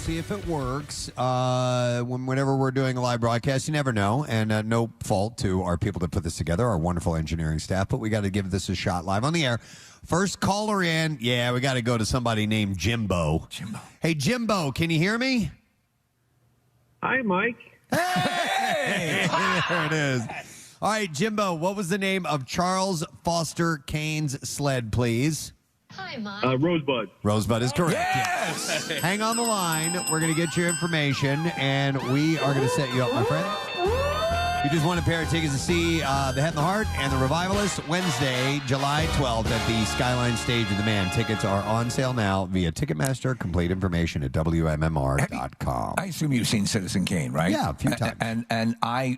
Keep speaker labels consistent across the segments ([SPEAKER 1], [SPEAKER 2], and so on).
[SPEAKER 1] see if it works. Whenever we're doing a live broadcast, you never know. And no fault to our people that put this together, our wonderful engineering staff, but we got to give this a shot live on the air. First caller in. Yeah, we got to go to somebody named Jimbo. Hey, Jimbo, can you hear me?
[SPEAKER 2] Hi, Mike.
[SPEAKER 1] Hey! There it is. All right, Jimbo, what was the name of Charles Foster Kane's sled, please?
[SPEAKER 3] Hi, Mike.
[SPEAKER 2] Rosebud.
[SPEAKER 1] Rosebud is correct.
[SPEAKER 4] Yes!
[SPEAKER 1] Hang on the line. We're going to get your information, and we are going to set you up, my friend. You just won a pair of tickets to see The Head and the Heart and The Revivalist Wednesday, July 12th at the Skyline Stage of the Man. Tickets are on sale now via Ticketmaster. Complete information at WMMR.com.
[SPEAKER 4] I assume you've seen Citizen Kane, right?
[SPEAKER 1] Yeah, a few times.
[SPEAKER 4] And I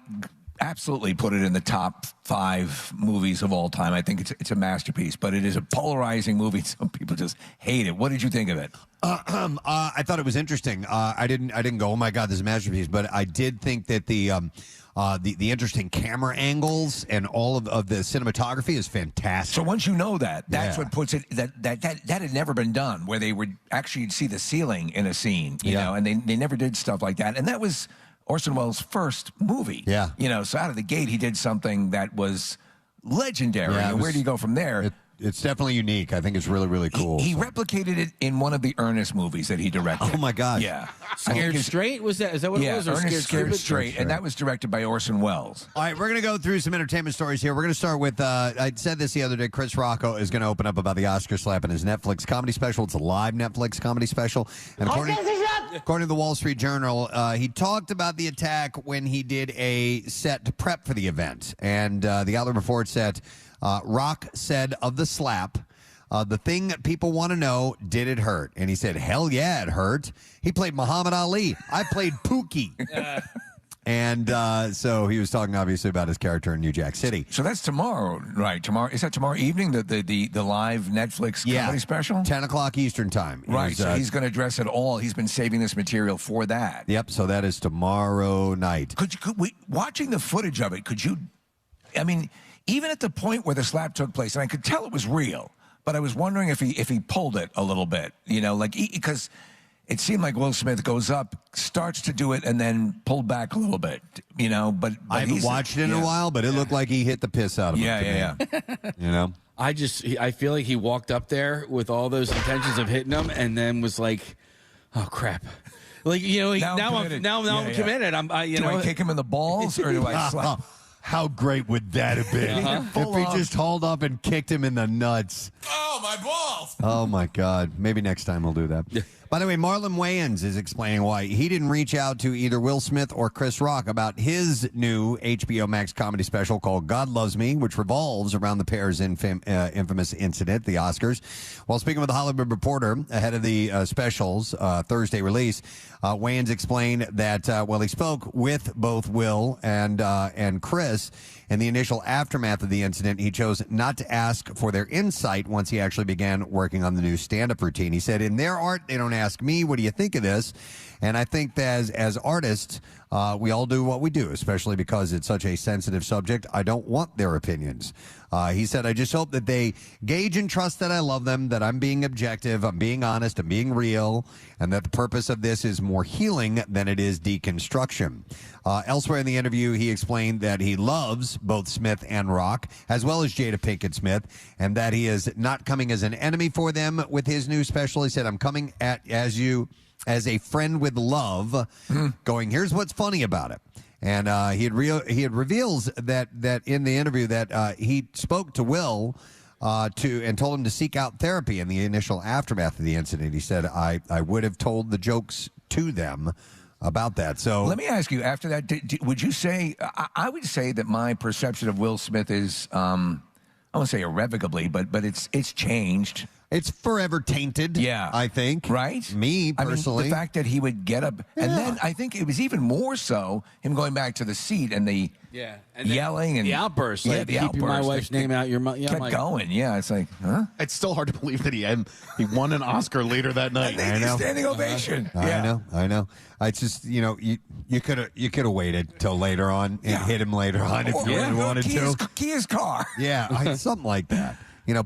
[SPEAKER 4] absolutely put it in the top 5 movies of all time. I think it's a masterpiece, but it is a polarizing movie. Some people just hate it. What did you think of it?
[SPEAKER 1] I thought it was interesting. I didn't go, oh my God, this is a masterpiece, but I did think that the interesting camera angles and all of the cinematography is fantastic.
[SPEAKER 4] So once you know that's what puts it that had never been done, where they would actually see the ceiling in a scene, you know, and they never did stuff like that. And that was Orson Welles' first movie.
[SPEAKER 1] Yeah.
[SPEAKER 4] You know, so out of the gate he did something that was legendary.
[SPEAKER 1] Yeah,
[SPEAKER 4] and where do you go from there?
[SPEAKER 1] It's definitely unique. I think it's really, really cool.
[SPEAKER 4] He replicated it in one of the Ernest movies that he directed.
[SPEAKER 1] Oh my gosh.
[SPEAKER 4] Yeah.
[SPEAKER 5] Scared Straight? Is that what it was? Or
[SPEAKER 4] Ernest Scared Straight, and that was directed by Orson Welles.
[SPEAKER 1] All right, we're going to go through some entertainment stories here. We're going to start with, I said this the other day, Chris Rocco is going to open up about the Oscar slap in his Netflix comedy special. It's a live Netflix comedy special. And according to the Wall Street Journal, he talked about the attack when he did a set to prep for the event. And the outlet report said, Rock said of the slap, the thing that people want to know, did it hurt? And he said, hell yeah, it hurt. He played Muhammad Ali. I played Pookie. And so he was talking, obviously, about his character in New Jack City.
[SPEAKER 4] So that's tomorrow, right? Tomorrow, is that tomorrow evening, the live Netflix comedy special?
[SPEAKER 1] 10 o'clock Eastern time.
[SPEAKER 4] Right, so he's going to address it all. He's been saving this material for that.
[SPEAKER 1] Yep, so that is tomorrow night.
[SPEAKER 4] Could we, watching the footage of it, I mean, even at the point where the slap took place, and I could tell it was real, but I was wondering if he pulled it a little bit, you know, like, because it seemed like Will Smith goes up, starts to do it, and then pulled back a little bit, you know. But
[SPEAKER 1] I haven't watched it in a while, but it looked like he hit the piss out of him.
[SPEAKER 4] Yeah.
[SPEAKER 1] You know?
[SPEAKER 5] I feel like he walked up there with all those intentions of hitting him, and then was like, "Oh crap!" Like, you know, now I'm committed. Do
[SPEAKER 4] I kick him in the balls or do I slap?
[SPEAKER 1] How great would that have been if he just hauled up and kicked him in the nuts?
[SPEAKER 4] Oh, my balls!
[SPEAKER 1] Oh, my God. Maybe next time we'll do that. By the way, Marlon Wayans is explaining why he didn't reach out to either Will Smith or Chris Rock about his new HBO Max comedy special called God Loves Me, which revolves around the pair's infamous incident, the Oscars. While speaking with the Hollywood Reporter ahead of the special's Thursday release, Wayans explained that, he spoke with both Will and Chris in the initial aftermath of the incident. He chose not to ask for their insight once he actually began working on the new stand-up routine. He said, in their art, they don't ask me, what do you think of this? And I think that as artists, we all do what we do, especially because it's such a sensitive subject. I don't want their opinions. He said, I just hope that they gauge and trust that I love them, that I'm being objective, I'm being honest, I'm being real, and that the purpose of this is more healing than it is deconstruction. Elsewhere in the interview, he explained that he loves both Smith and Rock, as well as Jada Pinkett Smith, and that he is not coming as an enemy for them with his new special. He said, I'm coming as a friend with love, going, here's what's funny about it. And he had reveals that in the interview that he spoke to Will and told him to seek out therapy in the initial aftermath of the incident. He said, I would have told the jokes to them about that. So
[SPEAKER 4] let me ask you, after that, would you say, I would say that my perception of Will Smith is, I won't say irrevocably, but it's changed.
[SPEAKER 1] It's forever tainted, I think.
[SPEAKER 4] Right?
[SPEAKER 1] Me, personally.
[SPEAKER 4] I mean, the fact that he would get up, and then I think it was even more so him going back to the seat and the yelling and
[SPEAKER 5] the outburst.
[SPEAKER 4] Yeah, the
[SPEAKER 5] keep my wife's name out your mouth. Yeah,
[SPEAKER 4] kept going. Yeah, it's like, huh?
[SPEAKER 6] It's still hard to believe that he won an Oscar later that night.
[SPEAKER 4] I know. Standing ovation.
[SPEAKER 1] I know. It's just, you know, you could have waited till later on and hit him later on if you really wanted to.
[SPEAKER 4] Key his car.
[SPEAKER 1] Yeah, something like that.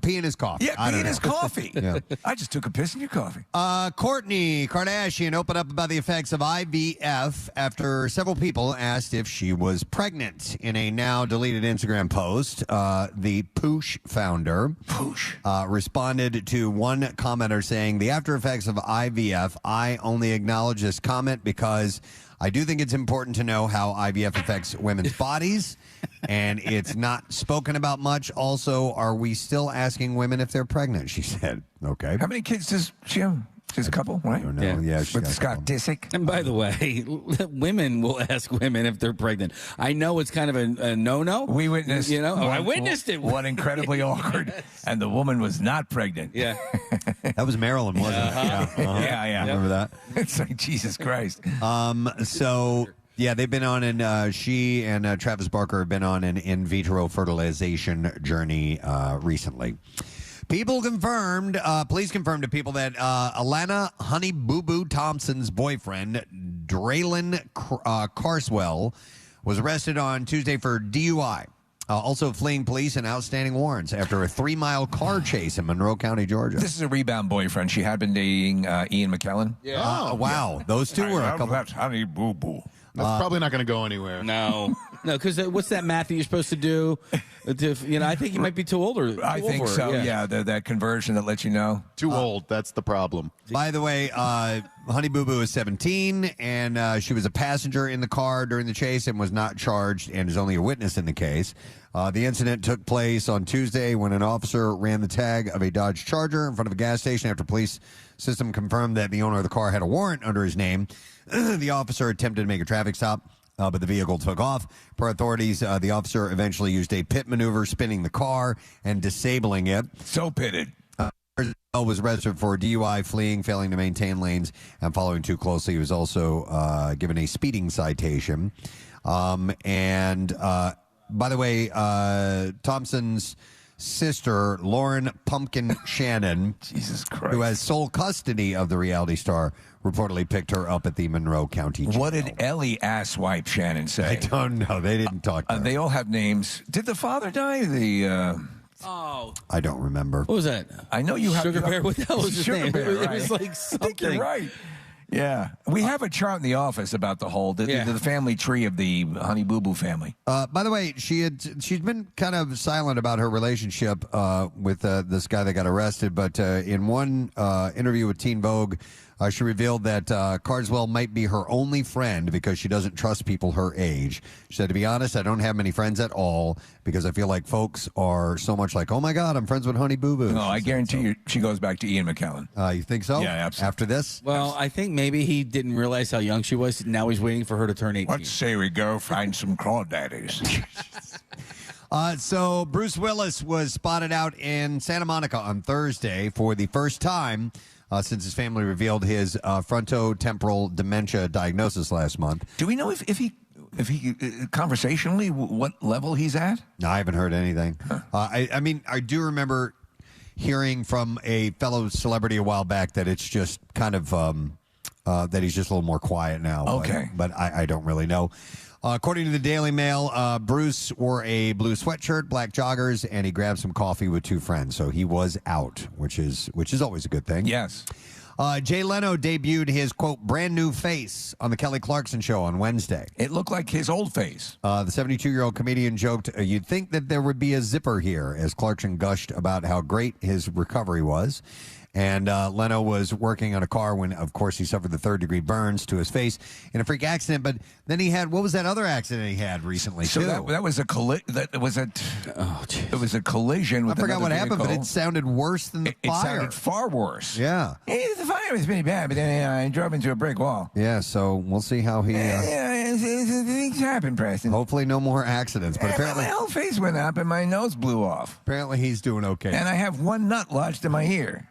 [SPEAKER 1] Pee in his coffee.
[SPEAKER 4] Yeah, pee in his coffee.
[SPEAKER 1] Yeah.
[SPEAKER 4] I just took a piss in your coffee.
[SPEAKER 1] Kourtney Kardashian opened up about the effects of IVF after several people asked if she was pregnant. In a now deleted Instagram post, the Poosh founder responded to one commenter saying, "The after effects of IVF, I only acknowledge this comment because I do think it's important to know how IVF affects women's bodies, and it's not spoken about much. Also, are we still asking women if they're pregnant?" She said. Okay.
[SPEAKER 4] How many kids does she have? She's a couple, right?
[SPEAKER 1] I don't know. Yeah,
[SPEAKER 4] with Scott Disick.
[SPEAKER 5] And by the way, women will ask women if they're pregnant. I know it's kind of a no-no.
[SPEAKER 4] We witnessed.
[SPEAKER 5] I witnessed it.
[SPEAKER 4] One incredibly awkward, and the woman was not pregnant.
[SPEAKER 5] Yeah.
[SPEAKER 1] That was Marilyn, wasn't it?
[SPEAKER 4] Yeah.
[SPEAKER 1] Remember that?
[SPEAKER 4] It's like, Jesus Christ.
[SPEAKER 1] So, yeah, they've been on, she and Travis Barker have been on an in vitro fertilization journey recently. Police confirmed to people that Alana Honey Boo Boo Thompson's boyfriend, Draylon Carswell, was arrested on Tuesday for DUI. Also fleeing police and outstanding warrants after a 3-mile car chase in Monroe County, Georgia.
[SPEAKER 4] This is a rebound boyfriend. She had been dating Ian McKellen.
[SPEAKER 5] Yeah.
[SPEAKER 1] Wow. Those two were a couple.
[SPEAKER 4] That's Honey Boo Boo.
[SPEAKER 6] That's probably not going to go anywhere.
[SPEAKER 5] No, because what's that math that you're supposed to do? I think you might be too old.
[SPEAKER 4] I think so. Yeah, that conversion that lets you know.
[SPEAKER 6] Too old. That's the problem.
[SPEAKER 1] By the way, Honey Boo Boo is 17, and she was a passenger in the car during the chase and was not charged and is only a witness in the case. The incident took place on Tuesday when an officer ran the tag of a Dodge Charger in front of a gas station after police system confirmed that the owner of the car had a warrant under his name. The officer attempted to make a traffic stop, but the vehicle took off. Per authorities, the officer eventually used a pit maneuver, spinning the car and disabling it.
[SPEAKER 4] So pitted.
[SPEAKER 1] Was arrested for DUI, fleeing, failing to maintain lanes, and following too closely. He was also given a speeding citation. By the way, Thompson's sister, Lauren Pumpkin Shannon,
[SPEAKER 4] Jesus Christ,
[SPEAKER 1] who has sole custody of the reality star, reportedly picked her up at the Monroe County Jail.
[SPEAKER 4] What did Ellie Asswipe Shannon say?
[SPEAKER 1] I don't know. They didn't talk to her.
[SPEAKER 4] They all have names. Did the father die?
[SPEAKER 1] I don't remember.
[SPEAKER 5] What was that?
[SPEAKER 4] I know you have
[SPEAKER 5] Sugar Bear. What the hell was his name?
[SPEAKER 4] Bear, right?
[SPEAKER 5] It was like something.
[SPEAKER 4] I think you're right. Yeah, we have a chart in the office about the family tree of the Honey Boo Boo family.
[SPEAKER 1] By the way, she's been kind of silent about her relationship with this guy that got arrested, but in one interview with Teen Vogue, she revealed that Carswell might be her only friend because she doesn't trust people her age. She said, "To be honest, I don't have many friends at all because I feel like folks are so much like, oh my God, I'm friends with Honey Boo Boo."
[SPEAKER 4] No, I guarantee you she goes back to Ian McKellen.
[SPEAKER 1] You think so?
[SPEAKER 4] Yeah, absolutely.
[SPEAKER 1] After this?
[SPEAKER 5] Well, I think maybe he didn't realize how young she was. Now he's waiting for her to turn 18.
[SPEAKER 4] Let's say we go find some crawdaddies.
[SPEAKER 1] So Bruce Willis was spotted out in Santa Monica on Thursday for the first time since his family revealed his frontotemporal dementia diagnosis last month.
[SPEAKER 4] Do we know if he conversationally what level he's at?
[SPEAKER 1] No, I haven't heard anything. I mean, I do remember hearing from a fellow celebrity a while back that it's just kind of that he's just a little more quiet now.
[SPEAKER 4] Okay.
[SPEAKER 1] But I don't really know. According to the Daily Mail, Bruce wore a blue sweatshirt, black joggers, and he grabbed some coffee with two friends. So he was out, which is always a good thing.
[SPEAKER 4] Yes.
[SPEAKER 1] Jay Leno debuted his, quote, brand new face on the Kelly Clarkson Show on Wednesday.
[SPEAKER 4] It looked like his old face.
[SPEAKER 1] The 72-year-old comedian joked, "You'd think that there would be a zipper here," as Clarkson gushed about how great his recovery was. And Leno was working on a car when, of course, he suffered the third-degree burns to his face in a freak accident. But then he had, what was that other accident he had recently?
[SPEAKER 4] So
[SPEAKER 1] too?
[SPEAKER 4] that was a collision. It was a collision with
[SPEAKER 1] I forgot what
[SPEAKER 4] vehicle.
[SPEAKER 1] happened, but it sounded worse than the
[SPEAKER 4] It
[SPEAKER 1] fire.
[SPEAKER 4] sounded far worse.
[SPEAKER 1] Yeah.
[SPEAKER 4] The fire was pretty bad, but then I drove into a brick wall.
[SPEAKER 1] Yeah, so we'll see how he...
[SPEAKER 4] things happen, Preston.
[SPEAKER 1] Hopefully no more accidents, but apparently...
[SPEAKER 4] My whole face went up and my nose blew off.
[SPEAKER 1] Apparently he's doing okay.
[SPEAKER 4] And I have one nut lodged in my ear.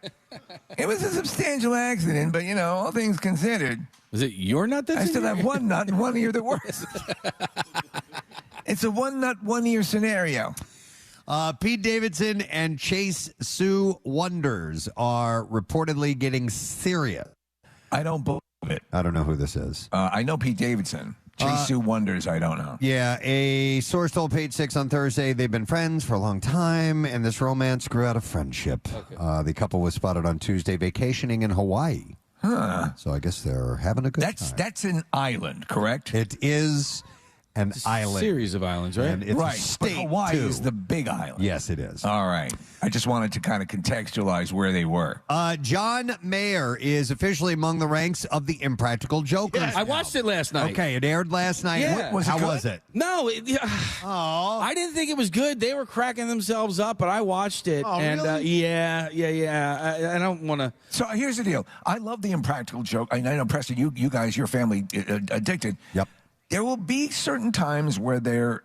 [SPEAKER 4] It was a substantial accident, but, all things considered.
[SPEAKER 5] Was it your nut that's
[SPEAKER 4] I still have one nut and one ear that works. It's a one nut, one ear scenario.
[SPEAKER 1] Pete Davidson and Chase Sue Wonders are reportedly getting serious.
[SPEAKER 4] I don't believe it.
[SPEAKER 1] I don't know who this is.
[SPEAKER 4] I know Pete Davidson. Jisoo wonders, I don't know.
[SPEAKER 1] Yeah, a source told Page 6 on Thursday they've been friends for a long time, and this romance grew out of friendship. Okay. The couple was spotted on Tuesday vacationing in Hawaii.
[SPEAKER 4] Huh.
[SPEAKER 1] So I guess they're having a good time.
[SPEAKER 4] That's an island, correct?
[SPEAKER 1] It is an island.
[SPEAKER 5] Series of islands, right?
[SPEAKER 1] And it's
[SPEAKER 4] right.
[SPEAKER 1] a state,
[SPEAKER 4] but Hawaii
[SPEAKER 1] too.
[SPEAKER 4] is the big island.
[SPEAKER 1] Yes, it is.
[SPEAKER 4] All right. I just wanted to kind of contextualize where they were.
[SPEAKER 1] John Mayer is officially among the ranks of the Impractical Jokers.
[SPEAKER 5] I watched it last night.
[SPEAKER 1] Okay, it aired last night.
[SPEAKER 5] Yeah.
[SPEAKER 1] How was it?
[SPEAKER 5] No, I didn't think it was good. They were cracking themselves up, but I watched it.
[SPEAKER 6] Oh,
[SPEAKER 5] and
[SPEAKER 6] really?
[SPEAKER 5] yeah. I don't want to.
[SPEAKER 4] So here's the deal. I love the Impractical Joke. I know, Preston, you guys, your family, addicted.
[SPEAKER 1] Yep.
[SPEAKER 4] There will be certain times where they're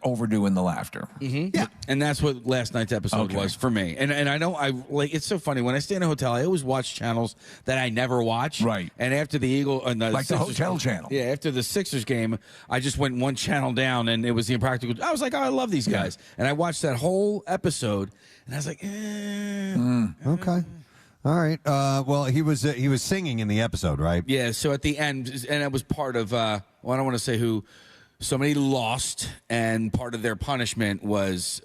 [SPEAKER 4] overdoing the laughter.
[SPEAKER 5] Mm-hmm. Yeah, and that's what last night's episode was for me. And I know I like. It's so funny when I stay in a hotel. I always watch channels that I never watch.
[SPEAKER 4] Right.
[SPEAKER 5] And after the Eagle,
[SPEAKER 4] Like the hotel channel.
[SPEAKER 5] Yeah. After the Sixers game, I just went one channel down, and it was the Impractical. I was like, oh, I love these guys, and I watched that whole episode, and I was like,
[SPEAKER 1] Okay. All right. Well, he was singing in the episode, right?
[SPEAKER 5] Yeah, so at the end, and it was part of, well, I don't want to say who, somebody lost, and part of their punishment was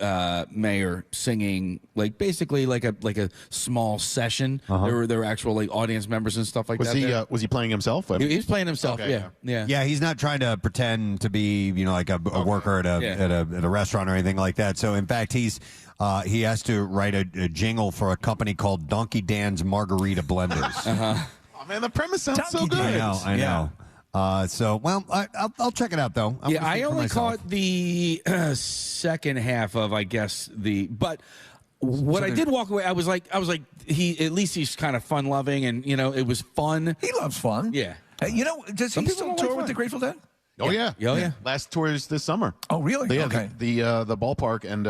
[SPEAKER 5] Mayor singing, like, basically like a small session. There were actual, like, audience members and stuff like that.
[SPEAKER 6] Was he playing himself?
[SPEAKER 5] He was playing himself,
[SPEAKER 6] Okay,
[SPEAKER 5] yeah.
[SPEAKER 1] Yeah, he's not trying to pretend to be, like a worker at a restaurant or anything like that. So, in fact, he has to write a jingle for a company called Donkey Dan's Margarita Blenders.
[SPEAKER 6] Oh, man, the premise sounds so
[SPEAKER 4] Donkey
[SPEAKER 6] good.
[SPEAKER 1] I know. I'll check it out though.
[SPEAKER 5] I only caught the second half of, I guess, but what I did walk away, I was like, he's kind of fun loving, and it was fun.
[SPEAKER 4] He loves fun.
[SPEAKER 5] Yeah.
[SPEAKER 4] Does he still tour with the Grateful Dead?
[SPEAKER 6] Oh yeah.
[SPEAKER 5] Yeah.
[SPEAKER 6] Last tour is this summer.
[SPEAKER 4] Oh really?
[SPEAKER 6] Yeah,
[SPEAKER 4] Okay.
[SPEAKER 6] The ballpark and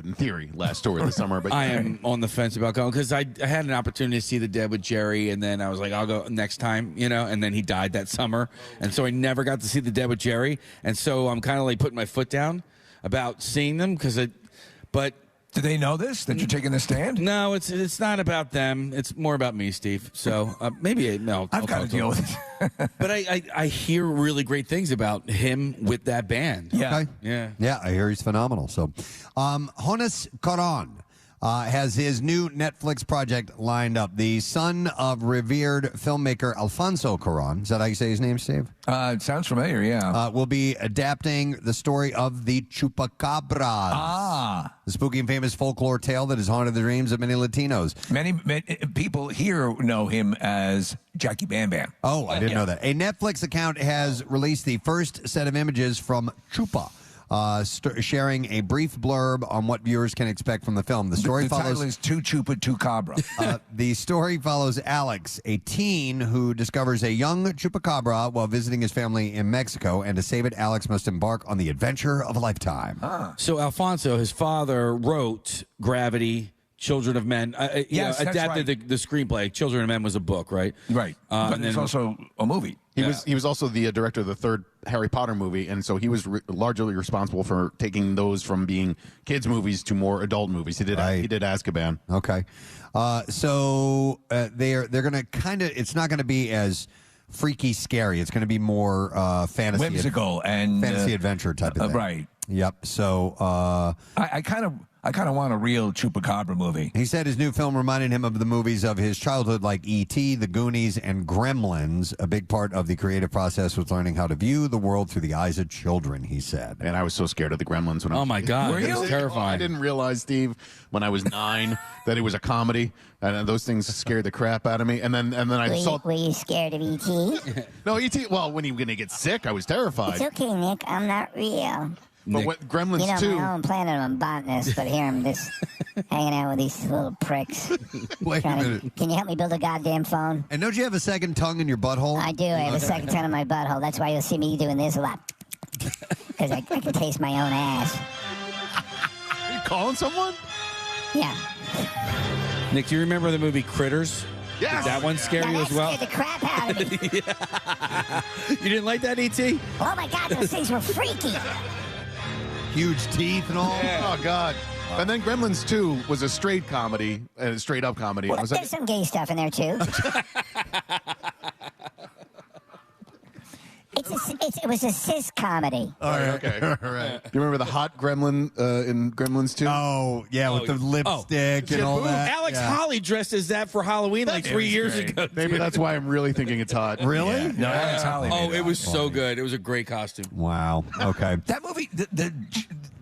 [SPEAKER 6] in theory last tour this summer. But
[SPEAKER 5] I am on the fence about going because I had an opportunity to see the Dead with Jerry, and then I was like, I'll go next time, and then he died that summer, and so I never got to see the Dead with Jerry, and so I'm kind of like putting my foot down about seeing them but.
[SPEAKER 4] Do they know this, that you're taking the stand?
[SPEAKER 5] No, it's not about them. It's more about me, Steve. So maybe no.
[SPEAKER 4] I've got to deal with it.
[SPEAKER 5] But I hear really great things about him with that band.
[SPEAKER 4] Yeah.
[SPEAKER 1] Okay.
[SPEAKER 5] Yeah.
[SPEAKER 1] I hear he's phenomenal. So, Jonas Coron has his new Netflix project lined up. The son of revered filmmaker Alfonso Cuarón, is that how you say his name, Steve?
[SPEAKER 4] It sounds familiar, yeah.
[SPEAKER 1] Will be adapting the story of the Chupacabras. The spooky and famous folklore tale that has haunted the dreams of many Latinos.
[SPEAKER 4] Many people here know him as Jackie Bam Bam.
[SPEAKER 1] Oh, I didn't know that. A Netflix account has released the first set of images from Chupa, sharing a brief blurb on what viewers can expect from the film. The story follows.
[SPEAKER 4] Title is Two Chupa, Two Cabra.
[SPEAKER 1] The story follows Alex, a teen who discovers a young chupacabra while visiting his family in Mexico, and to save it, Alex must embark on the adventure of a lifetime.
[SPEAKER 5] So Alfonso, his father, wrote Gravity, Children of Men.
[SPEAKER 4] Yes, that's
[SPEAKER 5] adapted
[SPEAKER 4] right.
[SPEAKER 5] the screenplay. Children of Men was a book, right?
[SPEAKER 4] Right. But
[SPEAKER 5] and
[SPEAKER 4] it's
[SPEAKER 5] then-
[SPEAKER 4] also a movie.
[SPEAKER 6] he was also the director of the third Harry Potter movie, and so he was largely responsible for taking those from being kids movies to more adult movies. He did Azkaban.
[SPEAKER 1] Okay. So they're going to kind of, it's not going to be as freaky scary. It's going to be more fantasy.
[SPEAKER 4] Whimsical and
[SPEAKER 1] fantasy adventure type of thing.
[SPEAKER 4] Right.
[SPEAKER 1] Yep. So
[SPEAKER 4] I kind of want a real Chupacabra movie.
[SPEAKER 1] he said his new film reminded him of the movies of his childhood like E.T., The Goonies, and Gremlins. A big part of the creative process was learning how to view the world through the eyes of children, he said.
[SPEAKER 6] And I was so scared of the Gremlins when I was
[SPEAKER 5] Oh my God,
[SPEAKER 4] Were
[SPEAKER 5] it
[SPEAKER 4] you?
[SPEAKER 5] was
[SPEAKER 6] I
[SPEAKER 5] terrifying.
[SPEAKER 6] didn't realize, Steve, when I was 9 that it was a comedy, and those things scared the crap out of me. And then I saw
[SPEAKER 3] Were you scared of E.T.?
[SPEAKER 6] no E.T. Well, when he was gonna get sick, I was terrified.
[SPEAKER 3] It's okay, Nick. I'm not real.
[SPEAKER 6] But what, Gremlins
[SPEAKER 3] You know,
[SPEAKER 6] 2.
[SPEAKER 3] my own planet, I'm a botanist, but here I'm just hanging out with these little pricks.
[SPEAKER 1] Wait a
[SPEAKER 3] Trying
[SPEAKER 1] minute.
[SPEAKER 3] to, can you help me build a goddamn phone?
[SPEAKER 1] And don't you have a second tongue in your butthole?
[SPEAKER 3] I do. I have a second tongue in my butthole. That's why you'll see me doing this a lot. Because I can taste my own ass.
[SPEAKER 6] Are you calling someone?
[SPEAKER 3] Yeah.
[SPEAKER 5] Nick, do you remember the movie Critters?
[SPEAKER 6] Yes.
[SPEAKER 5] Did that one scare
[SPEAKER 3] Now
[SPEAKER 5] you
[SPEAKER 3] that
[SPEAKER 5] as well?
[SPEAKER 3] scared the crap out of me.
[SPEAKER 5] You didn't like that, E.T.?
[SPEAKER 3] Oh my God, those things were freaky.
[SPEAKER 1] Huge teeth and all?
[SPEAKER 6] Oh God. And then Gremlins 2 was a straight comedy, a straight up comedy.
[SPEAKER 3] Well,
[SPEAKER 6] It was like,
[SPEAKER 3] there's some gay stuff in there too. It was a cis comedy.
[SPEAKER 6] All right, okay. All right. You remember the hot gremlin in Gremlins 2?
[SPEAKER 1] Oh, yeah, with the lipstick and all that.
[SPEAKER 5] Alex Holly dressed as that for Halloween like 3 years ago.
[SPEAKER 6] Maybe that's why I'm really thinking it's hot.
[SPEAKER 1] Really?
[SPEAKER 4] Yeah. No, Alex Holly.
[SPEAKER 5] Oh, it was so good. It was a great costume.
[SPEAKER 1] Wow. Okay.
[SPEAKER 4] That movie,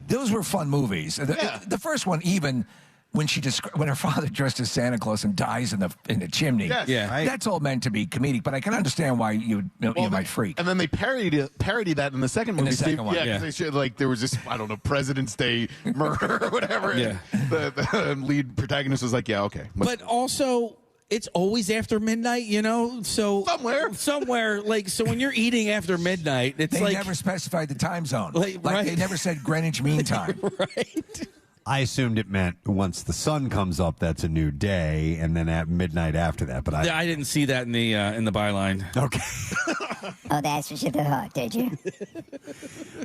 [SPEAKER 4] those were fun movies. The first one, even when when her father dressed as Santa Claus and dies in the chimney.
[SPEAKER 6] Yes.
[SPEAKER 5] Yeah.
[SPEAKER 1] Right.
[SPEAKER 4] That's all meant to be comedic, but I can understand why you might freak.
[SPEAKER 6] And then they parodied that in the second movie.
[SPEAKER 4] the second one.
[SPEAKER 6] Yeah, 'cause they showed, like, there was this, I don't know, President's Day murder or whatever.
[SPEAKER 5] Yeah.
[SPEAKER 6] The lead protagonist was like, yeah, okay.
[SPEAKER 5] But also, it's always after midnight, so somewhere, like, so when you're eating after midnight, it's
[SPEAKER 4] They
[SPEAKER 5] like
[SPEAKER 4] never specified the time zone. Like
[SPEAKER 5] right.
[SPEAKER 4] they never said Greenwich Mean Time.
[SPEAKER 5] right.
[SPEAKER 1] I assumed it meant once the sun comes up, that's a new day, and then at midnight after that. But
[SPEAKER 5] I didn't see that in the byline.
[SPEAKER 1] Okay.
[SPEAKER 3] Oh, that's what you thought, did you?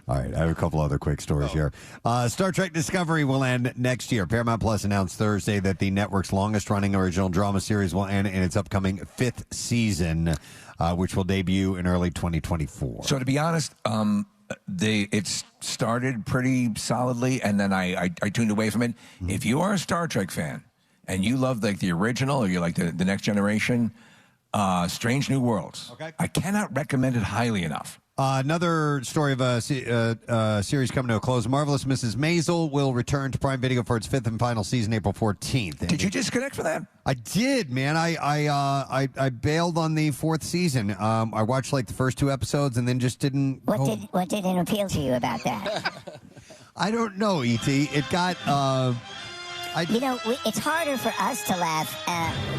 [SPEAKER 1] All right, I have a couple other quick stories here. Star Trek Discovery will end next year. Paramount Plus announced Thursday that the network's longest-running original drama series will end in its upcoming 5th season, which will debut in early 2024.
[SPEAKER 4] So to be honest, it started pretty solidly, and then I tuned away from it.
[SPEAKER 1] Mm-hmm.
[SPEAKER 4] If you are a Star Trek fan and you love like the original or you like the Next Generation, Strange New Worlds.
[SPEAKER 1] Okay.
[SPEAKER 4] I cannot recommend it highly enough.
[SPEAKER 1] Another story of a series coming to a close. Marvelous Mrs. Maisel will return to Prime Video for its 5th and final season, April 14th.
[SPEAKER 4] Did you disconnect for that?
[SPEAKER 1] I did, man. I bailed on the 4th season. I watched like the first 2 episodes and then just didn't.
[SPEAKER 3] What didn't appeal to you about that?
[SPEAKER 1] I don't know, E.T. It got.
[SPEAKER 3] It's harder for us to laugh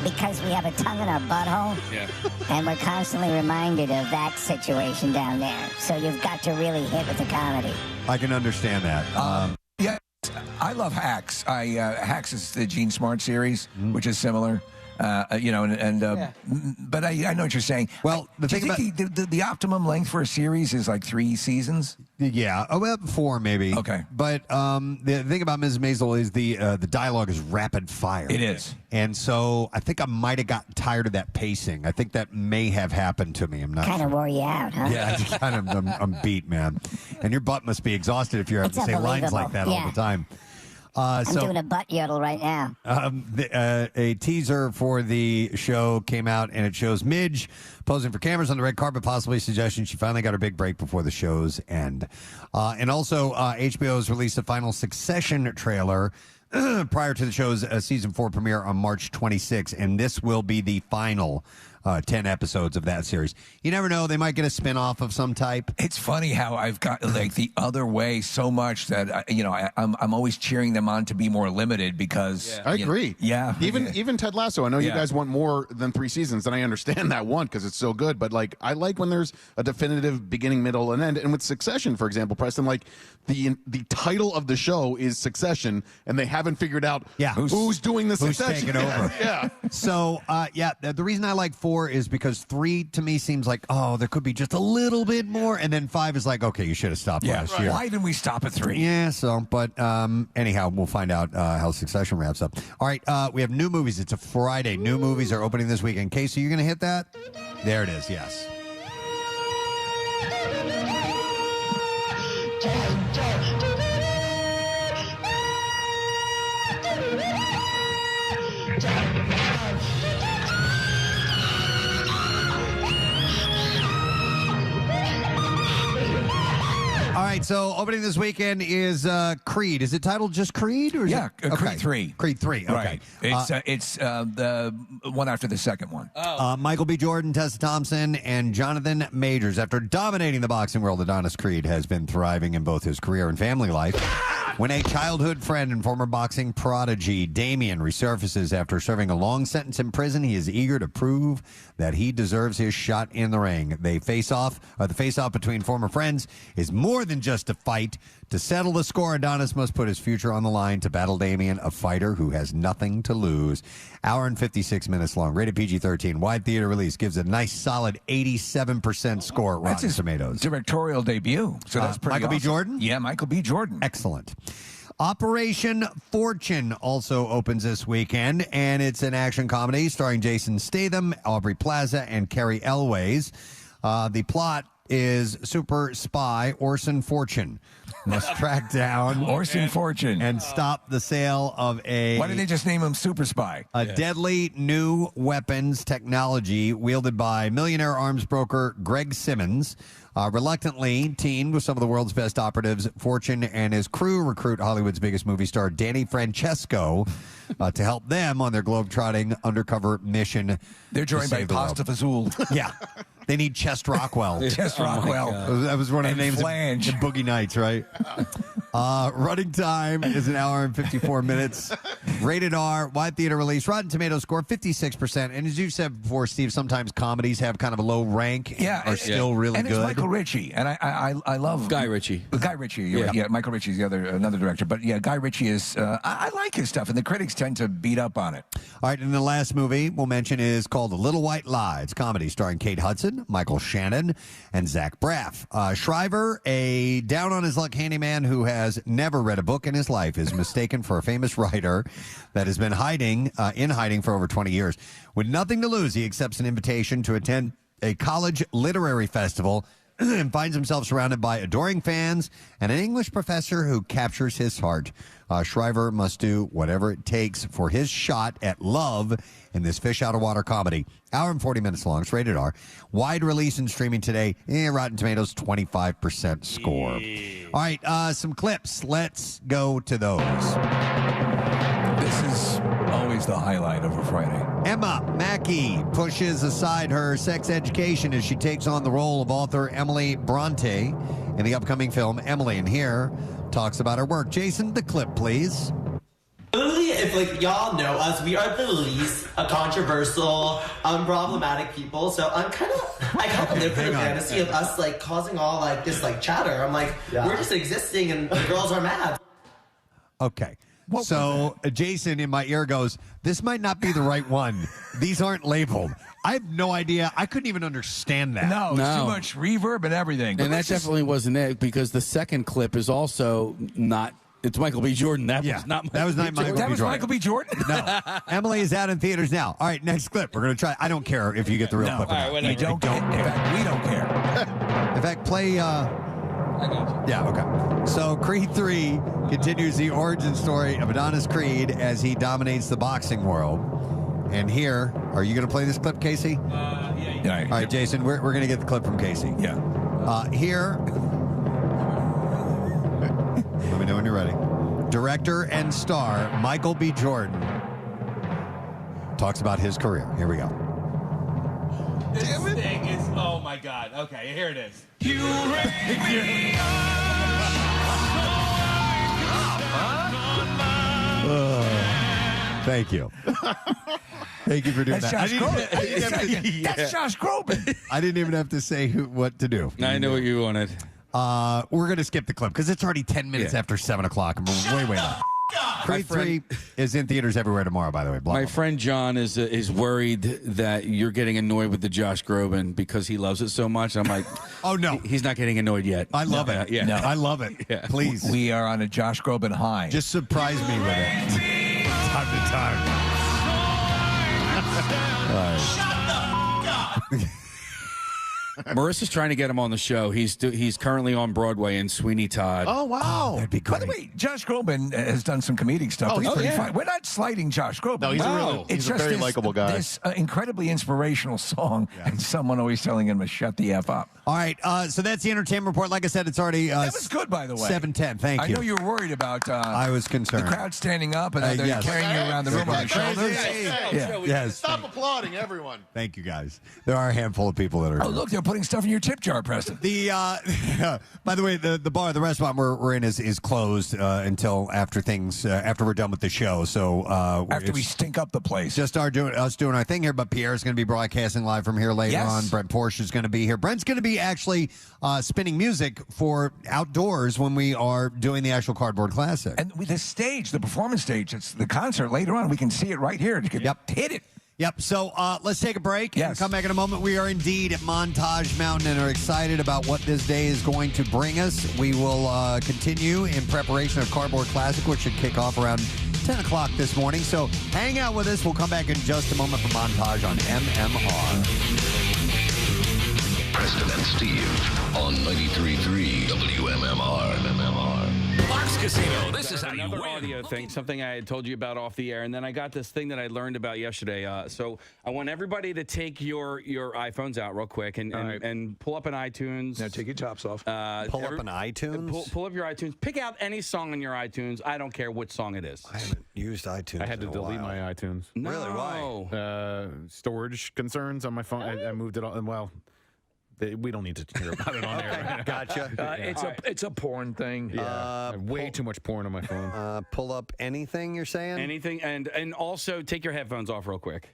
[SPEAKER 3] because we have a tongue in our butthole.
[SPEAKER 5] Yeah.
[SPEAKER 3] And we're constantly reminded of that situation down there. So you've got to really hit with the comedy.
[SPEAKER 1] I can understand that.
[SPEAKER 4] Yeah, I love Hacks. Hacks is the Gene Smart series, which is similar. But I know what you're saying.
[SPEAKER 1] Well, the
[SPEAKER 4] Do you
[SPEAKER 1] thing
[SPEAKER 4] think the optimum length for a series is like 3 seasons?
[SPEAKER 1] Yeah, well, 4 maybe.
[SPEAKER 4] Okay.
[SPEAKER 1] But the thing about Mrs. Maisel is the dialogue is rapid fire.
[SPEAKER 4] It is.
[SPEAKER 1] And so I think I might have gotten tired of that pacing. I think that may have happened to me. I'm not
[SPEAKER 3] Kind of wore you out, huh?
[SPEAKER 1] Yeah, I just I'm beat, man. And your butt must be exhausted if you're having to say lines like that all the time.
[SPEAKER 3] I'm doing a butt yodel right now.
[SPEAKER 1] A teaser for the show came out, and it shows Midge posing for cameras on the red carpet, possibly suggesting she finally got her big break before the show's end. And also, HBO has released a final Succession trailer prior to the show's season 4 premiere on March 26th, and this will be the final 10 episodes of that series. You never know, they might get a spin-off of some type.
[SPEAKER 4] It's funny how I've got like the other way so much that I'm always cheering them on to be more limited because
[SPEAKER 6] I agree.
[SPEAKER 4] Yeah,
[SPEAKER 6] Even Ted Lasso. I know you guys want more than 3 seasons, and I understand that one because it's so good. But like, I like when there's a definitive beginning, middle, and end. And with Succession, for example, Preston, like the title of the show is Succession, and they haven't figured out who's doing the Succession.
[SPEAKER 1] Taking over.
[SPEAKER 6] Yeah.
[SPEAKER 1] So the reason I like 4 is because 3 to me seems like, there could be just a little bit more, and then 5 is like, okay, you should have stopped last year.
[SPEAKER 4] Why didn't we stop at 3?
[SPEAKER 1] Yeah, but anyhow, we'll find out how Succession wraps up. All right, we have new movies. It's a Friday. New movies are opening this weekend. Casey, you going to hit that? There it is, yes. All right, so opening this weekend is Creed. Is it titled just Creed? Or is it?
[SPEAKER 4] Creed 3.
[SPEAKER 1] Creed 3, okay.
[SPEAKER 4] Right. It's the one after the second one.
[SPEAKER 1] Michael B. Jordan, Tessa Thompson, and Jonathan Majors. After dominating the boxing world, Adonis Creed has been thriving in both his career and family life. When a childhood friend and former boxing prodigy, Damien, resurfaces after serving a long sentence in prison, he is eager to prove that he deserves his shot in the ring. The face-off between former friends is more than just a fight. To settle the score, Adonis must put his future on the line to battle Damien, a fighter who has nothing to lose. Hour and 56 minutes long, rated PG-13, wide theater release, gives a nice solid 87% score at Rotten Tomatoes.
[SPEAKER 4] Directorial debut. So that's pretty
[SPEAKER 1] Michael B. Jordan?
[SPEAKER 4] Yeah, Michael B. Jordan.
[SPEAKER 1] Excellent. Operation Fortune also opens this weekend, and it's an action comedy starring Jason Statham, Aubrey Plaza, and Carrie Elways. The plot is super spy Orson Fortune. Must track down
[SPEAKER 4] Orson Fortune
[SPEAKER 1] and stop the sale of
[SPEAKER 4] Why did they just name him Super Spy?
[SPEAKER 1] A deadly new weapons technology wielded by millionaire arms broker Greg Simmons. Reluctantly teamed with some of the world's best operatives, Fortune and his crew recruit Hollywood's biggest movie star, Danny Francesco, to help them on their globe-trotting undercover mission.
[SPEAKER 4] They're joined by Pasta Fazool.
[SPEAKER 1] Yeah. They need Chest Rockwell.
[SPEAKER 4] Chest Rockwell.
[SPEAKER 1] That was one of the names
[SPEAKER 4] Flange.
[SPEAKER 1] in Boogie Nights, right? Running time is an hour and 54 minutes. Rated R, wide theater release. Rotten Tomatoes score 56%. And as you said before, Steve, sometimes comedies have kind of a low rank and are still really
[SPEAKER 4] and
[SPEAKER 1] good.
[SPEAKER 4] It's Michael Ritchie, and I love
[SPEAKER 5] Guy Ritchie.
[SPEAKER 4] Guy Ritchie, yeah. Michael Ritchie's another director, but yeah, Guy Ritchie is. I like his stuff, and the critics tend to beat up on it.
[SPEAKER 1] All right, and the last movie we'll mention is called The Little White Lie. It's a comedy starring Kate Hudson, Michael Shannon, and Zach Braff. Shriver, a down-on-his-luck handyman who has never read a book in his life, is mistaken for a famous writer that has been in hiding for over 20 years. With nothing to lose, he accepts an invitation to attend a college literary festival and finds himself surrounded by adoring fans and an English professor who captures his heart. Shriver must do whatever it takes for his shot at love in this fish-out-of-water comedy. Hour and 40 minutes long. It's rated R. Wide release and streaming today. Rotten Tomatoes, 25% score. All right, some clips. Let's go to those.
[SPEAKER 4] This is always the highlight of a Friday.
[SPEAKER 1] Emma Mackey pushes aside her sex education as she takes on the role of author Emily Bronte in the upcoming film Emily. And here talks about her work. Jason, the clip, please.
[SPEAKER 7] Literally, if y'all know us, we are the least controversial, problematic people. So I kind of live for the fantasy of us causing all this chatter. I'm we're just existing and the girls are mad.
[SPEAKER 1] Okay. So Jason in my ear goes, this might not be the right one. These aren't labeled. I have no idea. I couldn't even understand that.
[SPEAKER 4] No, it's too much reverb and everything.
[SPEAKER 5] And that definitely wasn't it, because the second clip is also not. It's Michael B. Jordan. That was not Michael
[SPEAKER 1] that was not
[SPEAKER 5] B. Jordan.
[SPEAKER 4] That was Michael B. Jordan?
[SPEAKER 1] No. Emily is out in theaters now. All right, next clip. We're going to try. I don't care if you get the real clip or not.
[SPEAKER 4] We don't care. In fact, we don't care.
[SPEAKER 1] In fact, play...
[SPEAKER 5] I got you.
[SPEAKER 1] Yeah, okay. So Creed 3 continues the origin story of Adonis Creed as he dominates the boxing world. And here, are you going to play this clip, Casey?
[SPEAKER 4] Yeah.
[SPEAKER 1] All right, Jason, we're going to get the clip from Casey.
[SPEAKER 4] Yeah.
[SPEAKER 1] Here, let me know when you're ready. Director and star Michael B. Jordan talks about his career. Here we go.
[SPEAKER 8] This thing is, oh my God. Okay, here it is. You
[SPEAKER 1] Thank you. Thank you for doing
[SPEAKER 4] That's
[SPEAKER 1] that.
[SPEAKER 4] Josh Groban. That's Josh Groban.
[SPEAKER 1] I didn't even have to say what to do.
[SPEAKER 5] I know what you wanted.
[SPEAKER 1] We're going to skip the clip because it's already 10 minutes after 7 o'clock. And we're way late. Creed 3 is in theaters everywhere tomorrow, by the way.
[SPEAKER 5] My friend John is worried that you're getting annoyed with the Josh Groban because he loves it so much. I'm like,
[SPEAKER 1] oh, no.
[SPEAKER 5] He's not getting annoyed yet.
[SPEAKER 1] I love it.
[SPEAKER 5] Yeah.
[SPEAKER 1] No. I love it.
[SPEAKER 5] Yeah.
[SPEAKER 1] Please.
[SPEAKER 4] We are on a Josh Groban high.
[SPEAKER 1] Just surprise me with it. Time to time.
[SPEAKER 5] Marissa's trying to get him on the show. He's currently on Broadway in Sweeney Todd.
[SPEAKER 6] Oh, wow.
[SPEAKER 1] That'd be great.
[SPEAKER 4] By the way, Josh Groban has done some comedic stuff.
[SPEAKER 6] Oh,
[SPEAKER 4] He's pretty
[SPEAKER 6] yeah.
[SPEAKER 4] fine. We're not slighting Josh Groban.
[SPEAKER 6] No, he's a very likable guy.
[SPEAKER 4] This incredibly inspirational song, and someone always telling him to shut the F up.
[SPEAKER 1] All right, so that's the entertainment report. Like I said, it's already
[SPEAKER 4] That was good, by the way.
[SPEAKER 1] 7:10. Thank you.
[SPEAKER 4] I know you were worried about
[SPEAKER 1] I was concerned.
[SPEAKER 4] the crowd standing up and they're
[SPEAKER 1] yes.
[SPEAKER 4] carrying you around the room on their shoulders.
[SPEAKER 1] Yes.
[SPEAKER 6] Stop applauding, everyone.
[SPEAKER 1] Thank you, guys. There are a handful of people that are.
[SPEAKER 4] Oh, look, they're putting stuff in your tip jar, Preston.
[SPEAKER 1] The by the way, the bar, the restaurant we're in is closed until after we're done with the show. So
[SPEAKER 4] After we stink up the place.
[SPEAKER 1] just us doing our thing here. But Pierre's going to be broadcasting live from here later
[SPEAKER 4] Yes.
[SPEAKER 1] on. Brent Porsche is going to be here. Brent's going to be actually spinning music for outdoors when we are doing the actual Cardboard Classic.
[SPEAKER 4] And with the stage, the performance stage, it's the concert later on. We can see it right here.
[SPEAKER 1] Yep.
[SPEAKER 4] Hit it.
[SPEAKER 1] Yep. So let's take a break and
[SPEAKER 4] Yes.
[SPEAKER 1] come back in a moment. We are indeed at Montage Mountain and are excited about what this day is going to bring us. We will continue in preparation of Cardboard Classic, which should kick off around 10 o'clock this morning. So hang out with us. We'll come back in just a moment for Montage on MMR.
[SPEAKER 9] Preston and Steve on 93.3 WMMR.
[SPEAKER 10] Fox Casino, this is how you
[SPEAKER 5] Another
[SPEAKER 10] win.
[SPEAKER 5] audio thing, something I had told you about off the air, and then I got this thing that I learned about yesterday. So I want everybody to take your iPhones out real quick and pull up an iTunes.
[SPEAKER 4] Now take your tops off.
[SPEAKER 1] Pull up an iTunes?
[SPEAKER 5] Pull up your iTunes. Pick out any song on your iTunes. I don't care what song it is.
[SPEAKER 1] I haven't used iTunes.
[SPEAKER 6] I had to
[SPEAKER 1] in a
[SPEAKER 6] delete
[SPEAKER 1] while.
[SPEAKER 6] my iTunes.
[SPEAKER 5] No.
[SPEAKER 1] Really? Why?
[SPEAKER 6] Storage concerns on my phone. I moved it all. Well, we don't need to hear about it on air.
[SPEAKER 1] Gotcha.
[SPEAKER 4] It's a porn thing.
[SPEAKER 6] Yeah, way too much porn on my phone.
[SPEAKER 1] Pull up anything you're saying?
[SPEAKER 5] Anything, and also take your headphones off real quick.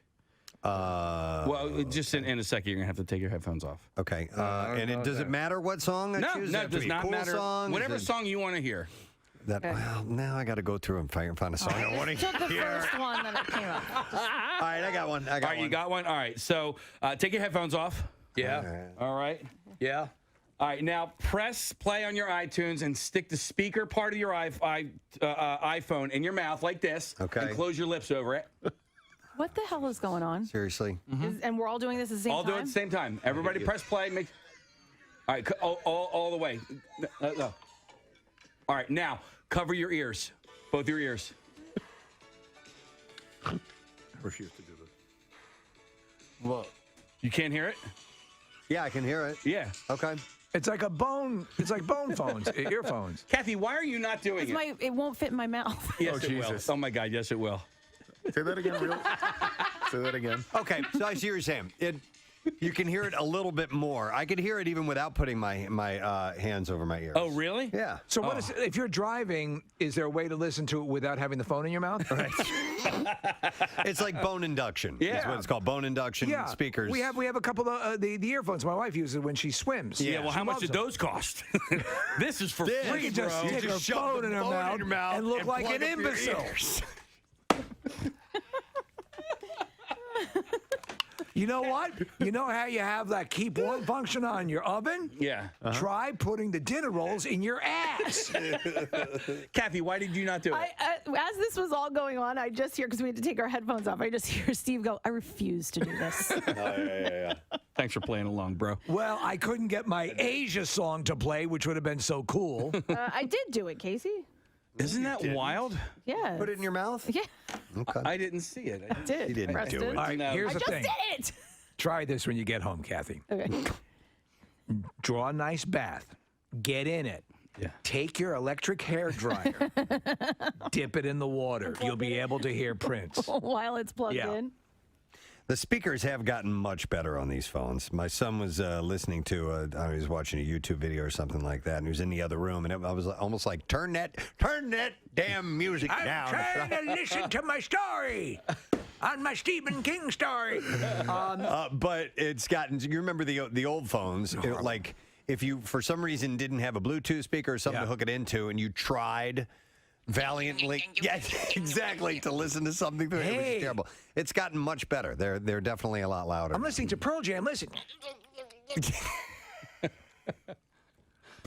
[SPEAKER 5] Well, just in a second, you're gonna have to take your headphones off.
[SPEAKER 1] Okay. Does it matter what song I choose?
[SPEAKER 5] No, it does not
[SPEAKER 1] cool
[SPEAKER 5] matter.
[SPEAKER 1] Song?
[SPEAKER 5] Whatever song you want to hear.
[SPEAKER 1] Well, now I got to go through and find a song I want to
[SPEAKER 11] Took the
[SPEAKER 1] hear.
[SPEAKER 11] first one that came up.
[SPEAKER 1] All right, I got one.
[SPEAKER 5] All right, you got one. All right, so take your headphones off.
[SPEAKER 4] Yeah.
[SPEAKER 5] All right.
[SPEAKER 4] Yeah.
[SPEAKER 5] All right, now press play on your iTunes and stick the speaker part of your iPhone in your mouth like this.
[SPEAKER 1] Okay.
[SPEAKER 5] And close your lips over it.
[SPEAKER 11] What the hell is going on?
[SPEAKER 1] Seriously.
[SPEAKER 11] And we're all doing this at the same
[SPEAKER 5] All
[SPEAKER 11] time?
[SPEAKER 5] do it at the same time. Everybody press play. All right, all the way. No. All right, now cover your ears, both your ears.
[SPEAKER 6] I refuse to do this.
[SPEAKER 5] Well, you can't hear it?
[SPEAKER 1] Yeah, I can hear it.
[SPEAKER 5] Yeah.
[SPEAKER 1] Okay.
[SPEAKER 4] It's like bone phones, earphones.
[SPEAKER 5] Kathy, why are you not doing it?
[SPEAKER 11] It won't fit in my mouth.
[SPEAKER 5] Yes, it
[SPEAKER 6] Jesus.
[SPEAKER 5] will. Oh my God, yes, it will.
[SPEAKER 6] Say that again, real. Say that again.
[SPEAKER 1] Okay, so I see what you're saying. You can hear it a little bit more. I could hear it even without putting my hands over my ears.
[SPEAKER 5] Oh, really?
[SPEAKER 1] Yeah.
[SPEAKER 4] So what is if you're driving? Is there a way to listen to it without having the phone in your mouth?
[SPEAKER 1] Right. It's like bone induction.
[SPEAKER 5] Yeah.
[SPEAKER 1] That's what it's called. Bone induction speakers.
[SPEAKER 4] We have a couple of the earphones my wife uses when she swims.
[SPEAKER 5] Yeah, well,
[SPEAKER 4] She
[SPEAKER 5] how much
[SPEAKER 4] loves
[SPEAKER 5] did
[SPEAKER 4] them.
[SPEAKER 5] those cost? This is for
[SPEAKER 1] This,
[SPEAKER 5] free,
[SPEAKER 4] We can just
[SPEAKER 5] bro.
[SPEAKER 4] stick
[SPEAKER 1] You
[SPEAKER 4] her
[SPEAKER 1] just shove
[SPEAKER 4] phone
[SPEAKER 1] the
[SPEAKER 4] in her
[SPEAKER 1] phone in your mouth
[SPEAKER 4] and look
[SPEAKER 1] and
[SPEAKER 4] like
[SPEAKER 1] plug
[SPEAKER 4] an
[SPEAKER 1] up your
[SPEAKER 4] imbecile.
[SPEAKER 1] ears.
[SPEAKER 4] You know what? You know how you have that keep warm function on your oven?
[SPEAKER 5] Yeah.
[SPEAKER 4] Try putting the dinner rolls in your ass.
[SPEAKER 5] Kathy, why did you not do it?
[SPEAKER 11] As this was all going on, I just hear, because we had to take our headphones off, I just hear Steve go, I refuse to do this.
[SPEAKER 5] Thanks for playing along, bro.
[SPEAKER 4] Well, I couldn't get my Asia song to play, which would have been so cool.
[SPEAKER 11] I did do it, Casey.
[SPEAKER 5] Isn't that wild?
[SPEAKER 11] Yeah.
[SPEAKER 1] Put it in your mouth?
[SPEAKER 11] Yeah,
[SPEAKER 1] Okay.
[SPEAKER 5] I didn't see it.
[SPEAKER 11] I did.
[SPEAKER 1] You didn't
[SPEAKER 11] Preston.
[SPEAKER 1] do it.
[SPEAKER 4] All right,
[SPEAKER 5] No.
[SPEAKER 4] here's
[SPEAKER 11] I
[SPEAKER 4] the
[SPEAKER 11] just
[SPEAKER 4] thing.
[SPEAKER 11] did it.
[SPEAKER 4] Try this when you get home, Kathy.
[SPEAKER 11] Okay.
[SPEAKER 4] Draw a nice bath. Get in it.
[SPEAKER 5] Yeah.
[SPEAKER 4] Take your electric hair dryer. Dip it in the water. You'll be able to hear Prince.
[SPEAKER 11] While it's plugged
[SPEAKER 4] Yeah.
[SPEAKER 11] in.
[SPEAKER 1] The speakers have gotten much better on these phones. My son was listening to, he was watching a YouTube video or something like that, and he was in the other room, and I was almost like, turn that damn music down.
[SPEAKER 4] I'm trying to listen to my story on my Stephen King story.
[SPEAKER 1] But it's gotten, you remember the old phones, like if you, for some reason, didn't have a Bluetooth speaker or something to hook it into, and you tried valiantly, yes, exactly, to listen to something through it, it was just terrible. It's gotten much better. They're definitely a lot louder.
[SPEAKER 4] I'm listening to Pearl Jam. Listen.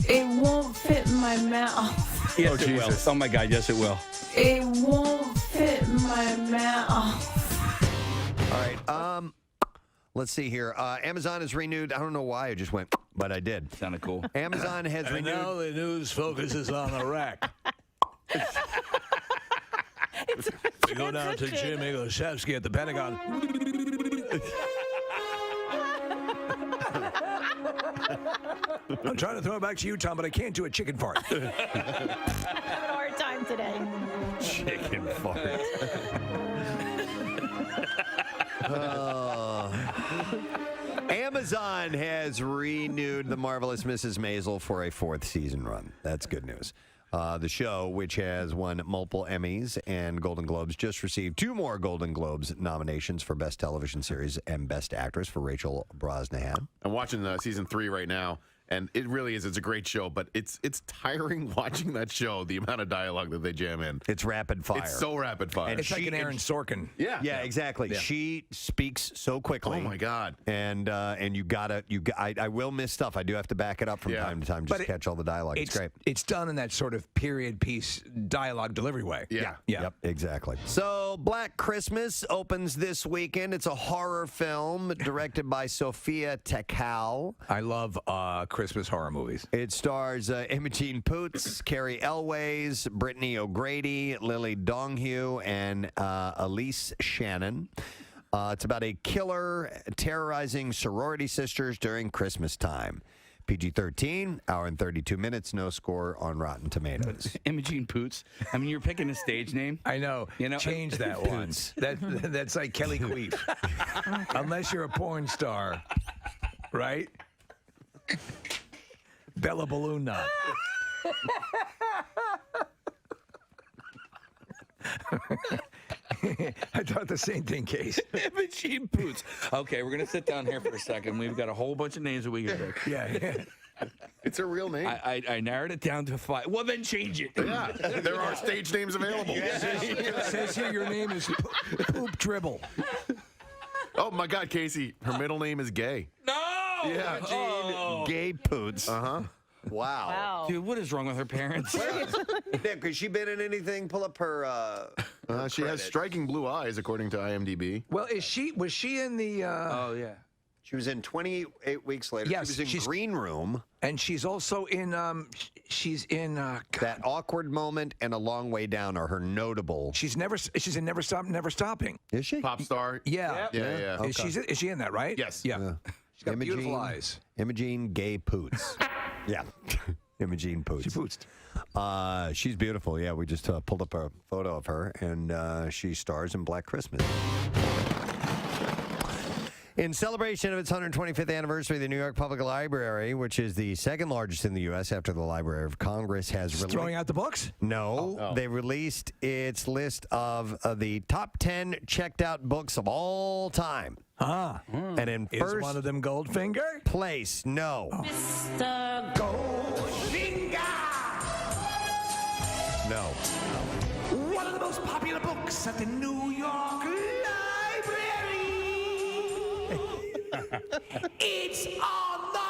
[SPEAKER 11] It won't fit in my mouth.
[SPEAKER 5] Yes, it will. Oh my God, yes, it will.
[SPEAKER 11] It won't fit in my mouth.
[SPEAKER 1] All right. Let's see here. Amazon has renewed. I don't know why I just went, but I did.
[SPEAKER 5] Sounded cool.
[SPEAKER 1] Amazon has renewed.
[SPEAKER 4] Now the news focuses on Iraq. We go down to Jim Iglesiasky at the Pentagon. I'm trying to throw it back to you, Tom, but I can't do a chicken fart.
[SPEAKER 11] Having a hard time today.
[SPEAKER 1] Chicken fart. Amazon has renewed The Marvelous Mrs. Maisel for a 4th season run. That's good news. The show, which has won multiple Emmys and Golden Globes, just received 2 more Golden Globes nominations for Best Television Series and Best Actress for Rachel Brosnahan.
[SPEAKER 6] I'm watching season 3 right now,
[SPEAKER 12] And it really is. It's a great show, but it's tiring watching that show, the amount of dialogue that they jam in.
[SPEAKER 1] It's rapid fire.
[SPEAKER 12] It's so rapid fire.
[SPEAKER 4] And it's like an Aaron Sorkin.
[SPEAKER 1] Yeah, exactly.
[SPEAKER 12] Yeah.
[SPEAKER 1] She speaks so quickly.
[SPEAKER 12] Oh, my God.
[SPEAKER 1] And I will miss stuff. I do have to back it up from time to time just to catch all the dialogue. It's great.
[SPEAKER 4] It's done in that sort of period piece dialogue delivery way.
[SPEAKER 12] Yeah.
[SPEAKER 1] Yep, exactly. So Black Christmas opens this weekend. It's a horror film directed by Sophia Takal.
[SPEAKER 4] I love Christmas horror movies.
[SPEAKER 1] It stars Imogen Poots, Carrie Elways, Brittany O'Grady, Lily Donghue, and Elise Shannon. It's about a killer terrorizing sorority sisters during Christmas time. PG-13, hour and 32 minutes, no score on Rotten Tomatoes.
[SPEAKER 5] Imogen Poots. I mean, you're picking a stage name.
[SPEAKER 4] I know. Change that one. That's like Kelly Queef. Unless you're a porn star, right? Bella Balloon Knot. I thought the same thing, Case.
[SPEAKER 5] Imogen Poots. Okay, we're going to sit down here for a second. We've got a whole bunch of names that we can pick.
[SPEAKER 4] Yeah.
[SPEAKER 12] It's a real name.
[SPEAKER 5] I narrowed it down to 5. Well, then change it.
[SPEAKER 12] Yeah, there are stage names available.
[SPEAKER 4] It says here your name is Poop Dribble.
[SPEAKER 12] Oh, my God, Casey. Her middle name is Gay.
[SPEAKER 5] No!
[SPEAKER 12] Yeah.
[SPEAKER 1] Imogen Gay Poots.
[SPEAKER 12] Uh-huh.
[SPEAKER 1] Wow.
[SPEAKER 5] Dude, what is wrong with her parents?
[SPEAKER 1] Nick, has she been in anything? Pull up her
[SPEAKER 12] she has striking blue eyes, according to IMDb.
[SPEAKER 4] Well, was she in the...
[SPEAKER 5] oh, yeah.
[SPEAKER 1] She was in 28 Weeks Later.
[SPEAKER 4] Yes,
[SPEAKER 1] she was in Green Room.
[SPEAKER 4] And she's also in...
[SPEAKER 1] That Awkward Moment and A Long Way Down are her notable...
[SPEAKER 4] She's in Never Stop, Never Stopping.
[SPEAKER 1] Is she?
[SPEAKER 12] Pop star.
[SPEAKER 4] Yeah.
[SPEAKER 12] Yeah.
[SPEAKER 4] Okay. Is she in that, right?
[SPEAKER 12] Yes.
[SPEAKER 4] Yeah. She's got beautiful eyes.
[SPEAKER 1] Imogen Gay Poots. Yeah. Imogen Poots.
[SPEAKER 4] She pootsed.
[SPEAKER 1] She's beautiful. Yeah, we just pulled up a photo of her, and she stars in Black Christmas. In celebration of its 125th anniversary, the New York Public Library, which is the second largest in the U.S. after the Library of Congress, has
[SPEAKER 4] throwing out the books?
[SPEAKER 1] No. They released its list of the top 10 checked out books of all time. And in
[SPEAKER 4] Is
[SPEAKER 1] first
[SPEAKER 4] one of them Goldfinger?
[SPEAKER 1] place, no.
[SPEAKER 4] Mr. Goldfinger!
[SPEAKER 1] No.
[SPEAKER 4] One of the most popular books at the New York Library. It's on the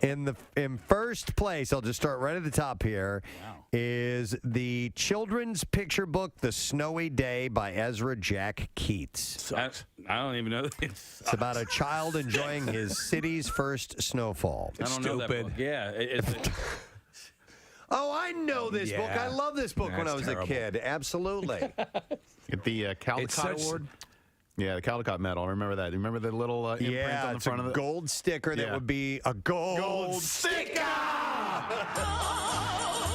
[SPEAKER 4] list.
[SPEAKER 1] In first place, I'll just start right at the top here, is the children's picture book, The Snowy Day by Ezra Jack Keats.
[SPEAKER 5] I don't even know.
[SPEAKER 1] It's about a child enjoying his city's first snowfall.
[SPEAKER 5] I don't know that book. Yeah.
[SPEAKER 1] Oh, I know this book. I love this book when I was
[SPEAKER 4] terrible.
[SPEAKER 1] a kid. Absolutely.
[SPEAKER 12] Get the Caldecott Award. Yeah, the Caldecott medal. I remember that. Remember the little imprint on the front of it?
[SPEAKER 1] Gold sticker that would be a gold
[SPEAKER 4] sticker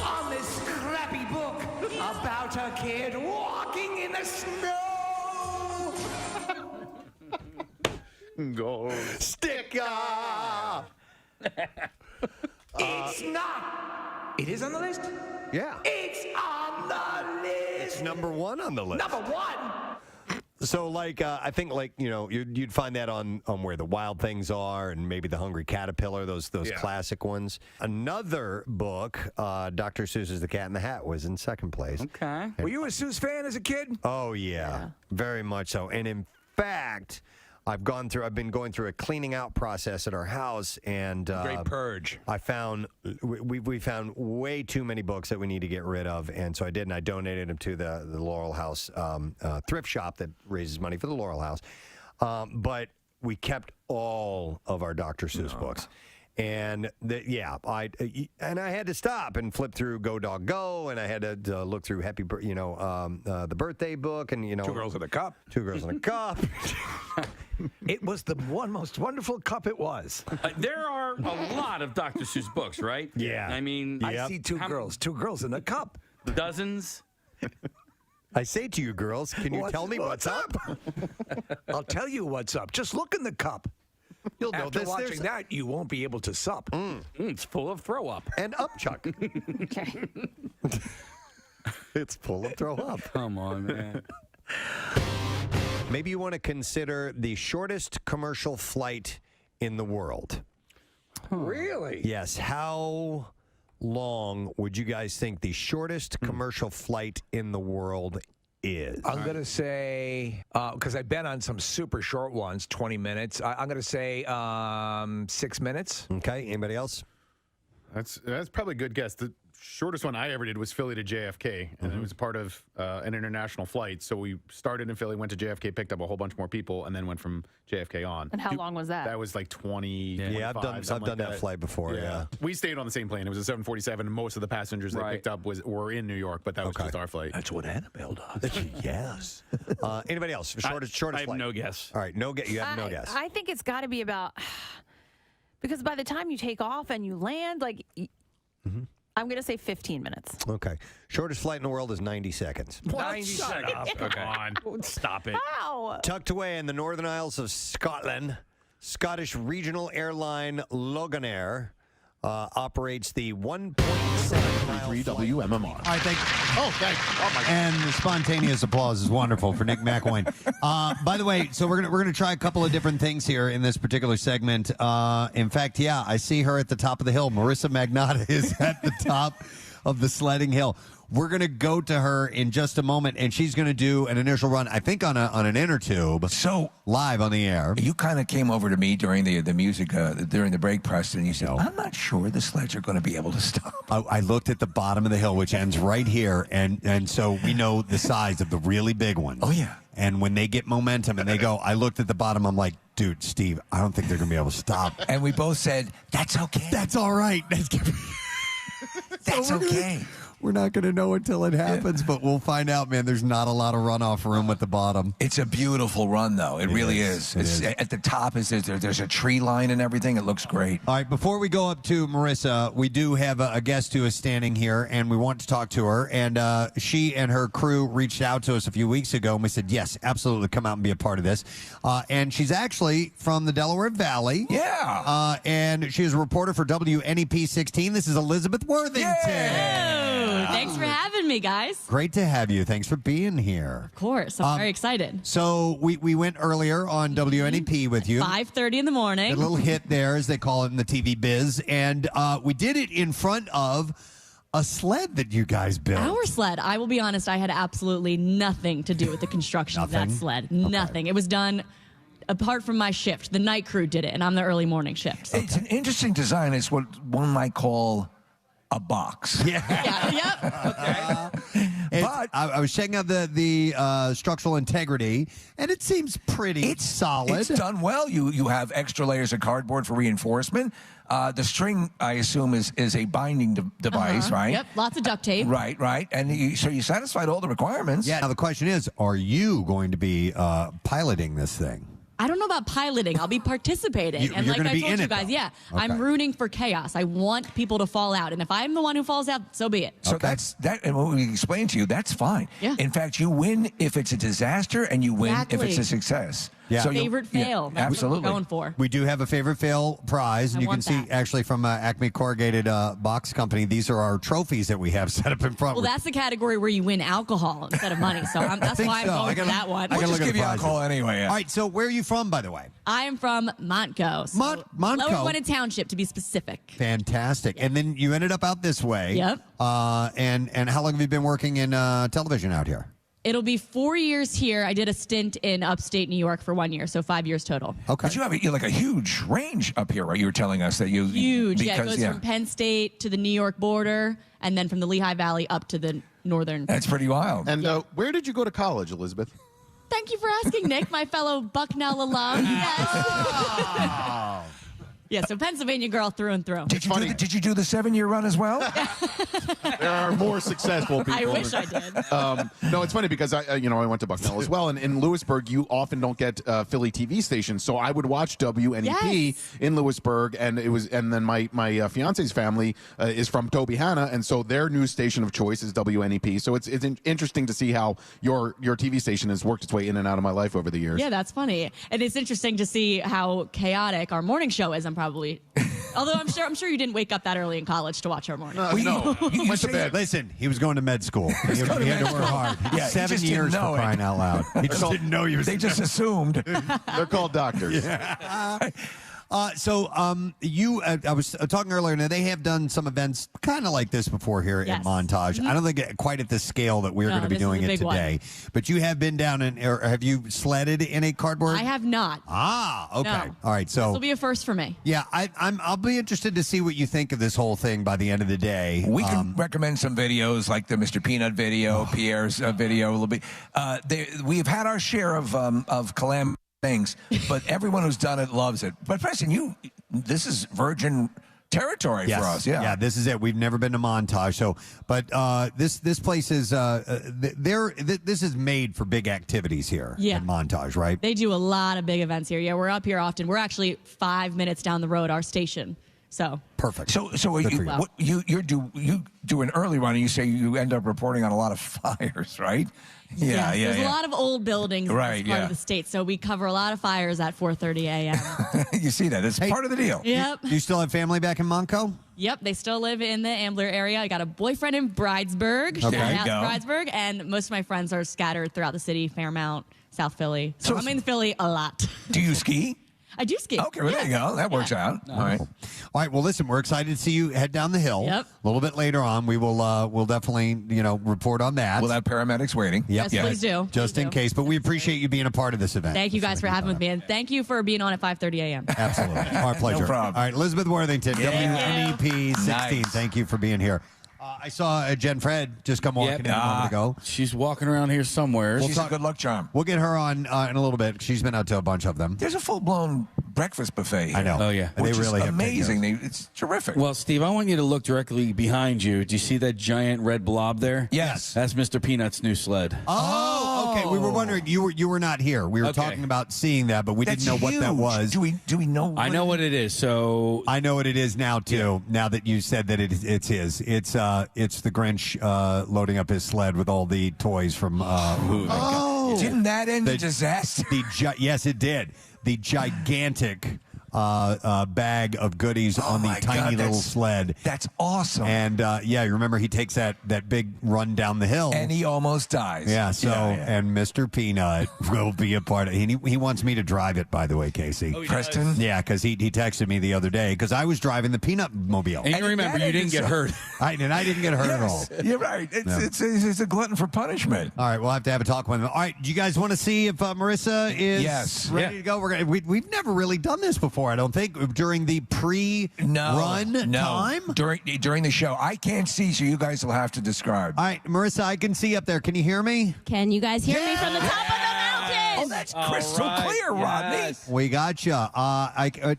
[SPEAKER 4] on this crappy book about a kid walking in the snow.
[SPEAKER 12] Gold
[SPEAKER 1] sticker.
[SPEAKER 4] It's not. It is on the list.
[SPEAKER 1] Yeah.
[SPEAKER 4] It's on the list.
[SPEAKER 1] It's number 1 on the list.
[SPEAKER 4] Number 1.
[SPEAKER 1] So, I think, you'd find that on Where the Wild Things Are and maybe The Hungry Caterpillar, those classic ones. Another book, Dr. Seuss's The Cat in the Hat, was in second place.
[SPEAKER 5] Okay.
[SPEAKER 4] Were you a Seuss fan as a kid?
[SPEAKER 1] Oh, yeah. Very much so. And in fact, I've been going through a cleaning out process at our house, and
[SPEAKER 4] Great purge.
[SPEAKER 1] I found we found way too many books that we need to get rid of, and so I did, and I donated them to the Laurel House thrift shop that raises money for the Laurel House. But we kept all of our Dr. Seuss books. And I had to stop and flip through Go Dog Go, and I had to look through the birthday book, and
[SPEAKER 4] Two Girls in a Cup.
[SPEAKER 1] 2 Girls in a Cup.
[SPEAKER 4] It was the most wonderful cup it was.
[SPEAKER 5] There are a lot of Dr. Seuss books, right?
[SPEAKER 1] Yeah.
[SPEAKER 5] I mean,
[SPEAKER 4] I see two girls in a cup.
[SPEAKER 5] Dozens.
[SPEAKER 1] I say to you, girls, can you tell me what's up?
[SPEAKER 4] I'll tell you what's up. Just look in the cup.
[SPEAKER 1] You'll know
[SPEAKER 4] After
[SPEAKER 1] this.
[SPEAKER 4] watching that, you won't be able to sup.
[SPEAKER 5] It's full of throw up.
[SPEAKER 1] And upchuck. It's full of throw up.
[SPEAKER 5] Come on, man.
[SPEAKER 1] Maybe you want to consider the shortest commercial flight in the world.
[SPEAKER 13] Really?
[SPEAKER 14] Yes. How long would you guys think the shortest commercial flight in the world is?
[SPEAKER 13] I'm going to say, because I've been on some super short ones, 20 minutes. I'm going to say 6 minutes.
[SPEAKER 14] Okay. Anybody else?
[SPEAKER 12] That's probably a good guess. The shortest one I ever did was Philly to JFK, and it was part of an international flight. So we started in Philly, went to JFK, picked up a whole bunch more people, and then went from JFK on.
[SPEAKER 11] And how long was that?
[SPEAKER 12] That was like 20.
[SPEAKER 14] Yeah,
[SPEAKER 12] 25,
[SPEAKER 14] I've done that flight before. Yeah.
[SPEAKER 12] We stayed on the same plane. It was a 747, and most of the passengers they picked up were in New York, but that was just our flight.
[SPEAKER 13] That's what Annabelle does.
[SPEAKER 14] Yes. Anybody else? Shortest
[SPEAKER 15] I have
[SPEAKER 14] flight?
[SPEAKER 15] no guess.
[SPEAKER 14] All right, no guess. You have no guess.
[SPEAKER 11] I think it's got to be about because by the time you take off and you land, like I'm going to say 15 minutes.
[SPEAKER 14] Okay. Shortest flight in the world is 90 seconds.
[SPEAKER 13] 90 seconds.
[SPEAKER 15] Come on. Stop it.
[SPEAKER 11] How?
[SPEAKER 14] Tucked away in the Northern Isles of Scotland, Scottish regional airline Loganair operates the 1.73
[SPEAKER 6] WMMR.
[SPEAKER 1] All right, thank
[SPEAKER 6] Oh, thanks. Oh, my God.
[SPEAKER 1] And the spontaneous applause is wonderful for Nick McElwain. By the way, so we're gonna try a couple of different things here in this particular segment. In fact, yeah, I see her at the top of the hill. Marissa Magnotta is at the top of the sledding hill. We're going to go to her in just a moment, and she's going to do an initial run, I think, on an inner tube.
[SPEAKER 4] So
[SPEAKER 1] live on the air.
[SPEAKER 4] You kind of came over to me during the music, during the break, Preston, and you said, I'm not sure the sleds are going to be able to stop.
[SPEAKER 1] I looked at the bottom of the hill, which ends right here, and so we know the size of the really big ones.
[SPEAKER 4] Oh, yeah.
[SPEAKER 1] And when they get momentum and they go, I looked at the bottom, I'm like, dude, Steve, I don't think they're going to be able to stop.
[SPEAKER 4] And we both said, that's okay.
[SPEAKER 1] That's all right.
[SPEAKER 4] That's okay.
[SPEAKER 1] We're not going to know until it happens, but we'll find out, man. There's not a lot of runoff room at the bottom.
[SPEAKER 4] It's a beautiful run, though. It really is. At the top, there's a tree line and everything. It looks great.
[SPEAKER 1] All right, before we go up to Marissa, we do have a guest who is standing here, and we want to talk to her. And she and her crew reached out to us a few weeks ago, and we said, yes, absolutely, come out and be a part of this. And she's actually from the Delaware Valley.
[SPEAKER 4] Yeah.
[SPEAKER 1] And she is a reporter for WNEP 16. This is Elizabeth Worthington.
[SPEAKER 16] Thanks for having me, guys.
[SPEAKER 1] Great to have you. Thanks for being here.
[SPEAKER 16] Of course. I'm very excited.
[SPEAKER 1] So we went earlier on WNEP with you.
[SPEAKER 16] 5:30 in the morning.
[SPEAKER 1] A little hit there, as they call it in the TV biz. And we did it in front of a sled that you guys built.
[SPEAKER 16] Our sled. I will be honest, I had absolutely nothing to do with the construction of that sled. Nothing. It was done apart from my shift. The night crew did it, and I'm the early morning shift.
[SPEAKER 4] It's an interesting design. It's what one might call a box.
[SPEAKER 16] Yep.
[SPEAKER 1] But I was checking out the structural integrity, and it seems pretty solid.
[SPEAKER 4] It's done well. You have extra layers of cardboard for reinforcement. The string, I assume, is a binding device, right?
[SPEAKER 16] Yep, lots of duct tape.
[SPEAKER 4] Right. And so you satisfied all the requirements.
[SPEAKER 1] Yeah. Now the question is, are you going to be piloting this thing?
[SPEAKER 16] I don't know about piloting. I'll be participating. And
[SPEAKER 1] you're
[SPEAKER 16] like
[SPEAKER 1] gonna
[SPEAKER 16] I
[SPEAKER 1] be
[SPEAKER 16] told
[SPEAKER 1] in
[SPEAKER 16] you
[SPEAKER 1] it,
[SPEAKER 16] guys,
[SPEAKER 1] though.
[SPEAKER 16] yeah,
[SPEAKER 1] Okay.
[SPEAKER 16] I'm rooting for chaos. I want people to fall out. And if I'm the one who falls out, so be it.
[SPEAKER 4] So that's that. And what we explained to you, that's fine.
[SPEAKER 16] Yeah.
[SPEAKER 4] In fact, you win if it's a disaster, and you win if it's a success.
[SPEAKER 1] Yeah.
[SPEAKER 4] So
[SPEAKER 16] Favorite fail. That's
[SPEAKER 4] absolutely.
[SPEAKER 16] what we're going for.
[SPEAKER 1] We do have a favorite fail prize, and
[SPEAKER 16] I
[SPEAKER 1] you can
[SPEAKER 16] want
[SPEAKER 1] see
[SPEAKER 16] that.
[SPEAKER 1] actually from Acme Corrugated Box Company. These are our trophies that we have set up in front.
[SPEAKER 16] Well, that's the category where you win alcohol instead of money. So that's why I'm going for that one.
[SPEAKER 1] I gotta look at the prizes.
[SPEAKER 4] anyway.
[SPEAKER 1] All right, so where are you from, by the way?
[SPEAKER 16] I am from Montco. So
[SPEAKER 1] Montco?
[SPEAKER 16] Lower Gwinnett Township, to be specific.
[SPEAKER 1] Fantastic. And then you ended up out this way.
[SPEAKER 16] Yep.
[SPEAKER 1] And how long have you been working in television out here?
[SPEAKER 16] It'll be 4 years here. I did a stint in upstate New York for 1 year, so 5 years total.
[SPEAKER 1] Okay.
[SPEAKER 4] But you have like a huge range up here, right? You were telling us that you
[SPEAKER 16] Huge. Yeah, it
[SPEAKER 4] because,
[SPEAKER 16] goes from Penn State to the New York border, and then from the Lehigh Valley up to the northern.
[SPEAKER 4] That's pretty wild.
[SPEAKER 6] And where did you go to college, Elizabeth?
[SPEAKER 16] Thank you for asking, Nick, my fellow Bucknell alum. Yes. Yeah, so Pennsylvania girl through and through.
[SPEAKER 4] Did you do the 7-year run as well?
[SPEAKER 6] There are more successful people.
[SPEAKER 16] I wish I did.
[SPEAKER 6] No, it's funny because I went to Bucknell as well, and in Lewisburg you often don't get Philly TV stations, so I would watch WNEP in Lewisburg, and then my fiance's family is from Tobyhanna, and so their news station of choice is WNEP. So it's interesting to see how your TV station has worked its way in and out of my life over the years.
[SPEAKER 16] Yeah, that's funny, and it's interesting to see how chaotic our morning show is. Probably, although I'm sure you didn't wake up that early in college to watch our morning.
[SPEAKER 1] No, went to bed. Listen, he was going to med school. He had to work hard.
[SPEAKER 4] Yeah,
[SPEAKER 1] 7 years for crying out loud. He just didn't know he was.
[SPEAKER 4] They just assumed.
[SPEAKER 6] They're called doctors.
[SPEAKER 1] I was talking earlier. Now they have done some events kind of like this before here
[SPEAKER 16] Yes.
[SPEAKER 1] at Montage. I don't think quite at the scale that we're
[SPEAKER 16] No,
[SPEAKER 1] going to be
[SPEAKER 16] this is
[SPEAKER 1] doing
[SPEAKER 16] a
[SPEAKER 1] it
[SPEAKER 16] big one.
[SPEAKER 1] today. But you have been down or have you sledded in a cardboard?
[SPEAKER 16] I have not.
[SPEAKER 1] Ah, okay.
[SPEAKER 16] No.
[SPEAKER 1] All right.
[SPEAKER 16] This
[SPEAKER 1] So
[SPEAKER 16] will be a first for me.
[SPEAKER 1] yeah, I'll be interested to see what you think of this whole thing by the end of the day.
[SPEAKER 4] We can recommend some videos like the Mr. Peanut video, Pierre's video a little bit. We've had our share of calam things, but everyone who's done it loves it. But Preston, this is virgin territory
[SPEAKER 1] Yes.
[SPEAKER 4] for us. Yeah.
[SPEAKER 1] This is it. We've never been to Montage, but this place is this is made for big activities here
[SPEAKER 16] Yeah.
[SPEAKER 1] at Montage, right?
[SPEAKER 16] They do a lot of big events here. Yeah, we're up here often. We're actually 5 minutes down the road, our station. So
[SPEAKER 1] perfect.
[SPEAKER 4] So are
[SPEAKER 1] Good for you.
[SPEAKER 4] you do an early run, and you say you end up reporting on a lot of fires, right? Yeah.
[SPEAKER 16] There's a lot of old buildings in
[SPEAKER 4] Right,
[SPEAKER 16] this part
[SPEAKER 4] yeah.
[SPEAKER 16] of the state, so we cover a lot of fires at 4:30 a.m.
[SPEAKER 4] You see that? It's part of the deal.
[SPEAKER 16] Yep.
[SPEAKER 1] Do you still have family back in Monco?
[SPEAKER 16] Yep, they still live in the Ambler area. I got a boyfriend in Bridesburg.
[SPEAKER 1] Okay.
[SPEAKER 16] Shout out
[SPEAKER 1] There
[SPEAKER 16] to
[SPEAKER 1] you go.
[SPEAKER 16] Bridesburg, and most of my friends are scattered throughout the city, Fairmount, South Philly. So I'm in Philly a lot.
[SPEAKER 4] Do you ski?
[SPEAKER 16] I do ski.
[SPEAKER 4] Okay, well, there you go. That works out. All right.
[SPEAKER 1] All right. Well, listen, we're excited to see you head down the hill.
[SPEAKER 16] Yep.
[SPEAKER 1] A little bit later on, we will we'll definitely report on that.
[SPEAKER 4] We'll have paramedics waiting.
[SPEAKER 1] Yep.
[SPEAKER 16] Yes, please do.
[SPEAKER 1] Just
[SPEAKER 16] Please
[SPEAKER 1] in
[SPEAKER 16] do.
[SPEAKER 1] case. But we appreciate you being a part of this event.
[SPEAKER 16] Thank you guys for having me, and thank you for being on at 5:30 a.m.
[SPEAKER 1] Absolutely. Our pleasure.
[SPEAKER 4] No problem.
[SPEAKER 1] All right, Elizabeth Worthington, WNEP 16.
[SPEAKER 4] Nice.
[SPEAKER 1] Thank you for being here. I saw Jen Fred just come walking in a moment ago.
[SPEAKER 5] She's walking around here somewhere.
[SPEAKER 4] She's a good luck charm.
[SPEAKER 1] We'll get her on in a little bit. She's been out to a bunch of them.
[SPEAKER 4] There's a full-blown breakfast buffet here.
[SPEAKER 1] I know.
[SPEAKER 5] Oh, yeah.
[SPEAKER 1] They
[SPEAKER 4] Which
[SPEAKER 1] really
[SPEAKER 4] is
[SPEAKER 1] have
[SPEAKER 4] amazing. It's terrific.
[SPEAKER 5] Well, Steve, I want you to look directly behind you. Do you see that giant red blob there?
[SPEAKER 4] Yes.
[SPEAKER 5] That's Mr. Peanut's new sled.
[SPEAKER 1] Oh, okay. We were wondering. You were not here. We were
[SPEAKER 5] Okay.
[SPEAKER 1] talking about seeing that, but we
[SPEAKER 4] That's
[SPEAKER 1] didn't know what that
[SPEAKER 4] huge.
[SPEAKER 1] was.
[SPEAKER 4] Do we know?
[SPEAKER 5] I know what it is. So
[SPEAKER 1] I know what it is now too. Now that you said that it's his, it's the Grinch loading up his sled with all the toys from movie.
[SPEAKER 4] Didn't that end in disaster?
[SPEAKER 1] Yes, it did. The gigantic bag of goodies on the
[SPEAKER 4] my
[SPEAKER 1] tiny
[SPEAKER 4] God,
[SPEAKER 1] little sled.
[SPEAKER 4] That's awesome.
[SPEAKER 1] And you remember he takes that big run down the hill.
[SPEAKER 4] And he almost dies.
[SPEAKER 1] Yeah, so, and Mr. Peanut will be a part of it. He wants me to drive it, by the way, Casey.
[SPEAKER 4] Preston?
[SPEAKER 1] Yeah, because he texted me the other day because I was driving the Peanut Mobile.
[SPEAKER 5] And remember, you didn't get hurt.
[SPEAKER 1] I didn't get hurt at all.
[SPEAKER 4] You're right. It's a glutton for punishment.
[SPEAKER 1] All right, we'll have to have a talk with him. All right, do you guys want to see if Marissa is ready to go? We've never really done this before, I don't think, during the pre-run time.
[SPEAKER 4] During the show. I can't see, so you guys will have to describe.
[SPEAKER 1] All right, Marissa, I can see up there. Can you hear me?
[SPEAKER 17] Can you guys hear me from the top of the mountain?
[SPEAKER 4] Oh, that's crystal clear, Rodney.
[SPEAKER 1] We got you.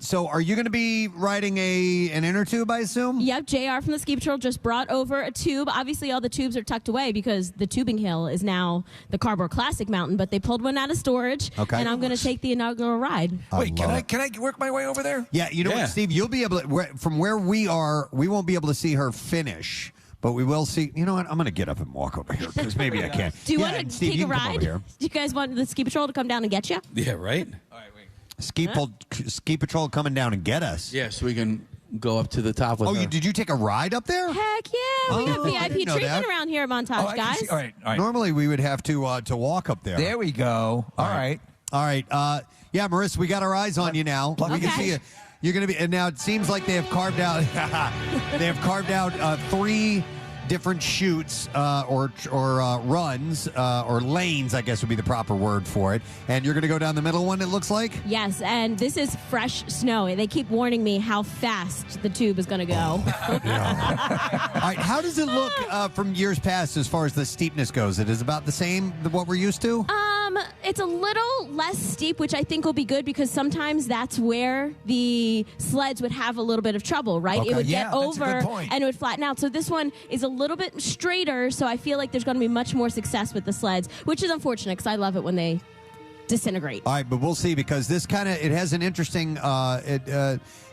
[SPEAKER 1] So are you going to be riding an inner tube, I assume?
[SPEAKER 17] Yep, JR from the Ski Patrol just brought over a tube. Obviously, all the tubes are tucked away because the tubing hill is now the Cardboard Classic Mountain, but they pulled one out of storage, and I'm going to take the inaugural ride.
[SPEAKER 4] Wait, can I work my way over there?
[SPEAKER 1] Yeah, you know what, Steve? You'll be able to, from where we are, we won't be able to see her finish. But we will see. You know what? I'm going to get up and walk over here because maybe I can.
[SPEAKER 17] Do you want to
[SPEAKER 1] Steve,
[SPEAKER 17] take
[SPEAKER 1] you
[SPEAKER 17] a
[SPEAKER 1] can come over
[SPEAKER 17] ride?
[SPEAKER 1] here.
[SPEAKER 17] Do you guys want the Ski Patrol to come down and get you?
[SPEAKER 5] Yeah, right?
[SPEAKER 1] Ski Patrol coming down and get us.
[SPEAKER 5] Yeah, so we can go up to the top with her.
[SPEAKER 1] Did you take a ride up there?
[SPEAKER 17] Heck yeah. We got VIP
[SPEAKER 1] didn't know
[SPEAKER 17] treatment
[SPEAKER 1] that.
[SPEAKER 17] around here at Montage, guys.
[SPEAKER 4] All right.
[SPEAKER 1] Normally we would have to walk up there.
[SPEAKER 4] There we go. All right.
[SPEAKER 1] All right. Yeah, Marissa, we got our eyes on you now. We can see you. You're going to be, and now it seems like they have carved out. They have carved out 3 different chutes or runs or lanes, I guess would be the proper word for it. And you're going to go down the middle one, it looks like?
[SPEAKER 17] Yes, and this is fresh snow. They keep warning me how fast the tube is going to go.
[SPEAKER 1] All right, how does it look from years past as far as the steepness goes? It is about the same what we're used to?
[SPEAKER 17] It's a little less steep, which I think will be good because sometimes that's where the sleds would have a little bit of trouble, right?
[SPEAKER 4] Okay.
[SPEAKER 17] It would
[SPEAKER 4] Yeah,
[SPEAKER 17] get
[SPEAKER 4] that's a good
[SPEAKER 17] over
[SPEAKER 4] point.
[SPEAKER 17] and it would flatten out. So this one is a little bit straighter, so I feel like there's going to be much more success with the sleds, which is unfortunate because I love it when they disintegrate.
[SPEAKER 1] All right, but we'll see because this it has an interesting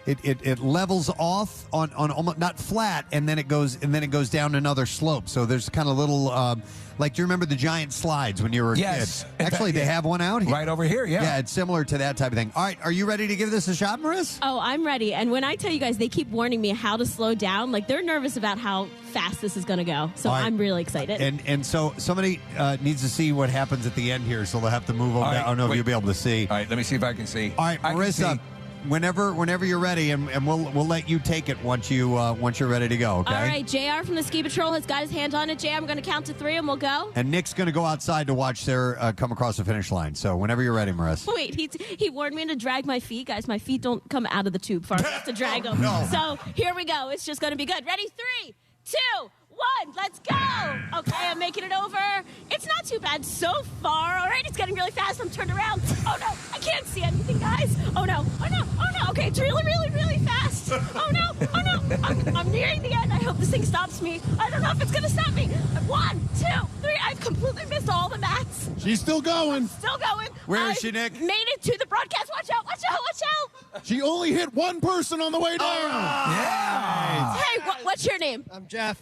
[SPEAKER 1] it levels off on almost not flat and then it goes down another slope. So there's kind of little like, do you remember the giant slides when you were a kid? Actually, they have one out here.
[SPEAKER 4] Right over here, yeah.
[SPEAKER 1] Yeah, it's similar to that type of thing. All right, are you ready to give this a shot, Maris?
[SPEAKER 17] Oh, I'm ready. And when I tell you guys, they keep warning me how to slow down. Like, they're nervous about how fast this is going to go. So
[SPEAKER 1] All right.
[SPEAKER 17] I'm really excited.
[SPEAKER 1] And so somebody needs to see what happens at the end here, so they'll have to move over.
[SPEAKER 4] All right,
[SPEAKER 1] I don't know if
[SPEAKER 4] wait.
[SPEAKER 1] you'll be able to see.
[SPEAKER 4] All right, let me see if I can see.
[SPEAKER 1] All right,
[SPEAKER 4] I can
[SPEAKER 1] Marissa.
[SPEAKER 4] see.
[SPEAKER 1] whenever you're ready, and we'll let you take it once you're ready to go. Okay.
[SPEAKER 17] All right, JR from the Ski Patrol has got his hand on it. JR, I'm going to count to 3 and we'll go.
[SPEAKER 1] And Nick's going to go outside to watch their come across the finish line. So whenever you're ready, Marissa.
[SPEAKER 17] Wait, he warned me to drag my feet. Guys, my feet don't come out of the tube far enough to drag them.
[SPEAKER 1] No.
[SPEAKER 17] So here we go. It's just going to be good. Ready? 3, 2, 1. Let's go. Okay, I'm making it over. It's not too bad so far. All right, it's getting really fast. I'm turned around. Oh, no. I can't see anything, guys. Oh, no. Oh, no. Oh, no. Okay, it's really, really, really fast. Oh, no. Oh, no. I'm nearing the end. I hope this thing stops me. I don't know if it's going to stop me. 1, 2, 3. I've completely missed all the mats.
[SPEAKER 6] She's still going.
[SPEAKER 17] Still going.
[SPEAKER 1] Where is she, Nick?
[SPEAKER 17] Made it to the broadcast. Watch out. Watch out. Watch out.
[SPEAKER 6] She only hit one person on the way down.
[SPEAKER 4] Yeah.
[SPEAKER 17] Hey, what's your name?
[SPEAKER 18] I'm Jeff.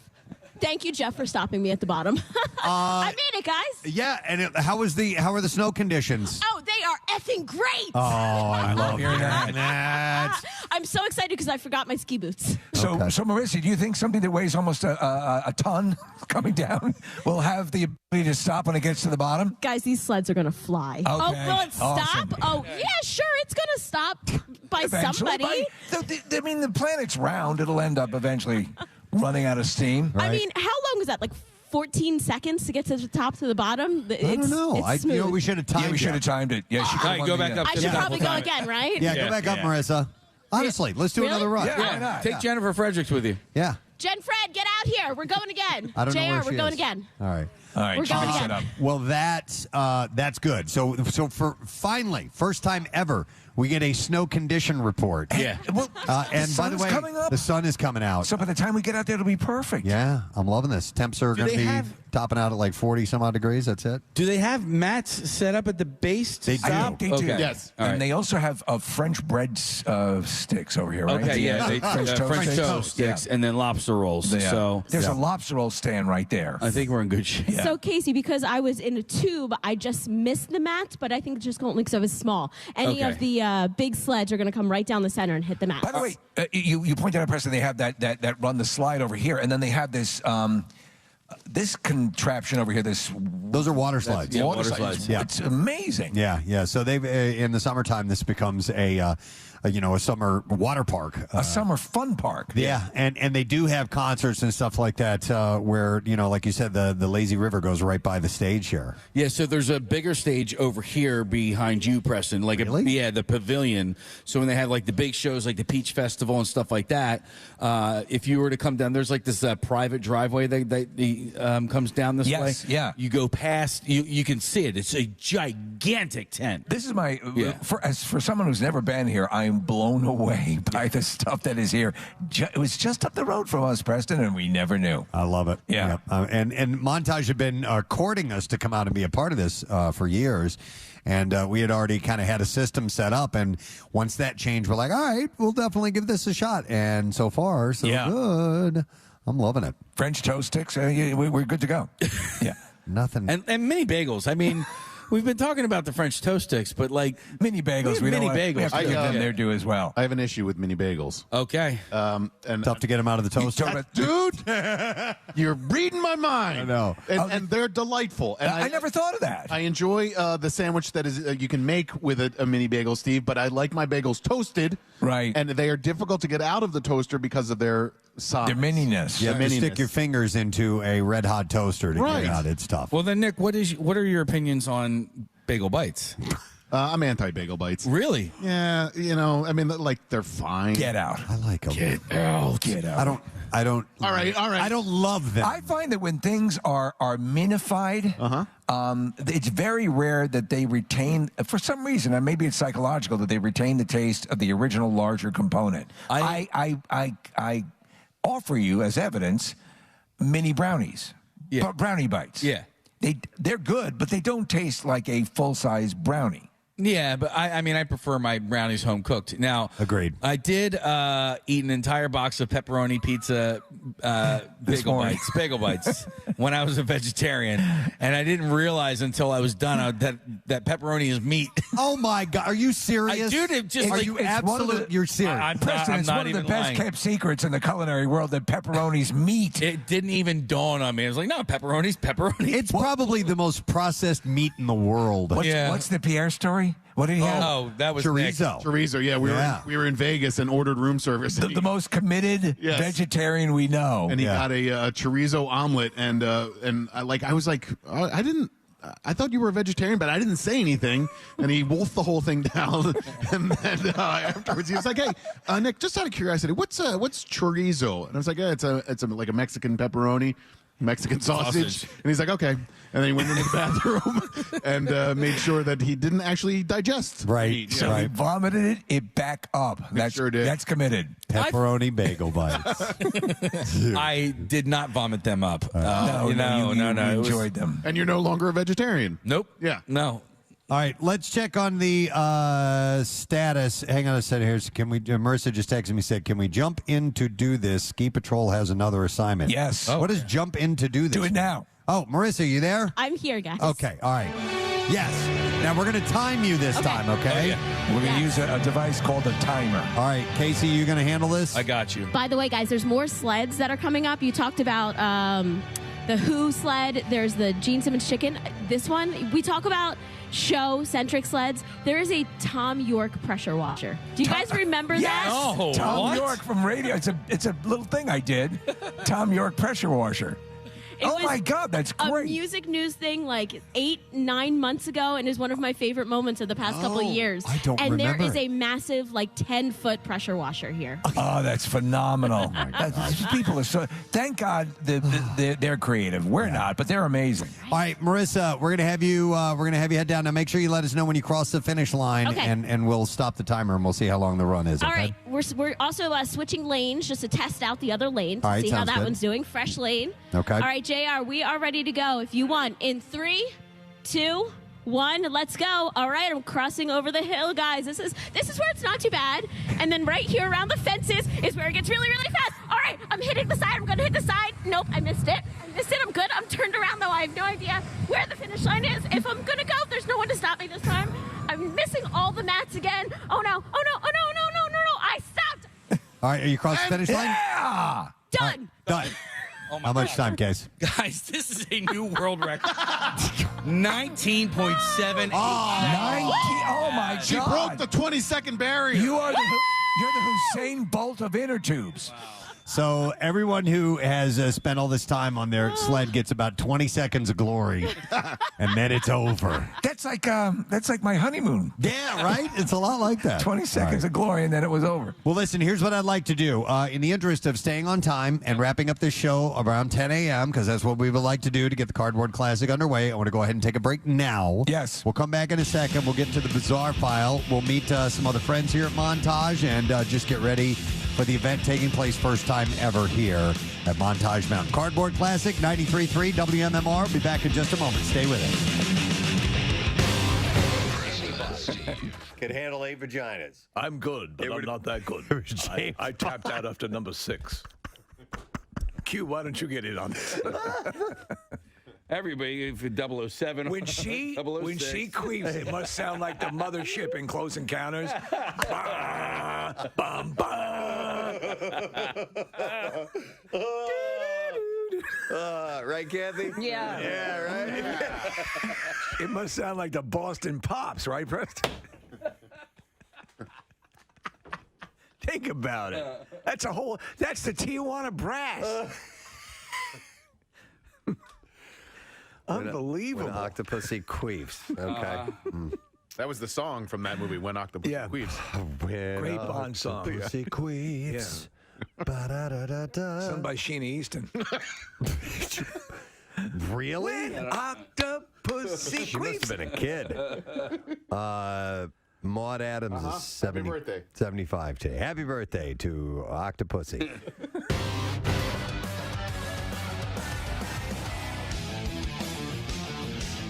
[SPEAKER 17] Thank you, Jeff, for stopping me at the bottom. I made it, guys.
[SPEAKER 1] Yeah, and how are the snow conditions?
[SPEAKER 17] Oh, they are effing great.
[SPEAKER 1] Oh, I love hearing that.
[SPEAKER 17] I'm so excited because I forgot my ski boots.
[SPEAKER 4] So Marissa, do you think something that weighs almost a ton coming down will have the ability to stop when it gets to the bottom?
[SPEAKER 17] Guys, these sleds are going to fly.
[SPEAKER 4] Okay.
[SPEAKER 17] Oh, will it stop?
[SPEAKER 4] Awesome.
[SPEAKER 17] Oh, yeah, sure. It's going to stop by
[SPEAKER 4] Eventually,
[SPEAKER 17] somebody.
[SPEAKER 4] I mean, the planet's round. It'll end up eventually running out of steam.
[SPEAKER 17] I mean, how long is that? Like 14 seconds to get to the top to the bottom?
[SPEAKER 1] I don't know.
[SPEAKER 17] It's smooth.
[SPEAKER 1] We should have timed it.
[SPEAKER 4] Yeah, we should have timed it. Yeah, she
[SPEAKER 5] All right, go back up.
[SPEAKER 17] I should probably go again, right?
[SPEAKER 1] Yeah, go back up, Marissa. Honestly, let's do
[SPEAKER 17] Really?
[SPEAKER 1] another run.
[SPEAKER 4] Yeah, why not?
[SPEAKER 5] Take Jennifer Fredericks with you.
[SPEAKER 1] Yeah.
[SPEAKER 17] Jen Fred, get out here. We're going again.
[SPEAKER 1] I don't know where
[SPEAKER 17] JR, we're
[SPEAKER 1] she
[SPEAKER 17] going
[SPEAKER 1] is.
[SPEAKER 17] again.
[SPEAKER 1] All right.
[SPEAKER 4] All right,
[SPEAKER 17] We're going
[SPEAKER 4] set
[SPEAKER 17] again.
[SPEAKER 4] up.
[SPEAKER 1] Well, that's good. So for finally, first time ever, we get a snow condition report.
[SPEAKER 5] Yeah.
[SPEAKER 4] Well,
[SPEAKER 1] And by the way,
[SPEAKER 4] coming up.
[SPEAKER 1] the sun is coming out.
[SPEAKER 4] So by the time we get out there, it'll be perfect.
[SPEAKER 1] Yeah, I'm loving this. Temps are going to
[SPEAKER 5] they
[SPEAKER 1] be
[SPEAKER 5] have-
[SPEAKER 1] topping out at like 40 some odd degrees. That's it.
[SPEAKER 5] Do they have mats set up at the base to
[SPEAKER 1] They
[SPEAKER 5] stop?
[SPEAKER 4] They do.
[SPEAKER 5] Okay.
[SPEAKER 6] Yes.
[SPEAKER 5] All
[SPEAKER 4] And
[SPEAKER 5] right.
[SPEAKER 4] they also have French bread sticks over here, right?
[SPEAKER 5] Okay, yeah,
[SPEAKER 4] French
[SPEAKER 5] French
[SPEAKER 4] toast
[SPEAKER 5] toast sticks, and then lobster rolls.
[SPEAKER 4] Yeah.
[SPEAKER 5] So
[SPEAKER 4] There's a lobster roll stand right there.
[SPEAKER 5] I think we're in good shape.
[SPEAKER 17] So, Casey, because I was in a tube, I just missed the mat, but I think just only because I was small. Any
[SPEAKER 5] Okay.
[SPEAKER 17] of the big sleds are going to come right down the center and hit the mat.
[SPEAKER 4] By the way, you pointed out, Preston, they have that run the slide over here, and then they have this this contraption over here.
[SPEAKER 1] Those are water slides.
[SPEAKER 5] Yeah,
[SPEAKER 4] water
[SPEAKER 5] water
[SPEAKER 4] slides.
[SPEAKER 5] slides.
[SPEAKER 1] Yeah.
[SPEAKER 4] It's amazing.
[SPEAKER 1] Yeah. So they've in the summertime, this becomes a summer water park.
[SPEAKER 4] A summer fun park.
[SPEAKER 1] Yeah, and they do have concerts and stuff like that where, like you said, the lazy river goes right by the stage here.
[SPEAKER 5] Yeah, so there's a bigger stage over here behind you, Preston. The pavilion. So when they have like the big shows like the Peach Festival and stuff like that, if you were to come down, there's like this private driveway that comes down this way.
[SPEAKER 4] Yeah.
[SPEAKER 5] You go past, you can see it. It's a gigantic tent.
[SPEAKER 4] This is my for someone who's never been here, I'm blown away by the stuff that is here. It was just up the road from us, Preston, and we never knew.
[SPEAKER 1] I love it.
[SPEAKER 4] Yeah.
[SPEAKER 1] Yep. And Montage had been courting us to come out and be a part of this for years. And we had already kind of had a system set up. And once that changed, we're like, all right, we'll definitely give this a shot. And so far, so good. I'm loving it.
[SPEAKER 4] French toast sticks, we're good to go. Yeah.
[SPEAKER 1] Nothing.
[SPEAKER 5] And mini bagels. I mean, we've been talking about the French toast sticks, but like
[SPEAKER 4] mini bagels, we
[SPEAKER 5] mini
[SPEAKER 4] don't
[SPEAKER 5] bagels.
[SPEAKER 4] We have to give them their due as well.
[SPEAKER 6] I have an issue with mini bagels.
[SPEAKER 5] Okay.
[SPEAKER 6] And
[SPEAKER 1] tough to get them out of the toaster.
[SPEAKER 6] Dude, you're reading my mind.
[SPEAKER 1] I know.
[SPEAKER 6] And they're delightful. And
[SPEAKER 4] I never thought of that.
[SPEAKER 6] I enjoy the sandwich that is you can make with a mini bagel, Steve, but I like my bagels toasted.
[SPEAKER 4] Right.
[SPEAKER 6] And they are difficult to get out of the toaster because of their size.
[SPEAKER 4] Their mininess.
[SPEAKER 1] You have to stick your fingers into a red hot toaster to get it out. It's tough.
[SPEAKER 5] Well, then, Nick, what are your opinions on bagel bites?
[SPEAKER 6] I'm anti-bagel bites.
[SPEAKER 5] Really?
[SPEAKER 6] Yeah, I mean, they're fine.
[SPEAKER 4] Get out.
[SPEAKER 1] I like them.
[SPEAKER 4] Get out.
[SPEAKER 1] I don't.
[SPEAKER 6] All right.
[SPEAKER 1] I don't love them.
[SPEAKER 4] I find that when things are minified, it's very rare that they retain, for some reason, and maybe it's psychological, that they retain the taste of the original larger component. I offer you as evidence mini brownies, brownie bites.
[SPEAKER 5] Yeah.
[SPEAKER 4] They're good, but they don't taste like a full-size brownie.
[SPEAKER 5] Yeah, but I prefer my brownies home cooked. Now,
[SPEAKER 1] agreed.
[SPEAKER 5] I did eat an entire box of pepperoni pizza bagel bites when I was a vegetarian, and I didn't realize until I was done that pepperoni is meat.
[SPEAKER 1] Oh my God, are you serious?
[SPEAKER 5] Dude, you're serious.
[SPEAKER 4] Preston, it's one of the best kept secrets in the culinary world that pepperoni's meat.
[SPEAKER 5] It didn't even dawn on me. I was like, no, pepperoni's pepperoni.
[SPEAKER 1] It's probably the most processed meat in the world.
[SPEAKER 4] What's the Pierre story? Sorry, what did he have?
[SPEAKER 5] Oh, that was Nick.
[SPEAKER 6] Chorizo. Yeah, we were in Vegas and ordered room service.
[SPEAKER 4] The most committed vegetarian we know.
[SPEAKER 6] And he got a chorizo omelet, and I was like, I thought you were a vegetarian, but I didn't say anything. And he wolfed the whole thing down. And then afterwards, he was like, "Hey, Nick, just out of curiosity, what's chorizo?" And I was like, "It's like a Mexican pepperoni." Mexican sausage. And he's like, okay. And then he went into the bathroom and made sure that he didn't actually digest.
[SPEAKER 1] Right.
[SPEAKER 4] So he vomited it back up.
[SPEAKER 6] Sure did.
[SPEAKER 4] That's committed.
[SPEAKER 1] Pepperoni bagel bites.
[SPEAKER 5] I did not vomit them up.
[SPEAKER 4] No, you enjoyed them.
[SPEAKER 6] And you're no longer a vegetarian.
[SPEAKER 5] Nope.
[SPEAKER 6] Yeah.
[SPEAKER 5] No.
[SPEAKER 1] All right, let's check on the status. Hang on a second here. Can we? Marissa just texted me, said, "Can we jump in to do this? Ski Patrol has another assignment."
[SPEAKER 4] Yes.
[SPEAKER 1] What does jump in to do this?
[SPEAKER 4] Do it now.
[SPEAKER 1] Oh, Marissa, are you there?
[SPEAKER 17] I'm here, guys.
[SPEAKER 1] Okay. All right. Yes. Now we're going to time you this time. Okay.
[SPEAKER 4] We're going to use a device called a timer.
[SPEAKER 1] All right, Casey, you going to handle this?
[SPEAKER 5] I got you.
[SPEAKER 17] By the way, guys, there's more sleds that are coming up. You talked about the Who sled. There's the Gene Simmons chicken. This one, we talk about show-centric sleds. There is a Tom York pressure washer. Do you guys remember that?
[SPEAKER 5] No.
[SPEAKER 4] Tom York from radio. It's a little thing I did. Tom York pressure washer. Oh my God, that's great.
[SPEAKER 17] A music news thing like 8-9 months ago, and is one of my favorite moments of the past couple of years.
[SPEAKER 1] I don't
[SPEAKER 17] and
[SPEAKER 1] remember
[SPEAKER 17] there is
[SPEAKER 1] it.
[SPEAKER 17] a massive 10-foot pressure washer here.
[SPEAKER 4] Oh, that's phenomenal. These people are so. Thank God they're creative. We're not, but they're amazing.
[SPEAKER 1] All right, Marissa, we're gonna have you head down. Now make sure you let us know when you cross the finish line,
[SPEAKER 17] Okay.
[SPEAKER 1] and we'll stop the timer and we'll see how long the run is.
[SPEAKER 17] All
[SPEAKER 1] okay?
[SPEAKER 17] right, we're also switching lanes just to test out the other lane to
[SPEAKER 1] All right,
[SPEAKER 17] see how
[SPEAKER 1] sounds
[SPEAKER 17] that
[SPEAKER 1] good.
[SPEAKER 17] one's doing. Fresh lane.
[SPEAKER 1] Okay.
[SPEAKER 17] All right, JR, we are ready to go. If you want, in 3, 2, 1, let's go. All right, I'm crossing over the hill, guys. This is where it's not too bad. And then right here around the fences is where it gets really, really fast. All right, I'm hitting the side. I'm going to hit the side. Nope, I missed it. I'm good. I'm turned around, though. I have no idea where the finish line is. If I'm going to go, there's no one to stop me this time. I'm missing all the mats again. Oh, no. Oh, no. Oh, no. I stopped.
[SPEAKER 1] All right, are you crossing the finish line?
[SPEAKER 4] Yeah.
[SPEAKER 17] Done.
[SPEAKER 1] Done. How much time, Case?
[SPEAKER 5] Guys, this is a new world record. 19.7.
[SPEAKER 4] Oh my God.
[SPEAKER 6] She broke the 20-second barrier.
[SPEAKER 4] You're the Hussein Bolt of inner tubes.
[SPEAKER 1] So everyone who has spent all this time on their sled gets about 20 seconds of glory, and then it's over.
[SPEAKER 4] That's like my honeymoon.
[SPEAKER 1] Yeah, right? It's a lot like that.
[SPEAKER 4] 20 seconds of glory, and then it was over.
[SPEAKER 1] Well, listen, here's what I'd like to do. In the interest of staying on time and wrapping up this show around 10 a.m., because that's what we would like to do to get the Cardboard Classic underway, I want to go ahead and take a break now.
[SPEAKER 4] Yes.
[SPEAKER 1] We'll come back in a second. We'll get to the bizarre file. We'll meet some other friends here at Montage and just get ready for the event taking place first time ever here at Montage Mountain. Cardboard Classic, 93.3 WMMR. Be back in just a moment. Stay with us.
[SPEAKER 14] Could handle 8 vaginas.
[SPEAKER 18] I'm good, but I'm not that good. I tapped out after number 6. Q, why don't you get in on this?
[SPEAKER 5] Everybody, if 007.
[SPEAKER 13] When she queefs, it must sound like the mothership in Close Encounters. Bah, bum, bah.
[SPEAKER 14] Right, Kathy?
[SPEAKER 11] Yeah.
[SPEAKER 14] Yeah, right?
[SPEAKER 13] It must sound like the Boston Pops, right, Preston? Think about it. That's the Tijuana Brass. Unbelievable.
[SPEAKER 14] When Octopussy queefs. Okay.
[SPEAKER 12] That was the song from that movie, When Octopus Queefs.
[SPEAKER 14] When
[SPEAKER 13] Great Bond song.
[SPEAKER 14] Octopussy queefs. Ba-da-da-da-da.
[SPEAKER 13] Sung by Sheena Easton.
[SPEAKER 14] Really?
[SPEAKER 13] When Octopussy
[SPEAKER 14] She must have been a kid. Maud Adams is 70,
[SPEAKER 12] Happy birthday.
[SPEAKER 14] 75 today. Happy birthday to Octopussy.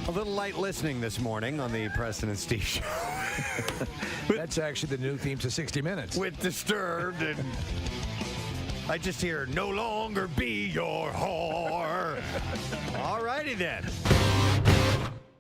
[SPEAKER 14] A little light listening this morning on the Preston and Steve show.
[SPEAKER 13] That's actually the new theme to 60 Minutes.
[SPEAKER 14] With Disturbed, and I just hear, no longer be your whore. All righty then.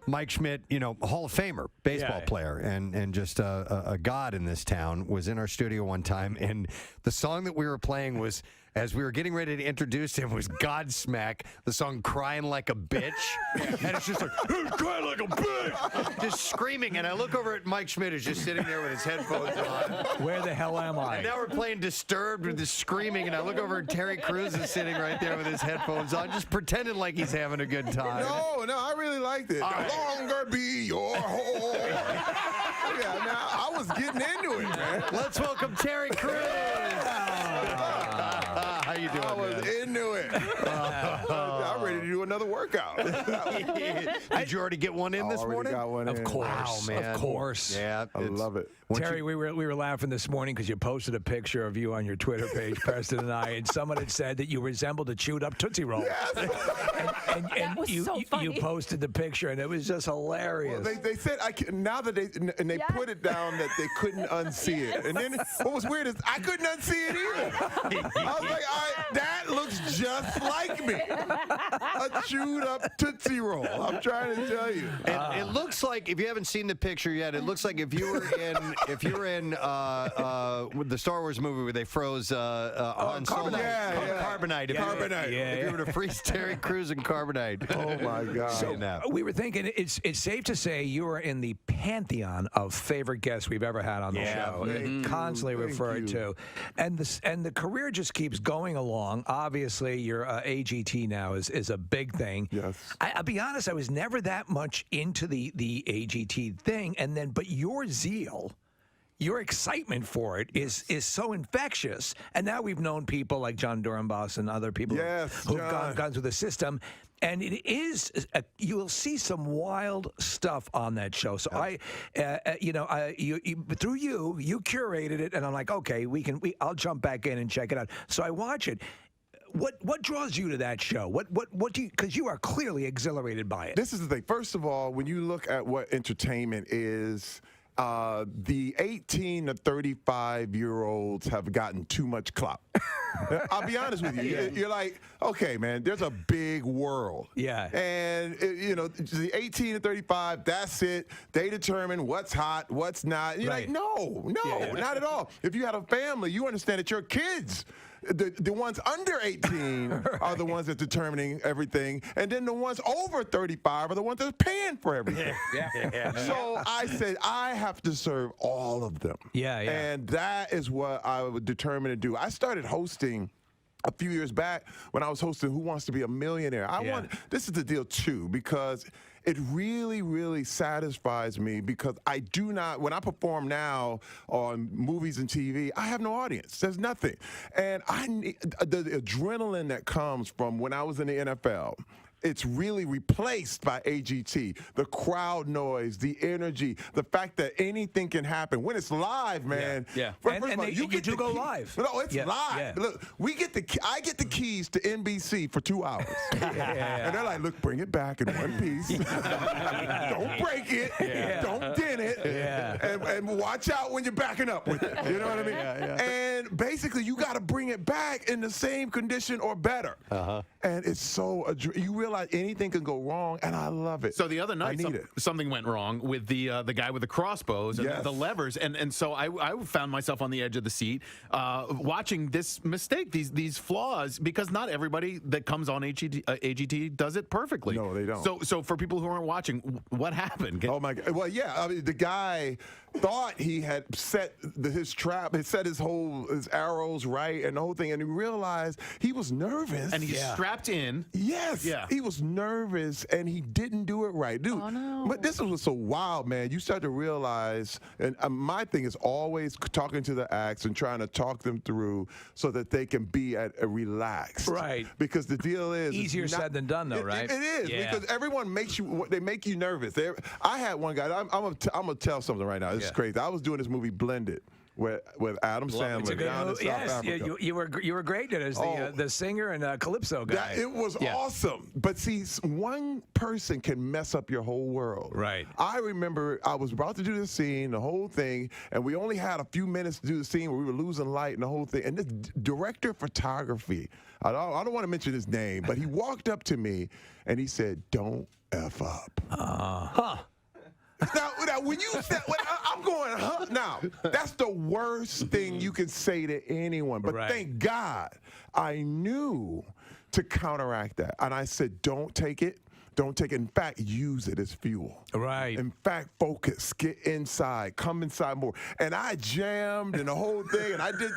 [SPEAKER 14] Mike Schmidt, Hall of Famer, baseball player, and just a god in this town, was in our studio one time, and the song that we were playing was as we were getting ready to introduce him was Godsmack, the song Crying Like a Bitch. And it's just like, crying like a bitch! Just screaming. And I look over at Mike Schmidt, who's just sitting there with his headphones on.
[SPEAKER 13] Where the hell am I?
[SPEAKER 14] And now we're playing Disturbed with the screaming, and I look over at Terry Crews is sitting right there with his headphones on, just pretending like he's having a good time.
[SPEAKER 19] No, I really liked it. Longer be your whore. Yeah, now I was getting into it, man.
[SPEAKER 14] Let's welcome Terry Crews. How you doing,
[SPEAKER 19] I was into it. I'm ready to do another workout.
[SPEAKER 14] Did you already get one in this morning?
[SPEAKER 19] Got one
[SPEAKER 13] Of
[SPEAKER 19] in.
[SPEAKER 13] course,
[SPEAKER 14] Wow, man.
[SPEAKER 13] of course.
[SPEAKER 14] Yeah,
[SPEAKER 19] I love it.
[SPEAKER 13] Terry, we were laughing this morning because you posted a picture of you on your Twitter page, Preston and I, and someone had said that you resembled a chewed up Tootsie Roll.
[SPEAKER 19] Yes.
[SPEAKER 13] And
[SPEAKER 11] was
[SPEAKER 13] you,
[SPEAKER 11] so
[SPEAKER 13] you
[SPEAKER 11] funny.
[SPEAKER 13] posted the picture, and it was just hilarious.
[SPEAKER 19] Well, they said now that they put it down that they couldn't unsee it, and then what was weird is I couldn't unsee it either. I was like, all right, that looks just like me, a chewed up Tootsie Roll. I'm trying to tell you.
[SPEAKER 14] And it looks like, if you haven't seen the picture yet, it looks like if you were in the Star Wars movie where they froze Han Solo. Carbonite. If you were to freeze Terry Crews in Carbonite.
[SPEAKER 19] Oh my God.
[SPEAKER 13] So we were thinking it's safe to say you are in the pantheon of favorite guests we've ever had on the show. Constantly referred to, and the career just keeps going along. Obviously, your AGT now is a big thing.
[SPEAKER 19] Yes.
[SPEAKER 13] I'll be honest, I was never that much into the AGT thing, but your zeal. Your excitement for it is so infectious, and now we've known people like John Dorenbos and other people who've gone through the system, and it is you'll see some wild stuff on that show. So through you curated it, and I'm like, okay, I'll jump back in and check it out. So I watch it. What draws you to that show? What do you, because you are clearly exhilarated by it.
[SPEAKER 19] This is the thing. First of all, when you look at what entertainment is. The 18 to 35-year-olds have gotten too much clout. I'll be honest with you. You're like, okay, man, there's a big world.
[SPEAKER 13] Yeah.
[SPEAKER 19] And, the 18 to 35, that's it. They determine what's hot, what's not. And you're like, no, not at all. If you have a family, you understand that your kids, the ones under 18 are the ones that's determining everything. And then the ones over 35 are the ones that's paying for everything. So I said, I have to serve all of them. And that is what I would determine to do. I started hosting a few years back when I was hosting Who Wants to Be a Millionaire. This is the deal too, because it really, really satisfies me, because I do not, when I perform now on movies and TV, I have no audience. There's nothing. And I need the adrenaline that comes from when I was in the NFL. It's really replaced by AGT. The crowd noise, the energy, the fact that anything can happen when it's live, man.
[SPEAKER 13] You do go live.
[SPEAKER 19] No, it's live. Look, I get the keys to NBC for 2 hours, and they're like, "Look, bring it back in one piece. Don't break it. Don't dent it. And watch out when you're backing up with it. You know what I mean? And basically, you got to bring it back in the same condition or better. And it's so you realize anything can go wrong, and I love it.
[SPEAKER 12] So the other night, something went wrong with the guy with the crossbows and the levers, and so I found myself on the edge of the seat watching this mistake, these flaws, because not everybody that comes on AGT does it perfectly.
[SPEAKER 19] No, they don't.
[SPEAKER 12] So for people who aren't watching, what happened?
[SPEAKER 19] Oh my God! Well, I mean, the guy thought he had set his trap, had set his arrows right, and the whole thing, and he realized he was nervous,
[SPEAKER 12] and he's strapped in.
[SPEAKER 19] Yes, he was nervous, and he didn't do it right, dude.
[SPEAKER 11] Oh no!
[SPEAKER 19] But this was so wild, man. You start to realize, and my thing is always talking to the acts and trying to talk them through so that they can be relaxed.
[SPEAKER 13] Right.
[SPEAKER 19] Because the deal is
[SPEAKER 13] easier said than done, though, right?
[SPEAKER 19] It is, because everyone makes you. They make you nervous. I had one guy. I'm gonna tell something right now. This is crazy. I was doing this movie Blended with Adam Sandler down in South Africa.
[SPEAKER 13] You were great at it as the singer and calypso guy.
[SPEAKER 19] It was awesome. But see, one person can mess up your whole world.
[SPEAKER 13] Right.
[SPEAKER 19] I remember I was about to do the scene, the whole thing, and we only had a few minutes to do the scene where we were losing light and the whole thing. And this director of photography, I don't want to mention his name, but he walked up to me and he said, "Don't F up." Now when you said, I'm going, huh? Now, that's the worst thing you can say to anyone. But thank God I knew to counteract that. And I said, don't take it. Don't take it. In fact, use it as fuel.
[SPEAKER 13] Right.
[SPEAKER 19] In fact, focus. Get inside. Come inside more. And I jammed and the whole thing. And I did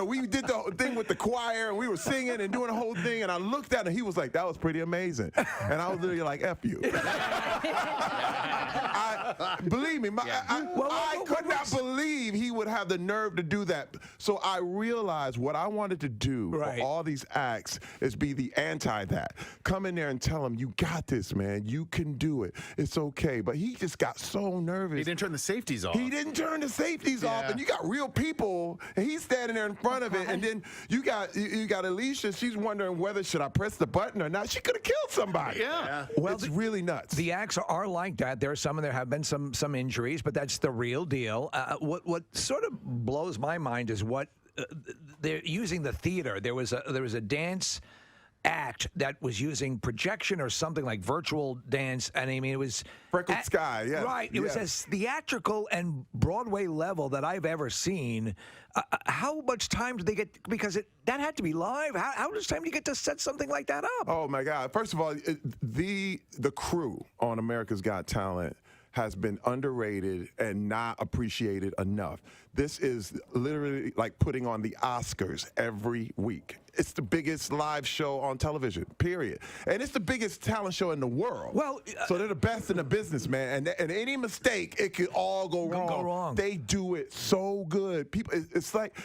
[SPEAKER 19] we did the thing with the choir. And we were singing and doing the whole thing. And I looked at him and he was like, that was pretty amazing. And I was literally like, F you. Believe me, I could not believe he would have the nerve to do that. So I realized what I wanted to do for all these acts is be the anti that. Come in there and tell them, you got this, man. You can do it. It's okay. But he just got so nervous.
[SPEAKER 12] He didn't turn the safeties off.
[SPEAKER 19] He didn't turn the safeties off. And you got real people, and he's standing there in front of it. And then you got Alicia. She's wondering whether should I press the button or not. She could have killed somebody.
[SPEAKER 13] Yeah.
[SPEAKER 19] Well, it's really nuts.
[SPEAKER 13] The acts are like that. There have been some injuries, but that's the real deal. What sort of blows my mind is what they're using the theater. There was a dance act that was using projection or something like virtual dance, and I mean it was
[SPEAKER 19] Freckled Sky, yeah,
[SPEAKER 13] right. It was as theatrical and Broadway level that I've ever seen. How much time did they get? Because that had to be live. How much time do you get to set something like that up?
[SPEAKER 19] Oh my God! First of all, the crew on America's Got Talent has been underrated and not appreciated enough. This is literally like putting on the Oscars every week. It's the biggest live show on television, period. And it's the biggest talent show in the world.
[SPEAKER 13] Well,
[SPEAKER 19] so they're the best in the business, man. And any mistake, it could all go wrong.
[SPEAKER 13] Go wrong.
[SPEAKER 19] They do it so good. People, it's like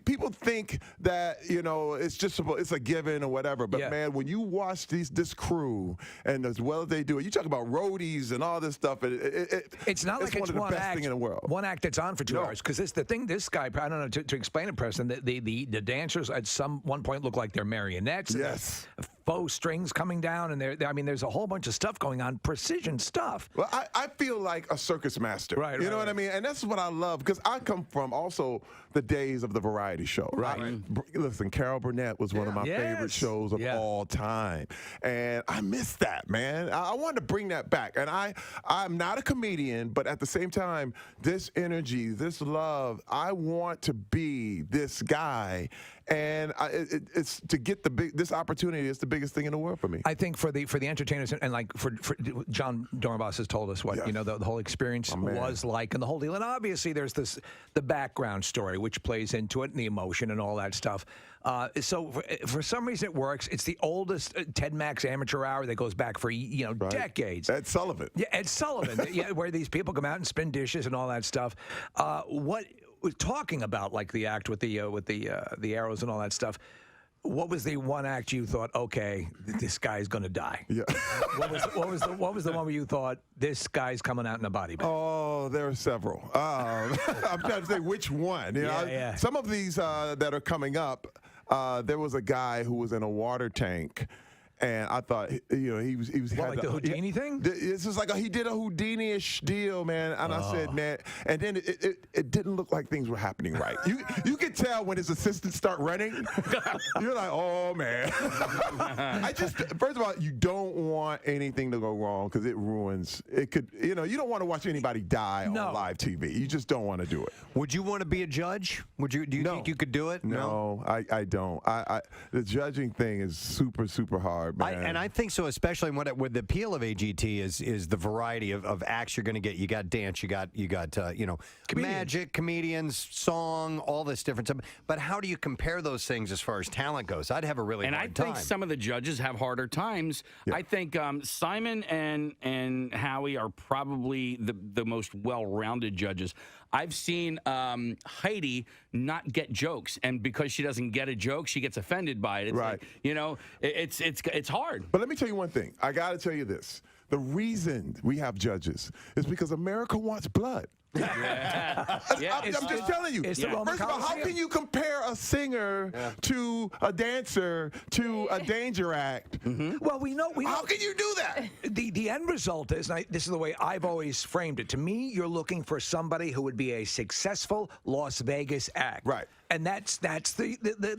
[SPEAKER 19] people think that it's just it's a given or whatever. But man, when you watch this crew and as well as they do it, you talk about roadies and all this stuff.
[SPEAKER 13] It's not like
[SPEAKER 19] one of the best things in the world.
[SPEAKER 13] One act that's on for 2 hours. Because this guy, I don't know to explain it, Preston. The dancers at one point look like they're marionettes.
[SPEAKER 19] Yes.
[SPEAKER 13] Faux strings coming down, and there's a whole bunch of stuff going on, precision stuff.
[SPEAKER 19] Well, I feel like a circus master.
[SPEAKER 13] Right.
[SPEAKER 19] You know what I mean? And that's what I love, because I come from also the days of the variety show.
[SPEAKER 13] Right.
[SPEAKER 19] Listen, Carol Burnett was one of my favorite shows of all time. And I miss that, man. I wanted to bring that back. And I'm not a comedian, but at the same time, this energy, this love, I want to be this guy. And it's to get this opportunity. It's the biggest thing in the world for me.
[SPEAKER 13] I think for the entertainers and like for John Dornbos has told us what the whole experience was like and the whole deal. And obviously there's the background story which plays into it and the emotion and all that stuff. So for some reason it works. It's the oldest Ted Max amateur hour that goes back for decades.
[SPEAKER 19] Ed Sullivan.
[SPEAKER 13] Yeah, Ed Sullivan. Where these people come out and spin dishes and all that stuff. What we're talking about, like the act with the arrows and all that stuff. What was the one act you thought, okay, this guy's going to die?
[SPEAKER 19] Yeah.
[SPEAKER 13] What was the one where you thought this guy's coming out in a body bag?
[SPEAKER 19] Oh, there are several. I'm trying to say which one. Some of these that are coming up. There was a guy who was in a water tank. And I thought, he was
[SPEAKER 13] like the Houdini thing?
[SPEAKER 19] This is like he did a Houdini-ish deal, man. And I said, man, and then it didn't look like things were happening right. You could tell when his assistants start running. You're like, oh man. First of all, you don't want anything to go wrong because it ruins. It could, you don't want to watch anybody die on live TV. You just don't want to do it.
[SPEAKER 14] Would you want to be a judge? Do you think you could do it?
[SPEAKER 19] No, I don't. The judging thing is super, super hard.
[SPEAKER 14] And I think so, especially with the appeal of AGT is the variety of acts you're going to get. You got dance, you got magic, comedians, song, all this different stuff. But how do you compare those things as far as talent goes? I'd have a really hard time.
[SPEAKER 5] And I think some of the judges have harder times. Yeah. I think Simon and Howie are probably the most well-rounded judges. I've seen Heidi not get jokes, and because she doesn't get a joke, she gets offended by it. It's
[SPEAKER 19] right.
[SPEAKER 5] Like, it's hard.
[SPEAKER 19] But let me tell you one thing. I got to tell you this. The reason we have judges is because America wants blood.
[SPEAKER 5] Yeah.
[SPEAKER 19] I'm just telling you. First of all, how can you compare a singer to a dancer to a danger act?
[SPEAKER 13] Mm-hmm. Well, we know.
[SPEAKER 19] How can you do that?
[SPEAKER 13] The end result is, and this is the way I've always framed it. To me, you're looking for somebody who would be a successful Las Vegas act.
[SPEAKER 19] Right.
[SPEAKER 13] And that's the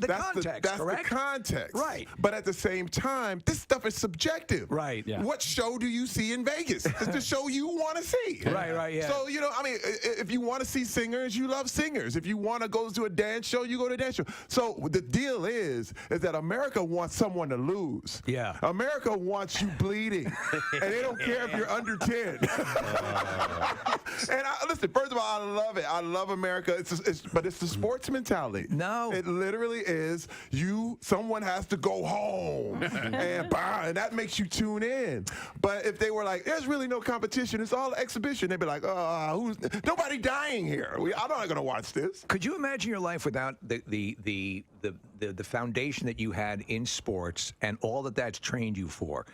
[SPEAKER 13] context,
[SPEAKER 19] That's
[SPEAKER 13] correct?
[SPEAKER 19] the context.
[SPEAKER 13] Right.
[SPEAKER 19] But at the same time, this stuff is subjective.
[SPEAKER 13] Right.
[SPEAKER 14] Yeah.
[SPEAKER 19] What show do you see in Vegas? It's the show you want to see.
[SPEAKER 13] Right, yeah.
[SPEAKER 19] So, if you want to see singers, you love singers. If you want to go to a dance show, you go to a dance show. So the deal is that America wants someone to lose.
[SPEAKER 13] Yeah.
[SPEAKER 19] America wants you bleeding. And they don't care if you're under 10. Listen, first of all, I love it. I love America. But it's the sports mentality.
[SPEAKER 13] No.
[SPEAKER 19] It literally is someone has to go home and that makes you tune in. But if they were like, there's really no competition, it's all exhibition, they'd be like, nobody dying here. I'm not going to watch this.
[SPEAKER 13] Could you imagine your life without the foundation that you had in sports and all that's trained you for?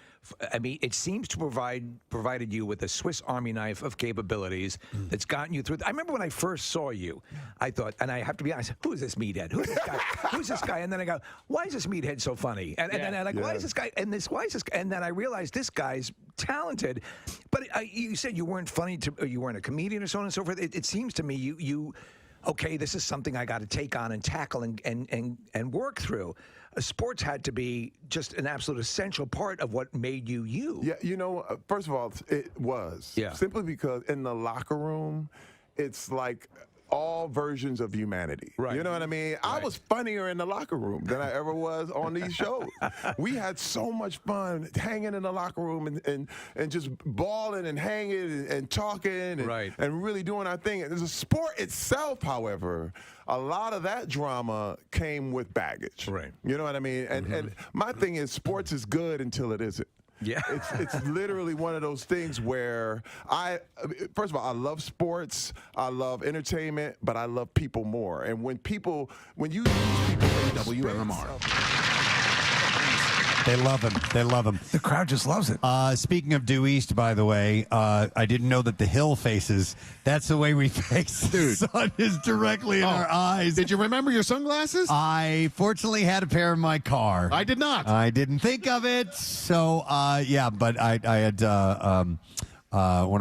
[SPEAKER 13] I mean, it seems to provided you with a Swiss Army knife of capabilities that's gotten you through. I remember when I first saw you, I thought, and I have to be honest, who is this meathead? Who's this guy? Who's this guy? And then I go, why is this meathead so funny? And then I'm like, why is this guy? Why is this guy? And then I realized this guy's talented. But you said you weren't funny, you weren't a comedian or so on and so forth. It seems to me you okay, this is something I got to take on and tackle and work through. Sports had to be just an absolute essential part of what made you you.
[SPEAKER 19] Yeah, first of all, it was.
[SPEAKER 13] Yeah.
[SPEAKER 19] Simply because in the locker room, it's like all versions of humanity.
[SPEAKER 13] Right.
[SPEAKER 19] You know what I mean? Right. I was funnier in the locker room than I ever was on these shows. We had so much fun hanging in the locker room and just balling and hanging and talking and really doing our thing. And the sport itself, however, a lot of that drama came with baggage.
[SPEAKER 13] Right.
[SPEAKER 19] You know what I mean? And my thing is sports is good until it isn't.
[SPEAKER 13] Yeah.
[SPEAKER 19] It's literally one of those things where first of all, I love sports, I love entertainment, but I love people more. And when you use people
[SPEAKER 6] WMMR.
[SPEAKER 1] They love him. They love him.
[SPEAKER 4] The crowd just loves it.
[SPEAKER 1] Speaking of due east, by the way, I didn't know that the hill faces. That's the way we face.
[SPEAKER 6] Dude.
[SPEAKER 1] The sun is directly in our eyes.
[SPEAKER 6] Did you remember your sunglasses?
[SPEAKER 1] I fortunately had a pair in my car.
[SPEAKER 6] I did not.
[SPEAKER 1] I didn't think of it. So, but I had one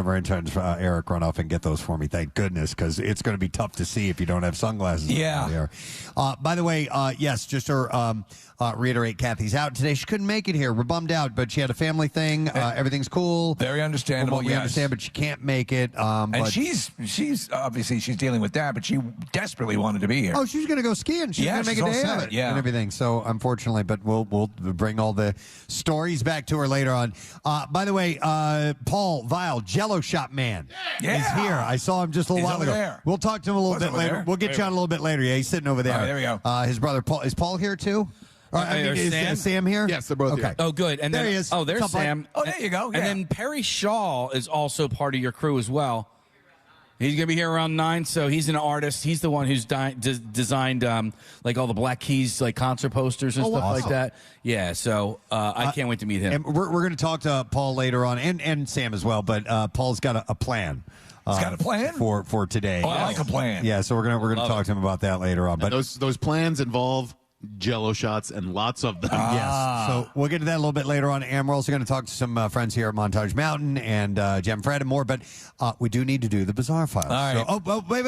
[SPEAKER 1] of our interns, Eric, run off and get those for me. Thank goodness, because it's going to be tough to see if you don't have sunglasses.
[SPEAKER 4] Yeah.
[SPEAKER 1] By the way, yes, just to reiterate, Kathy's out today. She couldn't make it here. We're bummed out, but she had a family thing. Everything's cool.
[SPEAKER 4] Very understandable.
[SPEAKER 1] From what we understand, but she can't make it.
[SPEAKER 4] And
[SPEAKER 1] but
[SPEAKER 4] she's obviously she's dealing with that, but she desperately wanted to be here.
[SPEAKER 1] Oh, she was going to go skiing. She's going to make a day of it and everything. So, unfortunately, but we'll bring all the stories back to her later on. By the way, Paul Vile, Jello Shop Man, is here. I saw him just a little while ago.
[SPEAKER 4] There.
[SPEAKER 1] We'll talk to him a little bit later.
[SPEAKER 4] There?
[SPEAKER 1] We'll get you on a little bit later. Yeah, he's sitting over there.
[SPEAKER 4] All right, there we go.
[SPEAKER 1] His brother Paul. Is Paul here too? Is Sam here?
[SPEAKER 6] Yes, they're both here.
[SPEAKER 5] Oh, good. And
[SPEAKER 1] there
[SPEAKER 5] then,
[SPEAKER 1] he is.
[SPEAKER 5] Oh, there's
[SPEAKER 1] What's up,
[SPEAKER 5] Sam.
[SPEAKER 4] Oh, there you go. Yeah.
[SPEAKER 5] And then Perry Shaw is also part of your crew as well. He's going to be here around 9, so he's an artist. He's the one who's designed like all the Black Keys like concert posters and stuff like that. Yeah, so I can't wait to meet him.
[SPEAKER 1] And we're going to talk to Paul later on, and Sam as well. But Paul's got a plan.
[SPEAKER 4] He's got a plan
[SPEAKER 1] for today.
[SPEAKER 4] Oh, I like a plan.
[SPEAKER 1] Yeah, so we're gonna talk to him about that later on. But
[SPEAKER 6] those plans involve Jello shots and lots of them.
[SPEAKER 1] Yes. So we'll get to that a little bit later on. And we're also going to talk to some friends here at Montage Mountain and Jem Fred and more. But we do need to do the Bizarre Files.
[SPEAKER 4] All right.
[SPEAKER 1] So, wait.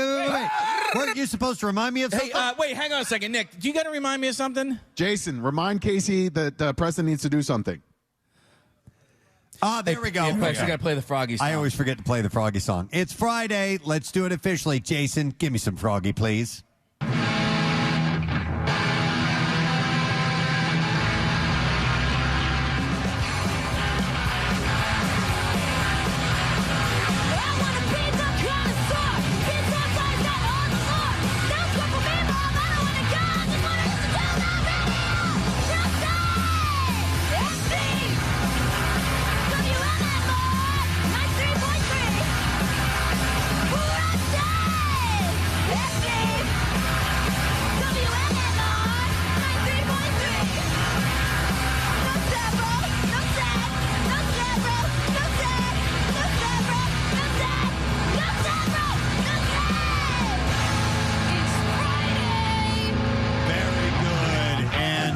[SPEAKER 1] Weren't you supposed to remind me of something?
[SPEAKER 5] Hey, wait, hang on a second. Nick, do you got to remind me of something?
[SPEAKER 6] Jason, remind Casey that Preston needs to do something.
[SPEAKER 1] There we go.
[SPEAKER 5] You got to play the Froggy song.
[SPEAKER 1] I always forget to play the Froggy song. It's Friday. Let's do it officially. Jason, give me some Froggy, please.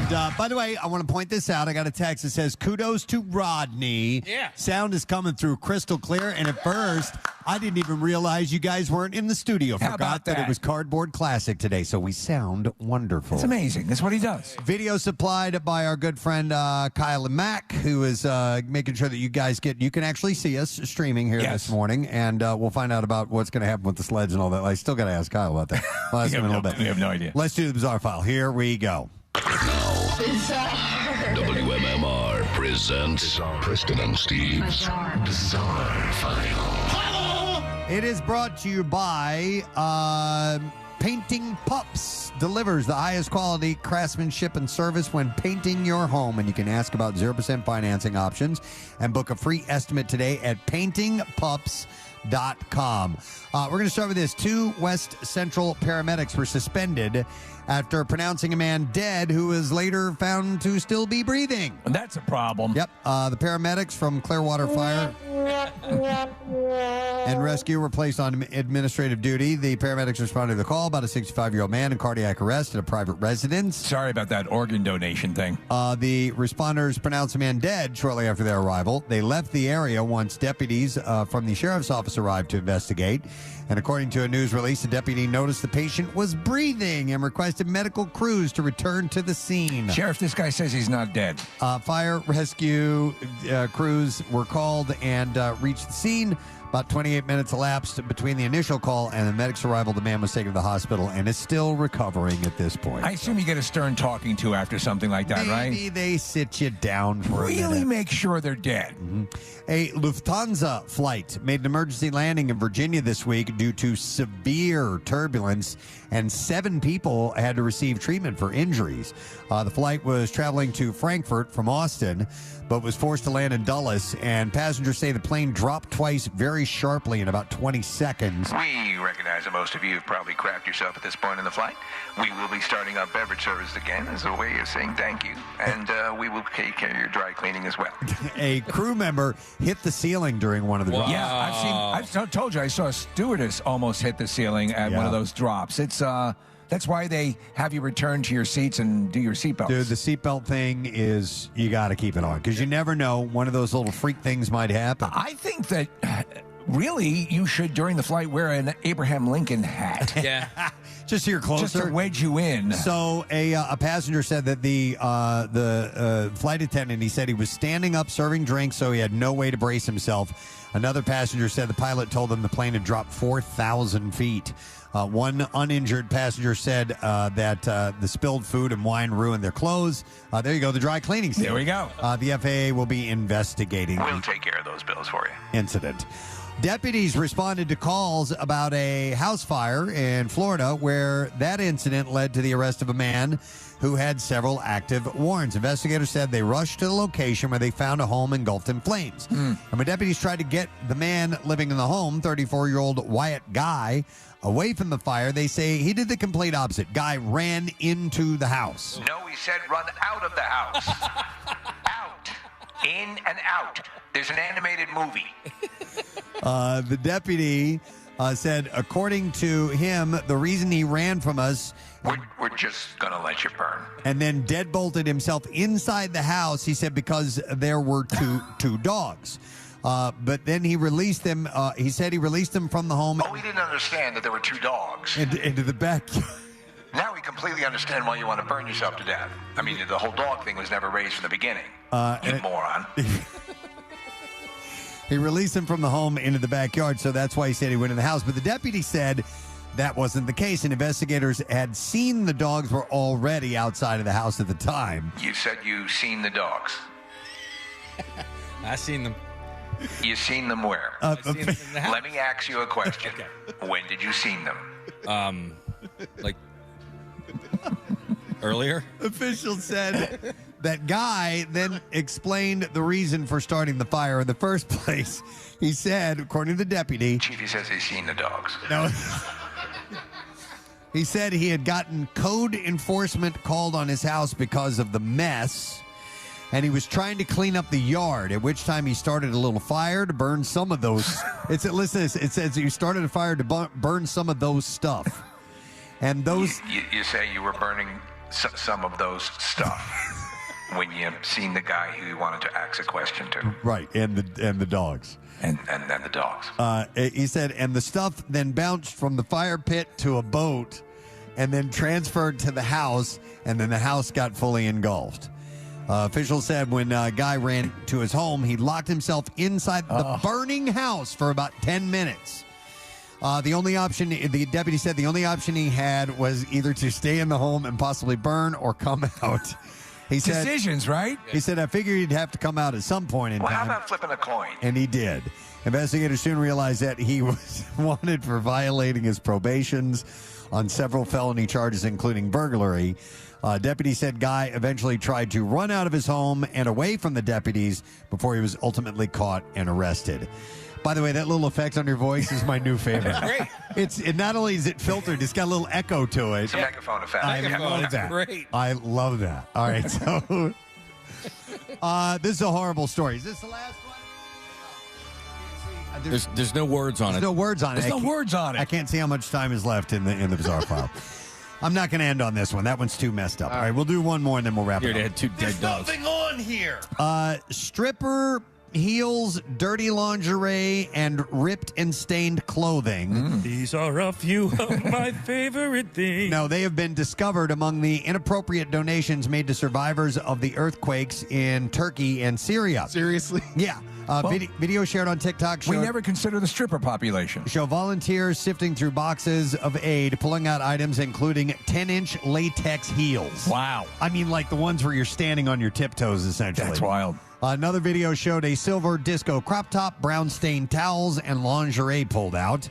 [SPEAKER 1] And by the way, I want to point this out. I got a text that says, kudos to Rodney.
[SPEAKER 5] Yeah.
[SPEAKER 1] Sound is coming through crystal clear. And at first, I didn't even realize you guys weren't in the studio.
[SPEAKER 4] How about
[SPEAKER 1] Forgot that it
[SPEAKER 4] that?
[SPEAKER 1] was Cardboard Classic today, so we sound wonderful.
[SPEAKER 4] It's amazing. That's what he does.
[SPEAKER 1] Video supplied by our good friend Kyle and Mac, who is making sure that you guys you can actually see us streaming here this morning, and we'll find out about what's going to happen with the sleds and all that. I still got to ask Kyle about that. I'll ask him in a little bit.
[SPEAKER 4] We have no idea.
[SPEAKER 1] Let's do the Bizarre File. Here we go.
[SPEAKER 9] WMMR presents Preston and Steve's Bizarre File.
[SPEAKER 1] It is brought to you by Painting Pups. Delivers the highest quality craftsmanship and service when painting your home. And you can ask about 0% financing options and book a free estimate today at paintingpups.com. We're going to start with this. 2 West Central paramedics were suspended after pronouncing a man dead who was later found to still be breathing.
[SPEAKER 4] That's a problem.
[SPEAKER 1] Yep. The paramedics from Clearwater Fire and Rescue were placed on administrative duty. The paramedics responded to the call about a 65-year-old man in cardiac arrest at a private residence.
[SPEAKER 4] Sorry about that organ donation thing.
[SPEAKER 1] The responders pronounced the man dead shortly after their arrival. They left the area once deputies from the sheriff's office arrived to investigate. And according to a news release, the deputy noticed the patient was breathing and requested medical crews to return to the scene.
[SPEAKER 4] Sheriff, this guy says he's not dead.
[SPEAKER 1] Fire rescue crews were called and reached the scene. About 28 minutes elapsed between the initial call and the medic's arrival. The man was taken to the hospital and is still recovering at this point.
[SPEAKER 4] I assume you get a stern talking to after something like that, right?
[SPEAKER 1] Maybe they sit you down for a minute.
[SPEAKER 4] Really make sure they're dead.
[SPEAKER 1] Mm-hmm. A Lufthansa flight made an emergency landing in Virginia this week due to severe turbulence, and 7 people had to receive treatment for injuries. The flight was traveling to Frankfurt from Austin, but was forced to land in Dulles, and passengers say the plane dropped twice very sharply in about 20 seconds.
[SPEAKER 20] We recognize that most of you have probably crapped yourself at this point in the flight. We will be starting our beverage service again as a way of saying thank you, and we will take care of your dry cleaning as well.
[SPEAKER 1] A crew member hit the ceiling during one of the drops.
[SPEAKER 4] Yeah, I've told you, I saw a stewardess almost hit the ceiling at one of those drops. It's that's why they have you return to your seats and do your seatbelts.
[SPEAKER 1] Dude, the seatbelt thing is, you got to keep it on because you never know. One of those little freak things might happen.
[SPEAKER 4] I think that really you should, during the flight, wear an Abraham Lincoln hat.
[SPEAKER 5] Yeah.
[SPEAKER 1] Just so you're closer.
[SPEAKER 4] Just to wedge you in.
[SPEAKER 1] So a passenger said that the flight attendant, he said he was standing up serving drinks, so he had no way to brace himself. Another passenger said the pilot told them the plane had dropped 4,000 feet. One uninjured passenger said that the spilled food and wine ruined their clothes. There you go, the dry cleaning scene.
[SPEAKER 4] There we go.
[SPEAKER 1] The FAA will be investigating
[SPEAKER 20] We'll take care of those bills for you.
[SPEAKER 1] incident. Deputies responded to calls about a house fire in Florida where that incident led to the arrest of a man who had several active warrants. Investigators said they rushed to the location where they found a home engulfed in flames. And when deputies tried to get the man living in the home, 34-year-old Wyatt Guy, away from the fire, they say he did the complete opposite. Guy ran into the house.
[SPEAKER 20] No, he said run out of the house. Out. In and out. There's an animated movie.
[SPEAKER 1] The deputy said, according to him, the reason he ran from us...
[SPEAKER 20] We're just going to let you burn.
[SPEAKER 1] And then deadbolted himself inside the house, he said, because there were two dogs. But then he released them. He said he released them from the home.
[SPEAKER 20] Oh, we didn't understand that there were 2 dogs.
[SPEAKER 1] Into the backyard.
[SPEAKER 20] Now we completely understand why you want to burn yourself to death. I mean, the whole dog thing was never raised from the beginning. You moron.
[SPEAKER 1] He released them from the home into the backyard, so that's why he said he went in the house. But the deputy said that wasn't the case, and investigators had seen the dogs were already outside of the house at the time.
[SPEAKER 20] You said you seen the dogs.
[SPEAKER 5] I seen them.
[SPEAKER 20] You seen them where?
[SPEAKER 5] I seen them in the house.
[SPEAKER 20] Let me ask you a question.
[SPEAKER 5] Okay.
[SPEAKER 20] When did you seen them?
[SPEAKER 5] Like earlier.
[SPEAKER 1] Officials said that Guy then explained the reason for starting the fire in the first place. He said, according to the deputy...
[SPEAKER 20] Chiefy says he's seen the dogs.
[SPEAKER 1] No. He said he had gotten code enforcement called on his house because of the mess, and he was trying to clean up the yard, at which time he started a little fire to burn some of those. It says he started a fire to burn some of those stuff. And those...
[SPEAKER 20] You say you were burning some of those stuff when you seen the guy who you wanted to ask a question to.
[SPEAKER 1] Right, and the dogs.
[SPEAKER 20] And the dogs.
[SPEAKER 1] He said, and the stuff then bounced from the fire pit to a boat and then transferred to the house, and then the house got fully engulfed. Officials said when Guy ran to his home, he locked himself inside the burning house for about 10 minutes. The deputy said the only option he had was either to stay in the home and possibly burn or come out. He said,
[SPEAKER 4] decisions, right?
[SPEAKER 1] He said, I figured he'd have to come out at some point in
[SPEAKER 20] Well, how
[SPEAKER 1] time.
[SPEAKER 20] about flipping a coin?
[SPEAKER 1] And he did. Investigators soon realized that he was wanted for violating his probations on several felony charges, including burglary. Deputy said Guy eventually tried to run out of his home and away from the deputies before he was ultimately caught and arrested. By the way, that little effect on your voice is my new favorite.
[SPEAKER 20] Great.
[SPEAKER 1] It not only is it filtered, it's got a little echo to it.
[SPEAKER 20] It's a megaphone effect.
[SPEAKER 1] I love that.
[SPEAKER 5] Great.
[SPEAKER 1] I love that. All right, so this is a horrible story. Is this the last one?
[SPEAKER 5] There's no words on it.
[SPEAKER 1] There's no words on it.
[SPEAKER 4] There's no words on it.
[SPEAKER 1] I can't see how much time is left in the bizarre file. I'm not going to end on this one. That one's too messed up. All right, we'll do one more and then we'll wrap
[SPEAKER 5] Here
[SPEAKER 1] it
[SPEAKER 5] they
[SPEAKER 1] up.
[SPEAKER 5] had two dead dogs.
[SPEAKER 14] Nothing on here.
[SPEAKER 1] Stripper heels, dirty lingerie, and ripped and stained clothing.
[SPEAKER 10] These are a few of my favorite things.
[SPEAKER 1] No, they have been discovered among the inappropriate donations made to survivors of the earthquakes in Turkey and Syria.
[SPEAKER 6] Seriously?
[SPEAKER 1] Yeah. Video shared on TikTok
[SPEAKER 4] We
[SPEAKER 1] showed,
[SPEAKER 4] never consider the stripper population.
[SPEAKER 1] show volunteers sifting through boxes of aid, pulling out items including 10-inch latex heels.
[SPEAKER 4] Wow.
[SPEAKER 1] I mean, like the ones where you're standing on your tiptoes, essentially.
[SPEAKER 4] That's wild.
[SPEAKER 1] Another video showed a silver disco crop top, brown stained towels, and lingerie pulled out.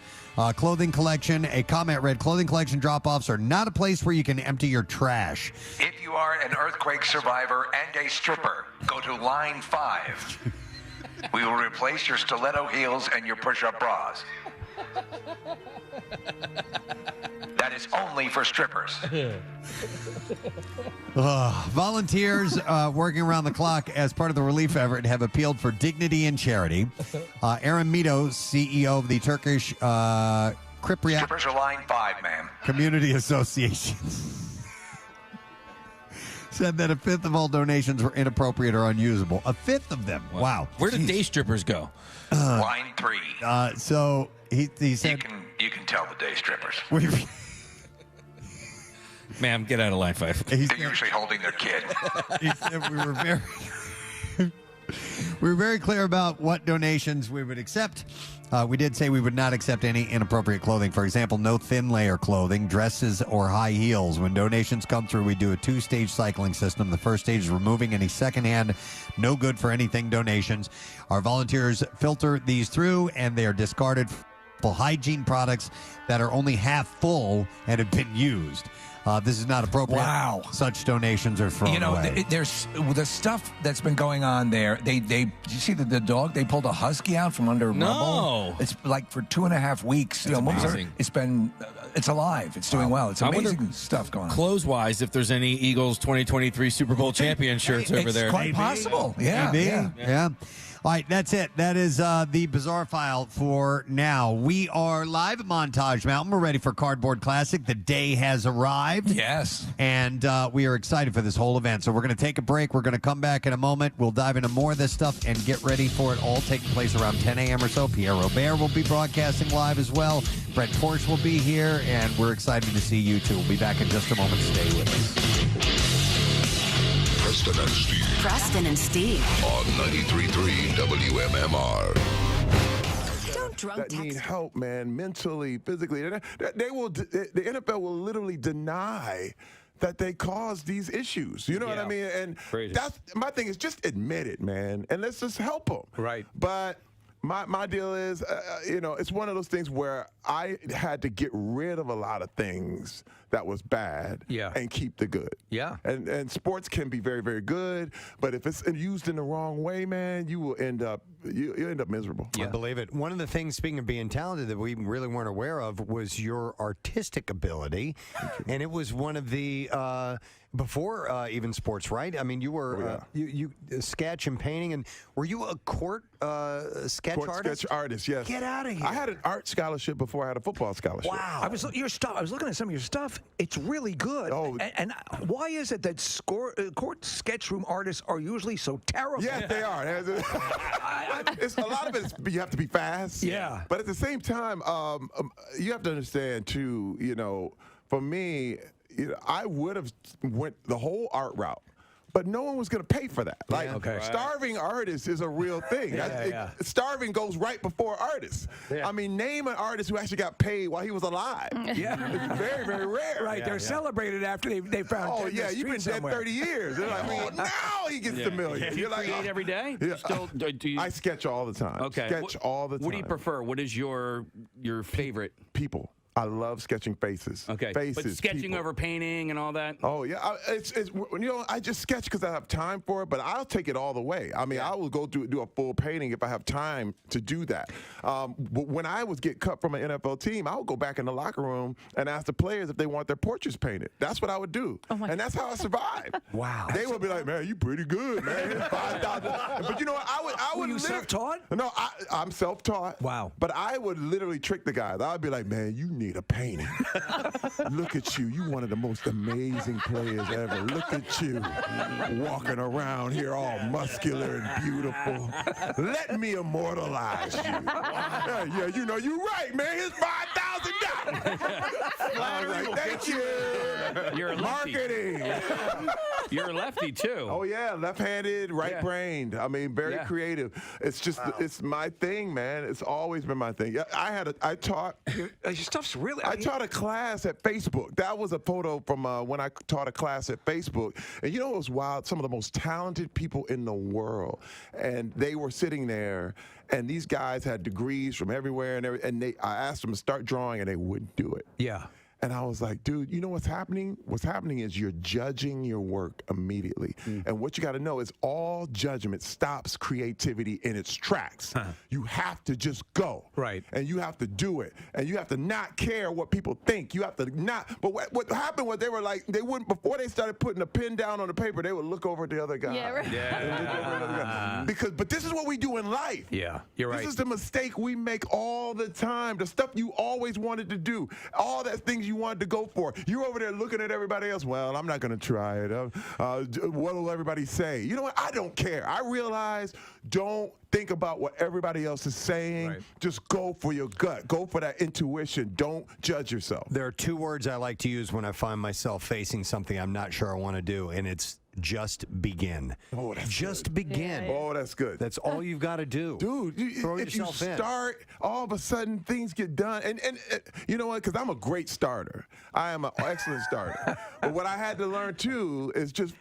[SPEAKER 1] Clothing collection, a comment read, clothing collection drop-offs are not a place where you can empty your trash.
[SPEAKER 20] If you are an earthquake survivor and a stripper, go to line 5. We will replace your stiletto heels and your push-up bras. That is only for strippers.
[SPEAKER 1] Volunteers working around the clock as part of the relief effort have appealed for dignity and charity. Aaron Mito, CEO of the Turkish Cypriot
[SPEAKER 20] Strippers are line 5, ma'am.
[SPEAKER 1] Community Association, said that a fifth of all donations were inappropriate or unusable. A fifth of them. Wow.
[SPEAKER 5] Where did day strippers go?
[SPEAKER 20] Line 3.
[SPEAKER 1] So he said,
[SPEAKER 20] You can tell the day strippers.
[SPEAKER 5] Ma'am, get out of line 5.
[SPEAKER 20] They're usually holding their kid.
[SPEAKER 1] He said we were very clear about what donations we would accept. We did say we would not accept any inappropriate clothing. For example, no thin layer clothing, dresses, or high heels. When donations come through, we do a 2-stage cycling system. The first stage is removing any secondhand, no good for anything donations. Our volunteers filter these through, and they are discarded for hygiene products that are only half full and have been used. This is not appropriate.
[SPEAKER 4] Wow.
[SPEAKER 1] Such donations are thrown away.
[SPEAKER 4] There's the stuff that's been going on there. Did you see the dog? They pulled a husky out from under rubble. It's like for 2.5 weeks.
[SPEAKER 5] That's amazing.
[SPEAKER 4] It's alive. It's doing well. It's amazing stuff going on.
[SPEAKER 5] Clothes-wise, if there's any Eagles 2023 Super Bowl champion shirts over there.
[SPEAKER 4] It's quite possible. Yeah.
[SPEAKER 1] Yeah. All right, that's it. That is the Bizarre File for now. We are live at Montage Mountain. We're ready for Cardboard Classic. The day has arrived.
[SPEAKER 4] Yes.
[SPEAKER 1] And we are excited for this whole event. So we're going to take a break. We're going to come back in a moment. We'll dive into more of this stuff and get ready for it all taking place around 10 a.m. or so. Pierre Robert will be broadcasting live as well. Brett Porsche will be here, and we're excited to see you too. We'll be back in just a moment. Stay with us.
[SPEAKER 9] Preston and Steve.
[SPEAKER 21] Preston and Steve.
[SPEAKER 9] On 93.3 WMMR.
[SPEAKER 19] That need help, man, mentally, physically. The NFL will literally deny that they caused these issues. You know what I mean? And that's my thing is just admit it, man, and let's just help them.
[SPEAKER 18] Right.
[SPEAKER 19] But my deal is, it's one of those things where I had to get rid of a lot of things that was bad and keep the good.
[SPEAKER 13] Yeah.
[SPEAKER 19] And sports can be very, very good, but if it's used in the wrong way, man, you will end up miserable.
[SPEAKER 14] I believe it. One of the things, speaking of being talented, that we really weren't aware of was your artistic ability, and it was one of the before even sports, right? I mean, you were you sketch and painting, and were you a court sketch artist?
[SPEAKER 19] Sketch artist, yes.
[SPEAKER 14] Get out of here!
[SPEAKER 19] I had an art scholarship before I had a football scholarship.
[SPEAKER 13] Wow! I was looking at some of your stuff. It's really good. Oh, and why is it that court sketch room artists are usually so terrible?
[SPEAKER 19] Yes, they are. It's a lot of it. You have to be fast.
[SPEAKER 13] Yeah.
[SPEAKER 19] But at the same time, you have to understand too. You know, for me, I would have went the whole art route. But no one was going to pay for that. Like, starving artists is a real thing. Starving goes right before artists. I mean, name an artist who actually got paid while he was alive.
[SPEAKER 13] Yeah.
[SPEAKER 19] It's very, very rare.
[SPEAKER 13] Right, they're celebrated after they found
[SPEAKER 19] Oh, yeah, you've been dead 30 years. They're like, now he gets the million.
[SPEAKER 21] Do you create every day?
[SPEAKER 19] Yeah.
[SPEAKER 21] Still, do you...
[SPEAKER 19] I sketch all the time.
[SPEAKER 21] Okay.
[SPEAKER 19] Sketch all the time.
[SPEAKER 21] What do you prefer? What is your favorite?
[SPEAKER 19] People. I love sketching faces.
[SPEAKER 21] Okay,
[SPEAKER 19] faces,
[SPEAKER 21] but sketching
[SPEAKER 19] people.
[SPEAKER 21] over painting and all that.
[SPEAKER 19] Oh yeah, it's I just sketch because I have time for it, but I'll take it all the way. I mean, I will go do a full painting if I have time to do that. But when I was get cut from an NFL team, I would go back in the locker room and ask the players if they want their portraits painted. That's what I would do, and that's how I survived.
[SPEAKER 13] Wow.
[SPEAKER 19] They would be like, "Man, you pretty good, man. It's $5,000." But you know what? I would.
[SPEAKER 13] Were you self-taught?
[SPEAKER 19] No, I'm self-taught.
[SPEAKER 13] Wow.
[SPEAKER 19] But I would literally trick the guys. I'd be like, "Man, you need a painting. Look at you. You one of the most amazing players ever. Look at you walking around here all muscular and beautiful. Let me immortalize you." Yeah, you know, you're right, man. Here's $5,000. Like, thank you.
[SPEAKER 21] You're a lefty.
[SPEAKER 19] Marketing.
[SPEAKER 21] You're a lefty too.
[SPEAKER 19] Oh yeah, left-handed, right-brained. I mean, very creative. It's just, it's my thing, man. It's always been my thing. I taught.
[SPEAKER 13] Your stuff's really.
[SPEAKER 19] I taught a class at Facebook. That was a photo from when I taught a class at Facebook. And you know what was wild? Some of the most talented people in the world. And they were sitting there, and these guys had degrees from everywhere, and I asked them to start drawing, and they wouldn't do it.
[SPEAKER 13] Yeah.
[SPEAKER 19] And I was like, dude, you know what's happening? What's happening is you're judging your work immediately. And what you got to know is all judgment stops creativity in its tracks. You have to just go.
[SPEAKER 13] Right.
[SPEAKER 19] And you have to do it. And you have to not care what people think. You have to not. But what happened was they were like, they wouldn't, before they started putting a pen down on the paper, they would look over at the other guy.
[SPEAKER 11] Yeah, right.
[SPEAKER 19] But this is what we do in life.
[SPEAKER 13] Yeah, you're right.
[SPEAKER 19] This is the mistake we make all the time. The stuff you always wanted to do. All that things you wanted to go for. You're over there looking at everybody else. Well, I'm not going to try it. What will everybody say? You know what? I don't care. I realize don't think about what everybody else is saying. Right. Just go for your gut. Go for that intuition. Don't judge yourself.
[SPEAKER 14] There are two words I like to use when I find myself facing something I'm not sure I want to do, and it's just begin.
[SPEAKER 19] Oh, that's
[SPEAKER 14] just
[SPEAKER 19] good.
[SPEAKER 14] begin.
[SPEAKER 19] Oh, that's good.
[SPEAKER 14] That's all you've got to do.
[SPEAKER 19] Dude, if you start, all of a sudden things get done. And you know what? Because I'm a great starter. I am an excellent starter. But what I had to learn, too, is just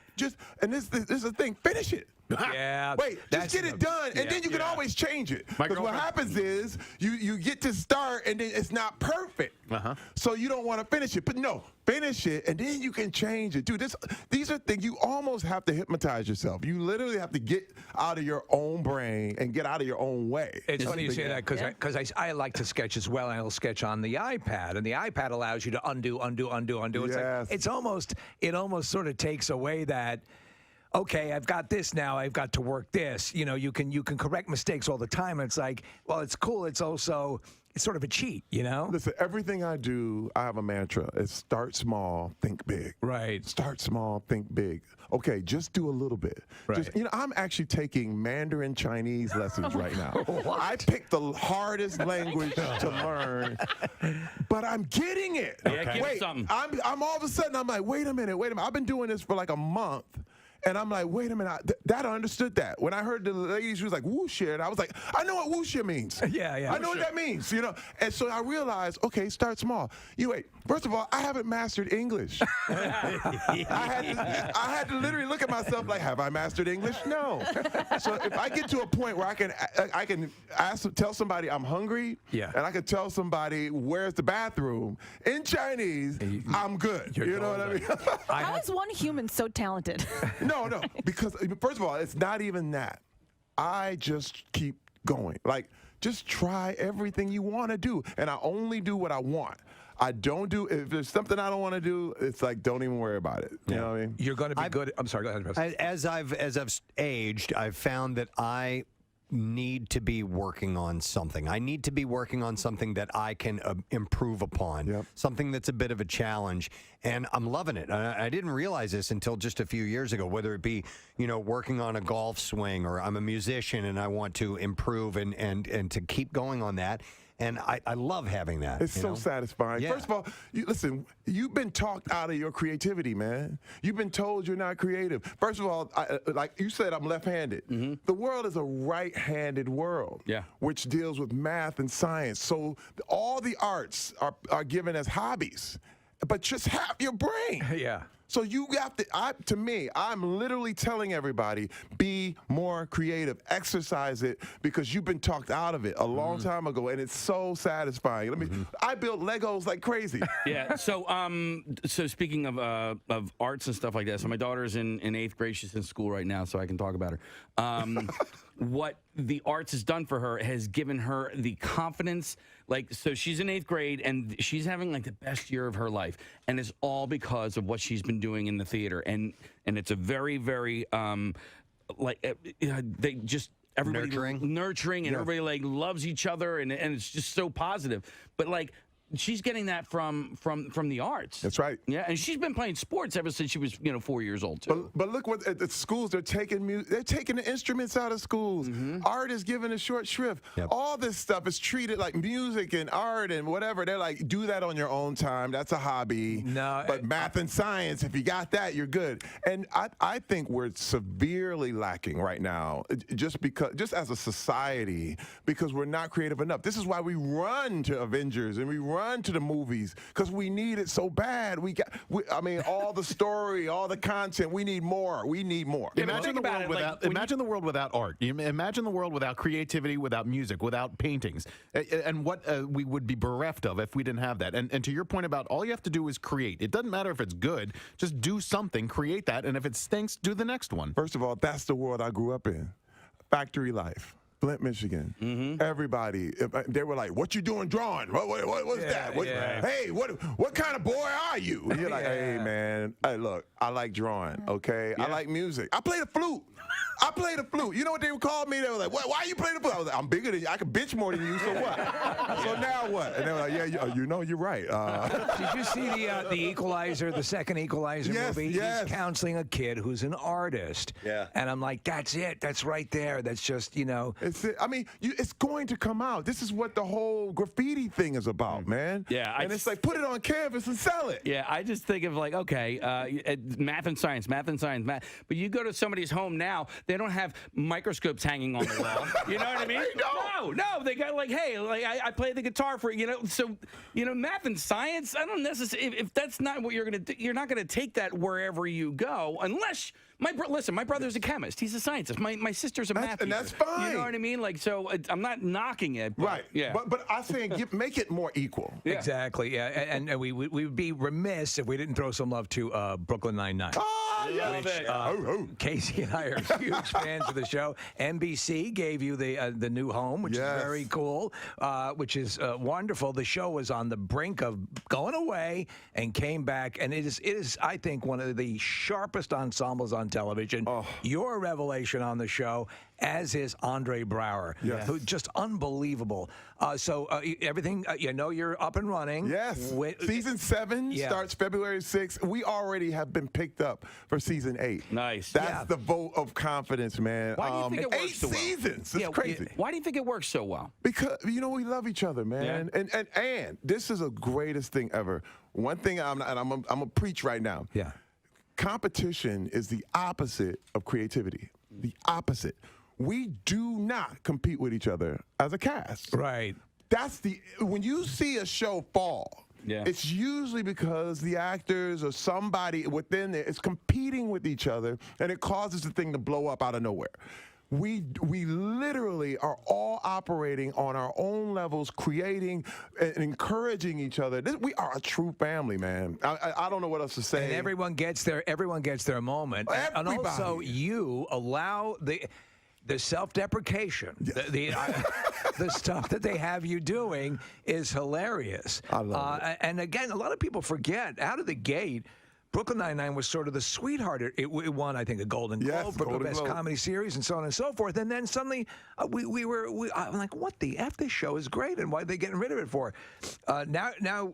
[SPEAKER 19] and this is the thing, finish it.
[SPEAKER 13] Yeah.
[SPEAKER 19] Wait, just get it done, and then you can always change it. Because what happens is you get to start, and then it's not perfect. So you don't want to finish it. But no, finish it, and then you can change it. Dude, these are things you almost have to hypnotize yourself. You literally have to get out of your own brain and get out of your own way.
[SPEAKER 13] It's funny you say that because I like to sketch as well, and I'll sketch on the iPad, and the iPad allows you to undo. It's like, it almost sort of takes away that. Okay, I've got this now. I've got to work this. You know, you can correct mistakes all the time. It's like, well, it's cool. It's also sort of a cheat. You know.
[SPEAKER 19] Listen, everything I do, I have a mantra. It's start small, think big.
[SPEAKER 13] Right.
[SPEAKER 19] Start small, think big. Okay, just do a little bit.
[SPEAKER 13] Right.
[SPEAKER 19] Just, I'm actually taking Mandarin Chinese lessons right now. I picked the hardest language to learn, but I'm getting it.
[SPEAKER 21] Yeah, give it something.
[SPEAKER 19] I'm all of a sudden I'm like, wait a minute. I've been doing this for like a month. And I'm like, wait a minute, I understood that. When I heard the lady, she was like, wuxia, and I was like, I know what wuxia means.
[SPEAKER 13] Yeah.
[SPEAKER 19] I know what that means, you know. And so I realized, okay, start small. First of all, I haven't mastered English. I had to literally look at myself like, have I mastered English? No. So if I get to a point where I can tell somebody I'm hungry, and I can tell somebody where's the bathroom in Chinese, I'm good. You know what I mean?
[SPEAKER 11] How is one human so talented?
[SPEAKER 19] No, because first of all, it's not even that. I just keep going. Like, just try everything you want to do, and I only do what I want. I don't do, if there's something I don't want to do, it's like, don't even worry about it. You know what I mean?
[SPEAKER 13] You're going to be good. I'm sorry, go ahead, Preston.
[SPEAKER 14] As I've aged, I've found that I need to be working on something. I need to be working on something that I can improve upon, something that's a bit of a challenge, and I'm loving it. I didn't realize this until just a few years ago, whether it be, working on a golf swing, or I'm a musician and I want to improve and to keep going on that. And I love having that.
[SPEAKER 19] It's so satisfying.
[SPEAKER 14] Yeah.
[SPEAKER 19] First of all, listen, you've been talked out of your creativity, man. You've been told you're not creative. First of all, like you said, I'm left-handed. The world is a right-handed world, which deals with math and science. So all the arts are given as hobbies, but just half your brain.
[SPEAKER 13] Yeah.
[SPEAKER 19] So you have to me, I'm literally telling everybody, be more creative, exercise it, because you've been talked out of it a long time ago, and it's so satisfying. I built Legos like crazy.
[SPEAKER 5] Yeah. So, so speaking of arts and stuff like that, so my daughter's in 8th grade. She's in school right now, so I can talk about her. What the arts has done for her has given her the confidence. So she's in 8th grade, and she's having like the best year of her life, and it's all because of what she's been doing in the theater. And it's a very, very they just everybody nurturing, and everybody loves each other, and it's just so positive. But she's getting that from the arts.
[SPEAKER 19] That's right.
[SPEAKER 5] Yeah, and she's been playing sports ever since she was 4 years old too.
[SPEAKER 19] But look what at the schools they're taking the instruments out of schools. Art is given a short shrift. All this stuff is treated like music and art and whatever. They're like, do that on your own time. That's a hobby. No, but math and science, if you got that, you're good. And I think we're severely lacking right now, just as a society, because we're not creative enough. This is why we run to Avengers and we run to the movies, because we need it so bad. All the story, all the content, we need more. We need more.
[SPEAKER 6] Imagine the world without art. Imagine the world without creativity, without music, without paintings, and what we would be bereft of if we didn't have that. And to your point about all you have to do is create. It doesn't matter if it's good. Just do something, create that, and if it stinks, do the next one.
[SPEAKER 19] First of all, that's the world I grew up in. Factory life. Flint, Michigan. Everybody, they were like, "What you doing drawing? What's that? Hey, what kind of boy are you?" And you're like, "Hey, man, hey, look, I like drawing. Okay, I like music. I play the flute. I play the flute. You know what they would call me? They were like, why you play the flute? I was like, I'm bigger than you. I can bench more than you. So what? So now what? And they were like, yeah, you're right.
[SPEAKER 13] Did you see the Equalizer, the second Equalizer movie?
[SPEAKER 19] Yes.
[SPEAKER 13] He's counseling a kid who's an artist. Yeah. And I'm like, that's it. That's right there. That's just,
[SPEAKER 19] it's going to come out. This is what the whole graffiti thing is about, man.
[SPEAKER 5] Yeah.
[SPEAKER 19] It's like, put it on canvas and sell it.
[SPEAKER 5] Yeah, I just think of math and science. But you go to somebody's home now, they don't have microscopes hanging on the wall. You know what I mean? No, they got I play the guitar for, so, math and science, I don't necessarily, if that's not what you're going to do, you're not going to take that wherever you go, unless, my brother's a chemist. He's a scientist. My sister's a math teacher.
[SPEAKER 19] And that's fine.
[SPEAKER 5] You know what I mean? So I'm not knocking it. But,
[SPEAKER 19] right.
[SPEAKER 5] Yeah.
[SPEAKER 19] But I'm saying make it more equal.
[SPEAKER 13] Yeah. Exactly. Yeah. And we would be remiss if we didn't throw some love to Brooklyn Nine-Nine.
[SPEAKER 19] Oh, I love it.
[SPEAKER 13] Casey and I are huge fans of the show. NBC gave you the new home, which is very cool, which is wonderful. The show was on the brink of going away and came back, and it is I think one of the sharpest ensembles on television. You're a revelation on the show, as is Andre Brower, who just unbelievable. So everything, you're up and running.
[SPEAKER 19] Yes. Season 7 starts February 6th. We already have been picked up for season 8.
[SPEAKER 5] Nice.
[SPEAKER 19] That's the vote of confidence, man.
[SPEAKER 5] Why do you think it works
[SPEAKER 19] 8
[SPEAKER 5] so well?
[SPEAKER 19] seasons. It's crazy.
[SPEAKER 5] Why do you think it works so well?
[SPEAKER 19] Because, we love each other, man.
[SPEAKER 5] Yeah.
[SPEAKER 19] And this is the greatest thing ever. One thing I'm going to preach right now.
[SPEAKER 13] Yeah.
[SPEAKER 19] Competition is the opposite of creativity. The opposite. We do not compete with each other as a cast.
[SPEAKER 13] Right.
[SPEAKER 19] When you see a show fall, it's usually because the actors or somebody within there is competing with each other, and it causes the thing to blow up out of nowhere. We literally are all operating on our own levels, creating and encouraging each other. We are a true family, man. I don't know what else to say.
[SPEAKER 13] And everyone gets their moment. And also, you allow the self-deprecation. the stuff that they have you doing is hilarious.
[SPEAKER 19] I love it.
[SPEAKER 13] And again, a lot of people forget out of the gate. Brooklyn Nine-Nine was sort of the sweetheart. It won, I think, a Golden Globe for the best comedy series and so on and so forth. And then suddenly I'm like, what the F? This show is great, and why are they getting rid of it for? Now,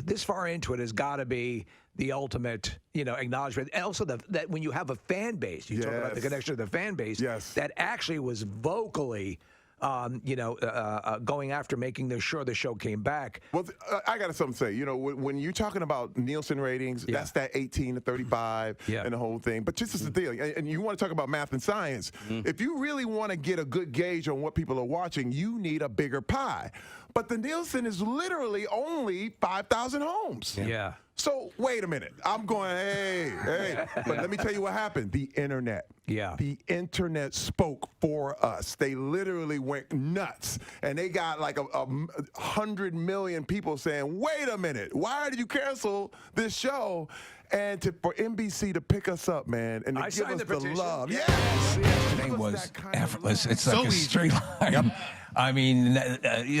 [SPEAKER 13] this far into it has got to be the ultimate, acknowledgement. And also that when you have a fan base, you talk about the connection to the fan base, that actually was vocally going after making sure the show came back.
[SPEAKER 19] Well, I got something to say. When you're talking about Nielsen ratings, that's that 18 to 35 and the whole thing. But just as the deal, and you want to talk about math and science, if you really want to get a good gauge on what people are watching, you need a bigger pie. But the Nielsen is literally only 5,000 homes.
[SPEAKER 13] Yeah.
[SPEAKER 19] So wait a minute. I'm going, hey. But let me tell you what happened. The internet.
[SPEAKER 13] Yeah.
[SPEAKER 19] The internet spoke for us. They literally went nuts. And they got like 100 million people saying, wait a minute, why did you cancel this show? And for NBC to pick us up, man, and to give us the love.
[SPEAKER 4] Yes. Yesterday was effortless. It's like a straight line. Yep. I mean,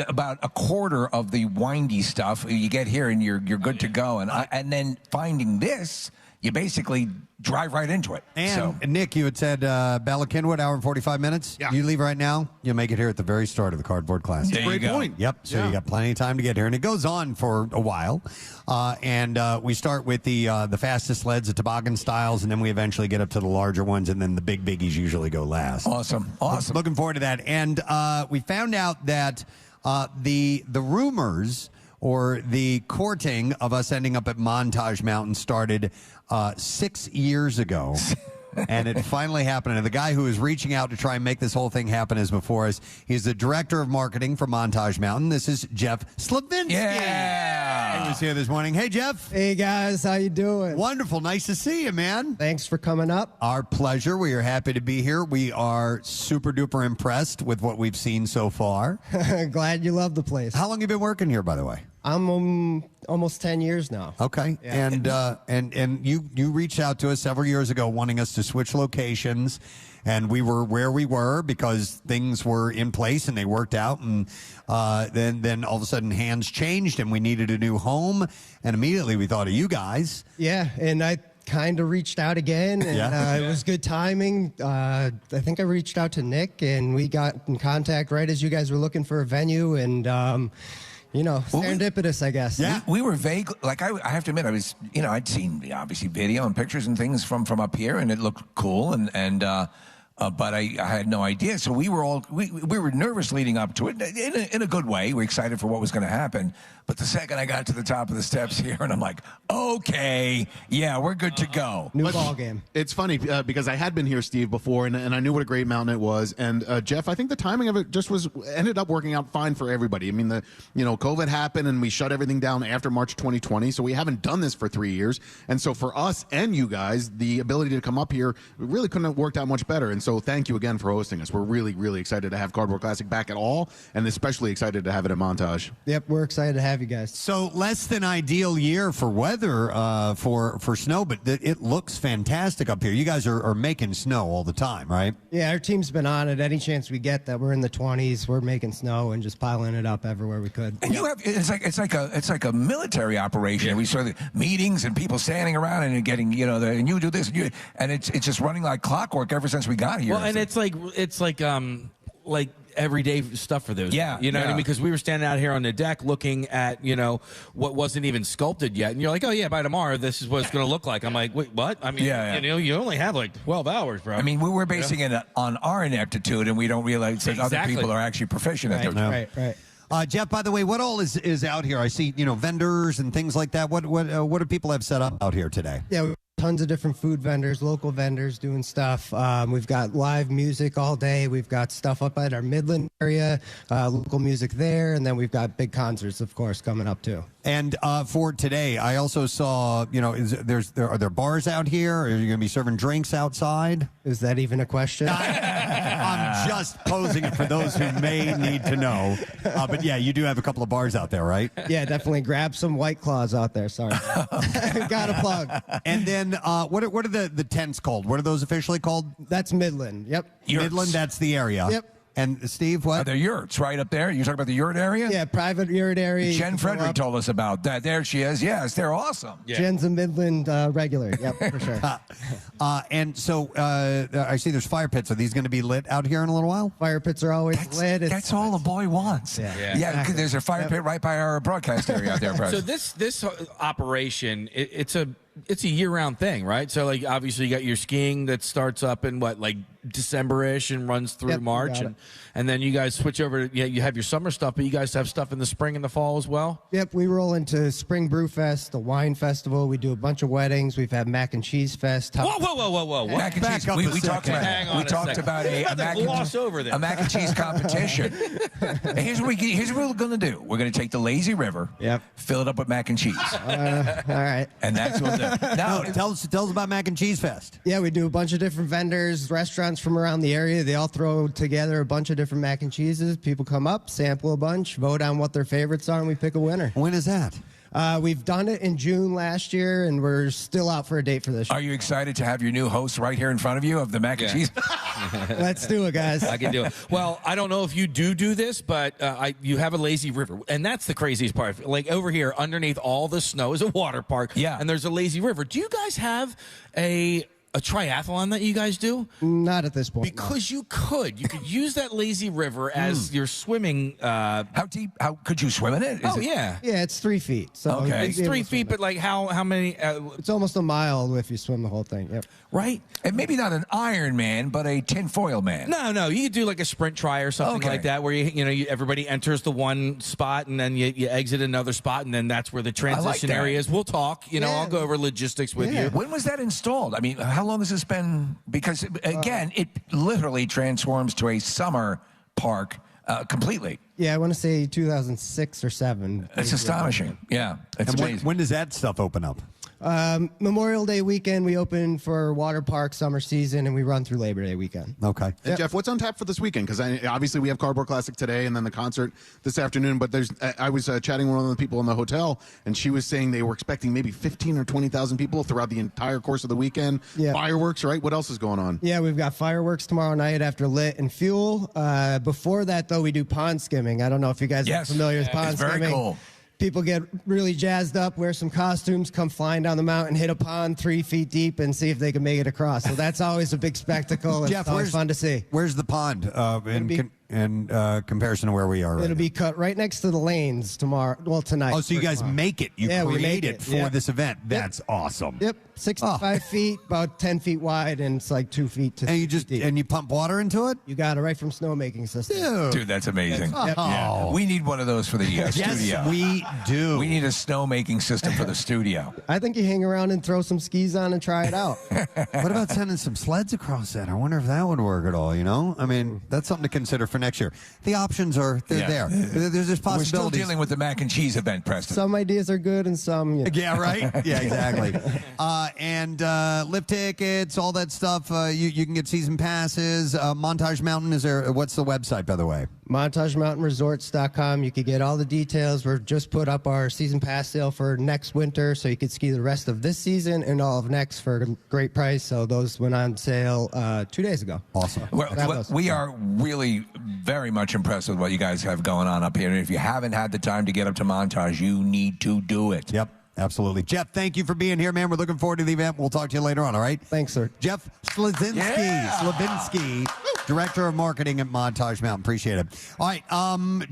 [SPEAKER 4] about a quarter of the windy stuff you get here, and you're good to go. And then finding this, you basically drive right into it.
[SPEAKER 1] And Nick, you had said Bala Cynwyd, hour and 45 minutes. Yeah. You leave right now, you'll make it here at the very start of the Cardboard Classic.
[SPEAKER 6] That's a great point.
[SPEAKER 1] Yep. So you got plenty of time to get here, and it goes on for a while. And we start with the fastest sleds, the toboggan styles, and then we eventually get up to the larger ones, and then the big biggies usually go last.
[SPEAKER 4] Awesome.
[SPEAKER 1] Looking forward to that. And we found out that the rumors or the courting of us ending up at Montage Mountain started 6 years ago. And it finally happened. And the guy who is reaching out to try and make this whole thing happen is before us. He's the director of marketing for Montage Mountain. This is Jeff Slavinsky.
[SPEAKER 4] Yeah.
[SPEAKER 1] He was here this morning. Hey, Jeff.
[SPEAKER 2] Hey, guys. How you doing?
[SPEAKER 1] Wonderful. Nice to see you, man.
[SPEAKER 2] Thanks for coming up.
[SPEAKER 1] Our pleasure. We are happy to be here. We are super duper impressed with what we've seen so far.
[SPEAKER 2] Glad you love the place.
[SPEAKER 1] How long have you been working here, by the way?
[SPEAKER 2] I'm almost 10 years now.
[SPEAKER 1] Okay. Yeah. And you reached out to us several years ago wanting us to switch locations, and we were where we were because things were in place and they worked out, and then all of a sudden hands changed and we needed a new home, and immediately we thought of you guys.
[SPEAKER 2] Yeah, and I kind of reached out again, and it was good timing. I think I reached out to Nick, and we got in contact right as you guys were looking for a venue, and serendipitous, I guess.
[SPEAKER 4] Yeah, we were vague. Like I have to admit, I was, I'd seen obviously video and pictures and things from up here, and it looked cool, but I had no idea. So we were nervous leading up to it in a good way. We're excited for what was going to happen. But the second I got to the top of the steps here, and I'm like, okay, yeah, we're good to go.
[SPEAKER 2] New ball game.
[SPEAKER 6] It's funny because I had been here, Steve, before, and I knew what a great mountain it was. And Jeff, I think the timing of it just ended up working out fine for everybody. I mean, COVID happened, and we shut everything down after March 2020, so we haven't done this for 3 years. And so for us and you guys, the ability to come up here really couldn't have worked out much better. And so thank you again for hosting us. We're really, really excited to have Cardboard Classic back at all, and especially excited to have it at Montage.
[SPEAKER 2] Yep, we're excited to have you guys.
[SPEAKER 1] So less than ideal year for weather for snow, but it looks fantastic up here. You guys are making snow all the time, right?
[SPEAKER 2] Yeah, our team's been on it. Any chance we get that we're in the 20s, we're making snow and just piling it up everywhere we could.
[SPEAKER 4] And it's like a military operation. Yeah. We saw the meetings and people standing around and getting and you do this and it's just running like clockwork ever since we got here.
[SPEAKER 5] Well, and it's like everyday stuff for those.
[SPEAKER 4] Yeah.
[SPEAKER 5] You know what I mean? Because we were standing out here on the deck looking at, what wasn't even sculpted yet. And you're like, oh, yeah, by tomorrow, this is what it's going to look like. I'm like, wait, what? I mean, you only have like 12 hours, bro.
[SPEAKER 4] I mean, we're basing it on our ineptitude, and we don't realize that other people are actually proficient at their job.
[SPEAKER 2] Right.
[SPEAKER 1] Jeff, by the way, what all is out here? I see, vendors and things like that. What do people have set up out here today?
[SPEAKER 2] Yeah, tons of different food vendors, local vendors doing stuff. We've got live music all day. We've got stuff up at our Midland area, local music there, and then we've got big concerts, of course, coming up too.
[SPEAKER 1] And for today, I also saw, are there bars out here? Are you going to be serving drinks outside?
[SPEAKER 2] Is that even a question?
[SPEAKER 1] I'm just posing it for those who may need to know. But yeah, you do have a couple of bars out there, right?
[SPEAKER 2] Yeah, definitely. Grab some White Claws out there. Sorry. Got a plug.
[SPEAKER 1] And then what are the tents called? What are those officially called?
[SPEAKER 2] That's Midland. Yep.
[SPEAKER 1] Midland, that's the area.
[SPEAKER 2] Yep.
[SPEAKER 1] And Steve, what?
[SPEAKER 4] Are there yurts right up there? You talking about the yurt area?
[SPEAKER 2] Yeah, private yurt area.
[SPEAKER 4] Jen Frederick told us about that. There she is. Yes, they're awesome.
[SPEAKER 2] Yeah. Jen's a Midland regular. Yep, for sure.
[SPEAKER 1] And so I see there's fire pits. Are these going to be lit out here in a little while?
[SPEAKER 2] Fire pits are always lit.
[SPEAKER 4] That's all a boy wants.
[SPEAKER 1] Yeah.
[SPEAKER 4] Exactly. There's a fire pit right by our broadcast area out there, Preston.
[SPEAKER 5] So this operation, it's a year-round thing, right? So like obviously you got your skiing that starts up in like December-ish and runs through March, and then you guys switch over to you have your summer stuff, but you guys have stuff in the spring and the fall as well.
[SPEAKER 2] Yep, we roll into Spring Brew Fest, the wine festival. We do a bunch of weddings. We've had Mac and Cheese Fest.
[SPEAKER 5] Whoa!
[SPEAKER 4] Mac and cheese. We talked about a mac and cheese competition. Here's what we're going to do. We're going to take the lazy river.
[SPEAKER 2] Yep.
[SPEAKER 4] Fill it up with mac and cheese.
[SPEAKER 2] All right.
[SPEAKER 4] And that's what we'll do.
[SPEAKER 1] Now, tell us about Mac and Cheese Fest.
[SPEAKER 2] Yeah, we do a bunch of different vendors, restaurants from around the area. They all throw together a bunch of different mac and cheeses. People come up, sample a bunch, vote on what their favorites are, and we pick a winner.
[SPEAKER 1] When is that?
[SPEAKER 2] We've done it in June last year, and we're still out for a date for this year.
[SPEAKER 4] Are you excited to have your new host right here in front of you of the mac and cheese?
[SPEAKER 2] Let's do it, guys.
[SPEAKER 5] I can do it. Well, I don't know if you do this, but you have a lazy river, and that's the craziest part. Like over here, underneath all the snow is a water park, and there's a lazy river. Do you guys have a triathlon that you guys do?
[SPEAKER 2] Not at this point.
[SPEAKER 5] Because you could use that lazy river as your swimming.
[SPEAKER 4] How deep? How could you swim in it?
[SPEAKER 2] Yeah, it's 3 feet. So
[SPEAKER 5] it's 3 feet, but like how many?
[SPEAKER 2] It's almost a mile if you swim the whole thing. Yep.
[SPEAKER 5] Right.
[SPEAKER 4] And maybe not an Iron Man, but a tinfoil man.
[SPEAKER 5] No, you could do like a sprint try or something like that, where everybody enters the one spot and then you exit another spot, and then that's where the transition area is. We'll talk. I'll go over logistics with you.
[SPEAKER 4] When was that installed? I mean, how long has this been? Because again, it literally transforms to a summer park completely.
[SPEAKER 2] Yeah, I want to say 2006 or 7.
[SPEAKER 4] It's astonishing. Yeah, it's amazing.
[SPEAKER 1] When does that stuff open up?
[SPEAKER 2] Memorial Day weekend, we open for water park summer season, and we run through Labor Day weekend.
[SPEAKER 1] Okay.
[SPEAKER 6] And Jeff, what's on tap for this weekend? Because obviously we have Cardboard Classic today and then the concert this afternoon. But I was chatting with one of the people in the hotel, and she was saying they were expecting maybe 15 or 20,000 people throughout the entire course of the weekend.
[SPEAKER 2] Yeah.
[SPEAKER 6] Fireworks, right? What else is going on?
[SPEAKER 2] Yeah, we've got fireworks tomorrow night after Lit and Fuel. Before that, though, we do pond skimming. I don't know if you guys are familiar with pond skimming.
[SPEAKER 4] Very cool.
[SPEAKER 2] People get really jazzed up, wear some costumes, come flying down the mountain, hit a pond 3 feet deep, and see if they can make it across. So that's always a big spectacle. And
[SPEAKER 1] Jeff,
[SPEAKER 2] it's always fun to see.
[SPEAKER 1] Where's the pond in comparison to where we are right
[SPEAKER 2] It'll be cut right next to the lanes tomorrow. Well, tonight.
[SPEAKER 1] Oh, so you guys make it. You
[SPEAKER 2] we
[SPEAKER 1] create
[SPEAKER 2] make
[SPEAKER 1] it for this event. That's awesome.
[SPEAKER 2] Yep. 65 feet, about 10 feet wide, and it's like 2 feet to
[SPEAKER 1] And you
[SPEAKER 2] deep.
[SPEAKER 1] and you pump water into it?
[SPEAKER 2] You got it right from snowmaking system.
[SPEAKER 4] Dude, that's amazing.
[SPEAKER 1] Yep.
[SPEAKER 4] Yeah. We need one of those for the studio.
[SPEAKER 1] Yes, we do.
[SPEAKER 4] We need a snowmaking system for the studio.
[SPEAKER 2] I think you hang around and throw some skis on and try it out.
[SPEAKER 1] What about sending some sleds across that? I wonder if that would work at all, I mean, that's something to consider for next year. The options are there. There's just possibilities.
[SPEAKER 4] We're still dealing with the mac and cheese event, Preston.
[SPEAKER 2] Some ideas are good and some,
[SPEAKER 1] Yeah, right? Yeah, exactly. And lift tickets, all that stuff. You can get season passes. Montage Mountain, what's the website, by the way?
[SPEAKER 2] MontageMountainResorts.com. You can get all the details. We've just put up our season pass sale for next winter, so you can ski the rest of this season and all of next for a great price. So those went on sale 2 days ago.
[SPEAKER 1] Awesome.
[SPEAKER 4] We are really very much impressed with what you guys have going on up here. And if you haven't had the time to get up to Montage, you need to do it.
[SPEAKER 1] Yep. Absolutely. Jeff, thank you for being here, man. We're looking forward to the event. We'll talk to you later on, all right?
[SPEAKER 2] Thanks, sir.
[SPEAKER 1] Jeff Slavinsky, Director of Marketing at Montage Mountain. Appreciate it. All right.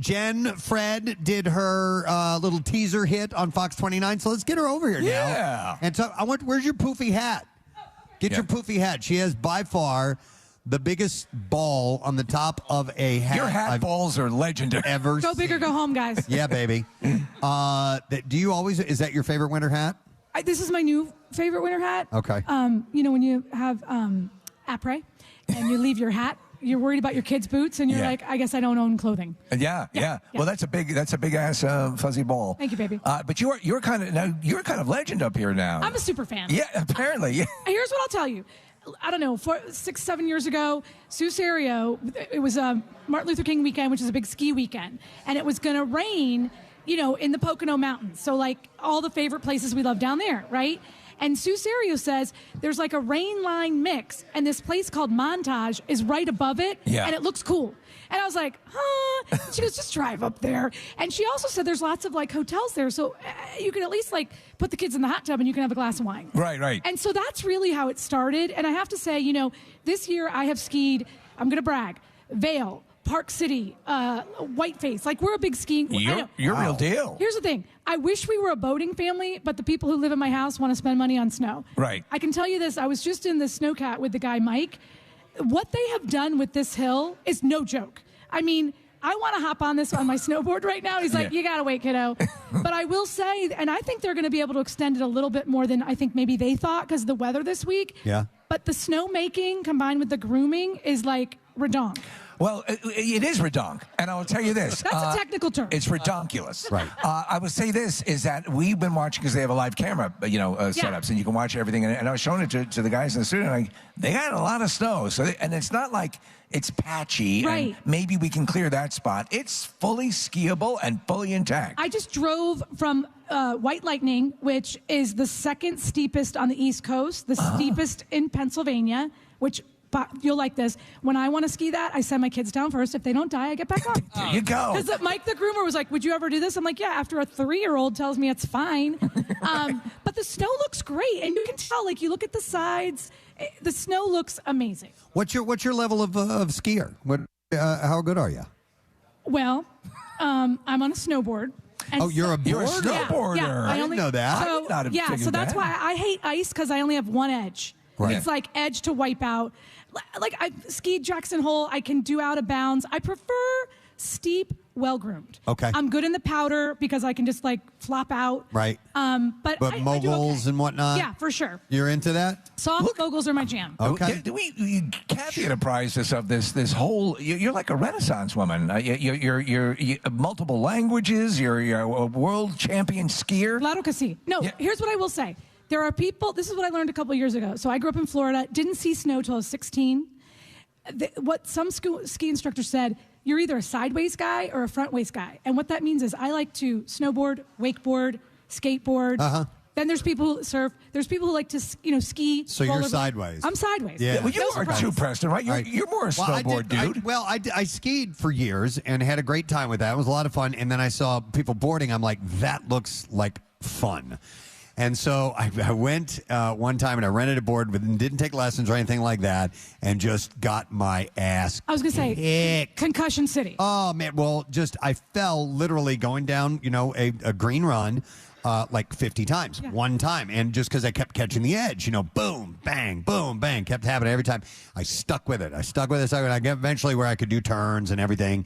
[SPEAKER 1] Jen Fred did her little teaser hit on Fox 29, so let's get her over here now.
[SPEAKER 4] Yeah.
[SPEAKER 1] And so where's your poofy hat? Get your poofy hat. She has by far the biggest ball on the top of a hat.
[SPEAKER 4] Your hat balls are legendary.
[SPEAKER 1] Ever
[SPEAKER 3] Go big or go home, guys.
[SPEAKER 1] Yeah, baby. Do you always, is that your favorite winter hat?
[SPEAKER 3] This is my new favorite winter hat.
[SPEAKER 1] Okay.
[SPEAKER 3] When you have après and you leave your hat, you're worried about your kids' boots, and you're like, I guess I don't own clothing.
[SPEAKER 4] Yeah. Well, that's a big ass fuzzy ball.
[SPEAKER 3] Thank you, baby.
[SPEAKER 4] But you're kind of legend up here now.
[SPEAKER 3] I'm a super fan.
[SPEAKER 4] Yeah, apparently. Yeah.
[SPEAKER 3] Here's what I'll tell you. I don't know, 6-7 years ago, Sioux Serio, it was Martin Luther King weekend, which is a big ski weekend, and it was going to rain, in the Pocono Mountains. So, like, all the favorite places we love down there, right? And Sue Serio says there's like a rain line mix, and this place called Montage is right above it,
[SPEAKER 4] Yeah.
[SPEAKER 3] and it looks cool. And I was like, huh? She goes, just drive up there. And she also said there's lots of like hotels there, so you can at least like put the kids in the hot tub and you can have a glass of wine.
[SPEAKER 4] Right.
[SPEAKER 3] And so that's really how it started. And I have to say, this year I have skied, I'm going to brag, Vail, Park City, Whiteface. Like, we're a big skiing.
[SPEAKER 4] You're real deal.
[SPEAKER 3] Here's the thing. I wish we were a boating family, but the people who live in my house want to spend money on snow.
[SPEAKER 4] Right.
[SPEAKER 3] I can tell you this. I was just in the Snowcat with the guy, Mike. What they have done with this hill is no joke. I mean, I want to hop on this on my snowboard right now. He's like, you got to wait, kiddo. But I will say, and I think they're going to be able to extend it a little bit more than I think maybe they thought because of the weather this week.
[SPEAKER 1] Yeah.
[SPEAKER 3] But the snowmaking combined with the grooming is like redonk.
[SPEAKER 4] Well, it is redonk, and I will tell you this.
[SPEAKER 3] That's a technical term.
[SPEAKER 4] It's redonkulous.
[SPEAKER 1] Right.
[SPEAKER 4] I would say this, is that we've been watching, because they have a live camera, setups, and you can watch everything. And I was showing it to the guys in the studio, and they got a lot of snow. And it's not like it's patchy,
[SPEAKER 3] right.
[SPEAKER 4] and maybe we can clear that spot. It's fully skiable and fully intact.
[SPEAKER 3] I just drove from White Lightning, which is the second steepest on the East Coast, the steepest in Pennsylvania, which... But you'll like this. When I want to ski that, I send my kids down first. If they don't die, I get back up.
[SPEAKER 4] There you go.
[SPEAKER 3] Because Mike, the groomer, was like, would you ever do this? I'm like, yeah, after a 3-year-old tells me it's fine. But the snow looks great. And you can tell, like, you look at the sides, the snow looks amazing.
[SPEAKER 1] What's your level of skier? How good are you?
[SPEAKER 3] Well, I'm on a snowboard. And
[SPEAKER 1] you're a
[SPEAKER 4] snowboarder.
[SPEAKER 3] Yeah,
[SPEAKER 1] I didn't know that.
[SPEAKER 3] So,
[SPEAKER 4] I would not have figured
[SPEAKER 3] so that's
[SPEAKER 4] that.
[SPEAKER 3] why I hate ice, because I only have one edge.
[SPEAKER 1] Right.
[SPEAKER 3] It's like edge to wipe out. Like, I skied Jackson Hole. I can do out of bounds. I prefer steep, well-groomed.
[SPEAKER 1] Okay.
[SPEAKER 3] I'm good in the powder because I can just like flop out.
[SPEAKER 1] Right.
[SPEAKER 3] But I do
[SPEAKER 1] moguls
[SPEAKER 3] okay.
[SPEAKER 1] and whatnot?
[SPEAKER 3] Yeah, for sure.
[SPEAKER 1] You're into that?
[SPEAKER 3] Soft moguls are my jam.
[SPEAKER 1] Okay.
[SPEAKER 4] Kathy apprised us of this whole. You're like a Renaissance woman. You're multiple languages. You're a world champion skier.
[SPEAKER 3] Lado Casi. No, here's what I will say. There are people, this is what I learned a couple years ago. So I grew up in Florida, didn't see snow till I was 16. What some ski instructor said, you're either a sideways guy or a frontways guy. And what that means is I like to snowboard, wakeboard, skateboard.
[SPEAKER 1] Uh-huh.
[SPEAKER 3] Then there's people who surf. There's people who like to, ski.
[SPEAKER 1] So you're
[SPEAKER 3] rollerblade.
[SPEAKER 1] sideways.
[SPEAKER 3] I'm sideways.
[SPEAKER 1] Yeah.
[SPEAKER 4] Well, you are too, Preston, right? You're more a snowboard dude.
[SPEAKER 1] I skied for years and had a great time with that. It was a lot of fun. And then I saw people boarding. I'm like, that looks like fun. And so I went one time and I rented a board, but didn't take lessons or anything like that, and just got my ass
[SPEAKER 3] I was going to say,
[SPEAKER 1] kicked.
[SPEAKER 3] Concussion City.
[SPEAKER 1] Oh, man. Well, I fell literally going down, a green run like 50 times, one time. And just because I kept catching the edge, boom, bang, kept happening every time. I stuck with it. I got eventually where I could do turns and everything.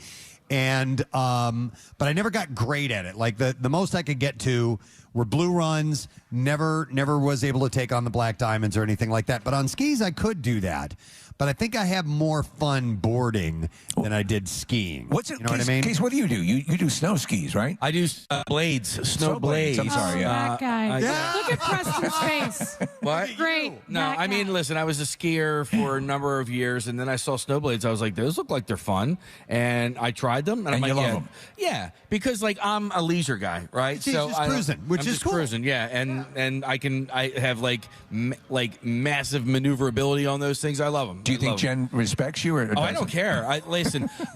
[SPEAKER 1] And but I never got great at it. Like the most I could get to were blue runs. Never was able to take on the black diamonds or anything like that. But on skis, I could do that. But I think I have more fun boarding than I did skiing.
[SPEAKER 4] What's it?
[SPEAKER 1] You know what I mean?
[SPEAKER 4] Case, what do? You do snow skis, right?
[SPEAKER 5] I do blades, snow blades.
[SPEAKER 4] I'm sorry.
[SPEAKER 3] That guy. Look at Preston's face.
[SPEAKER 5] What?
[SPEAKER 3] Great.
[SPEAKER 5] No,
[SPEAKER 3] That
[SPEAKER 5] I mean,
[SPEAKER 3] guy.
[SPEAKER 5] listen, I was a skier for a number of years, and then I saw snowblades. I was like, those look like they're fun. And I tried them. And I'm
[SPEAKER 4] you
[SPEAKER 5] like,
[SPEAKER 4] love them?
[SPEAKER 5] Yeah, because like I'm a leisure guy, right?
[SPEAKER 1] So just cruising, which
[SPEAKER 5] I'm
[SPEAKER 1] is
[SPEAKER 5] just
[SPEAKER 1] cool.
[SPEAKER 5] cruising, yeah. And I have like massive maneuverability on those things. I love them.
[SPEAKER 4] Do you think Jen respects you? Or
[SPEAKER 5] Oh, I don't care.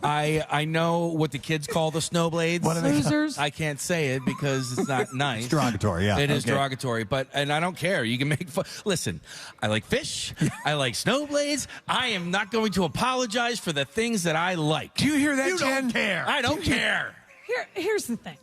[SPEAKER 5] I know what the kids call the snowblades.
[SPEAKER 4] What are they?
[SPEAKER 3] Losers.
[SPEAKER 5] I can't say it because it's not nice.
[SPEAKER 1] It's derogatory, yeah.
[SPEAKER 5] It is
[SPEAKER 1] Okay.
[SPEAKER 5] derogatory, and I don't care. You can make fun. Listen, I like fish. I like snowblades. I am not going to apologize for the things that I like.
[SPEAKER 4] Do you hear that,
[SPEAKER 1] You
[SPEAKER 4] Jen?
[SPEAKER 1] don't care.
[SPEAKER 5] I don't care.
[SPEAKER 3] Here's the thing.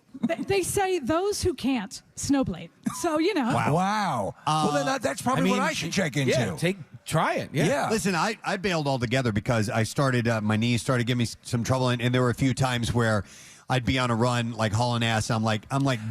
[SPEAKER 3] They say those who can't snowblade. So,
[SPEAKER 4] Wow. Well, then that's probably what I should check into.
[SPEAKER 5] Yeah, try it. Yeah.
[SPEAKER 1] Listen, I bailed altogether because I started, my knees started giving me some trouble, and there were a few times where I'd be on a run, like hauling ass. I'm like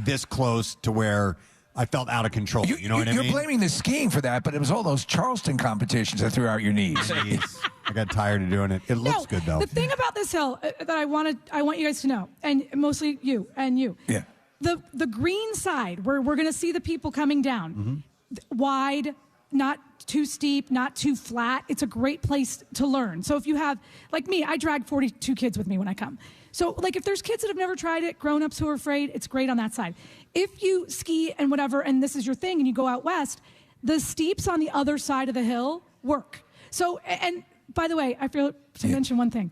[SPEAKER 1] this close to where I felt out of control. You know what I mean?
[SPEAKER 4] You're blaming the skiing for that, but it was all those Charleston competitions that threw out your knees.
[SPEAKER 1] Jeez. I got tired of doing it. It looks good, though.
[SPEAKER 3] The thing about this hill that I want you guys to know, and mostly you.
[SPEAKER 4] Yeah.
[SPEAKER 3] The green side, where we're going to see the people coming down, wide, not too steep, not too flat. It's a great place to learn. So if you have, like me, I drag 42 kids with me when I come. So, like, if there's kids that have never tried it, grown-ups who are afraid, it's great on that side. If you ski and whatever, and this is your thing, and you go out west, The steeps on the other side of the hill work. So, and by the way, I feel to mention one thing.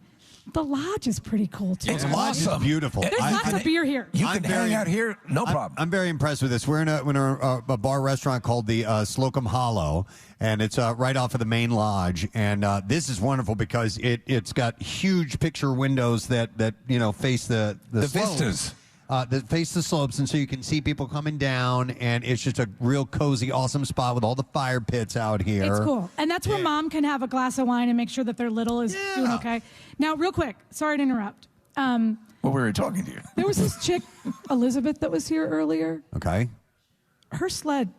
[SPEAKER 3] The lodge is pretty cool, too.
[SPEAKER 1] It's awesome. Beautiful.
[SPEAKER 3] There's lots of beer here.
[SPEAKER 4] You can hang out here, no problem.
[SPEAKER 1] I'm very impressed with this. We're in a bar restaurant called the Slocum Hollow, and it's right off of the main lodge. And this is wonderful because it's got huge picture windows that face the
[SPEAKER 4] vistas.
[SPEAKER 1] That face the slopes, and so you can see people coming down, and it's just a real cozy, awesome spot with all the fire pits out here.
[SPEAKER 3] It's cool. And that's where mom can have a glass of wine and make sure that their little is doing okay. Now, real quick, sorry to interrupt.
[SPEAKER 4] Well, we were talking to you.
[SPEAKER 3] There was this chick, Elizabeth, that was here earlier.
[SPEAKER 1] Okay.
[SPEAKER 3] Her sled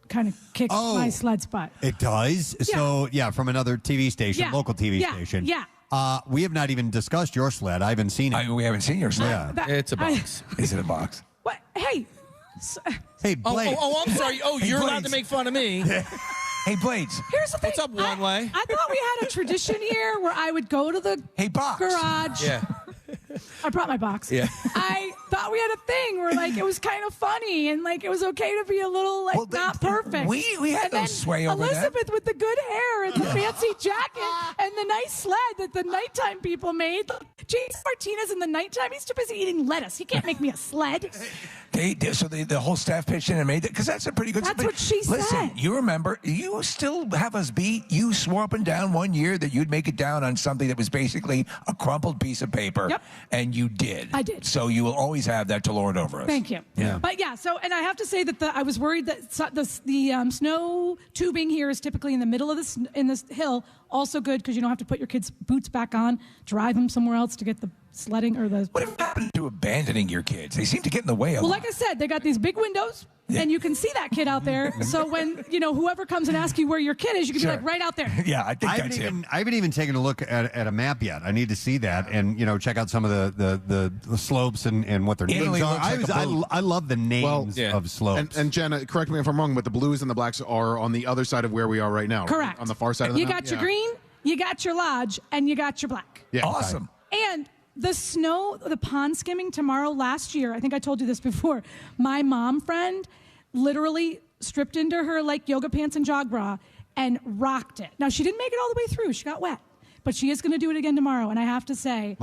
[SPEAKER 3] kind of kicked my sled spot.
[SPEAKER 1] It does?
[SPEAKER 3] Yeah.
[SPEAKER 1] So, from another TV station, local TV station.
[SPEAKER 3] Yeah.
[SPEAKER 1] We have not even discussed your sled. I haven't seen it.
[SPEAKER 4] We haven't seen your sled.
[SPEAKER 1] Yeah.
[SPEAKER 5] It's a box.
[SPEAKER 4] Is it a box?
[SPEAKER 3] What? Hey.
[SPEAKER 1] Hey, Blades.
[SPEAKER 5] Oh, I'm sorry. Oh,
[SPEAKER 4] Hey,
[SPEAKER 5] you're allowed
[SPEAKER 4] Blades.
[SPEAKER 5] to make fun of me.
[SPEAKER 4] Hey, Blades.
[SPEAKER 3] Here's the thing.
[SPEAKER 5] What's up, One Way?
[SPEAKER 3] I thought we had a tradition here where I would go to the garage.
[SPEAKER 5] Yeah.
[SPEAKER 3] I brought my box.
[SPEAKER 5] Yeah.
[SPEAKER 3] I thought we had a thing where it was kind of funny and it was okay to be a little not perfect.
[SPEAKER 4] We had
[SPEAKER 3] and
[SPEAKER 4] no
[SPEAKER 3] then
[SPEAKER 4] sway over that.
[SPEAKER 3] Elizabeth with the good hair and the fancy jacket and the nice sled that the nighttime people made. James Martinez in the nighttime, he's too busy eating lettuce. He can't make me a sled.
[SPEAKER 4] The whole staff pitched in and made it because that's a pretty good.
[SPEAKER 3] That's what she
[SPEAKER 4] Listen,
[SPEAKER 3] said.
[SPEAKER 4] you remember? You still have us beat. You swore up and down one year that you'd make it down on something that was basically a crumpled piece of paper, and you did.
[SPEAKER 3] I did.
[SPEAKER 4] So you will always have that to lord over us.
[SPEAKER 3] Thank you.
[SPEAKER 4] Yeah.
[SPEAKER 3] But and I have to say that I was worried that the snow tubing here is typically in the middle of this hill. Also good because you don't have to put your kids' boots back on, drive them somewhere else to get the sledding or the.
[SPEAKER 4] What happened to abandoning your kids? They seem to get in the way a
[SPEAKER 3] Well,
[SPEAKER 4] lot.
[SPEAKER 3] like I said, they got these big windows, and you can see that kid out there. So when whoever comes and asks you where your kid is, you can be like right out there.
[SPEAKER 4] Yeah, I think
[SPEAKER 1] that's him. I haven't even taken a look at a map yet. I need to see that and check out some of the slopes and what their
[SPEAKER 4] Italy
[SPEAKER 1] names are.
[SPEAKER 4] looks like a boat.
[SPEAKER 1] I love the names of slopes.
[SPEAKER 6] And Jenna, correct me if I'm wrong, but the blues and the blacks are on the other side of where we are right now.
[SPEAKER 3] Correct.
[SPEAKER 6] Right? On the far side of the
[SPEAKER 3] You
[SPEAKER 6] mountain?
[SPEAKER 3] got your green, you got your lodge, and you got your black.
[SPEAKER 6] Yeah.
[SPEAKER 4] Awesome.
[SPEAKER 3] And the pond skimming tomorrow. Last year, I think I told you this before, my mom friend literally stripped into her yoga pants and jog bra and rocked it. Now, she didn't make it all the way through. She got wet. But she is going to do it again tomorrow. And I have to say,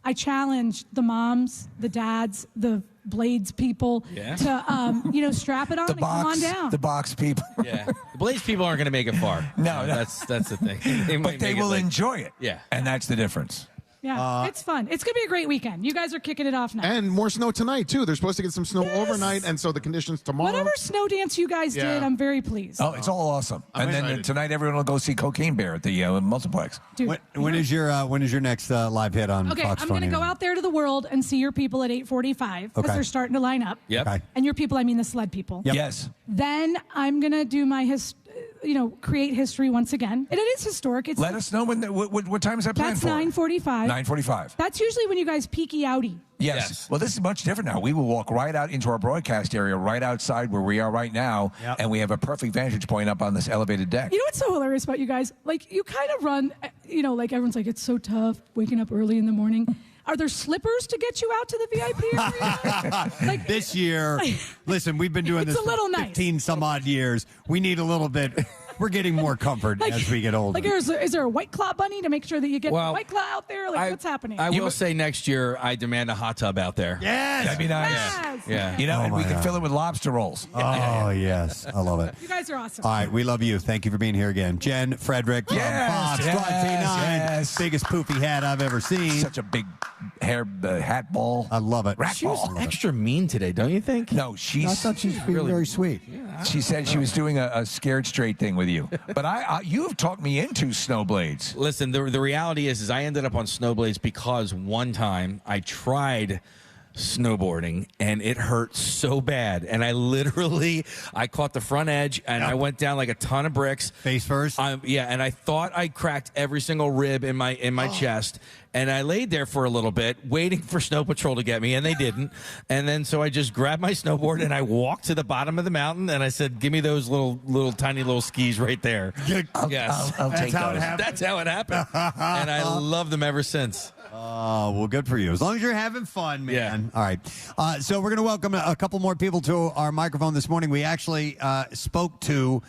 [SPEAKER 3] I challenge the moms, the dads, the Blades people to, strap it on and come on down.
[SPEAKER 4] The box people.
[SPEAKER 5] Yeah. The Blades people aren't going to make it far.
[SPEAKER 4] No.
[SPEAKER 5] That's the thing.
[SPEAKER 4] But they will enjoy it.
[SPEAKER 5] Yeah.
[SPEAKER 4] And that's the difference.
[SPEAKER 3] Yeah, it's fun. It's going to be a great weekend. You guys are kicking it off now.
[SPEAKER 6] And more snow tonight, too. They're supposed to get some snow overnight, and so the conditions tomorrow.
[SPEAKER 3] Whatever snow dance you guys did, I'm very pleased.
[SPEAKER 4] Oh, it's all awesome.
[SPEAKER 6] I'm
[SPEAKER 4] and then
[SPEAKER 6] excited.
[SPEAKER 4] tonight, everyone will go see Cocaine Bear at the multiplex.
[SPEAKER 3] Dude,
[SPEAKER 1] when is your next live hit on
[SPEAKER 3] Okay,
[SPEAKER 1] Fox
[SPEAKER 3] I'm going to
[SPEAKER 1] 20?
[SPEAKER 3] go out there to the world and see your people at 8:45 because
[SPEAKER 1] Okay.
[SPEAKER 3] they're starting to line up.
[SPEAKER 5] Yep. Okay.
[SPEAKER 3] And your people, I mean the sled people.
[SPEAKER 1] Yep.
[SPEAKER 4] Yes.
[SPEAKER 3] Then I'm going to do my create history once again. And it is historic. It's
[SPEAKER 4] Let us know what time is that planned
[SPEAKER 3] That's
[SPEAKER 4] for?
[SPEAKER 3] 9:45.
[SPEAKER 4] 9:45.
[SPEAKER 3] That's usually when you guys peeky outy.
[SPEAKER 4] Yes. Well, this is much different now. We will walk right out into our broadcast area, right outside where we are right now, and we have a perfect vantage point up on this elevated deck.
[SPEAKER 3] You know what's so hilarious about you guys? You kind of run, everyone's like, it's so tough waking up early in the morning. Are there slippers to get you out to the VIP area?
[SPEAKER 1] This year, listen, we've been doing
[SPEAKER 3] It's
[SPEAKER 1] this
[SPEAKER 3] a little
[SPEAKER 1] for
[SPEAKER 3] nice.
[SPEAKER 1] 15 some odd years. We need a little bit. We're getting more comfort as we get older.
[SPEAKER 3] Is there a White Claw bunny to make sure that you get the White Claw out there? What's happening?
[SPEAKER 5] I will say next year, I demand a hot tub out there.
[SPEAKER 1] Yes.
[SPEAKER 4] That'd be nice.
[SPEAKER 3] Yes.
[SPEAKER 5] Yeah.
[SPEAKER 4] And we can
[SPEAKER 1] God.
[SPEAKER 4] fill it with lobster rolls.
[SPEAKER 1] Oh, yes. I love it.
[SPEAKER 3] You guys are awesome.
[SPEAKER 1] All right, we love you. Thank you for being here again. Jen, Frederick, from Fox 29. Biggest poofy hat I've ever seen.
[SPEAKER 4] Such a big hat ball.
[SPEAKER 1] I love it.
[SPEAKER 5] She was extra mean today, don't you think?
[SPEAKER 4] No,
[SPEAKER 1] I thought she was being very sweet.
[SPEAKER 4] She said she was doing a scared straight thing with you. But you have talked me into snowblades.
[SPEAKER 5] Listen, the reality is I ended up on snowblades because one time I tried snowboarding and it hurt so bad, and I caught the front edge and I went down like a ton of bricks
[SPEAKER 1] face first.
[SPEAKER 5] And I thought I cracked every single rib in my chest, and I laid there for a little bit waiting for Snow Patrol to get me, and they didn't. And then so I just grabbed my snowboard and I walked to the bottom of the mountain and I said, give me those little tiny little skis right there.
[SPEAKER 4] I'll take those.
[SPEAKER 5] That's how it happened. And I love them ever since.
[SPEAKER 1] Oh, well, good for you. As long as you're having fun, man. All right. So we're going to welcome a couple more people to our microphone this morning. We actually spoke to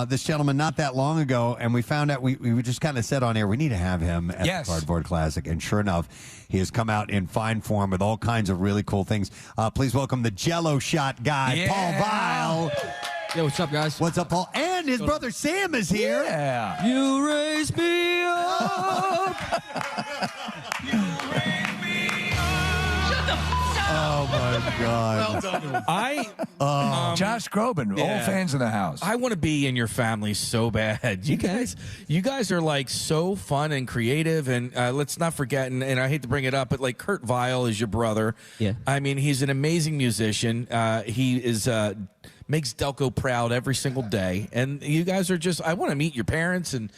[SPEAKER 1] this gentleman not that long ago, and we found out we just kind of said on air, we need to have him at the Cardboard Classic. And sure enough, he has come out in fine form with all kinds of really cool things. Please welcome the Jello shot guy, Paul Vile.
[SPEAKER 7] Yeah, what's up, guys?
[SPEAKER 1] What's up, Paul? And his brother Sam is here.
[SPEAKER 7] Yeah. You raise me up.
[SPEAKER 1] Oh, my God.
[SPEAKER 7] Well done.
[SPEAKER 4] Josh Groban, old fans in the house.
[SPEAKER 5] I want to be in your family so bad. You guys are like so fun and creative. And let's not forget, and I hate to bring it up, but like Kurt Vile is your brother.
[SPEAKER 7] Yeah.
[SPEAKER 5] I mean, he's an amazing musician. He is makes Delco proud every single day. And you guys are just, I want to meet your parents and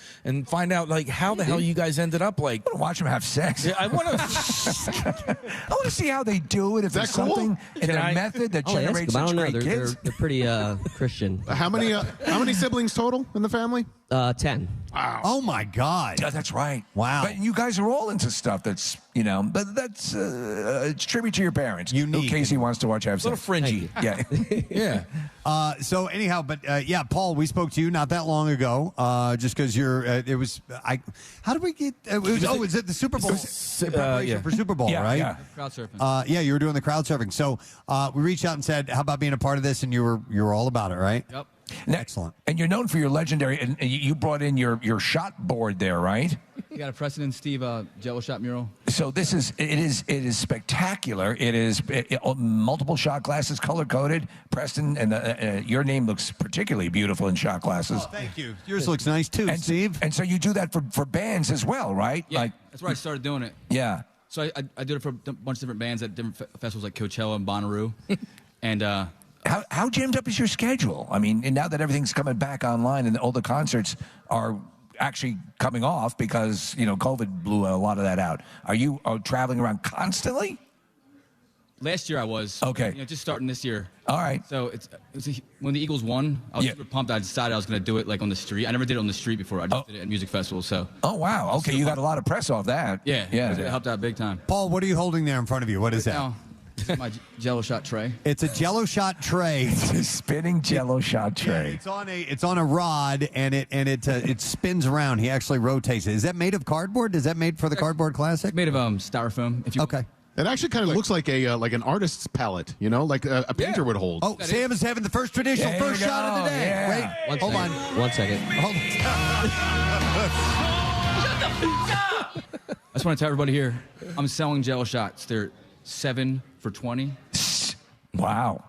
[SPEAKER 5] find out like how the hell you guys ended up like.
[SPEAKER 4] I want to watch them have sex.
[SPEAKER 5] Yeah, I want to.
[SPEAKER 4] I want to see how they do it. If there's something in their method that generates such great kids.
[SPEAKER 7] They're pretty Christian.
[SPEAKER 6] How many siblings total in the family?
[SPEAKER 7] 10.
[SPEAKER 4] Wow.
[SPEAKER 1] Oh, my God.
[SPEAKER 4] Yeah, that's right.
[SPEAKER 1] Wow.
[SPEAKER 4] But you guys are all into stuff that's, but that's a tribute to your parents.
[SPEAKER 1] Unique.
[SPEAKER 4] Who Casey wants to watch have sex.
[SPEAKER 5] A little fringy.
[SPEAKER 4] Yeah.
[SPEAKER 5] Yeah.
[SPEAKER 1] So anyhow, but Paul, we spoke to you not that long ago, just because you're. How did we get? Is it the Super Bowl? Preparation for Super Bowl, right?
[SPEAKER 7] Yeah. Crowd surfing.
[SPEAKER 1] Yeah, you were doing the crowd surfing. So we reached out and said, "How about being a part of this?" And you were all about it, right?
[SPEAKER 7] Yep.
[SPEAKER 1] Excellent.
[SPEAKER 4] And you're known for your legendary. And you brought in your shot board there, right?
[SPEAKER 7] You got a Preston and Steve Jello shot mural.
[SPEAKER 4] So it is spectacular. It is multiple shot glasses, color coded. Preston, and your name looks particularly beautiful in shot glasses.
[SPEAKER 1] Oh, thank you. Yours looks nice too, Steve.
[SPEAKER 4] And so you do that for bands as well, right?
[SPEAKER 7] Yeah, that's where I started doing it.
[SPEAKER 4] Yeah.
[SPEAKER 7] So I did it for a bunch of different bands at different festivals like Coachella and Bonnaroo, and.
[SPEAKER 4] How jammed up is your schedule? I mean, and now that everything's coming back online and all the concerts are actually coming off because, COVID blew a lot of that out. Are you traveling around constantly?
[SPEAKER 7] Last year I was.
[SPEAKER 4] Okay.
[SPEAKER 7] Just starting this year.
[SPEAKER 4] All right.
[SPEAKER 7] So when the Eagles won, I was super pumped. I decided I was going to do it like on the street. I never did it on the street before. I just did it at music festivals. So.
[SPEAKER 4] Oh, wow. Okay, you got a lot of press off that.
[SPEAKER 7] Yeah. It helped out big time.
[SPEAKER 1] Paul, what are you holding there in front of you? What is that?
[SPEAKER 7] Now, this is my Jello shot tray.
[SPEAKER 1] It's a Jello shot tray.
[SPEAKER 4] It's a spinning Jello shot tray.
[SPEAKER 1] It's on a rod and it spins around. He actually rotates it. Is that made of cardboard? Is that made for the Cardboard Classic?
[SPEAKER 7] It's made of styrofoam.
[SPEAKER 1] Okay.
[SPEAKER 6] It actually kind of looks like an artist's palette, like a painter would hold.
[SPEAKER 1] Oh, Sam is having the first traditional first shot of the day.
[SPEAKER 4] Yeah.
[SPEAKER 1] Wait, hold on.
[SPEAKER 7] 1 second.
[SPEAKER 1] Hold on.
[SPEAKER 7] I just want to tell everybody here, I'm selling Jello shots. They're 7 for $20.
[SPEAKER 4] Wow.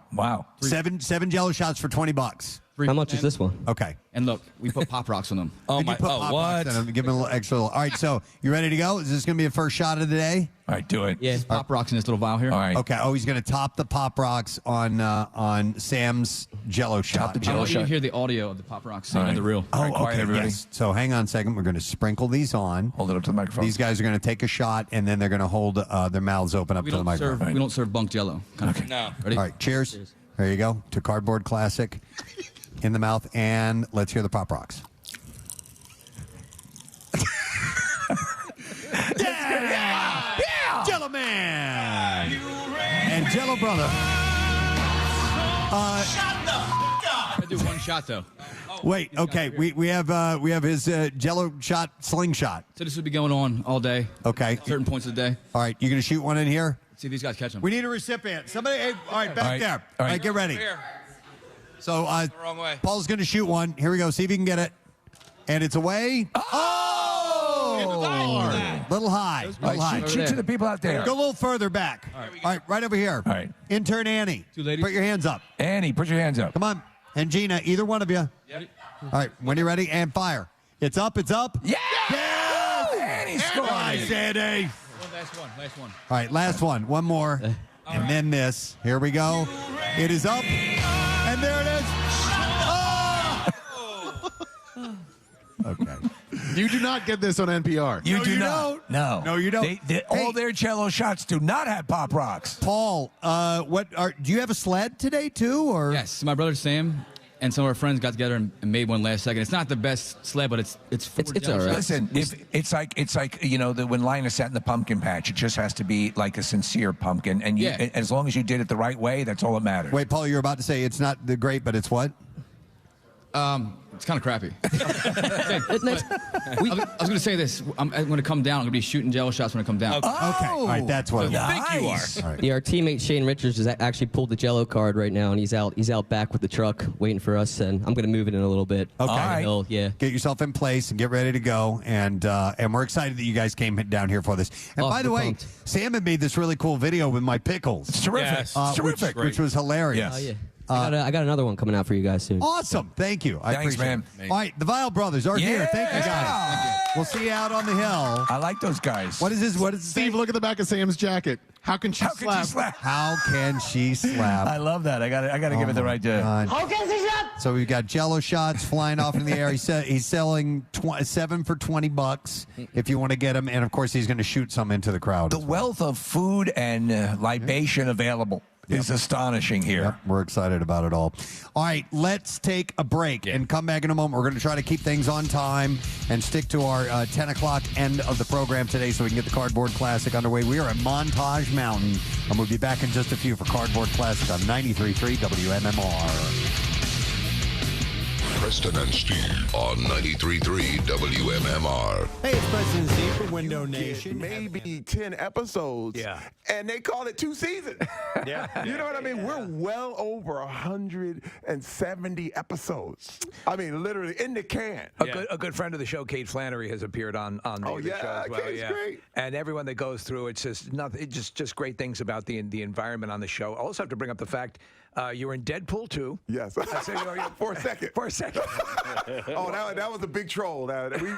[SPEAKER 1] Seven Jello shots for $20.
[SPEAKER 7] How much is this one?
[SPEAKER 1] Okay.
[SPEAKER 7] And look, we put Pop Rocks on them.
[SPEAKER 5] Oh, my.
[SPEAKER 1] Pop
[SPEAKER 5] What?
[SPEAKER 1] Rocks in them, give them a little extra. All right, so you ready to go? Is this going to be the first shot of the day?
[SPEAKER 4] All right, do it.
[SPEAKER 7] Yeah, Pop Rocks in this little vial here.
[SPEAKER 4] All right.
[SPEAKER 1] Okay. Oh, he's going to top the Pop Rocks on Sam's Jello shot.
[SPEAKER 4] Top the
[SPEAKER 7] I
[SPEAKER 4] Jello
[SPEAKER 7] want you
[SPEAKER 4] shot.
[SPEAKER 7] to hear the audio of the Pop Rocks and
[SPEAKER 4] right.
[SPEAKER 7] the real.
[SPEAKER 4] All right, quiet,
[SPEAKER 1] okay.
[SPEAKER 4] everybody.
[SPEAKER 1] Yes. So hang on a second. We're going to sprinkle these on.
[SPEAKER 4] Hold it up to the microphone.
[SPEAKER 1] These guys are going to take a shot, and then they're going to hold their mouths open up to the microphone.
[SPEAKER 7] We don't serve bunk Jello.
[SPEAKER 4] Okay.
[SPEAKER 5] No.
[SPEAKER 7] Ready?
[SPEAKER 1] All right. Cheers. There you go. To Cardboard Classic. In the mouth, and let's hear the Pop Rocks. Yeah! Jello Man! And Jello Brother.
[SPEAKER 7] I do one shot though.
[SPEAKER 1] Wait, okay. We have his Jello shot slingshot.
[SPEAKER 7] So this will be going on all day.
[SPEAKER 1] Okay.
[SPEAKER 7] Certain points of the day.
[SPEAKER 1] All right, you gonna shoot one in here?
[SPEAKER 7] See if these guys catch them.
[SPEAKER 1] We need a recipient. Somebody, hey, all right, back there. All right, get ready.
[SPEAKER 5] Here.
[SPEAKER 1] So
[SPEAKER 5] The wrong way.
[SPEAKER 1] Paul's gonna shoot one. Here we go. See if you can get it. And it's away. Oh! Little high. Little high.
[SPEAKER 4] Shoot to the people out there.
[SPEAKER 1] Go a little further back. All right, right over here.
[SPEAKER 4] All right.
[SPEAKER 1] Intern Annie.
[SPEAKER 7] Two ladies.
[SPEAKER 1] Put your hands up.
[SPEAKER 4] Annie, put your hands up.
[SPEAKER 1] Come on. And Gina, either one of you.
[SPEAKER 7] Yep.
[SPEAKER 1] All right, when you're ready, and fire. It's up, it's up.
[SPEAKER 4] Yeah! Annie scored.
[SPEAKER 1] Nice, Annie.
[SPEAKER 7] Last one.
[SPEAKER 1] All right, last one. One more. And then this. Here we go. It is up. And there it is. Oh! Okay.
[SPEAKER 6] You do not get this on NPR.
[SPEAKER 4] You
[SPEAKER 1] No,
[SPEAKER 4] do
[SPEAKER 1] you
[SPEAKER 4] not.
[SPEAKER 1] don't.
[SPEAKER 4] No.
[SPEAKER 1] No, you don't.
[SPEAKER 4] All their Jello shots do not have Pop Rocks.
[SPEAKER 1] Paul, do you have a sled today too, or?
[SPEAKER 7] Yes, my brother Sam. and some of our friends got together and made one last second. It's not the best sled, but it's
[SPEAKER 4] all right. Listen, it's like when Linus sat in the pumpkin patch, it just has to be like a sincere pumpkin, and as long as you did it the right way, that's all that matters.
[SPEAKER 1] Wait, Paul, you're about to say it's not the great, but it's what?
[SPEAKER 7] It's kind of crappy. I was going to say this. I'm going to come down. I'm going to be shooting Jello shots when I come down.
[SPEAKER 1] Okay. All right. That's what
[SPEAKER 7] I think you are.
[SPEAKER 1] All right.
[SPEAKER 8] Yeah, our teammate Shane Richards has actually pulled the Jello card right now, and he's out back with the truck waiting for us, and I'm going to move it in a little bit.
[SPEAKER 1] Okay.
[SPEAKER 8] All right. Yeah.
[SPEAKER 1] Get yourself in place and get ready to go. And we're excited that you guys came down here for this. And by the way,
[SPEAKER 8] pumped.
[SPEAKER 1] Sam had made this really cool video with my pickles.
[SPEAKER 4] It's terrific.
[SPEAKER 8] Yes. It's terrific.
[SPEAKER 1] Which was hilarious.
[SPEAKER 8] Oh, yeah. I got another one coming out for you guys soon.
[SPEAKER 1] Awesome. Thank you. I
[SPEAKER 4] Thanks,
[SPEAKER 1] appreciate
[SPEAKER 4] man.
[SPEAKER 1] it. All right. The Vile Brothers are here. Thank you, guys. Thank you. We'll see you out on the hill.
[SPEAKER 4] I like those guys.
[SPEAKER 1] What is this? What is
[SPEAKER 6] Steve, look at the back of Sam's jacket. How can she slap?
[SPEAKER 1] How can she slap?
[SPEAKER 4] I love that. I got to give it the right
[SPEAKER 1] God.
[SPEAKER 17] How can she slap?
[SPEAKER 1] So we've got Jello shots flying off in the air. He's selling 7 for $20 if you want to get them, and of course he's going to shoot some into the crowd.
[SPEAKER 4] The wealth of food and libation available is astonishing here.
[SPEAKER 1] Yep, we're excited about it all. All right, let's take a break and come back in a moment. We're going to try to keep things on time and stick to our 10 o'clock end of the program today so we can get the Cardboard Classic underway. We are at Montage Mountain, and we'll be back in just a few for Cardboard Classic on 93.3 WMMR.
[SPEAKER 9] Preston and Steve on 93.3 WMMR.
[SPEAKER 14] Hey, it's Preston and Steve from Window Nation.
[SPEAKER 19] Maybe 10 episodes. And they call it 2 seasons. You know what I mean? We're well over 170 episodes. I mean, literally in the can.
[SPEAKER 13] A good friend of the show, Kate Flannery, has appeared on the show as well.
[SPEAKER 19] Kate's great.
[SPEAKER 13] And everyone that goes through, it's just nothing. Just great things about the environment on the show. I also have to bring up the fact you were in Deadpool 2.
[SPEAKER 19] Yes. For a second. For a second. That was a big troll.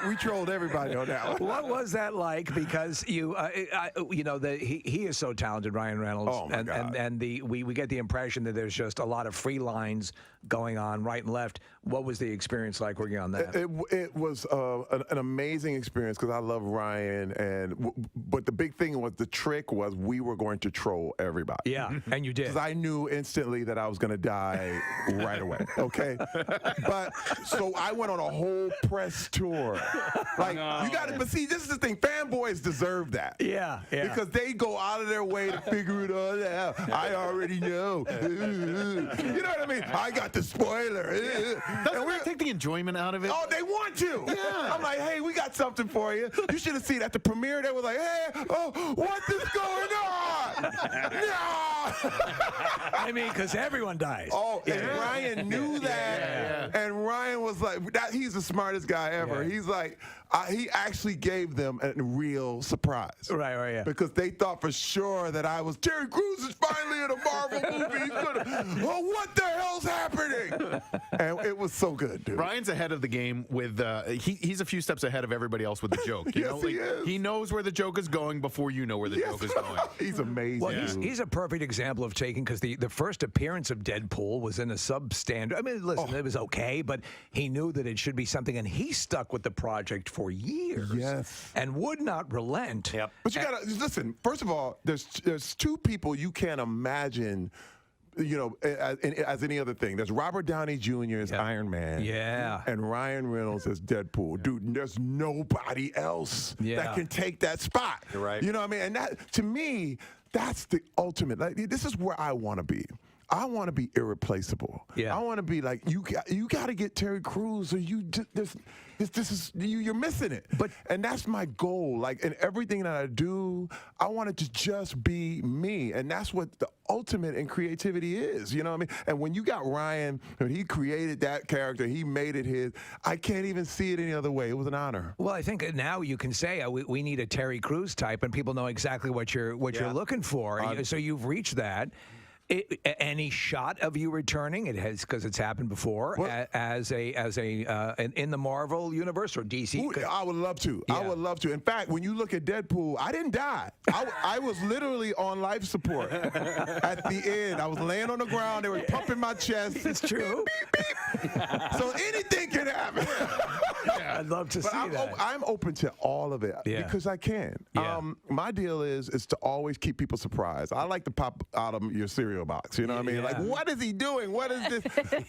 [SPEAKER 19] We trolled everybody on that one.
[SPEAKER 13] What was that like? Because he is so talented, Ryan Reynolds.
[SPEAKER 19] Oh my God.
[SPEAKER 13] And we get the impression that there's just a lot of free lines going on right and left. What was the experience like working on that?
[SPEAKER 19] It was an amazing experience because I love Ryan, but the big thing was the trick was we were going to troll everybody.
[SPEAKER 13] Yeah, and you did.
[SPEAKER 19] Because I knew instantly that I was going to die right away. Okay, but so I went on a whole press tour. Like you got to, but see, this is the thing. Fanboys deserve that.
[SPEAKER 13] Yeah.
[SPEAKER 19] Because they go out of their way to figure it all out. I already know. You know what I mean? I got the spoiler.
[SPEAKER 6] Doesn't that take the enjoyment out of it?
[SPEAKER 19] Oh, they want to. Yeah. I'm like, hey, we got something for you. You should have seen at the premiere. They were like, hey, what is going on? No.
[SPEAKER 13] I mean, because everyone dies.
[SPEAKER 19] Oh, and Ryan knew that. And Ryan was like, he's the smartest guy ever. He's like, he actually gave them a real surprise.
[SPEAKER 13] Right, yeah.
[SPEAKER 19] Because they thought for sure that I was, Terry Crews is finally in a Marvel movie. What the hell's happening? And it was so good, dude.
[SPEAKER 6] Ryan's ahead of the game with, he's a few steps ahead of everybody else with the joke. You know?
[SPEAKER 19] He is.
[SPEAKER 6] He knows where the joke is going before you know where the joke is going.
[SPEAKER 19] He's amazing.
[SPEAKER 13] Well, he's a perfect example of taking, because the first appearance of Deadpool was in a substandard. I mean, listen, it was okay, but he knew that it should be something, and he stuck with the project for years.
[SPEAKER 19] Yes.
[SPEAKER 13] And would not relent.
[SPEAKER 19] Yep. But you gotta listen. First of all, there's 2 people you can't imagine, as any other thing. There's Robert Downey Jr. as Iron Man.
[SPEAKER 13] Yeah.
[SPEAKER 19] And Ryan Reynolds as Deadpool. Dude, there's nobody else that can take that spot.
[SPEAKER 14] You're right.
[SPEAKER 19] You know what I mean? And that, to me, that's the ultimate. Like, this is where I want to be. I want to be irreplaceable.
[SPEAKER 13] Yeah.
[SPEAKER 19] I want to be like, you got to get Terry Crews, or you're missing it. And that's my goal. Like, in everything that I do, I want it to just be me. And that's what the ultimate in creativity is. You know what I mean? And when you got Ryan, when he created that character, he made it his. I can't even see it any other way. It was an honor.
[SPEAKER 13] Well, I think now you can say we need a Terry Crews type, and people know exactly what you're looking for. So you've reached that. Any shot of you returning? It has, because it's happened before, as in the Marvel universe or DC.
[SPEAKER 19] Ooh, I would love to.
[SPEAKER 13] Yeah.
[SPEAKER 19] I would love to. In fact, when you look at Deadpool, I didn't die. I was literally on life support at the end. I was laying on the ground. They were pumping my chest.
[SPEAKER 13] It's true.
[SPEAKER 19] Beep, beep, beep. So anything can happen.
[SPEAKER 13] I'd love to
[SPEAKER 19] But
[SPEAKER 13] see that.
[SPEAKER 19] I'm open to all of it because I can.
[SPEAKER 13] Yeah.
[SPEAKER 19] My deal is to always keep people surprised. I like to pop out of your cereal box. You know what I mean? Like, what is he doing? What is this?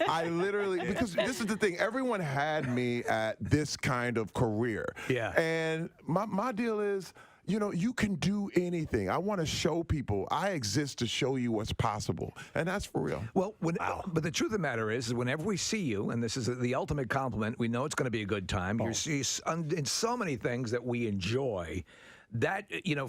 [SPEAKER 19] I literally, because this is the thing. Everyone had me at this kind of career.
[SPEAKER 13] Yeah.
[SPEAKER 19] And my deal is, you know, you can do anything. I want to show people I exist to show you what's possible. And that's for real.
[SPEAKER 13] Well, but the truth of the matter is whenever we see you, and this is the ultimate compliment, we know it's going to be a good time. You're in so many things that we enjoy. That, you know,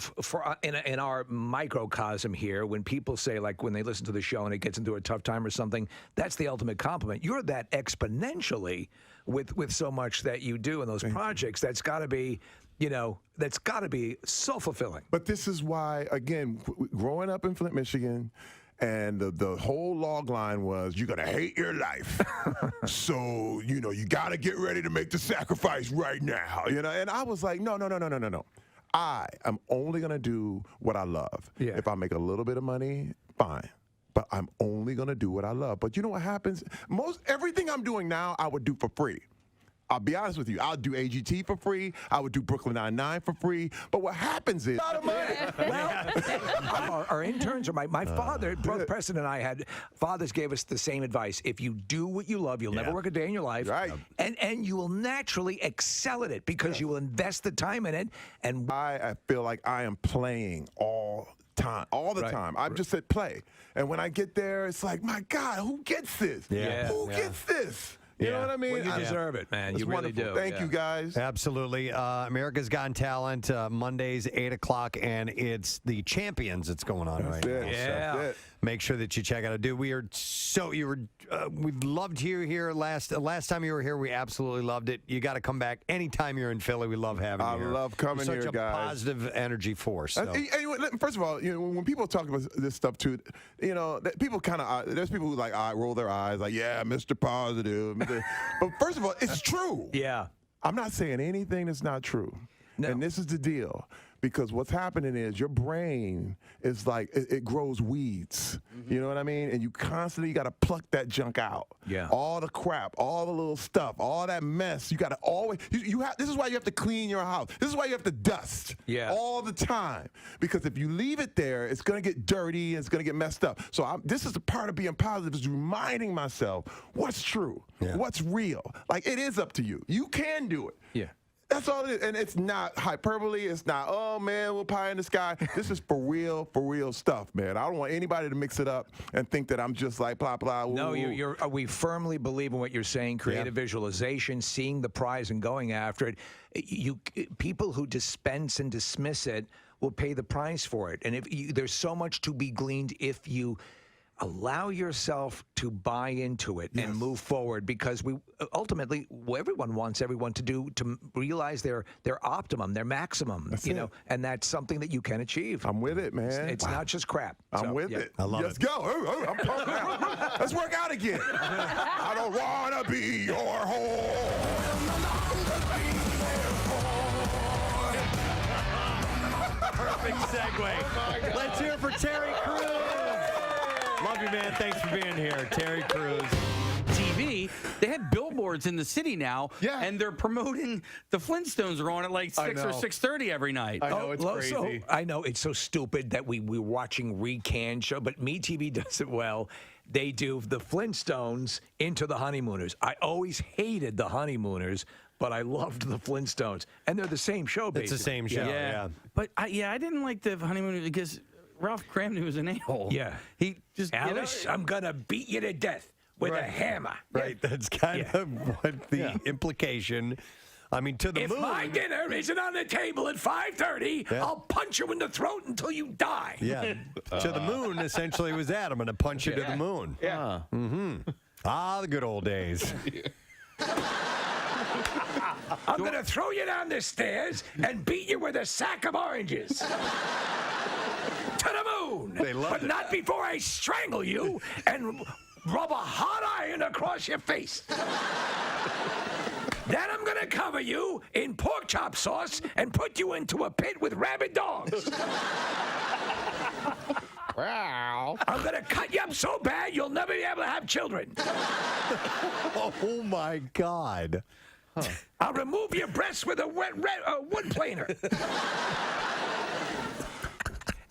[SPEAKER 13] in our microcosm here, when people say, like, when they listen to the show and it gets into a tough time or something, that's the ultimate compliment. You're that exponentially with so much that you do in those projects. That's got to be, you know, that's got to be so fulfilling.
[SPEAKER 19] But this is why, again, growing up in Flint, Michigan, and the whole log line was, you're going to hate your life. So, you know, you got to get ready to make the sacrifice right now. You know, and I was like, no. I am only going to do what I love. Yeah. If I make a little bit of money, fine. But I'm only going to do what I love. But you know what happens? Everything I'm doing now, I would do for free. I'll be honest with you. I'll do AGT for free. I would do Brooklyn Nine-Nine for free. But what happens is...
[SPEAKER 13] Our interns, or my father, both Preston and I fathers gave us the same advice. If you do what you love, you'll never work a day in your life.
[SPEAKER 19] Right.
[SPEAKER 13] And you will naturally excel at it because you will invest the time in it. And
[SPEAKER 19] I feel like I am playing all the time. I just said play. And when I get there, it's like, my God, who gets this? Who gets this? You know what I mean?
[SPEAKER 13] Well, you deserve it, man.
[SPEAKER 19] It's
[SPEAKER 13] You really
[SPEAKER 19] wonderful.
[SPEAKER 13] do.
[SPEAKER 19] Thank you, guys.
[SPEAKER 1] Absolutely. America's Got Talent, Mondays, 8 o'clock, and it's the Champions that's going on right now.
[SPEAKER 13] Yeah.
[SPEAKER 1] So make sure that you check out. Dude, we loved you here last time you were here. We absolutely loved it. You got to come back anytime you're in Philly. We love having you here.
[SPEAKER 19] I love coming
[SPEAKER 1] You're
[SPEAKER 19] here,
[SPEAKER 1] such a
[SPEAKER 19] guys.
[SPEAKER 1] positive energy force. So.
[SPEAKER 19] First of all, you know, when people talk about this stuff too, you know, people kind of there's people who like roll their eyes, like, yeah, Mr. Positive. But first of all, it's true.
[SPEAKER 13] Yeah.
[SPEAKER 19] I'm not saying anything that's not true. No. And this is the deal. Because what's happening is your brain is like, it grows weeds. Mm-hmm. You know what I mean? And you constantly got to pluck that junk out.
[SPEAKER 13] Yeah.
[SPEAKER 19] All the crap, all the little stuff, all that mess. You got to always, this is why you have to clean your house. This is why you have to dust all the time. Because if you leave it there, it's going to get dirty and it's going to get messed up. So this is the part of being positive, is reminding myself what's true, what's real. Like, it is up to you. You can do it.
[SPEAKER 13] Yeah.
[SPEAKER 19] That's all it is. And it's not hyperbole. It's not, oh, man, we're pie in the sky. This is for real stuff, man. I don't want anybody to mix it up and think that I'm just like blah, blah.
[SPEAKER 13] No, we firmly believe in what you're saying, creative visualization, seeing the prize and going after it. People who dispense and dismiss it will pay the price for it. And there's so much to be gleaned if you allow yourself to buy into it and move forward, because ultimately everyone wants everyone to realize their optimum, their maximum, and that's something that you can achieve.
[SPEAKER 19] I'm with it, man.
[SPEAKER 13] It's not just crap.
[SPEAKER 19] I'm with it.
[SPEAKER 1] I love
[SPEAKER 19] Let's go. I'm pumped now. Let's work out again. I don't want to be your whore.
[SPEAKER 1] Perfect segue. Let's hear it for Terry Crews. Love you, man. Thanks for being here. Terry Crews.
[SPEAKER 5] TV, they have billboards in the city now, and they're promoting the Flintstones are on at like 6 or 6:30 every night.
[SPEAKER 14] I know, it's crazy.
[SPEAKER 13] I know, it's so stupid that we're watching recanned show, but MeTV does it well. They do the Flintstones into the Honeymooners. I always hated the Honeymooners, but I loved the Flintstones. And they're the same show, basically.
[SPEAKER 1] It's the same show, yeah.
[SPEAKER 5] But I didn't like the Honeymooners because Ralph Cramden was an a-hole.
[SPEAKER 13] Yeah.
[SPEAKER 5] He just,
[SPEAKER 13] Alice, I'm going to beat you to death with a hammer.
[SPEAKER 1] Right, that's kind of what the implication. I mean, to the moon.
[SPEAKER 13] If my dinner isn't on the table at 5:30, I'll punch you in the throat until you die.
[SPEAKER 1] Yeah. To the moon, essentially, was that. I'm going to punch you to the moon.
[SPEAKER 13] Yeah.
[SPEAKER 1] The good old days.
[SPEAKER 13] I'm going to throw you down the stairs and beat you with a sack of oranges. To the moon. But not before I strangle you and rub a hot iron across your face. Then I'm going to cover you in pork chop sauce and put you into a pit with rabid dogs.
[SPEAKER 1] Wow.
[SPEAKER 13] I'm going to cut you up so bad you'll never be able to have children.
[SPEAKER 1] Oh, my God.
[SPEAKER 13] I'll remove your breasts with a wood planer.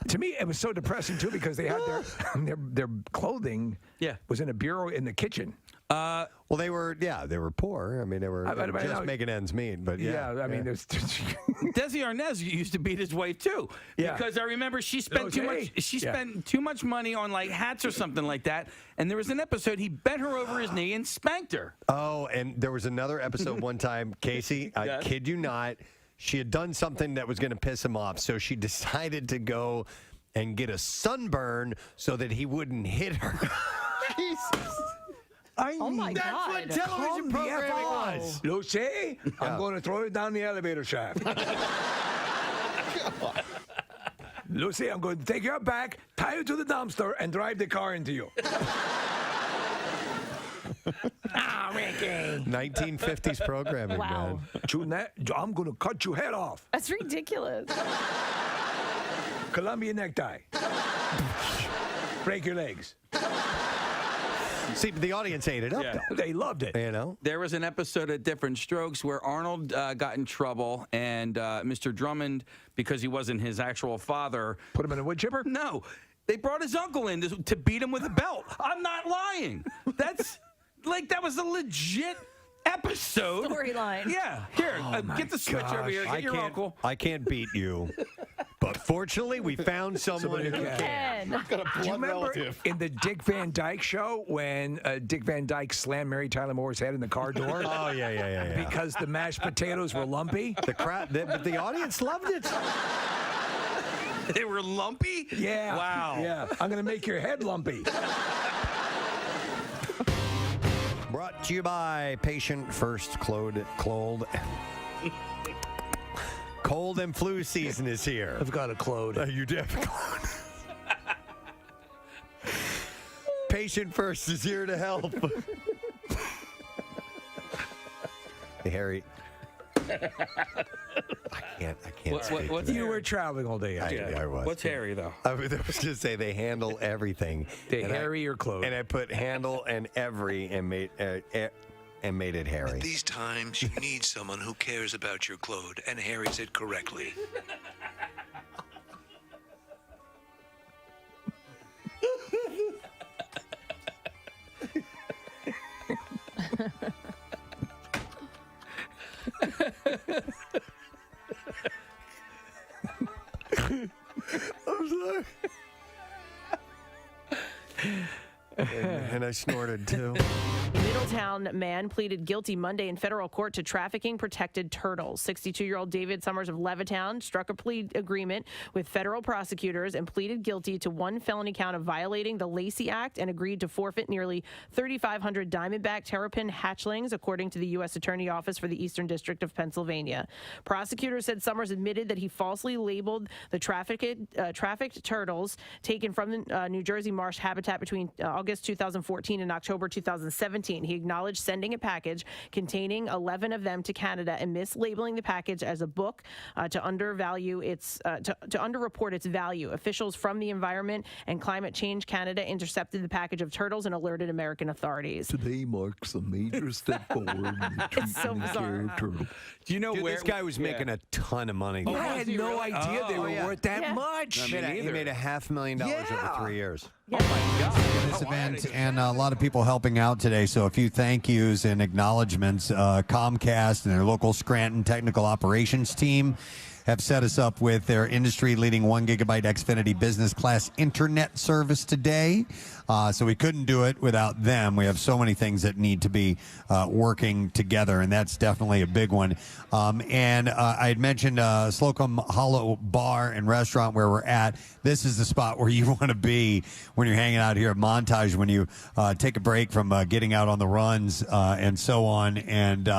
[SPEAKER 13] To me, it was so depressing too because they had their clothing was in a bureau in the kitchen.
[SPEAKER 14] Well, they were poor. I mean, they were just making ends meet. But
[SPEAKER 13] I mean, there's
[SPEAKER 5] Desi Arnaz used to beat his wife too, because I remember she spent too much. She spent too much money on like hats or something like that. And there was an episode he bent her over his knee and spanked her.
[SPEAKER 14] Oh, and there was another episode one time, Casey. I kid you not. She had done something that was going to piss him off, so she decided to go and get a sunburn so that he wouldn't hit her. Jesus.
[SPEAKER 11] Oh my
[SPEAKER 14] That's
[SPEAKER 11] God.
[SPEAKER 14] what television programming was.
[SPEAKER 13] Lucy, I'm going to throw you down the elevator shaft. Lucy, I'm going to take you back, tie you to the dumpster, and drive the car into you. Ricky.
[SPEAKER 14] 1950s programming,
[SPEAKER 11] Wow.
[SPEAKER 14] man.
[SPEAKER 13] I'm going to cut your head off.
[SPEAKER 11] That's ridiculous.
[SPEAKER 13] Columbia necktie. Break your legs.
[SPEAKER 14] See, the audience ate it up, though.
[SPEAKER 13] They loved it.
[SPEAKER 14] You know?
[SPEAKER 5] There was an episode of Different Strokes where Arnold got in trouble, and Mr. Drummond, because he wasn't his actual father,
[SPEAKER 13] put him in a wood chipper?
[SPEAKER 5] No. They brought his uncle in to beat him with a belt. I'm not lying. That's that was a legit episode.
[SPEAKER 11] Storyline.
[SPEAKER 5] Yeah. Here, get the switch over here. Get your uncle.
[SPEAKER 14] I can't beat you. But fortunately, we found someone who can.
[SPEAKER 13] Do you remember in the Dick Van Dyke Show when Dick Van Dyke slammed Mary Tyler Moore's head in the car door?
[SPEAKER 14] Oh, yeah.
[SPEAKER 13] Because the mashed potatoes were lumpy?
[SPEAKER 14] The audience loved it.
[SPEAKER 5] They were lumpy?
[SPEAKER 13] Yeah.
[SPEAKER 5] Wow.
[SPEAKER 13] Yeah. I'm going to make your head lumpy.
[SPEAKER 14] Brought to you by Patient First Cold and flu season is here.
[SPEAKER 13] I've got a clode.
[SPEAKER 14] You do have a clode. Patient First is here to help. Hey, Harry. I can't speak to that.
[SPEAKER 13] You were traveling all day.
[SPEAKER 14] I was.
[SPEAKER 5] What's Harry, though?
[SPEAKER 14] I was going to say they handle everything.
[SPEAKER 13] They Harry your clothes.
[SPEAKER 14] And I put handle and every and made it Harry.
[SPEAKER 15] At these times, you need someone who cares about your clothes and harries it correctly.
[SPEAKER 14] I'm sorry. And I snorted too.
[SPEAKER 11] A Middletown man pleaded guilty Monday in federal court to trafficking protected turtles. 62-year-old David Summers of Levittown struck a plea agreement with federal prosecutors and pleaded guilty to one felony count of violating the Lacey Act and agreed to forfeit nearly 3,500 diamondback terrapin hatchlings, according to the U.S. Attorney Office for the Eastern District of Pennsylvania. Prosecutors said Summers admitted that he falsely labeled the trafficked turtles taken from the New Jersey marsh habitat between August 2014 and October 2017. He acknowledged sending a package containing 11 of them to Canada and mislabeling the package as a book to underreport its value. Officials from the Environment and Climate Change Canada intercepted the package of turtles and alerted American authorities.
[SPEAKER 15] Today marks a major step forward in the
[SPEAKER 11] It's so bizarre.
[SPEAKER 15] of turtle.
[SPEAKER 5] Do you know
[SPEAKER 14] Dude,
[SPEAKER 5] where
[SPEAKER 14] this guy was making a ton of money?
[SPEAKER 13] I had no idea they were worth that much.
[SPEAKER 14] He made $500,000 over 3 years.
[SPEAKER 5] Oh my God!
[SPEAKER 1] This event and a lot of people helping out today. So a few thank yous and acknowledgments. Comcast and their local Scranton technical operations team have set us up with their industry-leading 1 gigabyte Xfinity business class internet service today. So we couldn't do it without them. We have so many things that need to be working together, and that's definitely a big one. And I had mentioned Slocum Hollow Bar and Restaurant where we're at. This is the spot where you want to be when you're hanging out here at Montage, when you take a break from getting out on the runs and so on. And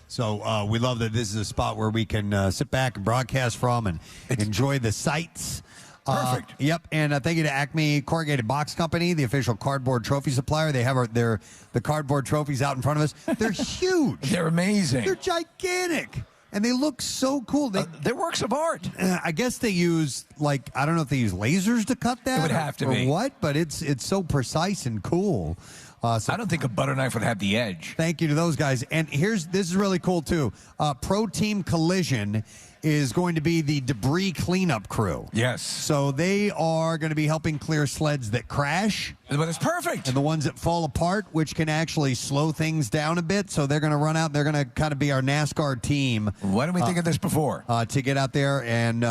[SPEAKER 1] so we love that this is a spot where we can sit back and broadcast from and enjoy the sights.
[SPEAKER 13] Perfect.
[SPEAKER 1] Yep, and thank you to Acme Corrugated Box Company, the official cardboard trophy supplier. They have the cardboard trophies out in front of us. They're huge.
[SPEAKER 13] They're amazing.
[SPEAKER 1] They're gigantic. And they look so cool.
[SPEAKER 13] They're works of art.
[SPEAKER 1] I guess they use, I don't know if they use lasers to cut that.
[SPEAKER 13] It would have to
[SPEAKER 1] or
[SPEAKER 13] be.
[SPEAKER 1] what, but it's so precise and cool. So
[SPEAKER 4] I don't think a butter knife would have the edge.
[SPEAKER 1] thank you to those guys. And this is really cool, too. Pro Team Collision is going to be the debris cleanup crew.
[SPEAKER 4] Yes.
[SPEAKER 1] So they are going to be helping clear sleds that crash.
[SPEAKER 4] But it's perfect.
[SPEAKER 1] And the ones that fall apart, which can actually slow things down a bit. So they're going to run out. They're going to kind of be our NASCAR team.
[SPEAKER 4] Why didn't we think of this before?
[SPEAKER 1] To get out there and,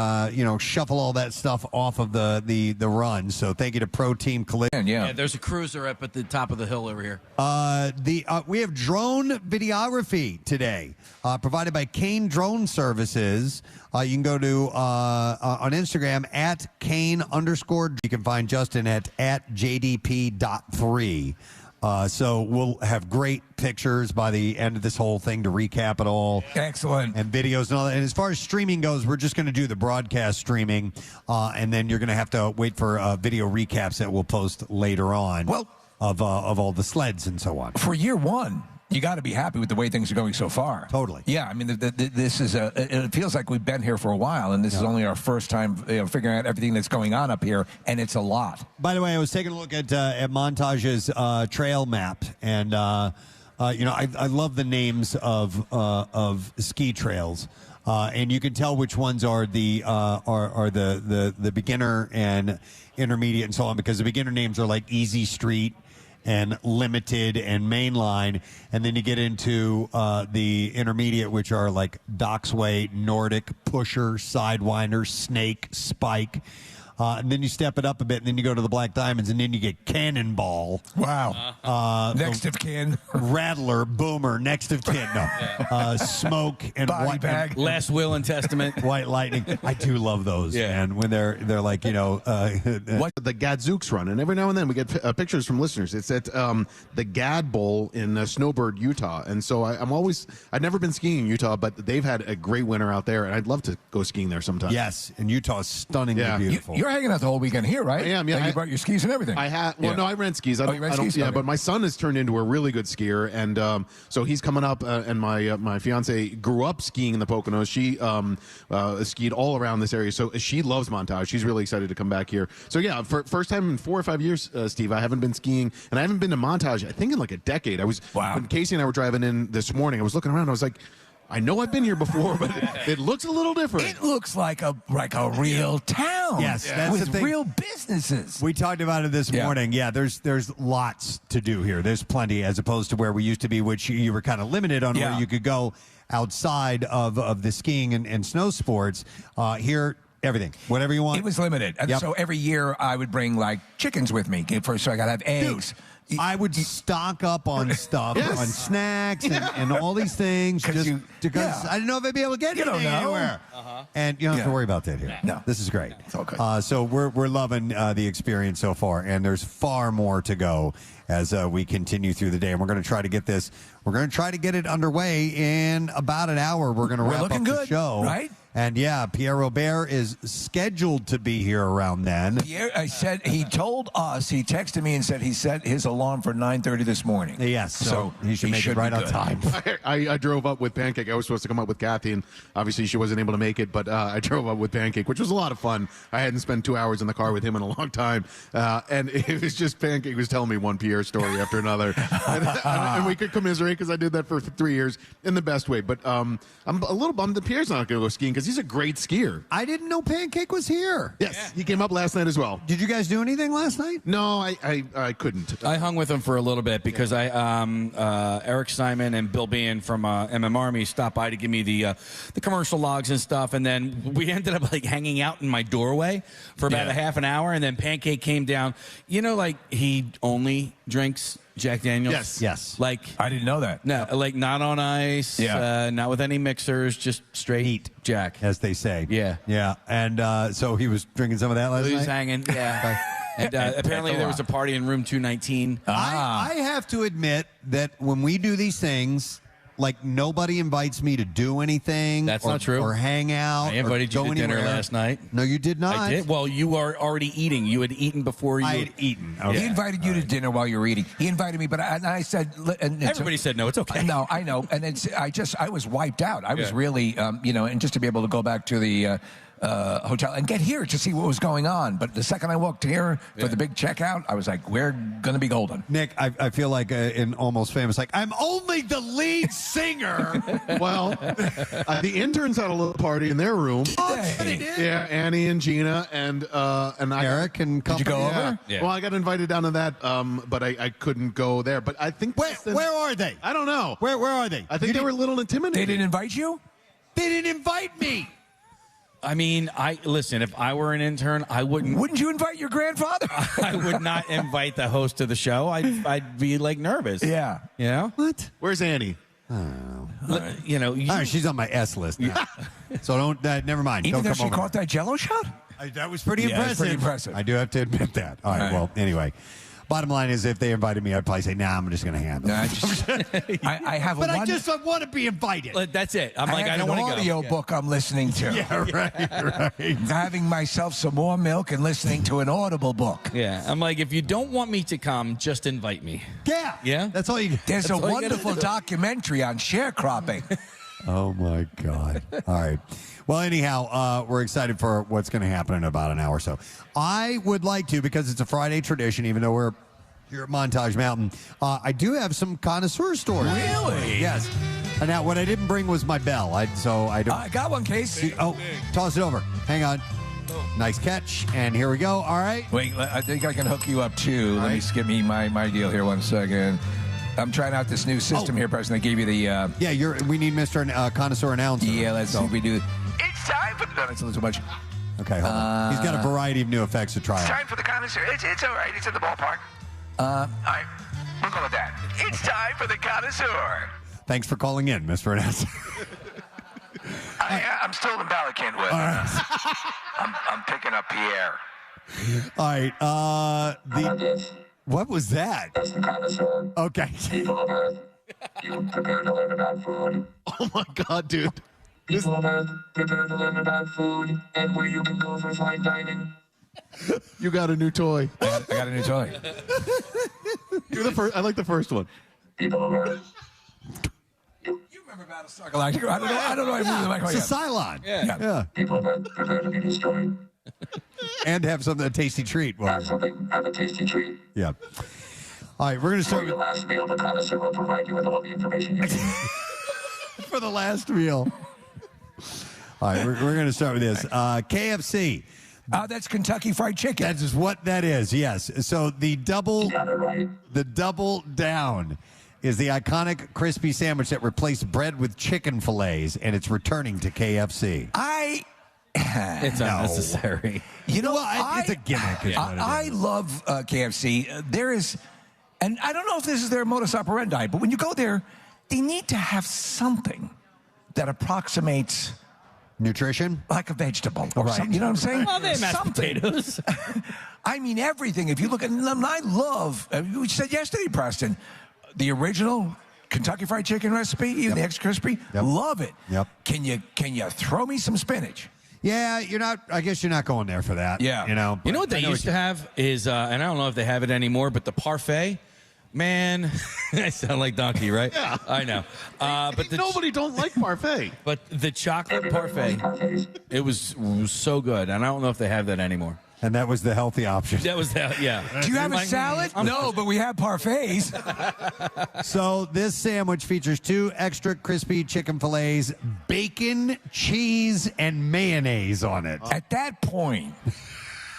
[SPEAKER 1] shuffle all that stuff off of the run. So thank you to Pro Team Collision.
[SPEAKER 5] Yeah, there's a cruiser up at the top of the hill over here.
[SPEAKER 1] We have drone videography today, provided by Kane Drone Services. You can go to on Instagram at Kane_. You can find Justin at JDP.3. So we'll have great pictures by the end of this whole thing to recap it all.
[SPEAKER 4] Excellent.
[SPEAKER 1] And videos and all that. And as far as streaming goes, we're just going to do the broadcast streaming, and then you're going to have to wait for video recaps that we'll post later on.
[SPEAKER 4] Well,
[SPEAKER 1] of all the sleds and so on.
[SPEAKER 4] For year one, you got to be happy with the way things are going so far.
[SPEAKER 1] Totally.
[SPEAKER 4] Yeah, I mean, this is it feels like we've been here for a while, and this is only our first time figuring out everything that's going on up here, and it's a lot.
[SPEAKER 1] By the way, I was taking a look at Montage's trail map, and I love the names of ski trails. And you can tell which ones are the beginner and intermediate and so on, because the beginner names are like Easy Street and Limited and Mainline, and then you get into the intermediate, which are like Docksway, Nordic, Pusher, Sidewinder, Snake, Spike. And then you step it up a bit, and then you go to the Black Diamonds, and then you get Cannonball.
[SPEAKER 4] Wow. Next of kin.
[SPEAKER 1] Rattler, Boomer, next of kin. No. Smoke and
[SPEAKER 4] Body
[SPEAKER 1] White
[SPEAKER 4] bag.
[SPEAKER 5] Last Will and Testament.
[SPEAKER 1] White Lightning. I do love those, man. When they're like,
[SPEAKER 6] what the Gadzooks run, and every now and then we get pictures from listeners. It's at the Gad Bowl in Snowbird, Utah, and so I've never been skiing in Utah, but they've had a great winter out there, and I'd love to go skiing there sometime.
[SPEAKER 1] Yes, and Utah is stunningly beautiful.
[SPEAKER 4] You're hanging out the whole weekend here, right?
[SPEAKER 6] I am. Yeah,
[SPEAKER 4] you brought your skis and everything.
[SPEAKER 6] I had. Well, no, I rent skis. I don't.
[SPEAKER 4] Skis?
[SPEAKER 6] Yeah,
[SPEAKER 4] Okay.
[SPEAKER 6] but my son has turned into a really good skier, and so he's coming up. And my fiance grew up skiing in the Poconos. She skied all around this area, so she loves Montage. She's really excited to come back here. So yeah, for first time in 4 or 5 years, Steve, I haven't been skiing, and I haven't been to Montage. I think in like a decade. When Casey and I were driving in this morning, I was looking around. I was like, I know I've been here before, but it looks a little different.
[SPEAKER 4] It looks like a real town.
[SPEAKER 1] Yes, that's
[SPEAKER 4] with
[SPEAKER 1] the thing.
[SPEAKER 4] real businesses.
[SPEAKER 1] We talked about it this morning. Yeah, there's lots to do here. There's plenty, as opposed to where we used to be, which you were kind of limited on where you could go outside of the skiing and snow sports. Here, everything, whatever you want.
[SPEAKER 4] It was limited. And so every year I would bring like chickens with me, so I got to have eggs.
[SPEAKER 1] Dude, I would stock up on stuff, on snacks and all these things, just because I didn't know if I'd be able to get anything anywhere. And you don't have to worry about that here.
[SPEAKER 4] No.
[SPEAKER 1] This is great.
[SPEAKER 4] It's all good.
[SPEAKER 1] So we're loving the experience so far, and there's far more to go as we continue through the day. And we're going to try to get this. We're going to try to get it underway in about an hour. We're going to wrap up the show,
[SPEAKER 4] right?
[SPEAKER 1] And yeah, Pierre Robert is scheduled to be here around then.
[SPEAKER 4] Pierre, he told us, he texted me and said he set his alarm for 9:30 this morning.
[SPEAKER 1] Yes, so he should make it right on time.
[SPEAKER 6] I drove up with Pancake. I was supposed to come up with Kathy, and obviously she wasn't able to make it, but I drove up with Pancake, which was a lot of fun. I hadn't spent 2 hours in the car with him in a long time, and it was just Pancake was telling me one Pierre story after another. And we could commiserate because I did that for 3 years in the best way. But I'm a little bummed that Pierre's not going to go skiing because he's a great skier.
[SPEAKER 1] I didn't know Pancake was here.
[SPEAKER 6] Yes, he came up last night as well.
[SPEAKER 1] Did you guys do anything last night?
[SPEAKER 6] No, I couldn't.
[SPEAKER 5] I hung with him for a little bit because Eric Simon and Bill Bean from MM Army stopped by to give me the commercial logs and stuff, and then we ended up like hanging out in my doorway for about a half an hour, and then Pancake came down. You know, like he only drinks Jack Daniels.
[SPEAKER 1] Yes.
[SPEAKER 5] Like
[SPEAKER 4] I didn't know that.
[SPEAKER 5] No, like not on ice. Not with any mixers. Just straight
[SPEAKER 1] Heat,
[SPEAKER 5] Jack,
[SPEAKER 1] as they say.
[SPEAKER 5] Yeah.
[SPEAKER 1] Yeah. And so he was drinking some of that last night.
[SPEAKER 5] He was hanging. Yeah. And apparently there was a party in room 219.
[SPEAKER 1] I have to admit that when we do these things, like nobody invites me to do anything.
[SPEAKER 5] That's not true.
[SPEAKER 1] Or hang out.
[SPEAKER 5] I invited you to dinner last night.
[SPEAKER 1] No, you did not.
[SPEAKER 5] I did. Well, you were already eating. You had eaten before you.
[SPEAKER 1] I had eaten.
[SPEAKER 4] Okay. He invited you to dinner while you were eating. He invited me, but I said.
[SPEAKER 5] Everybody said no. It's okay.
[SPEAKER 4] No, I know, and I was wiped out. I was really, and just to be able to go back to the hotel and get here to see what was going on. But the second I walked here for the big checkout, I was like, we're going to be golden.
[SPEAKER 1] Nick, I feel like in Almost Famous, like, I'm only the lead singer.
[SPEAKER 6] Well, the interns had a little party in their room.
[SPEAKER 1] Oh, they did?
[SPEAKER 6] Yeah, Annie and Gina and
[SPEAKER 1] Eric and
[SPEAKER 4] Did you go over?
[SPEAKER 6] Yeah. Well, I got invited down to that, but I couldn't go there. But I think
[SPEAKER 1] where are they?
[SPEAKER 6] I don't know.
[SPEAKER 1] Where are they?
[SPEAKER 6] I think they were a little intimidated.
[SPEAKER 4] They didn't invite you?
[SPEAKER 1] They didn't invite me.
[SPEAKER 5] I mean, listen. If I were an intern, I wouldn't.
[SPEAKER 4] Wouldn't you invite your grandfather?
[SPEAKER 5] I would not invite the host of the show. I'd be like nervous.
[SPEAKER 4] Yeah.
[SPEAKER 5] You know
[SPEAKER 1] what?
[SPEAKER 6] Where's Annie?
[SPEAKER 5] You know,
[SPEAKER 1] All right, she's on my S list now. So don't. Never mind.
[SPEAKER 4] Even
[SPEAKER 1] Don't
[SPEAKER 4] though
[SPEAKER 1] come
[SPEAKER 4] she
[SPEAKER 1] over.
[SPEAKER 4] caught that Jello shot?
[SPEAKER 1] That was pretty
[SPEAKER 4] Yeah,
[SPEAKER 1] impressive.
[SPEAKER 4] it's pretty impressive.
[SPEAKER 1] I do have to admit that. All right. Well, anyway. Bottom line is, if they invited me, I'd probably say, "Nah, I'm just going to handle it."
[SPEAKER 4] I have
[SPEAKER 1] but
[SPEAKER 4] one,
[SPEAKER 1] I just want to be invited.
[SPEAKER 5] That's it. I'm like, I
[SPEAKER 4] have
[SPEAKER 5] don't
[SPEAKER 4] an
[SPEAKER 5] want to go.
[SPEAKER 4] audio book I'm listening to.
[SPEAKER 1] Yeah, right.
[SPEAKER 4] Having myself some more milk and listening to an Audible book.
[SPEAKER 5] Yeah, I'm like, if you don't want me to come, just invite me.
[SPEAKER 1] Yeah.
[SPEAKER 5] Yeah?
[SPEAKER 1] That's all you.
[SPEAKER 4] There's
[SPEAKER 5] That's
[SPEAKER 4] a
[SPEAKER 5] all you gotta
[SPEAKER 4] wonderful
[SPEAKER 5] do.
[SPEAKER 4] documentary on sharecropping.
[SPEAKER 1] Oh my God! All right. Well, anyhow, we're excited for what's going to happen in about an hour or so. I would like to, because it's a Friday tradition, even though we're here at Montage Mountain, I do have some connoisseur stories.
[SPEAKER 4] Really?
[SPEAKER 1] Yes. And now, what I didn't bring was my bell. I
[SPEAKER 4] got one, Case.
[SPEAKER 1] Toss it over. Hang on. Nice catch. And here we go. All right.
[SPEAKER 4] Wait, I think I can hook you up too. Let me skip me my deal here 1 second. I'm trying out this new system here, Preston. They gave you the...
[SPEAKER 1] Yeah, we need Mr. Connoisseur Announcer.
[SPEAKER 4] Yeah, let's see if we do... It's time for... No, that's a little too much.
[SPEAKER 1] Okay, hold on. He's got a variety of new effects to try
[SPEAKER 20] It's
[SPEAKER 1] out.
[SPEAKER 20] time for the connoisseur. It's all right. It's in the ballpark. All right. We'll go with that. It's time for the connoisseur.
[SPEAKER 1] Thanks for calling in, Mr. Announcer.
[SPEAKER 20] I'm still in Ballackinwood. I'm picking up Pierre.
[SPEAKER 1] All right. What was that? Okay.
[SPEAKER 16] You prepare to learn about food.
[SPEAKER 6] Oh my God, dude.
[SPEAKER 16] People on Earth prepare to learn about food and where you can go for fine dining.
[SPEAKER 6] You got a new toy.
[SPEAKER 4] I got a new toy.
[SPEAKER 6] You're the first. I like the first one.
[SPEAKER 16] People on Earth.
[SPEAKER 4] You remember Battlestar Galactica? I don't know. I moved the microphone.
[SPEAKER 1] It's a Cylon.
[SPEAKER 4] Yeah.
[SPEAKER 16] People on Earth prepare to be destroyed.
[SPEAKER 1] And have a tasty treat.
[SPEAKER 16] Have a tasty treat.
[SPEAKER 1] Yeah. All right, we're going to
[SPEAKER 16] For
[SPEAKER 1] start
[SPEAKER 16] your last meal, the connoisseur will provide you with all the information you need.
[SPEAKER 1] for the last meal. All right, we're going to start with this. KFC.
[SPEAKER 4] That's Kentucky Fried Chicken.
[SPEAKER 1] That is what that is, yes. So the double down is the iconic crispy sandwich that replaced bread with chicken fillets, and it's returning to KFC.
[SPEAKER 5] It's unnecessary.
[SPEAKER 4] You know,
[SPEAKER 1] it's a gimmick. Is what it
[SPEAKER 4] I
[SPEAKER 1] is.
[SPEAKER 4] love KFC. There is, and I don't know if this is their modus operandi, but when you go there, they need to have something that approximates
[SPEAKER 1] nutrition,
[SPEAKER 4] like a vegetable or
[SPEAKER 1] Right.
[SPEAKER 4] something. You know what I'm saying?
[SPEAKER 5] Well, they have mashed
[SPEAKER 4] Something.
[SPEAKER 5] potatoes.
[SPEAKER 4] I mean, everything. If you look at, I love. We said yesterday, Preston, the original Kentucky Fried Chicken recipe, even the extra crispy. Love it.
[SPEAKER 1] Yep.
[SPEAKER 4] Can you throw me some spinach?
[SPEAKER 1] Yeah, you're not. I guess you're not going there for that.
[SPEAKER 4] Yeah.
[SPEAKER 1] You know.
[SPEAKER 5] You know what they used to have is, and I don't know if they have it anymore, but the parfait. Man, I sound like donkey, right?
[SPEAKER 6] Yeah.
[SPEAKER 5] I know. But
[SPEAKER 6] Nobody don't like parfait.
[SPEAKER 5] But the chocolate parfait, it was so good, and I don't know if they have that anymore.
[SPEAKER 1] And that was the healthy option.
[SPEAKER 5] That was the, yeah.
[SPEAKER 4] Do you have a salad? No, but we have parfaits.
[SPEAKER 1] So this sandwich features 2 extra crispy chicken fillets, bacon, cheese, and mayonnaise on it.
[SPEAKER 4] At that point,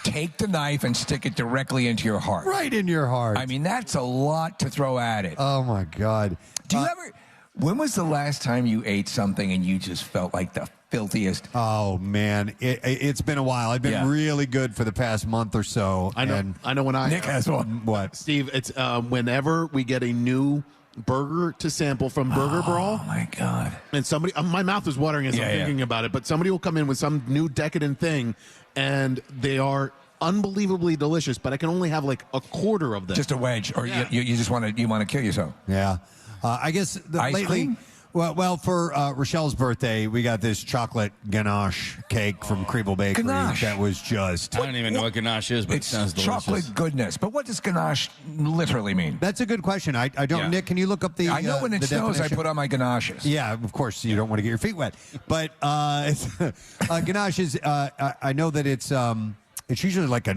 [SPEAKER 4] take the knife and stick it directly into your heart.
[SPEAKER 1] Right in your heart.
[SPEAKER 4] I mean, that's a lot to throw at it.
[SPEAKER 1] Oh, my God.
[SPEAKER 4] Do you ever... When was the last time you ate something and you just felt like the filthiest?
[SPEAKER 1] Oh, man. It's been a while. I've been really good for the past month or so.
[SPEAKER 6] I know.
[SPEAKER 1] And
[SPEAKER 6] I know when I.
[SPEAKER 4] Nick has one.
[SPEAKER 1] What?
[SPEAKER 6] Steve, it's whenever we get a new burger to sample from Burger Brawl.
[SPEAKER 4] Oh, my God.
[SPEAKER 6] And somebody, my mouth is watering as I'm thinking about it, but somebody will come in with some new decadent thing, and they are unbelievably delicious, but I can only have like a quarter of them.
[SPEAKER 4] Just a wedge, or you just want to kill yourself.
[SPEAKER 1] Yeah. I guess
[SPEAKER 4] Ice
[SPEAKER 1] lately,
[SPEAKER 4] cream?
[SPEAKER 1] Well, for Rochelle's birthday, we got this chocolate ganache cake from Kriebel Bakery.
[SPEAKER 4] Ganache.
[SPEAKER 1] That was just...
[SPEAKER 5] I don't even know what ganache is, but it sounds delicious.
[SPEAKER 4] Chocolate goodness. But what does ganache literally mean?
[SPEAKER 1] That's a good question. I don't...
[SPEAKER 4] Yeah.
[SPEAKER 1] Nick, can you look up the
[SPEAKER 4] I know when it
[SPEAKER 1] the
[SPEAKER 4] snows, I
[SPEAKER 1] definition?
[SPEAKER 4] put on my ganaches.
[SPEAKER 1] Yeah, of course, you don't want to get your feet wet. But ganache is... I know that it's usually like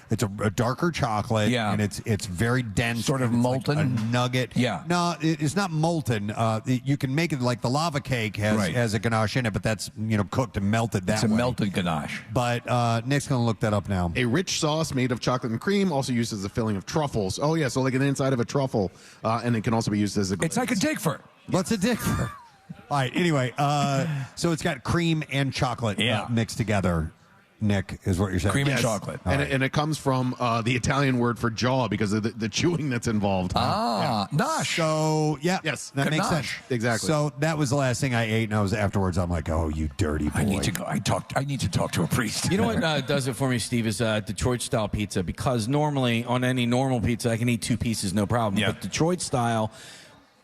[SPEAKER 1] it's a darker chocolate,
[SPEAKER 4] Yeah.
[SPEAKER 1] and it's very dense,
[SPEAKER 4] Sort of
[SPEAKER 1] and it's
[SPEAKER 4] molten?
[SPEAKER 1] like a nugget.
[SPEAKER 4] Yeah.
[SPEAKER 1] No, it's not molten. You can make it like the lava cake has a ganache in it, but that's cooked and melted that
[SPEAKER 4] It's a
[SPEAKER 1] way.
[SPEAKER 4] melted ganache.
[SPEAKER 1] But Nick's gonna look that up now.
[SPEAKER 6] A rich sauce made of chocolate and cream, also used as a filling of truffles. Oh yeah, so like an inside of a truffle, and it can also be used as a.
[SPEAKER 4] It's like a Dickford.
[SPEAKER 1] What's a Dickford? All right. Anyway, so it's got cream and chocolate mixed together. Nick, is what you're saying.
[SPEAKER 4] Cream and chocolate.
[SPEAKER 6] And it comes from the Italian word for jaw because of the chewing that's involved.
[SPEAKER 4] Nosh.
[SPEAKER 1] So,
[SPEAKER 6] Yes,
[SPEAKER 1] that makes sense.
[SPEAKER 6] Exactly.
[SPEAKER 1] So that was the last thing I ate, and I was afterwards, I'm like, oh, you dirty boy.
[SPEAKER 4] I need to go. I need to talk to a priest.
[SPEAKER 5] You know what does it for me, Steve, is Detroit-style pizza. Because normally, on any normal pizza, I can eat 2 pieces, no problem.
[SPEAKER 4] Yeah.
[SPEAKER 5] But Detroit-style,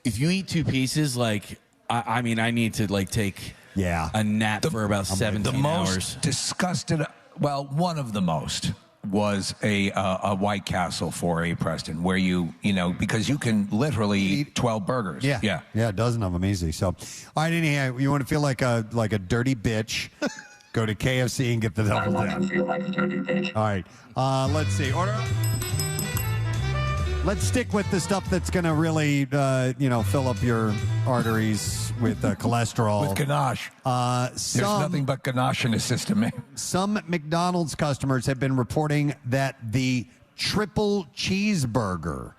[SPEAKER 5] if you eat 2 pieces, like, I mean, I need to, like, take...
[SPEAKER 1] Yeah.
[SPEAKER 5] A nap for about 17
[SPEAKER 4] the most
[SPEAKER 5] hours.
[SPEAKER 4] disgusted, well, one of the most was a White Castle for a Preston, where you because you can literally eat 12 burgers.
[SPEAKER 1] Yeah, a dozen of them easy. So, all right, anyhow, you want to feel like a dirty bitch, go to KFC and get the double down. All right, let's see. Order up. Let's stick with the stuff that's going to really, fill up your arteries with cholesterol.
[SPEAKER 4] With ganache. There's nothing but ganache in the system, man.
[SPEAKER 1] Some McDonald's customers have been reporting that the triple cheeseburger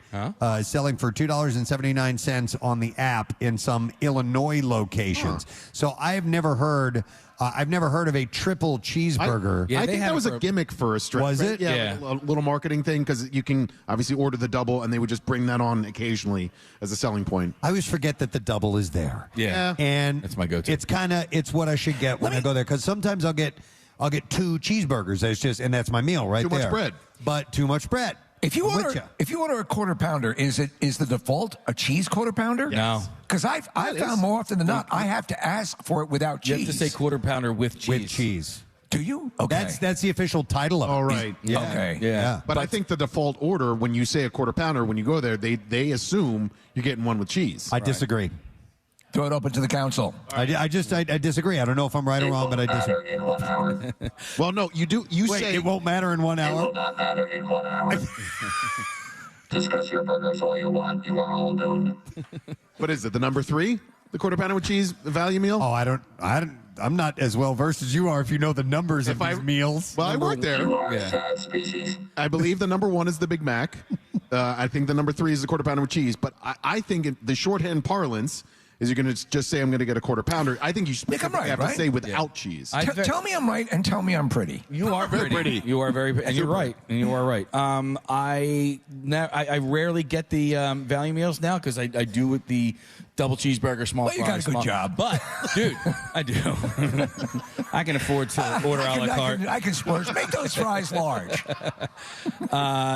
[SPEAKER 1] is selling for $2.79 on the app in some Illinois locations. So I've never heard of a triple cheeseburger.
[SPEAKER 6] I think that was a gimmick for a strip.
[SPEAKER 1] Was it?
[SPEAKER 6] Yeah, like a little marketing thing because you can obviously order the double, and they would just bring that on occasionally as a selling point.
[SPEAKER 1] I always forget that the double is there.
[SPEAKER 5] Yeah.
[SPEAKER 1] And
[SPEAKER 5] that's my go-to.
[SPEAKER 1] It's what I should get when I go there, because sometimes I'll get 2 cheeseburgers. That's my meal right
[SPEAKER 6] Too
[SPEAKER 1] there.
[SPEAKER 6] much bread.
[SPEAKER 1] But too much bread.
[SPEAKER 4] If you order a quarter pounder, is the default a cheese quarter pounder?
[SPEAKER 5] No.
[SPEAKER 4] Because I've found more often than not I have to ask for it without cheese.
[SPEAKER 5] You have to say quarter pounder with cheese.
[SPEAKER 1] With cheese.
[SPEAKER 4] Do you? Okay.
[SPEAKER 1] That's the official title of it.
[SPEAKER 6] All right.
[SPEAKER 1] Yeah.
[SPEAKER 4] Okay.
[SPEAKER 1] Yeah.
[SPEAKER 6] But I think the default order when you say a quarter pounder, when you go there, they assume you're getting one with cheese.
[SPEAKER 1] I disagree.
[SPEAKER 4] Throw it open to the council.
[SPEAKER 1] I disagree. I don't know if I'm right or wrong, but I disagree.
[SPEAKER 6] Well, no, you do. You
[SPEAKER 1] Wait,
[SPEAKER 6] say
[SPEAKER 1] it won't matter in 1
[SPEAKER 16] It
[SPEAKER 1] hour?
[SPEAKER 16] will not matter in 1 hour. Discuss your burgers all you want. You are all doomed.
[SPEAKER 6] What is it? The number 3, the quarter pounder with cheese value meal.
[SPEAKER 1] Oh, I'm not as well versed as you are. If you know the numbers of these meals.
[SPEAKER 6] Well, I work there.
[SPEAKER 16] You are a sad species.
[SPEAKER 6] I believe the number 1 is the Big Mac. I think the number 3 is the quarter pounder with cheese. But I think in the shorthand parlance is you're going to just say I'm going to get a quarter pounder. I think you specifically have to say without cheese.
[SPEAKER 4] Tell me I'm right and tell me I'm pretty.
[SPEAKER 5] You are very pretty. You are very, and you're right. And you are right. I rarely get the value meals now because I do with the double cheeseburger, small
[SPEAKER 4] Well, you
[SPEAKER 5] fries.
[SPEAKER 4] got a good job.
[SPEAKER 5] But, dude, I do. I can afford to order a la carte.
[SPEAKER 4] I can splurge. Make those fries large.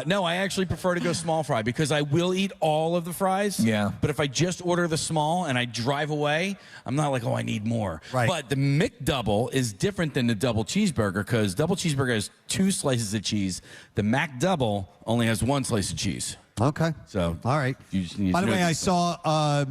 [SPEAKER 5] No, I actually prefer to go small fry because I will eat all of the fries.
[SPEAKER 4] Yeah.
[SPEAKER 5] But if I just order the small and I drive away, I'm not like, oh, I need more.
[SPEAKER 1] Right.
[SPEAKER 5] But the McDouble is different than the double cheeseburger because double cheeseburger has 2 slices of cheese. The McDouble only has 1 slice of cheese.
[SPEAKER 1] Okay.
[SPEAKER 5] So,
[SPEAKER 1] all right. By the way, I saw, I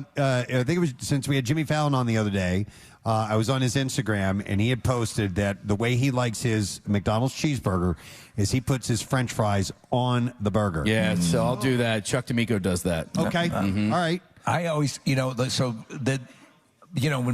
[SPEAKER 1] think it was since we had Jimmy Fallon on the other day, I was on his Instagram, and he had posted that the way he likes his McDonald's cheeseburger is he puts his French fries on the burger.
[SPEAKER 5] Yeah, so I'll do that. Chuck D'Amico does that.
[SPEAKER 1] Okay. All right.
[SPEAKER 4] I always, when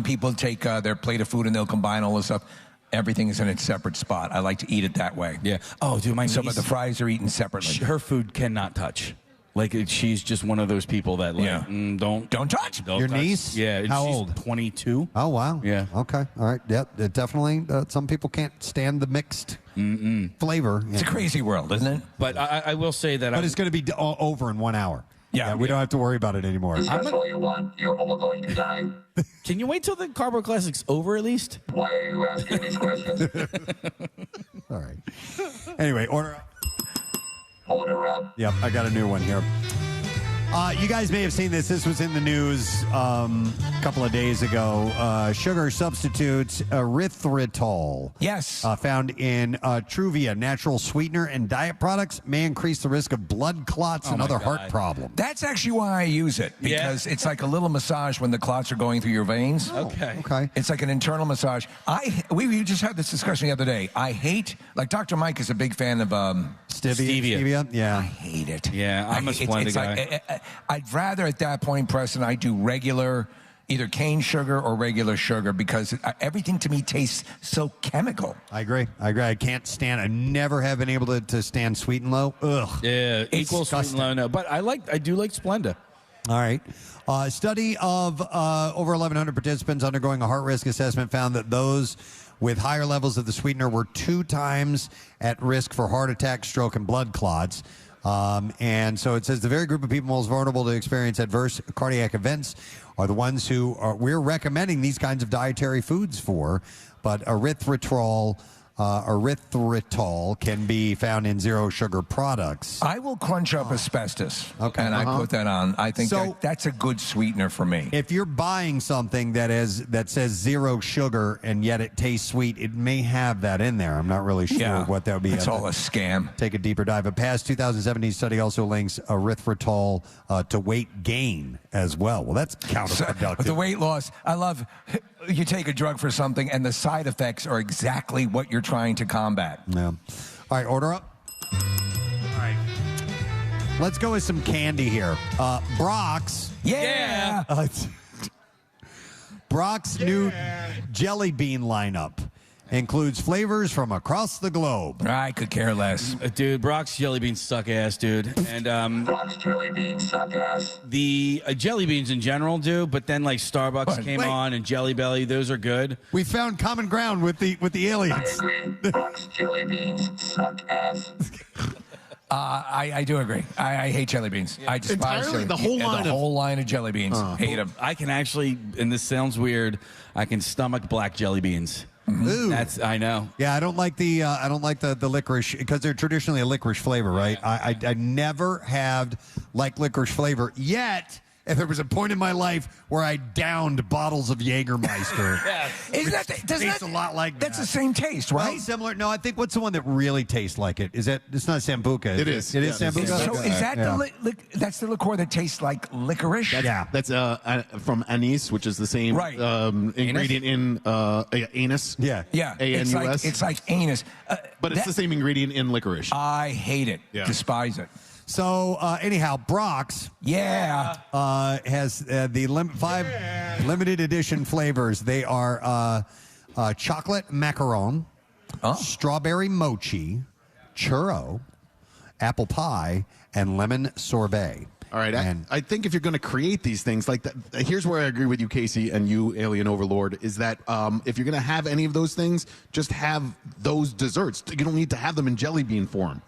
[SPEAKER 4] people take their plate of food and they'll combine all this stuff, everything is in its separate spot. I like to eat it that way.
[SPEAKER 5] Yeah. Oh, dude, my niece,
[SPEAKER 4] Some of the fries are eaten separately.
[SPEAKER 5] her food cannot touch. Like, she's just one of those people that, don't
[SPEAKER 4] touch.
[SPEAKER 5] Don't touch.
[SPEAKER 1] Niece?
[SPEAKER 5] Yeah.
[SPEAKER 1] How
[SPEAKER 5] she's
[SPEAKER 1] old?
[SPEAKER 5] 22.
[SPEAKER 1] Oh, wow.
[SPEAKER 5] Yeah.
[SPEAKER 1] Okay. All right. Yep. Definitely. Some people can't stand the mixed flavor.
[SPEAKER 4] It's a crazy world, isn't it?
[SPEAKER 5] But I will say that
[SPEAKER 1] But it's going to be over in 1 hour.
[SPEAKER 4] Yeah,
[SPEAKER 1] we don't have to worry about it anymore.
[SPEAKER 16] Discuss all you want. You're all going to die.
[SPEAKER 5] Can you wait till the Carbo Classic's over at least?
[SPEAKER 16] Why are you asking these questions?
[SPEAKER 1] All right. Anyway, order up.
[SPEAKER 16] Order up.
[SPEAKER 1] Yep, I got a new one here. You guys may have seen this. This was in the news a couple of days ago. Sugar substitutes erythritol.
[SPEAKER 4] Yes.
[SPEAKER 1] Found in Truvia, natural sweetener and diet products, may increase the risk of blood clots and other heart problems.
[SPEAKER 4] That's actually why I use it, because it's like a little massage when the clots are going through your veins.
[SPEAKER 1] Okay.
[SPEAKER 4] It's like an internal massage. We just had this discussion the other day. I hate, like Dr. Mike is a big fan of
[SPEAKER 1] Stevia. Yeah.
[SPEAKER 4] I hate it.
[SPEAKER 5] Yeah, I'm a Splenda guy.
[SPEAKER 4] I'd rather at that point, Preston, I do regular, either cane sugar or regular sugar, because everything to me tastes so chemical.
[SPEAKER 1] I agree. I can't stand. I never have been able to stand sweet and low. Ugh.
[SPEAKER 5] Yeah, equal sweet
[SPEAKER 1] disgusting.
[SPEAKER 5] and low. No, but I do like Splenda.
[SPEAKER 1] All right. A study of over 1,100 participants undergoing a heart risk assessment found that those with higher levels of the sweetener were 2 times at risk for heart attack, stroke, and blood clots. And so it says the very group of people most vulnerable to experience adverse cardiac events are the ones who we're recommending these kinds of dietary foods for. But erythritol can be found in zero sugar products.
[SPEAKER 4] I will crunch up asbestos, and I put that on. I think that's a good sweetener for me.
[SPEAKER 1] If you're buying something that says zero sugar and yet it tastes sweet, it may have that in there. I'm not really sure what that would be.
[SPEAKER 4] It's all a scam.
[SPEAKER 1] Take a deeper dive. A past 2017 study also links erythritol to weight gain as well. Well, that's counterproductive.
[SPEAKER 4] The weight loss, I love. You take a drug for something, and the side effects are exactly what you're trying to combat.
[SPEAKER 1] Yeah. All right, order up. All right. Let's go with some candy here. Brock's.
[SPEAKER 4] Yeah.
[SPEAKER 1] Brock's new jelly bean lineup includes flavors from across the globe.
[SPEAKER 4] I could care less.
[SPEAKER 5] Dude, Brock's jelly beans suck ass, dude. And
[SPEAKER 16] Brock's jelly beans suck ass.
[SPEAKER 5] the jelly beans in general do, but then like Starbucks came on and Jelly Belly, those are good.
[SPEAKER 1] We found common ground with the aliens.
[SPEAKER 16] I agree. Brock's jelly beans suck ass.
[SPEAKER 4] I do agree. I hate jelly beans. I despise
[SPEAKER 6] Entirely?
[SPEAKER 4] jelly.
[SPEAKER 6] The whole line
[SPEAKER 4] of jelly beans. Hate them.
[SPEAKER 5] I can actually, and this sounds weird, I can stomach black jelly beans.
[SPEAKER 1] Ooh.
[SPEAKER 5] I know.
[SPEAKER 1] Yeah, I don't like the licorice because they're traditionally a licorice flavor, right? I never had like licorice flavor yet. And there was a point in my life where I downed bottles of Jägermeister.
[SPEAKER 4] Isn't that
[SPEAKER 1] tastes a lot like
[SPEAKER 4] that's
[SPEAKER 1] that.
[SPEAKER 4] the same taste, right?
[SPEAKER 1] Well, similar. No, I think what's the one that really tastes like it? Is that it's not Sambuca?
[SPEAKER 6] It is.
[SPEAKER 1] It is Sambuca.
[SPEAKER 4] So is that that's the liqueur that tastes like licorice?
[SPEAKER 6] That's from anise, which is the same ingredient in anus.
[SPEAKER 1] Yeah.
[SPEAKER 6] A-N-U-S.
[SPEAKER 4] It's like anus.
[SPEAKER 6] But it's the same ingredient in licorice.
[SPEAKER 4] I hate it.
[SPEAKER 6] Yeah.
[SPEAKER 4] Despise it.
[SPEAKER 1] So anyhow, Brock's has the 5 limited edition flavors. They are chocolate macaron, strawberry mochi, churro, apple pie, and lemon sorbet.
[SPEAKER 6] All right, I think if you're going to create these things like that, here's where I agree with you, Casey, and you, Alien Overlord, is that if you're going to have any of those things, just have those desserts. You don't need to have them in jelly bean form.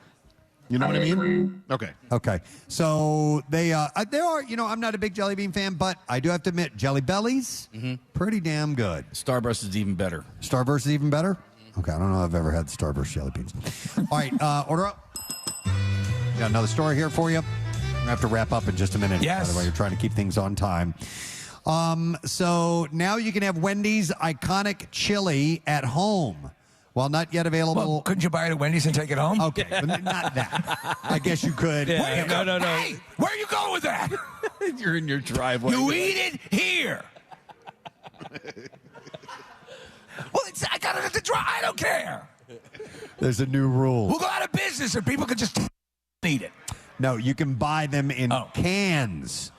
[SPEAKER 6] You know what I mean?
[SPEAKER 1] Okay. So they are, I'm not a big jelly bean fan, but I do have to admit, Jelly Bellies, pretty damn good.
[SPEAKER 5] Starburst is even better.
[SPEAKER 1] Starburst is even better? Okay, I don't know if I've ever had Starburst jelly beans. All right, order up. Got another story here for you. We're going to have to wrap up in just a minute.
[SPEAKER 4] Yes.
[SPEAKER 1] By the way, you're trying to keep things on time. So now you can have Wendy's iconic chili at home. While not yet available.
[SPEAKER 4] Well, couldn't you buy it at Wendy's and take it home?
[SPEAKER 1] Okay, but not that. I guess you could.
[SPEAKER 5] No.
[SPEAKER 4] Hey, where are you going with that?
[SPEAKER 5] You're in your driveway.
[SPEAKER 4] You eat it here. Well, I got it at the drive. I don't care.
[SPEAKER 1] There's a new rule.
[SPEAKER 4] We'll go out of business if people could just eat it.
[SPEAKER 1] No, you can buy them in cans.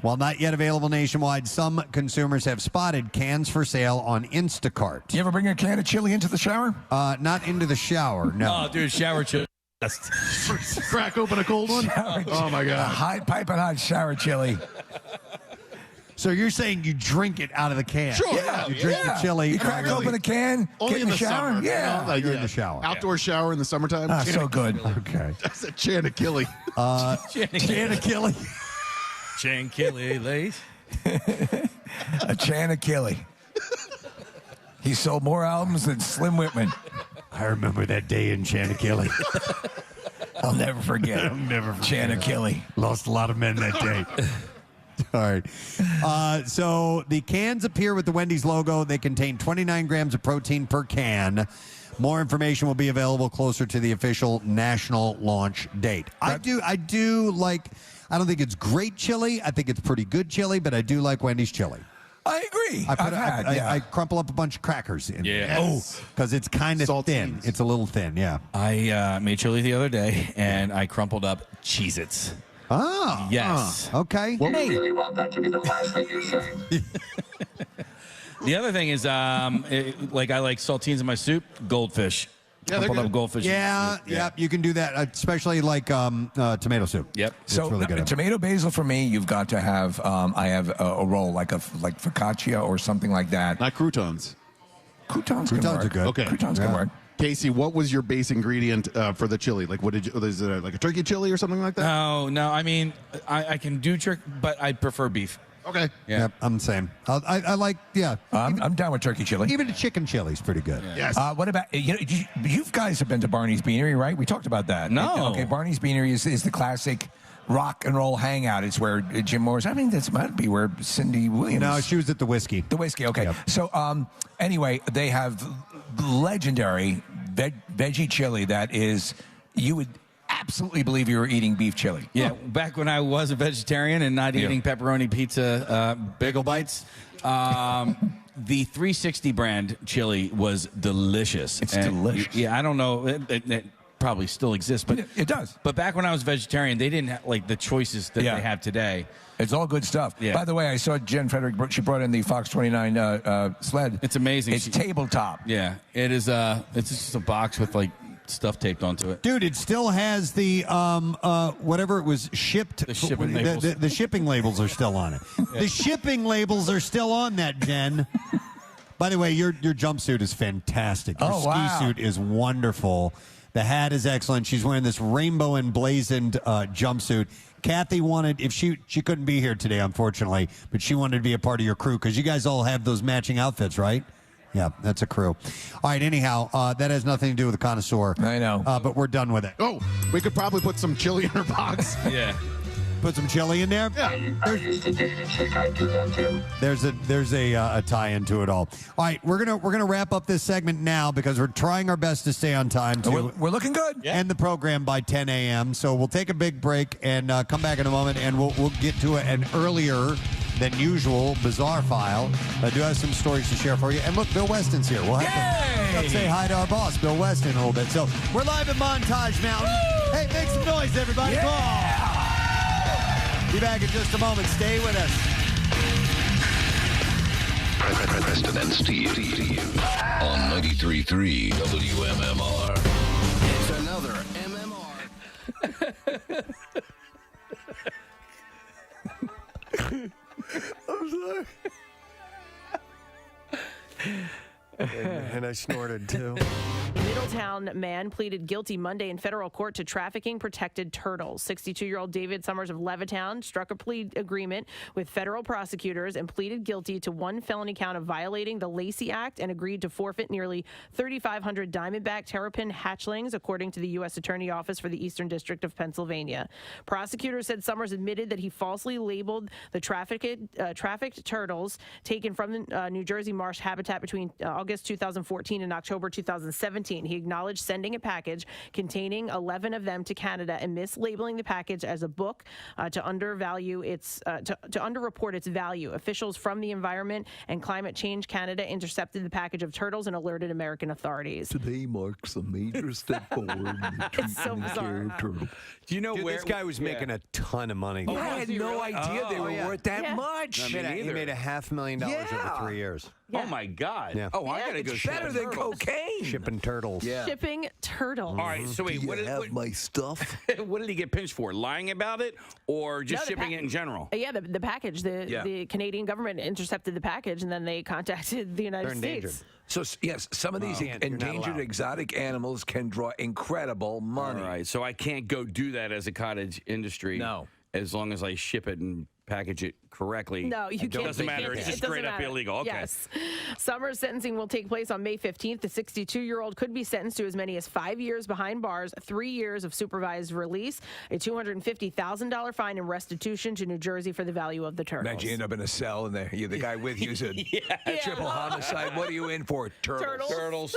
[SPEAKER 1] While not yet available nationwide, some consumers have spotted cans for sale on Instacart.
[SPEAKER 4] You ever bring a can of chili into the shower?
[SPEAKER 1] Not into the shower, no.
[SPEAKER 5] Oh, dude, shower chili.
[SPEAKER 6] Crack open a cold one? Oh, my God.
[SPEAKER 4] Hot piping hot shower chili.
[SPEAKER 1] So you're saying you drink it out of the can?
[SPEAKER 6] Sure.
[SPEAKER 1] You drink the chili.
[SPEAKER 4] You crack open a can,
[SPEAKER 6] Only
[SPEAKER 4] get
[SPEAKER 6] in
[SPEAKER 4] in
[SPEAKER 6] the
[SPEAKER 4] shower?
[SPEAKER 6] summer.
[SPEAKER 4] Yeah.
[SPEAKER 1] You're in the shower.
[SPEAKER 6] Outdoor shower in the summertime.
[SPEAKER 4] So good.
[SPEAKER 1] Okay.
[SPEAKER 6] That's a Chantilly.
[SPEAKER 1] Chantilly.
[SPEAKER 5] Chantilly lace.
[SPEAKER 4] A Chantilly. He sold more albums than Slim Whitman.
[SPEAKER 1] I remember that day in Chantilly.
[SPEAKER 4] I'll never forget.
[SPEAKER 1] I'll never forget.
[SPEAKER 4] Chanakilly.
[SPEAKER 1] Lost a lot of men that day. All right. So the cans appear with the Wendy's logo. They contain 29 grams of protein per can. More information will be available closer to the official national launch date. I do like, I don't think it's great chili. I think it's pretty good chili, but I do like Wendy's chili.
[SPEAKER 4] I agree.
[SPEAKER 1] I crumple up a bunch of crackers in
[SPEAKER 5] Yeah.
[SPEAKER 1] there. Oh, because it's kind of thin. It's a little thin, yeah.
[SPEAKER 5] I made chili the other day, and I crumpled up Cheez-Its.
[SPEAKER 1] Oh.
[SPEAKER 5] Yes.
[SPEAKER 1] Okay.
[SPEAKER 16] You really want that to be the last thing you say.
[SPEAKER 5] The other thing is, I like saltines in my soup, goldfish.
[SPEAKER 1] Yeah,
[SPEAKER 5] Crumpled up goldfish. in my soup.
[SPEAKER 1] Yeah, you can do that, especially like tomato soup.
[SPEAKER 5] Yep.
[SPEAKER 1] It's
[SPEAKER 4] So
[SPEAKER 1] really good.
[SPEAKER 4] tomato basil for me, you've got to have. I have a roll like focaccia or something like that.
[SPEAKER 6] Not croutons.
[SPEAKER 4] Croutons can
[SPEAKER 1] Croutons
[SPEAKER 4] work.
[SPEAKER 1] are good.
[SPEAKER 6] Okay.
[SPEAKER 4] Croutons can work.
[SPEAKER 6] Casey, what was your base ingredient for the chili? Like, what did you? Is it like a turkey chili or something like that?
[SPEAKER 5] No. I mean, I can do jerk, but I prefer beef.
[SPEAKER 6] Okay.
[SPEAKER 5] Yeah.
[SPEAKER 1] Yep, I'm the same. I like,
[SPEAKER 4] I'm down with turkey chili.
[SPEAKER 1] even the chicken chili is pretty good.
[SPEAKER 6] Yes.
[SPEAKER 4] What about you guys have been to Barney's Beanery, right? We talked about that.
[SPEAKER 5] No.
[SPEAKER 4] Okay, Barney's Beanery is the classic rock and roll hangout. It's where Jim Morris. I mean, this might be where Cindy Williams.
[SPEAKER 1] No, she was at the whiskey.
[SPEAKER 4] The whiskey. Okay.
[SPEAKER 1] Yep.
[SPEAKER 4] So anyway, they have legendary veggie chili that is you would absolutely believe you were eating beef chili.
[SPEAKER 5] Yeah, back when I was a vegetarian and not eating pepperoni pizza bagel bites, the 360 brand chili was delicious.
[SPEAKER 4] It's delicious.
[SPEAKER 5] Yeah, I don't know. It probably still exists, but
[SPEAKER 4] it does.
[SPEAKER 5] But back when I was vegetarian, they didn't have like the choices that they have today.
[SPEAKER 4] It's all good stuff.
[SPEAKER 5] Yeah.
[SPEAKER 4] By the way, I saw Jen Frederick. She brought in the Fox 29 sled.
[SPEAKER 5] It's amazing.
[SPEAKER 4] It's tabletop.
[SPEAKER 5] Yeah, it is. It's just a box with like stuff taped onto it.
[SPEAKER 1] Dude, it still has the whatever it was shipped.
[SPEAKER 5] The shipping labels.
[SPEAKER 1] The shipping labels are still on it. The shipping labels are still on that, Jen. By the way, your jumpsuit is fantastic. Your ski suit is wonderful. The hat is excellent. She's wearing this rainbow emblazoned jumpsuit. Kathy wanted, if she couldn't be here today, unfortunately, but she wanted to be a part of your crew because you guys all have those matching outfits, right? Yeah, that's a crew. All right, anyhow, that has nothing to do with the connoisseur.
[SPEAKER 4] I know.
[SPEAKER 1] But we're done with it.
[SPEAKER 6] Oh, we could probably put some chili in her box.
[SPEAKER 5] Yeah.
[SPEAKER 1] Put some chili in there?
[SPEAKER 6] Yeah.
[SPEAKER 16] I used to date a chick, I'd do that too.
[SPEAKER 1] There's a tie into it all. All right, we're gonna wrap up this segment now because we're trying our best to stay on time to
[SPEAKER 4] We're looking good.
[SPEAKER 1] end the program by 10 a.m. So we'll take a big break and come back in a moment, and we'll get to an earlier than usual bizarre file. I do have some stories to share for you. And look, Bill Weston's here. We'll have to say hi to our boss, Bill Weston, a little bit. So we're live at Montage Mountain. Woo! Hey, make some noise, everybody.
[SPEAKER 4] Yeah!
[SPEAKER 1] Come on. Be back in just a moment. Stay with us.
[SPEAKER 9] Preston and Steve on 93.3 WMMR.
[SPEAKER 12] It's another MMR.
[SPEAKER 14] I'm sorry. And I snorted too.
[SPEAKER 11] Middletown man pleaded guilty Monday in federal court to trafficking protected turtles. 62-year-old David Summers of Levittown struck a plea agreement with federal prosecutors and pleaded guilty to one felony count of violating the Lacey Act and agreed to forfeit nearly 3,500 diamondback terrapin hatchlings, according to the U.S. Attorney Office for the Eastern District of Pennsylvania. Prosecutors said Summers admitted that he falsely labeled the trafficked turtles taken from the New Jersey marsh habitat between August 2014 and October 2017. He acknowledged sending a package containing 11 of them to Canada and mislabeling the package as a book to undervalue its to underreport its value. Officials from the Environment and Climate Change Canada intercepted the package of turtles and alerted American authorities.
[SPEAKER 18] Today marks a major step forward in the treatment
[SPEAKER 11] so
[SPEAKER 18] and care of turtles.
[SPEAKER 14] Do you know where this guy was making a ton of money?
[SPEAKER 18] I had no idea they were worth that much.
[SPEAKER 14] He made $500,000 over 3 years.
[SPEAKER 21] Oh my God!
[SPEAKER 14] Yeah.
[SPEAKER 21] Oh, I gotta go.
[SPEAKER 18] It's better than cocaine.
[SPEAKER 14] Shipping turtles.
[SPEAKER 11] Shipping turtles.
[SPEAKER 21] All right, so wait,
[SPEAKER 18] Do you have my stuff?
[SPEAKER 21] what did he get pinched for? Lying about it, or just
[SPEAKER 11] No, the
[SPEAKER 21] shipping it in general?
[SPEAKER 11] Yeah, the package. The Canadian government intercepted the package, and then they contacted the United States.
[SPEAKER 13] So, yes, some of these endangered exotic animals can draw incredible money.
[SPEAKER 21] All right, so I can't go do that as a cottage industry.
[SPEAKER 13] No.
[SPEAKER 21] As long as I ship it and package it correctly.
[SPEAKER 11] No, you
[SPEAKER 21] it
[SPEAKER 11] can't.
[SPEAKER 21] doesn't matter. It's just straight up illegal. Okay.
[SPEAKER 11] Yes. Summer's sentencing will take place on May 15th. The 62-year-old could be sentenced to as many as 5 years behind bars, 3 years of supervised release, a $250,000 fine, and restitution to New Jersey for the value of the turtles.
[SPEAKER 13] Imagine you end up in a cell and the guy with you said, triple homicide. What are you in for?
[SPEAKER 21] Turtles.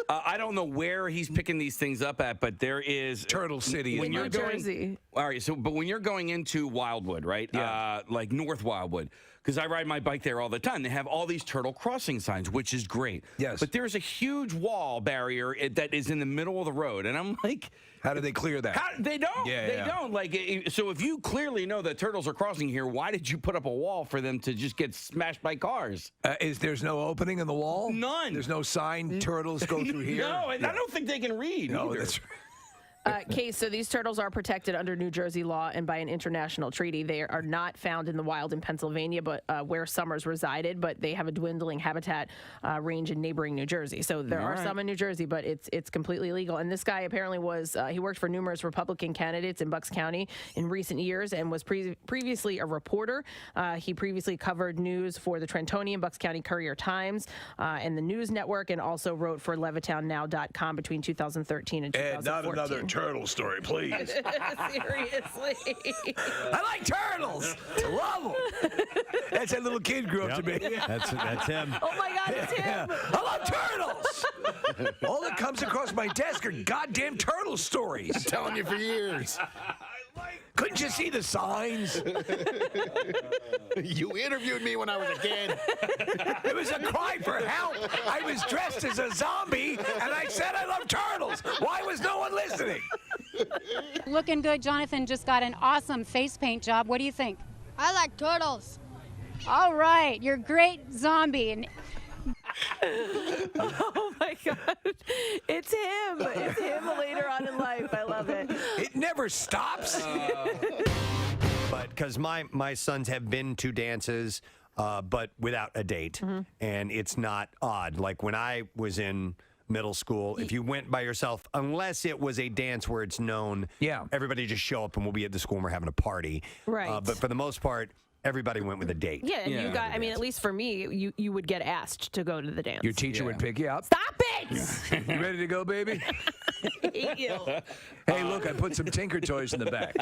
[SPEAKER 21] I don't know where he's picking these things up at, but there is
[SPEAKER 13] Turtle City
[SPEAKER 21] when
[SPEAKER 13] in
[SPEAKER 21] you're
[SPEAKER 13] New
[SPEAKER 21] going,
[SPEAKER 11] Jersey.
[SPEAKER 21] All right, but when you're going into Wildwood, right?
[SPEAKER 13] Yeah.
[SPEAKER 21] Like North Wildwood, because I ride my bike there all the time. They have all these turtle crossing signs, which is great.
[SPEAKER 13] Yes.
[SPEAKER 21] But there's a huge wall barrier that is in the middle of the road, and I'm like,
[SPEAKER 13] how do they clear that?
[SPEAKER 21] They don't. They don't. Like, so if you clearly know that turtles are crossing here, why did you put up a wall for them to just get smashed by cars?
[SPEAKER 13] There's no opening in the wall?
[SPEAKER 21] None.
[SPEAKER 13] There's no sign, turtles go through here?
[SPEAKER 21] No, and I don't think they can read either.
[SPEAKER 13] That's right.
[SPEAKER 11] Case, so these turtles are protected under New Jersey law and by an international treaty. They are not found in the wild in Pennsylvania, but where Summers resided, but they have a dwindling habitat range in neighboring New Jersey. So there are some in New Jersey, but it's completely legal. And this guy apparently was, he worked for numerous Republican candidates in Bucks County in recent years and was previously a reporter. He previously covered news for the Trentonian, Bucks County Courier-Times, and the News Network, and also wrote for LevittownNow.com between 2013 and 2014.
[SPEAKER 18] Not another turtle story, please.
[SPEAKER 11] Seriously.
[SPEAKER 13] I like turtles. Love them. That's that little kid grew up to be.
[SPEAKER 1] That's him.
[SPEAKER 11] Oh my God, it's him.
[SPEAKER 13] I love turtles. All that comes across my desk are goddamn turtle stories.
[SPEAKER 6] I'm telling you for years.
[SPEAKER 13] Couldn't you see the signs?
[SPEAKER 6] You interviewed me when I was a kid.
[SPEAKER 13] It was a cry for help. I was dressed as a zombie, and I said I love turtles. Why was no one listening?
[SPEAKER 10] Looking good. Jonathan just got an awesome face paint job. What do you think?
[SPEAKER 22] I like turtles.
[SPEAKER 10] All right, you're a great zombie. And
[SPEAKER 11] oh my God, it's him. It's him later on in life. I love it.
[SPEAKER 13] It never stops.
[SPEAKER 14] But because my sons have been to dances, but without a date, and it's not odd. Like when I was in middle school, if you went by yourself, unless it was a dance where it's known, everybody just show up and we'll be at the school and we're having a party.
[SPEAKER 11] Right.
[SPEAKER 14] But for the most part, everybody went with a date.
[SPEAKER 11] Yeah, and you got, I mean, at least for me, you would get asked to go to the dance.
[SPEAKER 13] Your teacher would pick you up.
[SPEAKER 11] Stop it!
[SPEAKER 13] You ready to go, baby?
[SPEAKER 11] Hate you.
[SPEAKER 13] Hey, look, I put some Tinker toys in the back.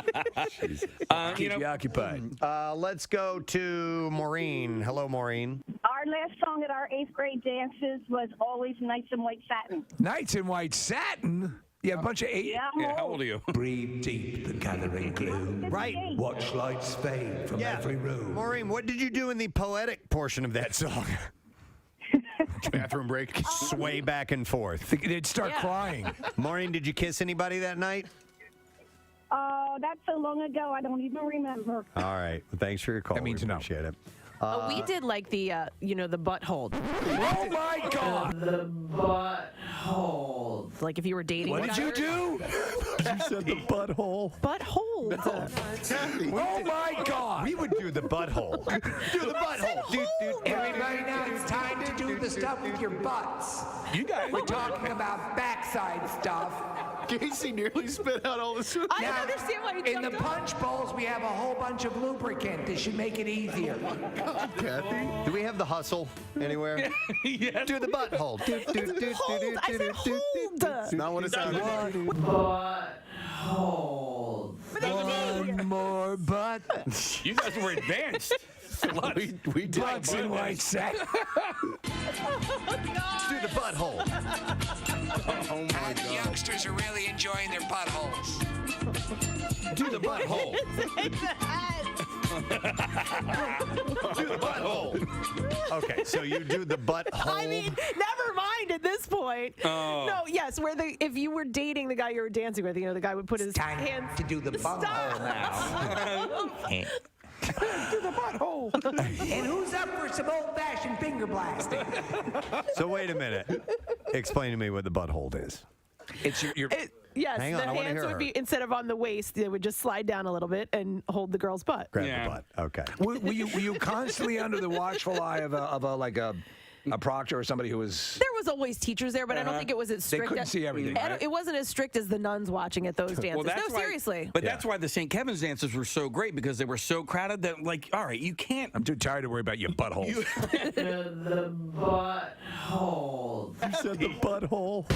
[SPEAKER 13] Keep you occupied.
[SPEAKER 14] Let's go to Maureen. Hello, Maureen.
[SPEAKER 23] Our last song at our 8th grade dances was always Nights in White Satin.
[SPEAKER 13] Nights in White Satin? You have a bunch of 8?
[SPEAKER 23] Yeah,
[SPEAKER 21] how old are you?
[SPEAKER 18] Breathe deep the gathering gloom.
[SPEAKER 14] Right.
[SPEAKER 18] Watch lights fade from every room.
[SPEAKER 14] Maureen, what did you do in the poetic portion of that song?
[SPEAKER 6] Bathroom break.
[SPEAKER 14] Sway back and forth.
[SPEAKER 13] They'd start crying.
[SPEAKER 14] Maureen, did you kiss anybody that night?
[SPEAKER 23] That's so long ago, I don't even remember.
[SPEAKER 14] All right. Well, thanks for your call. That means we appreciate it.
[SPEAKER 11] We did like the, the butt hold.
[SPEAKER 13] Oh my God!
[SPEAKER 11] The butt hold. Like if you were dating.
[SPEAKER 13] What did you do?
[SPEAKER 14] You said the butthole.
[SPEAKER 11] Butt hold.
[SPEAKER 13] Oh my God!
[SPEAKER 14] We would do the butthole. Do the butthole.
[SPEAKER 24] Everybody now, it's time to do the stuff with your butts.
[SPEAKER 21] You guys.
[SPEAKER 24] We're talking about backside stuff.
[SPEAKER 6] Casey nearly spit out all the soup.
[SPEAKER 11] I don't understand why you
[SPEAKER 24] In the punch bowls, we have a whole bunch of lubricant. This should make it easier.
[SPEAKER 14] Kathy. Do we have the hustle anywhere?
[SPEAKER 21] Yes.
[SPEAKER 14] Do the butthole.
[SPEAKER 11] Hold. I said hold.
[SPEAKER 6] It's not what it sounded like.
[SPEAKER 11] Butt hold.
[SPEAKER 13] One more butt.
[SPEAKER 21] You guys were advanced.
[SPEAKER 6] We did.
[SPEAKER 13] Butts in White Satin.
[SPEAKER 14] Do the butthole.
[SPEAKER 6] Oh my God.
[SPEAKER 24] Youngsters are really enjoying their buttholes.
[SPEAKER 14] Do the butthole. Do the butthole. Okay, so you do the butthole.
[SPEAKER 11] I mean, never mind at this point.
[SPEAKER 21] Oh.
[SPEAKER 11] No, yes, if you were dating the guy you were dancing with, the guy would put his
[SPEAKER 24] Time
[SPEAKER 11] hands
[SPEAKER 24] to do the butthole now.
[SPEAKER 13] Do the butthole.
[SPEAKER 24] And who's up for some old-fashioned finger blasting?
[SPEAKER 14] So wait a minute. Explain to me what the butthole is.
[SPEAKER 13] It's your
[SPEAKER 11] Yes,
[SPEAKER 14] Hang on, I
[SPEAKER 11] the
[SPEAKER 14] wanna
[SPEAKER 11] hands
[SPEAKER 14] hear
[SPEAKER 11] would
[SPEAKER 14] her.
[SPEAKER 11] be, instead of on the waist, they would just slide down a little bit and hold the girl's butt.
[SPEAKER 14] Grab the butt. Okay.
[SPEAKER 13] Were you constantly under the watchful eye of a a proctor or somebody who was.
[SPEAKER 11] There was always teachers there, but I don't think it was as strict.
[SPEAKER 13] They couldn't see everything. Right?
[SPEAKER 11] It wasn't as strict as the nuns watching at those dances.
[SPEAKER 21] Well,
[SPEAKER 11] No, seriously.
[SPEAKER 21] But that's why the St. Kevin's dances were so great, because they were so crowded that, like, all right, you can't.
[SPEAKER 13] I'm too tired to worry about your buttholes.
[SPEAKER 24] The butthole.
[SPEAKER 14] You said the butthole.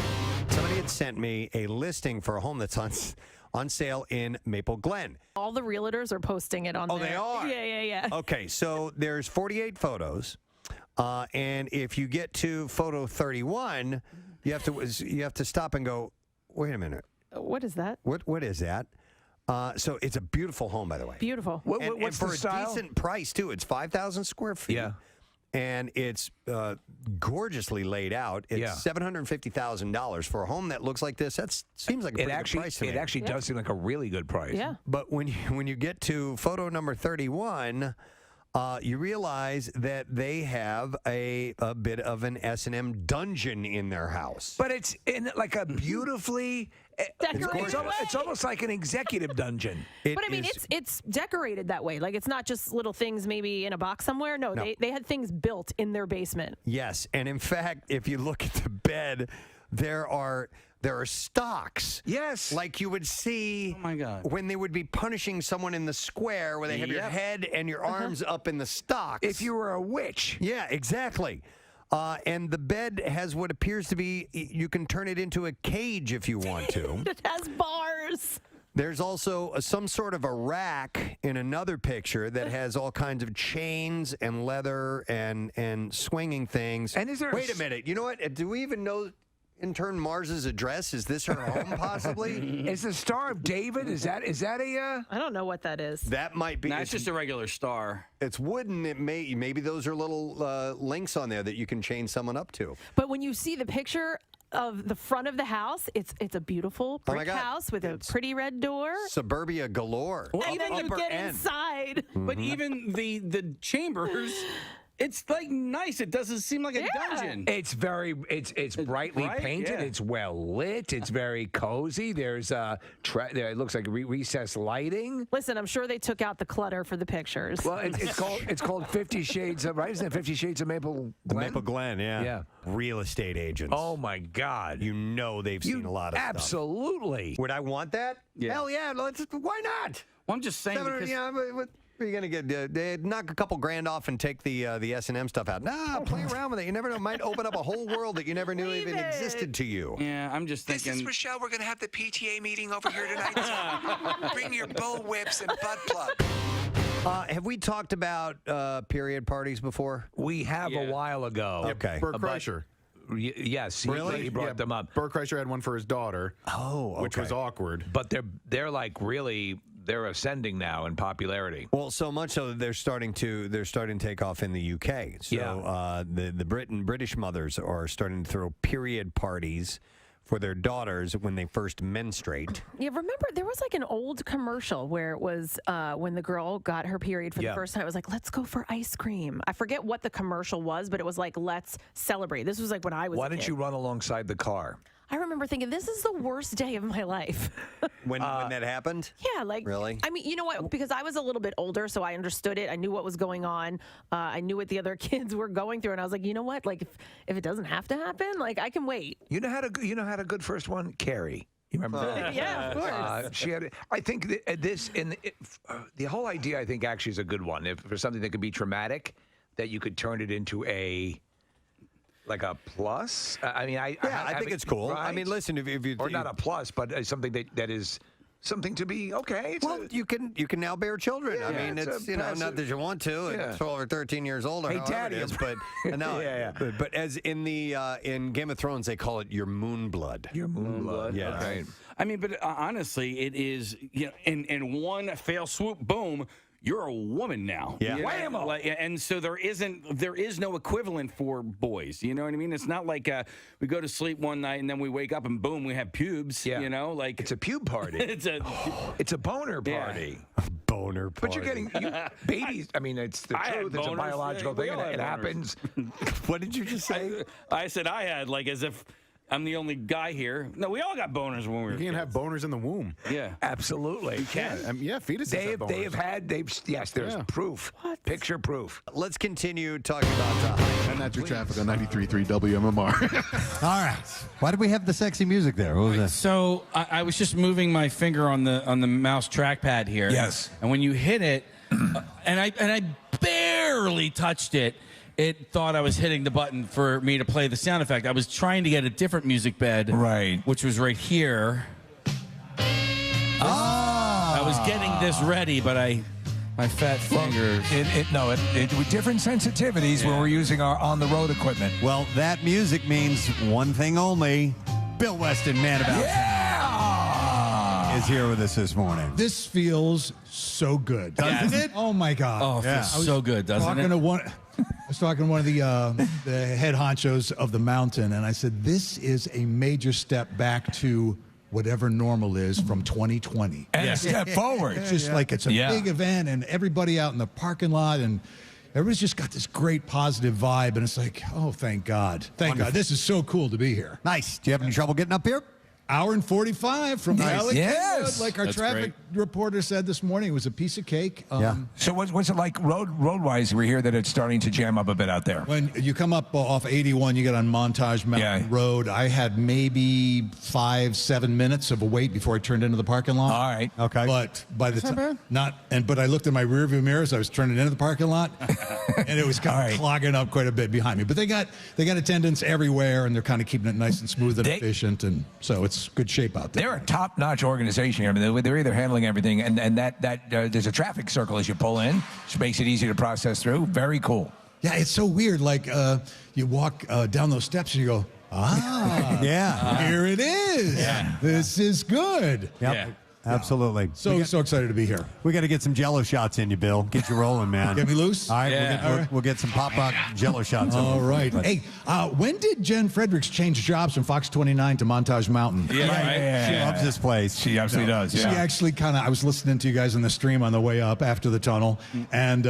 [SPEAKER 14] Somebody had sent me a listing for a home that's on sale in Maple Glen.
[SPEAKER 11] All the realtors are posting it on there.
[SPEAKER 14] Oh, they are?
[SPEAKER 11] Yeah.
[SPEAKER 14] Okay, so there's 48 photos, and if you get to photo 31, you have to stop and go, wait a minute.
[SPEAKER 11] What is that?
[SPEAKER 14] What is that? So it's a beautiful home, by the way.
[SPEAKER 11] Beautiful.
[SPEAKER 14] And for a decent price, too. It's 5,000 square feet.
[SPEAKER 13] Yeah.
[SPEAKER 14] And it's gorgeously laid out. It's $750,000 for a home that looks like this. That seems like a pretty good price to me.
[SPEAKER 13] It actually does seem like a really good price.
[SPEAKER 11] Yeah.
[SPEAKER 14] But when you get to photo number 31, you realize that they have a bit of an S&M dungeon in their house.
[SPEAKER 13] But it's in like a beautifully. It's almost like an executive dungeon.
[SPEAKER 11] But I mean, it's decorated that way. Like, it's not just little things maybe in a box somewhere. No. They had things built in their basement.
[SPEAKER 14] Yes, and in fact, if you look at the bed, there are stocks.
[SPEAKER 13] Yes.
[SPEAKER 14] Like you would see when they would be punishing someone in the square where they have your head and your arms up in the stocks.
[SPEAKER 13] If you were a witch.
[SPEAKER 14] Yeah, exactly. And the bed has what appears to be, you can turn it into a cage if you want to.
[SPEAKER 11] It has bars.
[SPEAKER 14] There's also some sort of a rack in another picture that has all kinds of chains and leather and swinging things.
[SPEAKER 13] And is there
[SPEAKER 14] Wait a minute. You know what? Do we even know intern Mars's address? Is this her home, possibly?
[SPEAKER 13] Is the Star of David? Is that a?
[SPEAKER 11] I don't know what that is.
[SPEAKER 14] That might be.
[SPEAKER 21] No, it's just a regular star.
[SPEAKER 14] It's wooden. Maybe those are little links on there that you can chain someone up to.
[SPEAKER 11] But when you see the picture of the front of the house, it's a beautiful brick house with a pretty red door.
[SPEAKER 14] Suburbia galore.
[SPEAKER 21] Well,
[SPEAKER 11] And then you get inside.
[SPEAKER 21] But even the chambers. It's like nice. It doesn't seem like a dungeon.
[SPEAKER 13] It's brightly
[SPEAKER 21] bright,
[SPEAKER 13] painted.
[SPEAKER 21] yeah.
[SPEAKER 13] It's well lit. It's very cozy. There's there. It looks like recessed lighting.
[SPEAKER 11] Listen, I'm sure they took out the clutter for the pictures.
[SPEAKER 13] Well, it's called 50 Shades of, right? Isn't it 50 Shades of Maple Glen?
[SPEAKER 14] Maple Glen, yeah.
[SPEAKER 13] Yeah.
[SPEAKER 14] Real estate agents.
[SPEAKER 13] Oh my God.
[SPEAKER 14] You know they've seen a lot of stuff.
[SPEAKER 13] Absolutely.
[SPEAKER 14] Would I want that?
[SPEAKER 21] Yeah.
[SPEAKER 14] Hell yeah. Why not?
[SPEAKER 21] Well, I'm just saying because
[SPEAKER 14] What are you going to get? Knock a couple grand off and take the S&M stuff out. Nah, play around with it. You never know. It might open up a whole world that you never knew even existed to you.
[SPEAKER 21] Yeah, I'm just thinking.
[SPEAKER 15] This is Rochelle. We're going to have the PTA meeting over here tonight. Bring your bull whips and butt plug.
[SPEAKER 14] Have we talked about period parties before?
[SPEAKER 13] We have a while ago.
[SPEAKER 14] Okay.
[SPEAKER 6] Bert Kreischer.
[SPEAKER 13] Yes,
[SPEAKER 6] Really?
[SPEAKER 13] he brought them up.
[SPEAKER 6] Bert Kreischer had one for his daughter.
[SPEAKER 14] Oh,
[SPEAKER 6] which was awkward.
[SPEAKER 13] But they're like really. They're ascending now in popularity.
[SPEAKER 14] Well, so much so that they're starting to take off in the UK. So the British mothers are starting to throw period parties for their daughters when they first menstruate.
[SPEAKER 11] Yeah, remember there was like an old commercial where it was when the girl got her period for the first time. It was like, let's go for ice cream. I forget what the commercial was, but it was like, let's celebrate. This was like when I was
[SPEAKER 13] Why didn't you run alongside the car?
[SPEAKER 11] I remember thinking, this is the worst day of my life.
[SPEAKER 14] When that happened?
[SPEAKER 11] Yeah, like
[SPEAKER 14] really?
[SPEAKER 11] I mean, you know what? Because I was a little bit older, so I understood it. I knew what was going on. I knew what the other kids were going through, and I was like, you know what? Like, if it doesn't have to happen, like I can wait.
[SPEAKER 13] You know how a good first one? Carrie. You remember that?
[SPEAKER 11] Yeah, of course.
[SPEAKER 13] She had. I think the whole idea. I think actually is a good one. If for something that could be traumatic, that you could turn it into a plus. I mean, I
[SPEAKER 14] think it's cool.
[SPEAKER 13] Right?
[SPEAKER 14] I mean, listen, if you
[SPEAKER 13] or not a plus, but something that is something to be okay.
[SPEAKER 14] You can now bear children.
[SPEAKER 13] Yeah,
[SPEAKER 14] I mean, it's not that you want to.
[SPEAKER 13] Yeah.
[SPEAKER 14] It's 12 or 13 years old or
[SPEAKER 13] hey,
[SPEAKER 14] however
[SPEAKER 13] Daddy,
[SPEAKER 14] it is, but no. But as in the in Game of Thrones, they call it your moon blood.
[SPEAKER 13] Your moon blood.
[SPEAKER 14] Yeah.
[SPEAKER 13] Okay.
[SPEAKER 21] I mean, but honestly, it is in one fell swoop, boom. You're a woman now.
[SPEAKER 14] Yeah.
[SPEAKER 21] Whammo. And so there is no equivalent for boys. You know what I mean? It's not like we go to sleep one night and then we wake up and boom, we have pubes.
[SPEAKER 13] Yeah.
[SPEAKER 21] You know, like
[SPEAKER 13] it's a pube party.
[SPEAKER 21] it's
[SPEAKER 13] a boner party.
[SPEAKER 14] A boner party.
[SPEAKER 13] But you're getting babies. I mean, it's the truth. It's a biological thing. And it happens.
[SPEAKER 14] What did you just say?
[SPEAKER 21] I said I had, like, as if I'm the only guy here. No, we all got boners when we were
[SPEAKER 6] You can't
[SPEAKER 21] kids.
[SPEAKER 6] have boners in the womb.
[SPEAKER 21] Yeah.
[SPEAKER 13] Absolutely. You
[SPEAKER 21] can.
[SPEAKER 6] Yeah, fetuses have boners.
[SPEAKER 13] Yes, there's proof. Picture proof.
[SPEAKER 14] Let's continue talking about
[SPEAKER 6] And that's your traffic on 93.3 WMMR.
[SPEAKER 1] All right. Why did we have the sexy music there? What was that?
[SPEAKER 5] So I was just moving my finger on the mouse trackpad here.
[SPEAKER 4] Yes.
[SPEAKER 5] And when you hit it, and I barely touched it, it thought I was hitting the button for me to play the sound effect. I was trying to get a different music bed,
[SPEAKER 4] right,
[SPEAKER 5] which was right here. I was getting this ready, but my fat fingers.
[SPEAKER 4] With different sensitivities when we're using our on-the-road equipment.
[SPEAKER 1] Well, that music means one thing only. Bill Weston, Man About Town, is here with us this morning.
[SPEAKER 2] This feels so good.
[SPEAKER 1] Doesn't it?
[SPEAKER 2] Oh, my God.
[SPEAKER 5] Oh, it feels so good, doesn't it?
[SPEAKER 2] I was talking to one of the head honchos of the mountain, and I said, this is a major step back to whatever normal is from 2020.
[SPEAKER 4] And a step forward.
[SPEAKER 2] It's just like it's a big event, and everybody out in the parking lot, and everybody's just got this great positive vibe, and it's like, oh, thank God. Thank God. This is so cool to be here.
[SPEAKER 1] Nice. Do you have any trouble getting up here?
[SPEAKER 2] Hour and 45 from Alec.
[SPEAKER 4] Yes.
[SPEAKER 2] Like our traffic reporter said this morning, it was a piece of cake.
[SPEAKER 4] So what's it like road-wise? We hear that it's starting to jam up a bit out there.
[SPEAKER 2] When you come up off 81, you get on Montage Mountain Road. I had maybe 5-7 minutes of a wait before I turned into the parking lot.
[SPEAKER 4] All right.
[SPEAKER 1] Okay.
[SPEAKER 2] But by the time but I looked in my rearview mirror as I was turning into the parking lot, and it was kind of clogging up quite a bit behind me. But they got attendants everywhere, and they're kind of keeping it nice and smooth and efficient, and so it's good shape out there.
[SPEAKER 4] They're a top-notch organization here. I mean, they're either handling everything, and that there's a traffic circle as you pull in, which makes it easy to process through. Very cool.
[SPEAKER 2] Yeah, it's so weird. Like you walk down those steps and you go, here it is.
[SPEAKER 1] Yeah.
[SPEAKER 2] This is good.
[SPEAKER 1] Yep.
[SPEAKER 2] Yeah.
[SPEAKER 1] Absolutely.
[SPEAKER 2] So excited to be here.
[SPEAKER 1] We got to get some Jello shots in you, Bill. Get you rolling, man.
[SPEAKER 2] Get me loose?
[SPEAKER 1] All right, we'll get some pop-up Jello shots.
[SPEAKER 2] All right. Hey, when did Jen Fredericks change jobs from Fox 29 to Montage Mountain?
[SPEAKER 1] Yeah. She loves this place.
[SPEAKER 4] She absolutely does.
[SPEAKER 2] She actually I was listening to you guys on the stream on the way up after the tunnel, and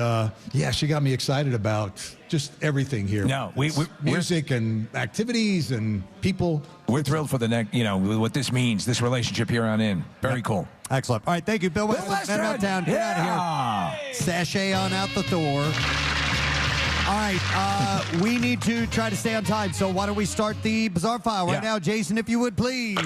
[SPEAKER 2] she got me excited about just everything here.
[SPEAKER 4] No,
[SPEAKER 2] music and activities and people.
[SPEAKER 4] We're thrilled for the next, what this means, this relationship here on in. Very cool.
[SPEAKER 1] Excellent. All right, thank you, Bill Weston. Man About Town. Get out of here. Sashay on out the door. All right, we need to try to stay on time, so why don't we start the Bizarre File right now? Jason, if you would, please.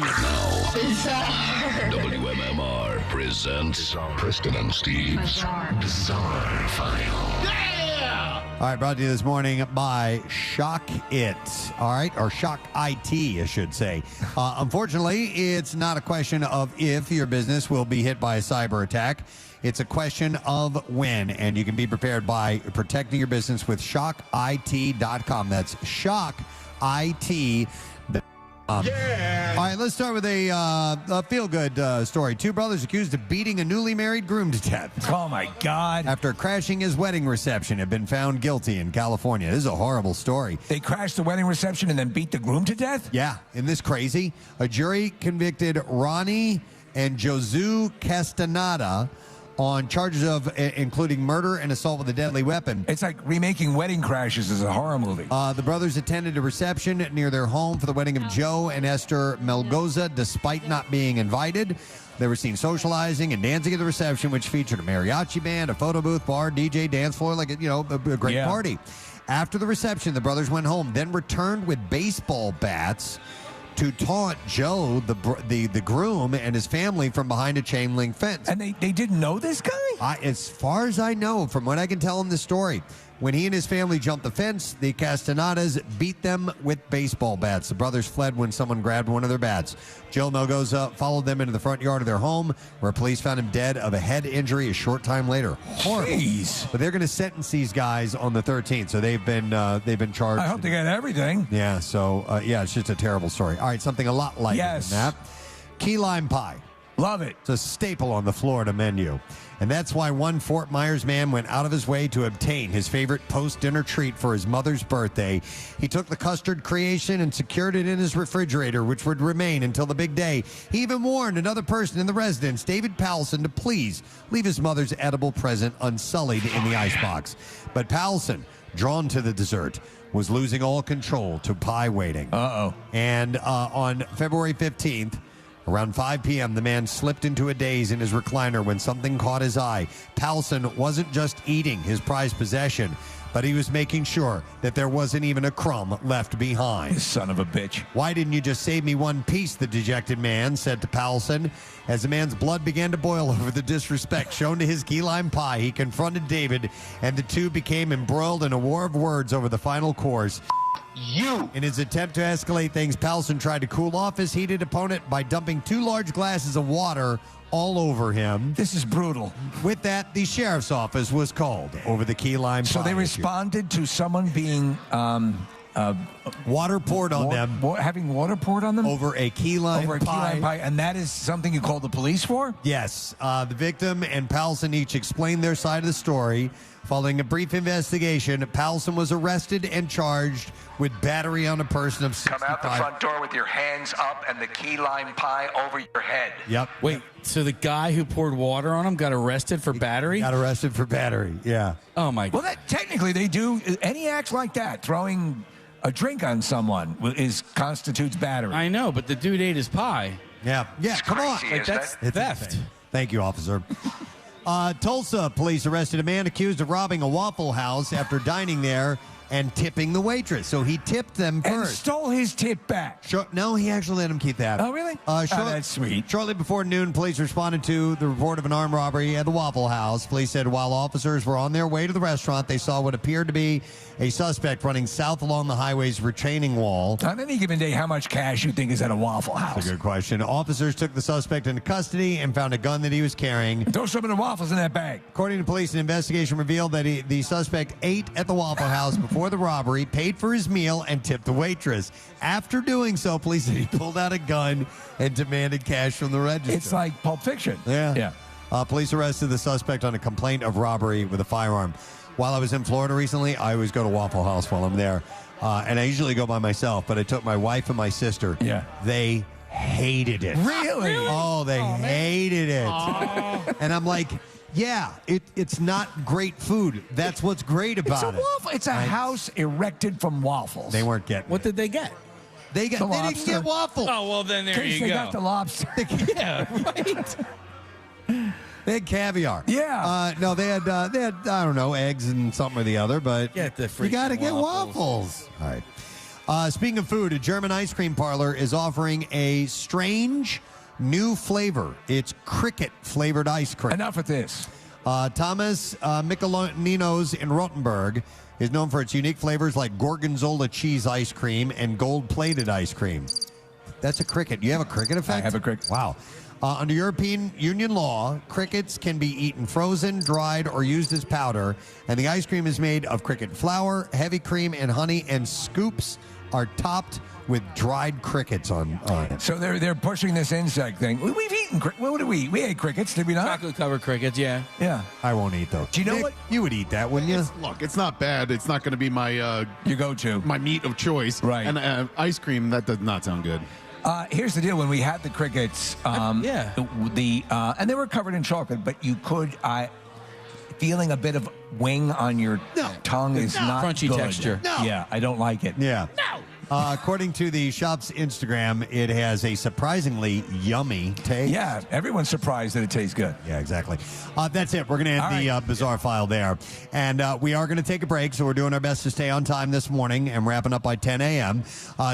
[SPEAKER 9] WMMR presents Preston and Steve's Bizarre File.
[SPEAKER 1] All right, brought to you this morning by Shock It, all right, or Shock IT, I should say. Unfortunately, it's not a question of if your business will be hit by a cyber attack. It's a question of when, and you can be prepared by protecting your business with ShockIT.com. That's ShockIT.com. All right, let's start with a feel-good story. Two brothers accused of beating a newly married groom to death.
[SPEAKER 4] Oh, my God.
[SPEAKER 1] After crashing his wedding reception, have been found guilty in California. This is a horrible story.
[SPEAKER 4] They crashed the wedding reception and then beat the groom to death?
[SPEAKER 1] Yeah, isn't this crazy? A jury convicted Ronnie and Josu Castaneda on charges of including murder and assault with a deadly weapon.
[SPEAKER 4] It's like remaking Wedding Crashes as a horror movie.
[SPEAKER 1] The brothers attended a reception near their home for the wedding of Joe and Esther Melgoza, despite not being invited. They were seen socializing and dancing at the reception, which featured a mariachi band, a photo booth, bar, DJ, dance floor, like a great party. After the reception, the brothers went home, then returned with baseball bats to taunt Joe, the groom, and his family from behind a chain link fence.
[SPEAKER 4] And they didn't know this guy?
[SPEAKER 1] As far as I know, from what I can tell in the story, when he and his family jumped the fence, the Castanedas beat them with baseball bats. The brothers fled when someone grabbed one of their bats. Joe Melgoza followed them into the front yard of their home, where police found him dead of a head injury a short time later. Horrible.
[SPEAKER 4] Jeez.
[SPEAKER 1] But they're going to sentence these guys on the 13th, so they've been charged.
[SPEAKER 4] I hope they get everything.
[SPEAKER 1] Yeah. So it's just a terrible story. All right, something a lot lighter than that. Key lime pie.
[SPEAKER 4] Love it.
[SPEAKER 1] It's a staple on the Florida menu. And that's why one Fort Myers man went out of his way to obtain his favorite post-dinner treat for his mother's birthday. He took the custard creation and secured it in his refrigerator, which would remain until the big day. He even warned another person in the residence, David Powelson, to please leave his mother's edible present unsullied in the icebox. But Powelson drawn to the dessert, was losing all control to pie waiting.
[SPEAKER 4] Uh-oh.
[SPEAKER 1] And on February 15th, around 5 p.m., the man slipped into a daze in his recliner when something caught his eye. Powelson wasn't just eating his prized possession, but he was making sure that there wasn't even a crumb left behind.
[SPEAKER 4] You son of a bitch.
[SPEAKER 1] Why didn't you just save me one piece, the dejected man said to Powelson. As the man's blood began to boil over the disrespect shown to his key lime pie, he confronted David, and the two became embroiled in a war of words over the final course. You! In his attempt to escalate things, Powelson tried to cool off his heated opponent by dumping 2 large glasses of water all over him.
[SPEAKER 4] This is brutal.
[SPEAKER 1] With that, the sheriff's office was called over the key lime pie.
[SPEAKER 4] So they responded to someone being
[SPEAKER 1] water poured on them.
[SPEAKER 4] Having water poured on them?
[SPEAKER 1] Over a key lime pie.
[SPEAKER 4] And that is something you called the police for?
[SPEAKER 1] Yes. The victim and Powelson each explained their side of the story. Following a brief investigation, Powelson was arrested and charged with battery on a person of 65.
[SPEAKER 15] Come out the front door with your hands up and the key lime pie over your head.
[SPEAKER 1] Yep.
[SPEAKER 5] Wait, so the guy who poured water on him got arrested for battery?
[SPEAKER 1] Got arrested for battery, yeah.
[SPEAKER 5] Oh, my God.
[SPEAKER 4] Well, technically they do. Any acts like that, throwing a drink on someone, constitutes battery.
[SPEAKER 5] I know, but the dude ate his pie.
[SPEAKER 1] Yeah, come on.
[SPEAKER 5] Like, that's theft.
[SPEAKER 1] Thank you, officer. Tulsa police arrested a man accused of robbing a Waffle House after dining there and tipping the waitress. So he tipped them first.
[SPEAKER 4] And stole his tip back.
[SPEAKER 1] No, he actually let him keep that.
[SPEAKER 4] Oh, really? That's sweet.
[SPEAKER 1] Shortly before noon, police responded to the report of an armed robbery at the Waffle House. Police said while officers were on their way to the restaurant, they saw what appeared to be a suspect running south along the highway's retaining wall.
[SPEAKER 4] On any given day, how much cash you think is at a Waffle House?
[SPEAKER 1] That's a good question. Officers took the suspect into custody and found a gun that he was carrying.
[SPEAKER 4] Throw some of the waffles in that bag.
[SPEAKER 1] According to police, an investigation revealed that the suspect ate at the Waffle House before the robbery, paid for his meal, and tipped the waitress. After doing so, police said he pulled out a gun and demanded cash from the register.
[SPEAKER 4] It's like Pulp Fiction.
[SPEAKER 1] Yeah. Police arrested the suspect on a complaint of robbery with a firearm. While I was in Florida recently, I always go to Waffle House while I'm there. And I usually go by myself, but I took my wife and my sister.
[SPEAKER 4] Yeah.
[SPEAKER 1] They hated it.
[SPEAKER 4] Really?
[SPEAKER 1] Oh, they hated it. And I'm like, yeah, it's not great food. That's what's great about it.
[SPEAKER 4] It's a waffle. It's a house erected from waffles.
[SPEAKER 1] They weren't getting
[SPEAKER 5] What did they get?
[SPEAKER 1] They didn't get waffles.
[SPEAKER 5] Oh, well, then there you go.
[SPEAKER 4] They got the lobster.
[SPEAKER 5] Yeah, right.
[SPEAKER 1] They had caviar.
[SPEAKER 4] Yeah.
[SPEAKER 1] No, they had I don't know, eggs and something or the other, but
[SPEAKER 5] Get the
[SPEAKER 1] you got to
[SPEAKER 5] freaking
[SPEAKER 1] get
[SPEAKER 5] waffles.
[SPEAKER 1] waffles. All right. Speaking of food, a German ice cream parlor is offering a strange new flavor. It's cricket flavored ice cream.
[SPEAKER 4] Enough with this.
[SPEAKER 1] Thomas Michelino's in Rothenburg is known for its unique flavors like gorgonzola cheese ice cream and gold-plated ice cream. That's a cricket. You have a cricket effect?
[SPEAKER 4] I have a cricket.
[SPEAKER 1] Wow. Under European Union law, crickets can be eaten frozen, dried, or used as powder, and the ice cream is made of cricket flour, heavy cream, and honey, and scoops are topped with dried crickets on it.
[SPEAKER 4] So they're pushing this insect thing. We've eaten what did we eat? We ate crickets, did we not?
[SPEAKER 5] Chocolate-covered crickets, yeah.
[SPEAKER 4] Yeah.
[SPEAKER 1] I won't eat those.
[SPEAKER 4] Do you know
[SPEAKER 1] Nick,
[SPEAKER 4] what?
[SPEAKER 1] You would eat that, wouldn't you?
[SPEAKER 6] Look, it's not bad. It's not going to be my
[SPEAKER 4] your go-to,
[SPEAKER 6] my meat of choice.
[SPEAKER 4] Right.
[SPEAKER 6] And ice cream, that does not sound good.
[SPEAKER 4] Here's the deal: when we had the crickets, and they were covered in chocolate, but you could, feeling a bit of wing on your tongue is not
[SPEAKER 5] crunchy
[SPEAKER 4] good.
[SPEAKER 5] texture.
[SPEAKER 4] No. Yeah, I don't like it.
[SPEAKER 1] Yeah. No. According to the shop's Instagram, it has a surprisingly yummy taste.
[SPEAKER 4] Yeah, everyone's surprised that it tastes good.
[SPEAKER 1] Yeah, exactly. That's it. We're going to end the bizarre file there. And we are going to take a break, so we're doing our best to stay on time this morning and wrapping up by 10 a.m.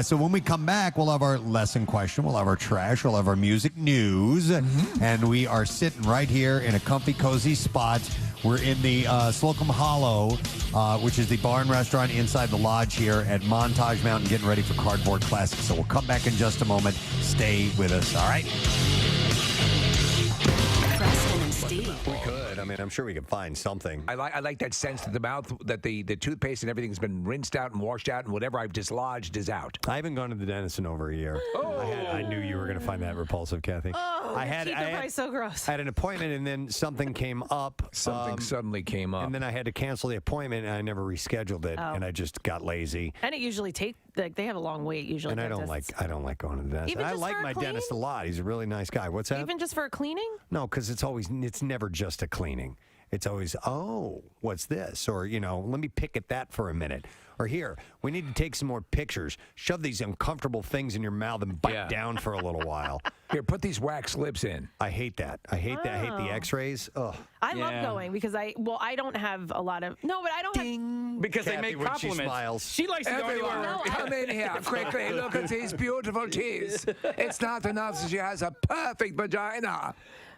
[SPEAKER 1] So when we come back, we'll have our lesson question, we'll have our trash, we'll have our music news, and we are sitting right here in a comfy, cozy spot. We're in the Slocum Hollow, which is the bar and restaurant inside the lodge here at Montage Mountain, getting ready for Cardboard Classic. So we'll come back in just a moment. Stay with us, all right?
[SPEAKER 3] Preston and Steve.
[SPEAKER 14] We could. I mean, I'm sure we could find something.
[SPEAKER 13] I like that sense that the mouth, that the toothpaste and everything's been rinsed out and washed out, and whatever I've dislodged is out.
[SPEAKER 14] I haven't gone to the dentist in over a year. I knew you were going to find that repulsive, Kathy.
[SPEAKER 11] Oh, I had so gross.
[SPEAKER 14] I had an appointment, and then something came up.
[SPEAKER 13] Something suddenly came up.
[SPEAKER 14] And then I had to cancel the appointment, and I never rescheduled it, and I just got lazy.
[SPEAKER 11] And it usually takes, like, they have a long wait usually.
[SPEAKER 14] And I don't like going to the dentist.
[SPEAKER 11] Even
[SPEAKER 14] I
[SPEAKER 11] just
[SPEAKER 14] like
[SPEAKER 11] for a
[SPEAKER 14] my
[SPEAKER 11] clean?
[SPEAKER 14] dentist a lot. He's a really nice guy. What's that?
[SPEAKER 11] Even just for a cleaning?
[SPEAKER 14] No, because it's never just a cleaning. It's always, oh, what's this? Or, let me pick at that for a minute. Or here, we need to take some more pictures. Shove these uncomfortable things in your mouth and bite down for a little while.
[SPEAKER 13] Here, put these wax lips in.
[SPEAKER 14] I hate that. I hate that. I hate the x-rays. Ugh.
[SPEAKER 11] I love going because I don't have a lot of, no, but I don't have.
[SPEAKER 21] Because
[SPEAKER 14] Kathy,
[SPEAKER 21] they make
[SPEAKER 14] when
[SPEAKER 21] compliments.
[SPEAKER 14] She smiles.
[SPEAKER 21] She likes to go
[SPEAKER 13] Everyone,
[SPEAKER 21] anywhere.
[SPEAKER 13] come in here quickly. Look at these beautiful teeth. It's not enough that she has a perfect vagina.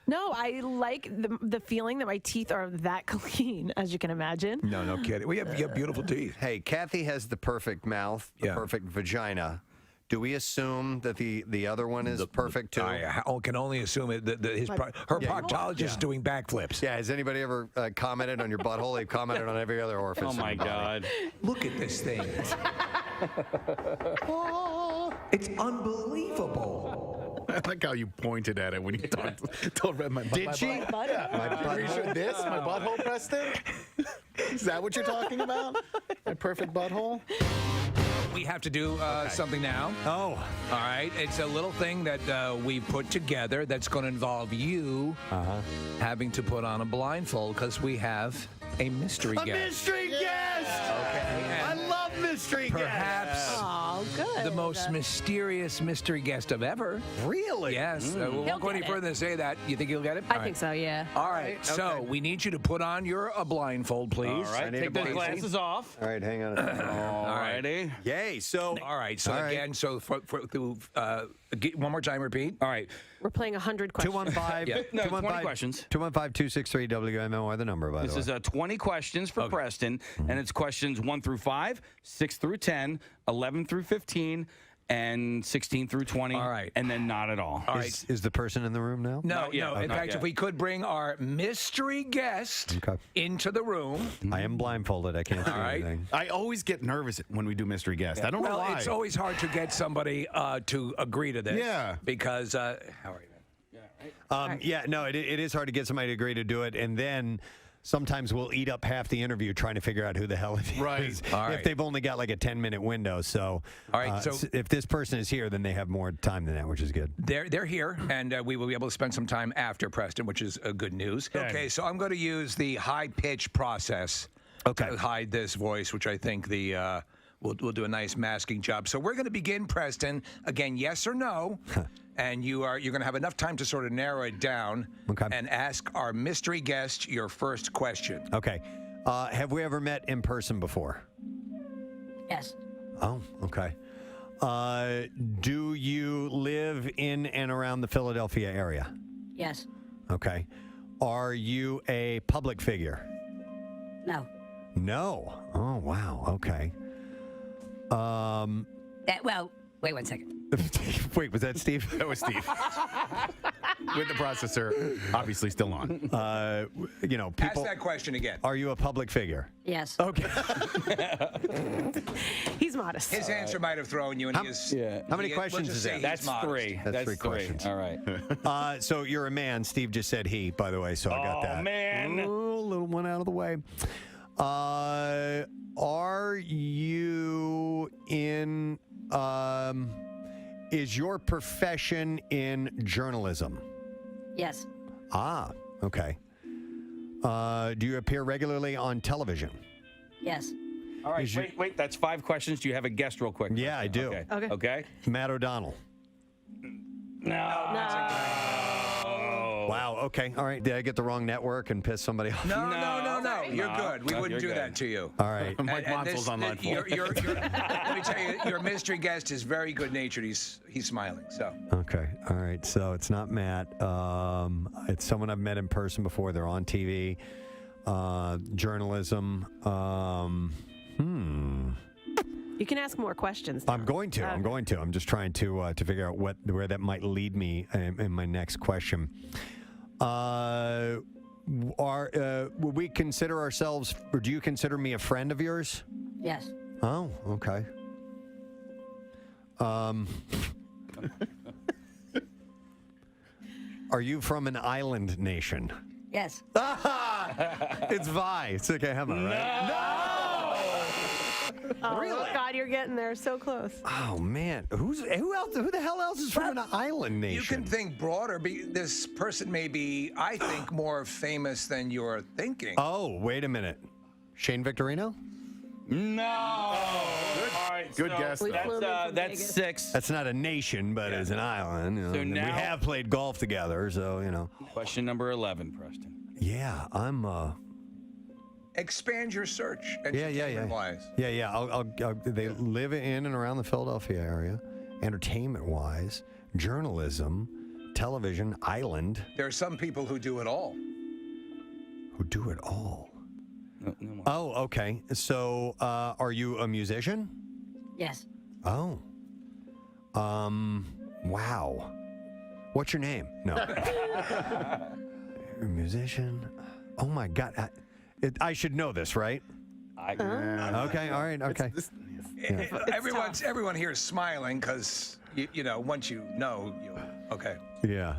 [SPEAKER 11] No, I like the feeling that my teeth are that clean, as you can imagine.
[SPEAKER 13] No kidding. You have beautiful teeth.
[SPEAKER 14] Hey, Kathy has the perfect mouth, the perfect vagina. Do we assume that the other one is perfect too?
[SPEAKER 13] I can only assume it. Her proctologist is doing backflips.
[SPEAKER 14] Yeah. Has anybody ever commented on your butthole? They've commented on every other orifice.
[SPEAKER 21] Oh my
[SPEAKER 14] in your body.
[SPEAKER 21] God!
[SPEAKER 13] Look at this thing. It's unbelievable.
[SPEAKER 6] I like how you pointed at it when you told Red my butt.
[SPEAKER 14] Did she?
[SPEAKER 6] Yeah. My butthole. This? My butthole, Preston? Is that what you're talking about? My perfect butthole?
[SPEAKER 13] We have to do something now.
[SPEAKER 14] Oh.
[SPEAKER 13] All right. It's a little thing that we put together that's going to involve you having to put on a blindfold because we have a mystery guest.
[SPEAKER 14] Mystery guest!
[SPEAKER 13] Okay.
[SPEAKER 14] I love mystery
[SPEAKER 13] Perhaps the most mysterious mystery guest of ever.
[SPEAKER 14] Really?
[SPEAKER 13] Yes. We won't go any further than say that. You think you'll get it?
[SPEAKER 11] I think so, yeah.
[SPEAKER 13] All right. So we need you to put on your blindfold, please.
[SPEAKER 21] All right, take those glasses off.
[SPEAKER 14] All right, hang on.
[SPEAKER 21] All righty.
[SPEAKER 14] Yay. So.
[SPEAKER 13] All right. So again, so one more time, repeat.
[SPEAKER 21] All right.
[SPEAKER 11] We're playing 100 questions.
[SPEAKER 14] 215.
[SPEAKER 21] 20 questions.
[SPEAKER 14] 215-263 WMMR, the number, by the way.
[SPEAKER 21] This is 20 questions for Preston, and it's questions 1 through 5, 6 through 10, 11 through 15, and 16 through 20.
[SPEAKER 13] All right.
[SPEAKER 21] And then not at all.
[SPEAKER 13] All right.
[SPEAKER 14] Is the person in the room now?
[SPEAKER 13] No. In fact, if we could bring our mystery guest into the room.
[SPEAKER 14] I am blindfolded. I can't see anything.
[SPEAKER 6] I always get nervous when we do mystery guest. I don't know why.
[SPEAKER 13] It's always hard to get somebody to agree to this.
[SPEAKER 6] Yeah.
[SPEAKER 13] Because, how are you?
[SPEAKER 14] It is hard to get somebody to agree to do it, and then sometimes we'll eat up half the interview trying to figure out who the hell it is.
[SPEAKER 6] Right.
[SPEAKER 14] If they've only got like a 10-minute window. So,
[SPEAKER 13] all right, so
[SPEAKER 14] if this person is here, then they have more time than that, which is good.
[SPEAKER 13] They're here, and we will be able to spend some time after Preston, which is good news. Okay, so I'm going to use the high-pitch process to hide this voice, which I think we'll do a nice masking job. So we're going to begin, Preston. Again, yes or no. And you're going to have enough time to sort of narrow it down and ask our mystery guest your first question.
[SPEAKER 14] Okay. Have we ever met in person before?
[SPEAKER 7] Yes.
[SPEAKER 14] Oh, okay. Do you live in and around the Philadelphia area?
[SPEAKER 7] Yes.
[SPEAKER 14] Okay. Are you a public figure?
[SPEAKER 7] No.
[SPEAKER 14] No. Oh, wow. Okay.
[SPEAKER 7] Well, wait 1 second.
[SPEAKER 14] Wait, was that Steve?
[SPEAKER 6] That was Steve. With the processor obviously still on.
[SPEAKER 14] People.
[SPEAKER 13] Ask that question again.
[SPEAKER 14] Are you a public figure?
[SPEAKER 7] Yes.
[SPEAKER 14] Okay.
[SPEAKER 11] He's modest.
[SPEAKER 13] His answer might have thrown you, and he is.
[SPEAKER 14] How many questions is that?
[SPEAKER 21] That's three.
[SPEAKER 14] That's three questions.
[SPEAKER 21] All right.
[SPEAKER 14] So you're a man. Steve just said he, by the way, so I got that.
[SPEAKER 21] Oh, man.
[SPEAKER 14] Ooh, little one out of the way. Are you in... is your profession in journalism?
[SPEAKER 7] Yes.
[SPEAKER 14] Ah, okay. Do you appear regularly on television?
[SPEAKER 7] Yes.
[SPEAKER 21] All right, wait. That's 5 questions. Do you have a guest real quick?
[SPEAKER 14] Yeah, I do.
[SPEAKER 21] Okay.
[SPEAKER 14] Matt O'Donnell.
[SPEAKER 21] No.
[SPEAKER 14] Wow, okay. All right. Did I get the wrong network and piss somebody off?
[SPEAKER 13] No. You're good. We wouldn't do that to you.
[SPEAKER 14] All right.
[SPEAKER 6] Mike Monsel's on line 4.
[SPEAKER 13] Let me tell you, your mystery guest is very good-natured. He's smiling. So.
[SPEAKER 14] Okay. All right. So it's not Matt. It's someone I've met in person before. They're on TV. Journalism.
[SPEAKER 11] You can ask more questions.
[SPEAKER 14] I'm going to. I'm just trying to figure out where that might lead me in my next question. Would we consider ourselves, or do you consider me a friend of yours?
[SPEAKER 7] Yes.
[SPEAKER 14] Oh, okay. Are you from an island nation?
[SPEAKER 7] Yes.
[SPEAKER 14] It's Vi. It's Sukihama, right?
[SPEAKER 11] Oh, really? God, you're getting there so close.
[SPEAKER 14] Oh man, who else? Who the hell else is from an island nation?
[SPEAKER 8] You can think broader. This person may be, I think, more famous than you're thinking.
[SPEAKER 14] Oh, wait a minute. Shane Victorino?
[SPEAKER 21] No. All right,
[SPEAKER 6] Good
[SPEAKER 21] so
[SPEAKER 6] guess, though.
[SPEAKER 21] That's 6.
[SPEAKER 14] That's not a nation, but it's an island. You know,
[SPEAKER 21] So
[SPEAKER 14] and
[SPEAKER 21] now-
[SPEAKER 14] we have played golf together, so you know.
[SPEAKER 21] Question number 11, Preston.
[SPEAKER 14] Yeah, I'm.
[SPEAKER 8] Expand your search.
[SPEAKER 14] Yeah.
[SPEAKER 8] Wise.
[SPEAKER 14] Yeah. I'll, they live in and around the Philadelphia area. Entertainment-wise, journalism, television, island.
[SPEAKER 8] There are some people who do it all.
[SPEAKER 14] Who do it all? No, oh, okay. So, are you a musician?
[SPEAKER 7] Yes.
[SPEAKER 14] Oh. Wow. What's your name? No. You're a musician. Oh my God. I should know this, right? Okay. All right. Okay.
[SPEAKER 8] Everyone here is smiling because you know once you know you. Okay.
[SPEAKER 14] Yeah.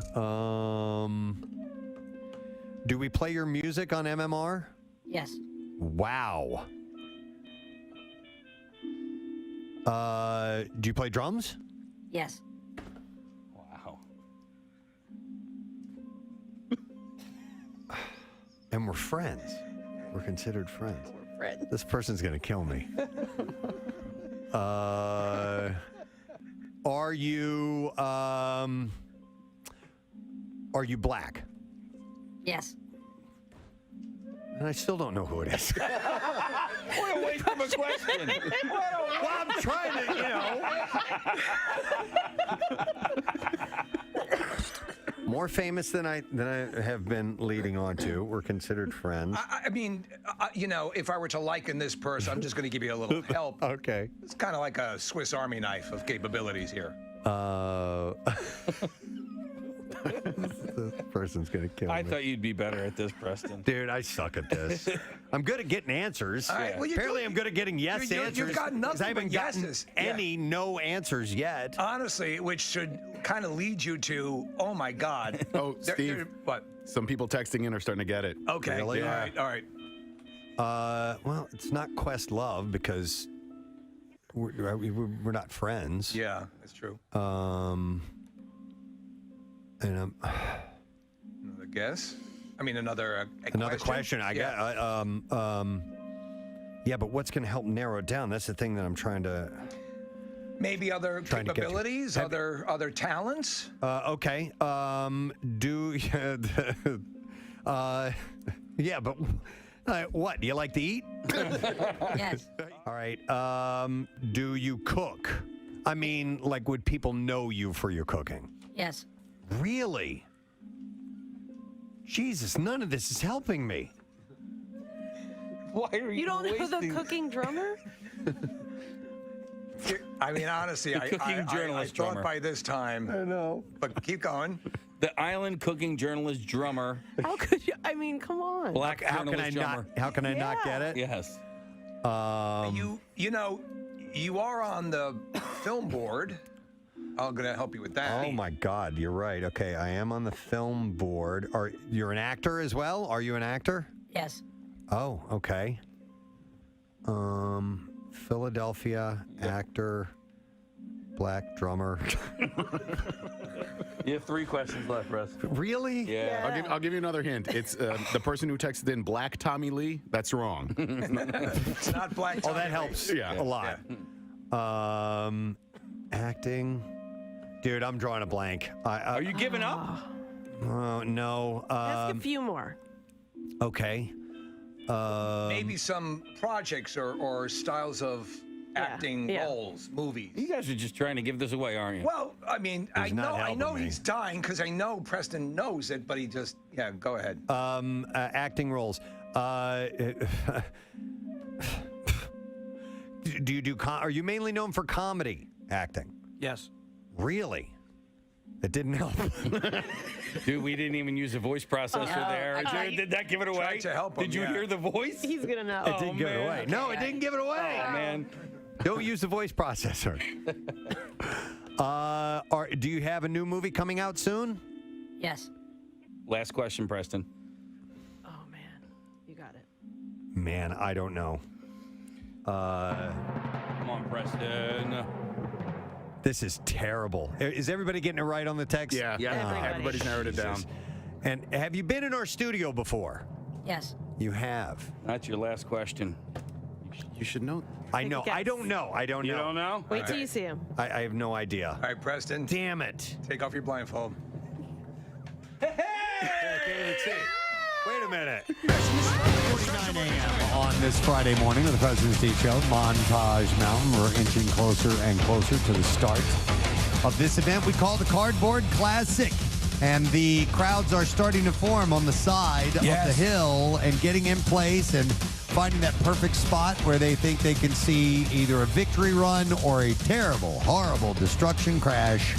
[SPEAKER 14] Do we play your music on MMR?
[SPEAKER 7] Yes.
[SPEAKER 14] Wow. Do you play drums?
[SPEAKER 7] Yes.
[SPEAKER 21] Wow.
[SPEAKER 14] And we're friends. We're considered friends.
[SPEAKER 11] We're friends.
[SPEAKER 14] This person's gonna kill me. Are you black?
[SPEAKER 7] Yes.
[SPEAKER 14] And I still don't know who it is.
[SPEAKER 21] What a waste of a question.
[SPEAKER 14] Well, I'm trying to, you know. More famous than I have been leading on to. We're considered friends.
[SPEAKER 8] I mean, you know, if I were to liken this person, I'm just going to give you a little help.
[SPEAKER 14] Okay.
[SPEAKER 8] It's kind of like a Swiss Army knife of capabilities here.
[SPEAKER 14] This person's gonna kill me.
[SPEAKER 21] I thought you'd be better at this, Preston.
[SPEAKER 14] Dude, I suck at this. I'm good at getting answers.
[SPEAKER 8] All right, well,
[SPEAKER 14] Apparently, I'm good at getting yes answers.
[SPEAKER 8] You've got
[SPEAKER 14] 'cause
[SPEAKER 8] nothing
[SPEAKER 14] I haven't
[SPEAKER 8] but
[SPEAKER 14] gotten
[SPEAKER 8] yeses.
[SPEAKER 14] any no answers yet.
[SPEAKER 8] Honestly, which should kind of lead you to, oh my God.
[SPEAKER 6] Oh, Steve.
[SPEAKER 8] What?
[SPEAKER 6] Some people texting in are starting to get it.
[SPEAKER 8] Okay.
[SPEAKER 14] Really?
[SPEAKER 8] All right. All right.
[SPEAKER 14] Well, it's not Questlove because we're not friends.
[SPEAKER 8] Yeah, that's true.
[SPEAKER 14] And
[SPEAKER 8] Another guess? I mean, another
[SPEAKER 14] question. I guess. Yeah, but what's going to help narrow it down? That's the thing that I'm trying to.
[SPEAKER 8] Maybe other
[SPEAKER 14] Trying to get to.
[SPEAKER 8] capabilities, other talents.
[SPEAKER 14] Okay. Yeah, but what? Do you like to eat?
[SPEAKER 7] Yes.
[SPEAKER 14] All right. Do you cook? I mean, like, would people know you for your cooking?
[SPEAKER 7] Yes.
[SPEAKER 14] Really? Jesus, none of this is helping me.
[SPEAKER 21] Why are you
[SPEAKER 11] don't know the
[SPEAKER 21] wasting-
[SPEAKER 11] cooking drummer?
[SPEAKER 8] I mean, honestly, I
[SPEAKER 21] journalist
[SPEAKER 8] thought
[SPEAKER 21] drummer.
[SPEAKER 8] by this time.
[SPEAKER 14] I know.
[SPEAKER 8] But keep going.
[SPEAKER 21] The island cooking journalist drummer.
[SPEAKER 11] How could you? I mean, come on.
[SPEAKER 21] Black
[SPEAKER 14] How can I
[SPEAKER 21] journalist
[SPEAKER 14] not?
[SPEAKER 21] drummer.
[SPEAKER 14] How can I not get it?
[SPEAKER 21] Yes.
[SPEAKER 8] You know, you are on the film board. I'm gonna help you with that.
[SPEAKER 14] Oh my God, you're right. Okay, I am on the film board. You're an actor as well? Are you an actor?
[SPEAKER 7] Yes.
[SPEAKER 14] Oh, okay. Philadelphia actor, black drummer.
[SPEAKER 21] You have 3 questions left, Russ.
[SPEAKER 14] Really?
[SPEAKER 21] Yeah.
[SPEAKER 6] I'll give you another hint. It's the person who texted in Black Tommy Lee. That's wrong.
[SPEAKER 8] It's not Black.
[SPEAKER 14] Oh, that helps a lot. Acting. Dude, I'm drawing a blank.
[SPEAKER 21] Are you giving up?
[SPEAKER 14] Oh, no.
[SPEAKER 11] Ask a few more.
[SPEAKER 14] Okay.
[SPEAKER 8] Maybe some projects or styles of acting roles, movies.
[SPEAKER 21] You guys are just trying to give this away, aren't you?
[SPEAKER 8] Well, I mean, I
[SPEAKER 14] not
[SPEAKER 8] know
[SPEAKER 14] helping me.
[SPEAKER 8] he's dying because I know Preston knows it, but he just go ahead.
[SPEAKER 14] Acting roles. Do you do? Are you mainly known for comedy acting?
[SPEAKER 18] Yes.
[SPEAKER 14] Really? It didn't help.
[SPEAKER 21] Dude, we didn't even use a voice processor there. Did that give it away?
[SPEAKER 8] Tried to help him,
[SPEAKER 21] Did you hear the voice?
[SPEAKER 11] He's gonna know.
[SPEAKER 14] It didn't give it away. No, it didn't give it away.
[SPEAKER 21] Oh, man.
[SPEAKER 14] Don't use the voice processor. Do you have a new movie coming out soon?
[SPEAKER 7] Yes.
[SPEAKER 21] Last question, Preston.
[SPEAKER 11] Oh man, you got it.
[SPEAKER 14] Man, I don't know.
[SPEAKER 21] Come on, Preston.
[SPEAKER 14] This is terrible. Is everybody getting it right on the text?
[SPEAKER 21] Yeah. Everybody's narrowed it down.
[SPEAKER 14] And have you been in our studio before?
[SPEAKER 7] Yes.
[SPEAKER 14] You have.
[SPEAKER 21] That's your last question.
[SPEAKER 6] You should know.
[SPEAKER 14] I know. I don't know.
[SPEAKER 21] You don't know?
[SPEAKER 11] Wait till you see him.
[SPEAKER 14] I have no idea.
[SPEAKER 8] All right, Preston.
[SPEAKER 14] Damn it.
[SPEAKER 8] Take off your blindfold.
[SPEAKER 14] Let's see. Wait a minute.
[SPEAKER 1] 9 a.m. on this Friday morning of the President's Tea Show, Montage Mountain. We're inching closer and closer to the start of this event we call the Cardboard Classic. And the crowds are starting to form on the side of the hill and getting in place and finding that perfect spot where they think they can see either a victory run or a terrible, horrible destruction crash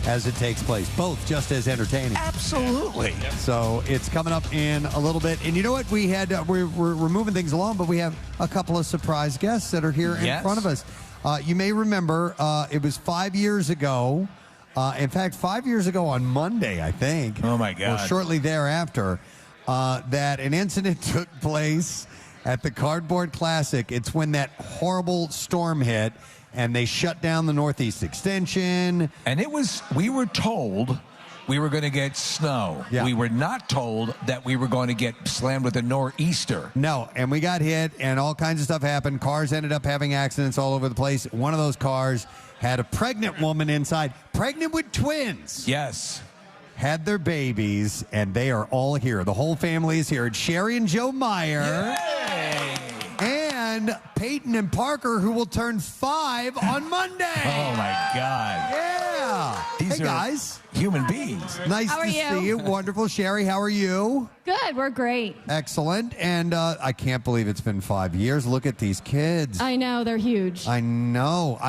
[SPEAKER 1] as it takes place. Both just as entertaining.
[SPEAKER 4] Absolutely.
[SPEAKER 1] So it's coming up in a little bit. And you know what? We had we're moving things along, but we have a couple of surprise guests that are here in front of us. You may remember it was 5 years ago. In fact, 5 years ago on Monday, I think.
[SPEAKER 4] Oh, my God.
[SPEAKER 1] Or shortly thereafter, that an incident took place at the Cardboard Classic. It's when that horrible storm hit and they shut down the Northeast Extension.
[SPEAKER 4] And we were told we were going to get snow.
[SPEAKER 1] Yeah.
[SPEAKER 4] We were not told that we were going to get slammed with a nor'easter.
[SPEAKER 1] No, and we got hit and all kinds of stuff happened. Cars ended up having accidents all over the place. One of those cars had a pregnant woman inside, pregnant with twins.
[SPEAKER 4] Yes.
[SPEAKER 1] Had their babies, and they are all here. The whole family is here. It's Sherry and Joe Meyer.
[SPEAKER 4] Yay!
[SPEAKER 1] And Peyton and Parker, who will turn 5 on Monday.
[SPEAKER 4] Oh, my God.
[SPEAKER 1] Yeah.
[SPEAKER 4] These
[SPEAKER 1] hey,
[SPEAKER 4] are
[SPEAKER 1] guys.
[SPEAKER 4] Human beings.
[SPEAKER 1] Nice
[SPEAKER 17] How are
[SPEAKER 1] to
[SPEAKER 17] you?
[SPEAKER 1] see you. Wonderful. Sherry, how are you?
[SPEAKER 17] Good, we're great.
[SPEAKER 1] Excellent. And I can't believe it's been 5 years. Look at these kids.
[SPEAKER 17] I know, they're huge.
[SPEAKER 1] I know.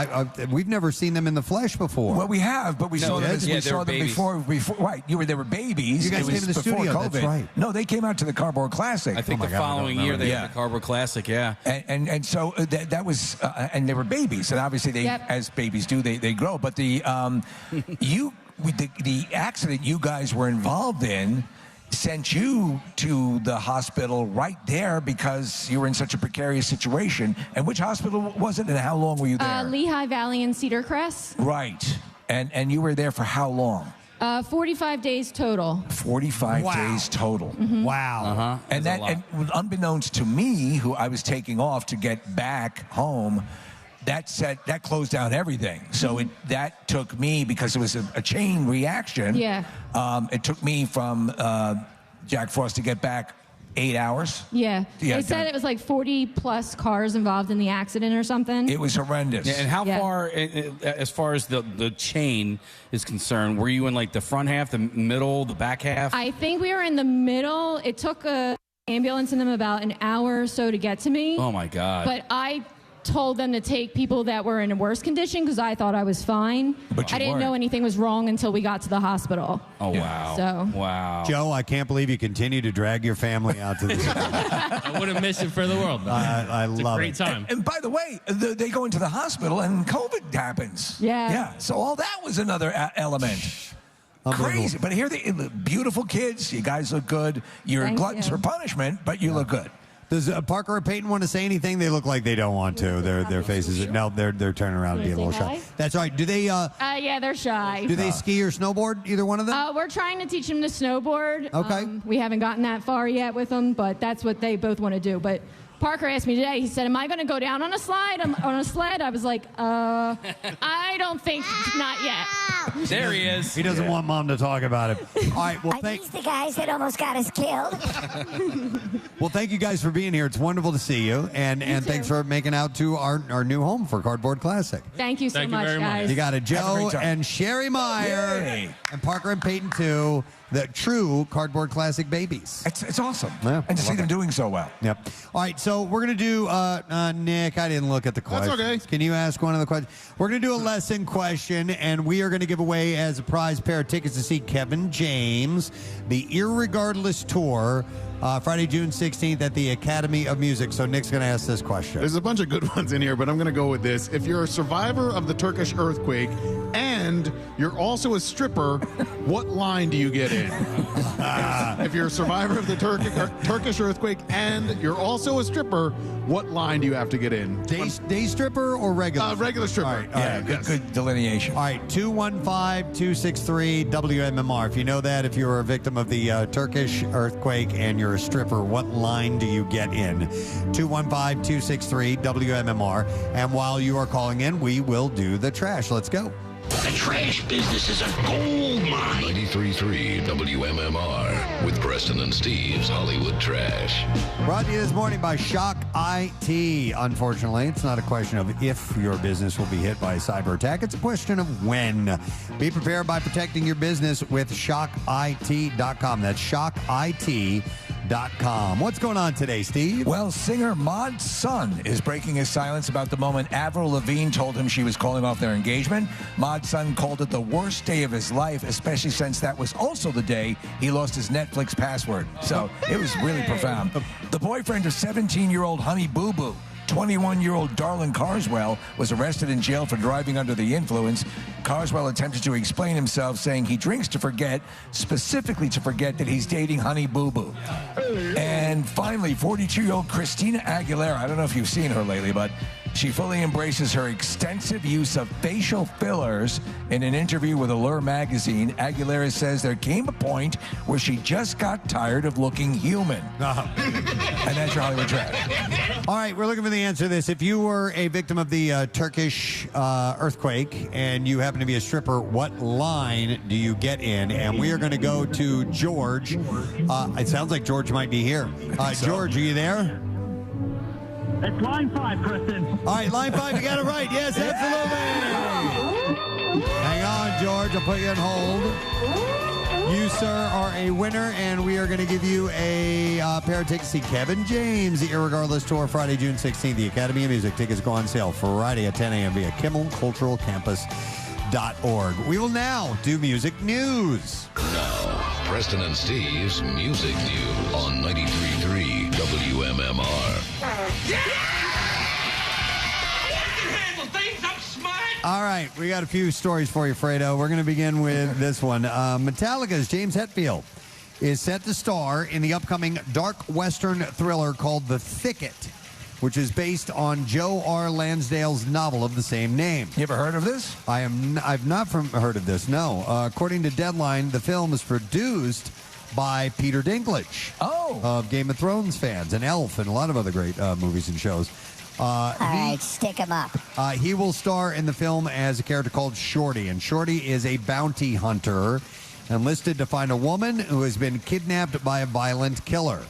[SPEAKER 1] We've never seen them in the flesh before.
[SPEAKER 4] Well, we have, but we saw them. We saw them before. Right, they were babies.
[SPEAKER 1] You guys
[SPEAKER 4] it
[SPEAKER 1] came
[SPEAKER 4] was
[SPEAKER 1] to the
[SPEAKER 4] before
[SPEAKER 1] studio.
[SPEAKER 4] COVID.
[SPEAKER 1] That's right.
[SPEAKER 4] No, they came out to the Cardboard Classic.
[SPEAKER 5] I think the following year they had the Cardboard Classic. Yeah.
[SPEAKER 4] And so that was, and they were babies, and obviously they, as babies do, they grow. But the accident you guys were involved in sent you to the hospital right there because you were in such a precarious situation. And which hospital was it, and how long were you there?
[SPEAKER 17] Lehigh Valley and Cedar Crest.
[SPEAKER 4] Right. And you were there for how long?
[SPEAKER 17] 45 days total.
[SPEAKER 4] 45 days total.
[SPEAKER 17] Mhm.
[SPEAKER 1] Wow.
[SPEAKER 4] And and unbeknownst to me, who I was taking off to get back home, that closed down everything. So that took me, because it was a chain reaction.
[SPEAKER 17] Yeah.
[SPEAKER 4] It took me from Jack Frost to get back 8 hours.
[SPEAKER 17] Yeah. They said it was like 40 plus cars involved in the accident or something.
[SPEAKER 4] It was horrendous.
[SPEAKER 5] Yeah, and how far, as far as the chain is concerned, were you in like the front half, the middle, the back half?
[SPEAKER 17] I think we were in the middle. It took an ambulance and them about an hour or so to get to me.
[SPEAKER 5] Oh my God.
[SPEAKER 17] But I told them to take people that were in a worse condition because I thought I was fine.
[SPEAKER 1] But you
[SPEAKER 17] I didn't
[SPEAKER 1] weren't.
[SPEAKER 17] know anything was wrong until we got to the hospital.
[SPEAKER 5] Oh, wow.
[SPEAKER 17] So.
[SPEAKER 5] Wow.
[SPEAKER 1] Joe, I can't believe you continue to drag your family out to this.
[SPEAKER 19] I wouldn't miss it for the world.
[SPEAKER 1] I
[SPEAKER 19] It's a
[SPEAKER 1] love
[SPEAKER 19] great
[SPEAKER 1] it.
[SPEAKER 19] time.
[SPEAKER 4] And by the way, they go into the hospital and COVID happens.
[SPEAKER 17] Yeah.
[SPEAKER 4] Yeah. So all that was another element. Crazy. But here they beautiful kids. You guys look good. You're
[SPEAKER 17] Thank
[SPEAKER 4] gluttons
[SPEAKER 17] you.
[SPEAKER 4] for punishment, but you look good.
[SPEAKER 1] Does Parker or Peyton want to say anything? They look like they don't want to. Their faces. No, they're turning around to be a little shy. That's all right. Do they?
[SPEAKER 17] Yeah, they're shy.
[SPEAKER 1] Do they ski or snowboard? Either one of them?
[SPEAKER 17] We're trying to teach them to snowboard.
[SPEAKER 1] Okay.
[SPEAKER 17] We haven't gotten that far yet with them, but that's what they both want to do. But Parker asked me today, he said, am I going to go down on a slide, on a sled? I was like, I don't think, not yet.
[SPEAKER 5] There he is.
[SPEAKER 1] He doesn't want Mom to talk about it. All right. Well,
[SPEAKER 7] He's the guys that almost got us killed.
[SPEAKER 1] Well, thank you guys for being here. It's wonderful to see you, and thanks for making out to our new home for Cardboard Classic.
[SPEAKER 17] Thank you so much, guys.
[SPEAKER 1] You got it,
[SPEAKER 4] Have a
[SPEAKER 1] Joe
[SPEAKER 4] great time.
[SPEAKER 1] and Sherry Meyer,
[SPEAKER 4] Yay.
[SPEAKER 1] and Parker and Peyton too. The true Cardboard Classic babies.
[SPEAKER 4] It's awesome.
[SPEAKER 1] Yeah,
[SPEAKER 4] And to see
[SPEAKER 1] love
[SPEAKER 4] them
[SPEAKER 1] it.
[SPEAKER 4] doing so well.
[SPEAKER 1] Yep. All right, so we're going to do, Nick, I didn't look at the questions.
[SPEAKER 6] okay.
[SPEAKER 1] Can you ask one of the questions? We're going to do a lesson question, and we are going to give away as a prize pair of tickets to see Kevin James, the Irregardless Tour, Friday, June 16th at the Academy of Music. So Nick's going to ask this question.
[SPEAKER 6] There's a bunch of good ones in here, but I'm going to go with this. If you're a survivor of the Turkish earthquake and you're also a stripper, what line do you get in? If you're a survivor of the Turkish earthquake and you're also a stripper, what line do you have to get in?
[SPEAKER 1] Day stripper or regular?
[SPEAKER 6] Regular stripper.
[SPEAKER 1] All right,
[SPEAKER 4] good delineation.
[SPEAKER 1] All right, 215-263-WMMR. If you know that, if you're a victim of the Turkish earthquake and you're a stripper, what line do you get in? 215-263-WMMR. And while you are calling in, we will do the trash. Let's go.
[SPEAKER 9] The trash business is a gold mine. 93.3 WMMR with Preston and Steve's Hollywood Trash.
[SPEAKER 1] Brought to you this morning by Shock IT. Unfortunately, it's not a question of if your business will be hit by a cyber attack. It's a question of when. Be prepared by protecting your business with ShockIT.com. That's ShockIT.com. What's going on today, Steve?
[SPEAKER 4] Well, singer Maud's son is breaking his silence about the moment Avril Lavigne told him she was calling off their engagement. Maud's son called it the worst day of his life, especially since that was also the day he lost his Netflix password. So it was really profound. The boyfriend of 17-year-old Honey Boo Boo, 21-year-old Darlin Carswell, was arrested in jail for driving under the influence. Carswell attempted to explain himself, saying he drinks to forget, specifically to forget that he's dating Honey Boo Boo. And finally, 42-year-old Christina Aguilera, I don't know if you've seen her lately, but she fully embraces her extensive use of facial fillers. In an interview with Allure magazine, Aguilera says there came a point where she just got tired of looking human. And that's your Hollywood Trash.
[SPEAKER 1] All right, we're looking for the answer to this. If you were a victim of the Turkish earthquake and you happen to be a stripper, what line do you get in? And we are going to go to George. It sounds like George might be here. George, are you there?
[SPEAKER 12] It's line 5, Preston.
[SPEAKER 1] All right, line 5, you got it right. Yes, absolutely. Hang on, George. I'll put you on hold. You, sir, are a winner, and we are going to give you a pair of tickets to see Kevin James, the Irregardless Tour, Friday, June 16th. The Academy of Music tickets go on sale Friday at 10 a.m. via KimmelCulturalCampus.org. We will now do music news.
[SPEAKER 9] Now, Preston and Steve's Music News on 93.3 WMMR.
[SPEAKER 1] All right, we got a few stories for you, Fredo. We're going to begin with this one. Metallica's James Hetfield is set to star in the upcoming dark Western thriller called The Thicket, which is based on Joe R. Lansdale's novel of the same name.
[SPEAKER 4] You ever heard of this?
[SPEAKER 1] I've not heard of this, no. According to Deadline, the film is produced by Peter Dinklage of Game of Thrones fans and Elf and a lot of other great movies and shows.
[SPEAKER 7] All right, stick him up.
[SPEAKER 1] He will star in the film as a character called Shorty, and Shorty is a bounty hunter enlisted to find a woman who has been kidnapped by a violent killer.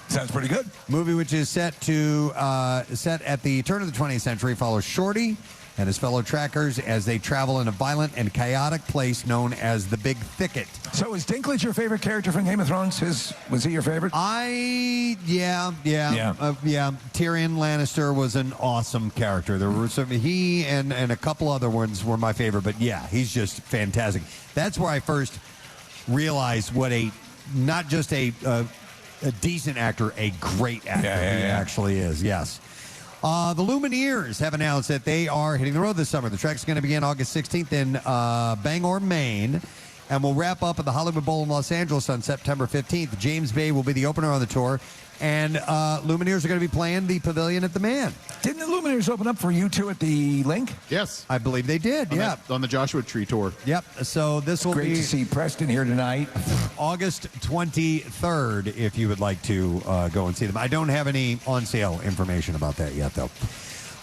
[SPEAKER 4] Sounds pretty good.
[SPEAKER 1] Movie, which is set at the turn of the 20th century, follows Shorty and his fellow trackers as they travel in a violent and chaotic place known as the Big Thicket.
[SPEAKER 4] So is Dinklage your favorite character from Game of Thrones? Was he your favorite?
[SPEAKER 1] Yeah. Tyrion Lannister was an awesome character. There were he and a couple other ones were my favorite, but yeah, he's just fantastic. That's where I first realized what not just a decent actor, a great actor he actually is. Yes. The Lumineers have announced that they are hitting the road this summer. The trek's going to begin August 16th in Bangor, Maine, and will wrap up at the Hollywood Bowl in Los Angeles on September 15th. James Bay will be the opener on the tour, and Lumineers are going to be playing the Pavilion at the Man.
[SPEAKER 4] Didn't the Lumineers open up for you two at the Link?
[SPEAKER 6] Yes.
[SPEAKER 1] I believe they did,
[SPEAKER 6] on the Joshua Tree Tour.
[SPEAKER 1] Yep. So this will be...
[SPEAKER 4] Great to see Preston here tonight.
[SPEAKER 1] August 23rd, if you would like to go and see them. I don't have any on-sale information about that yet, though.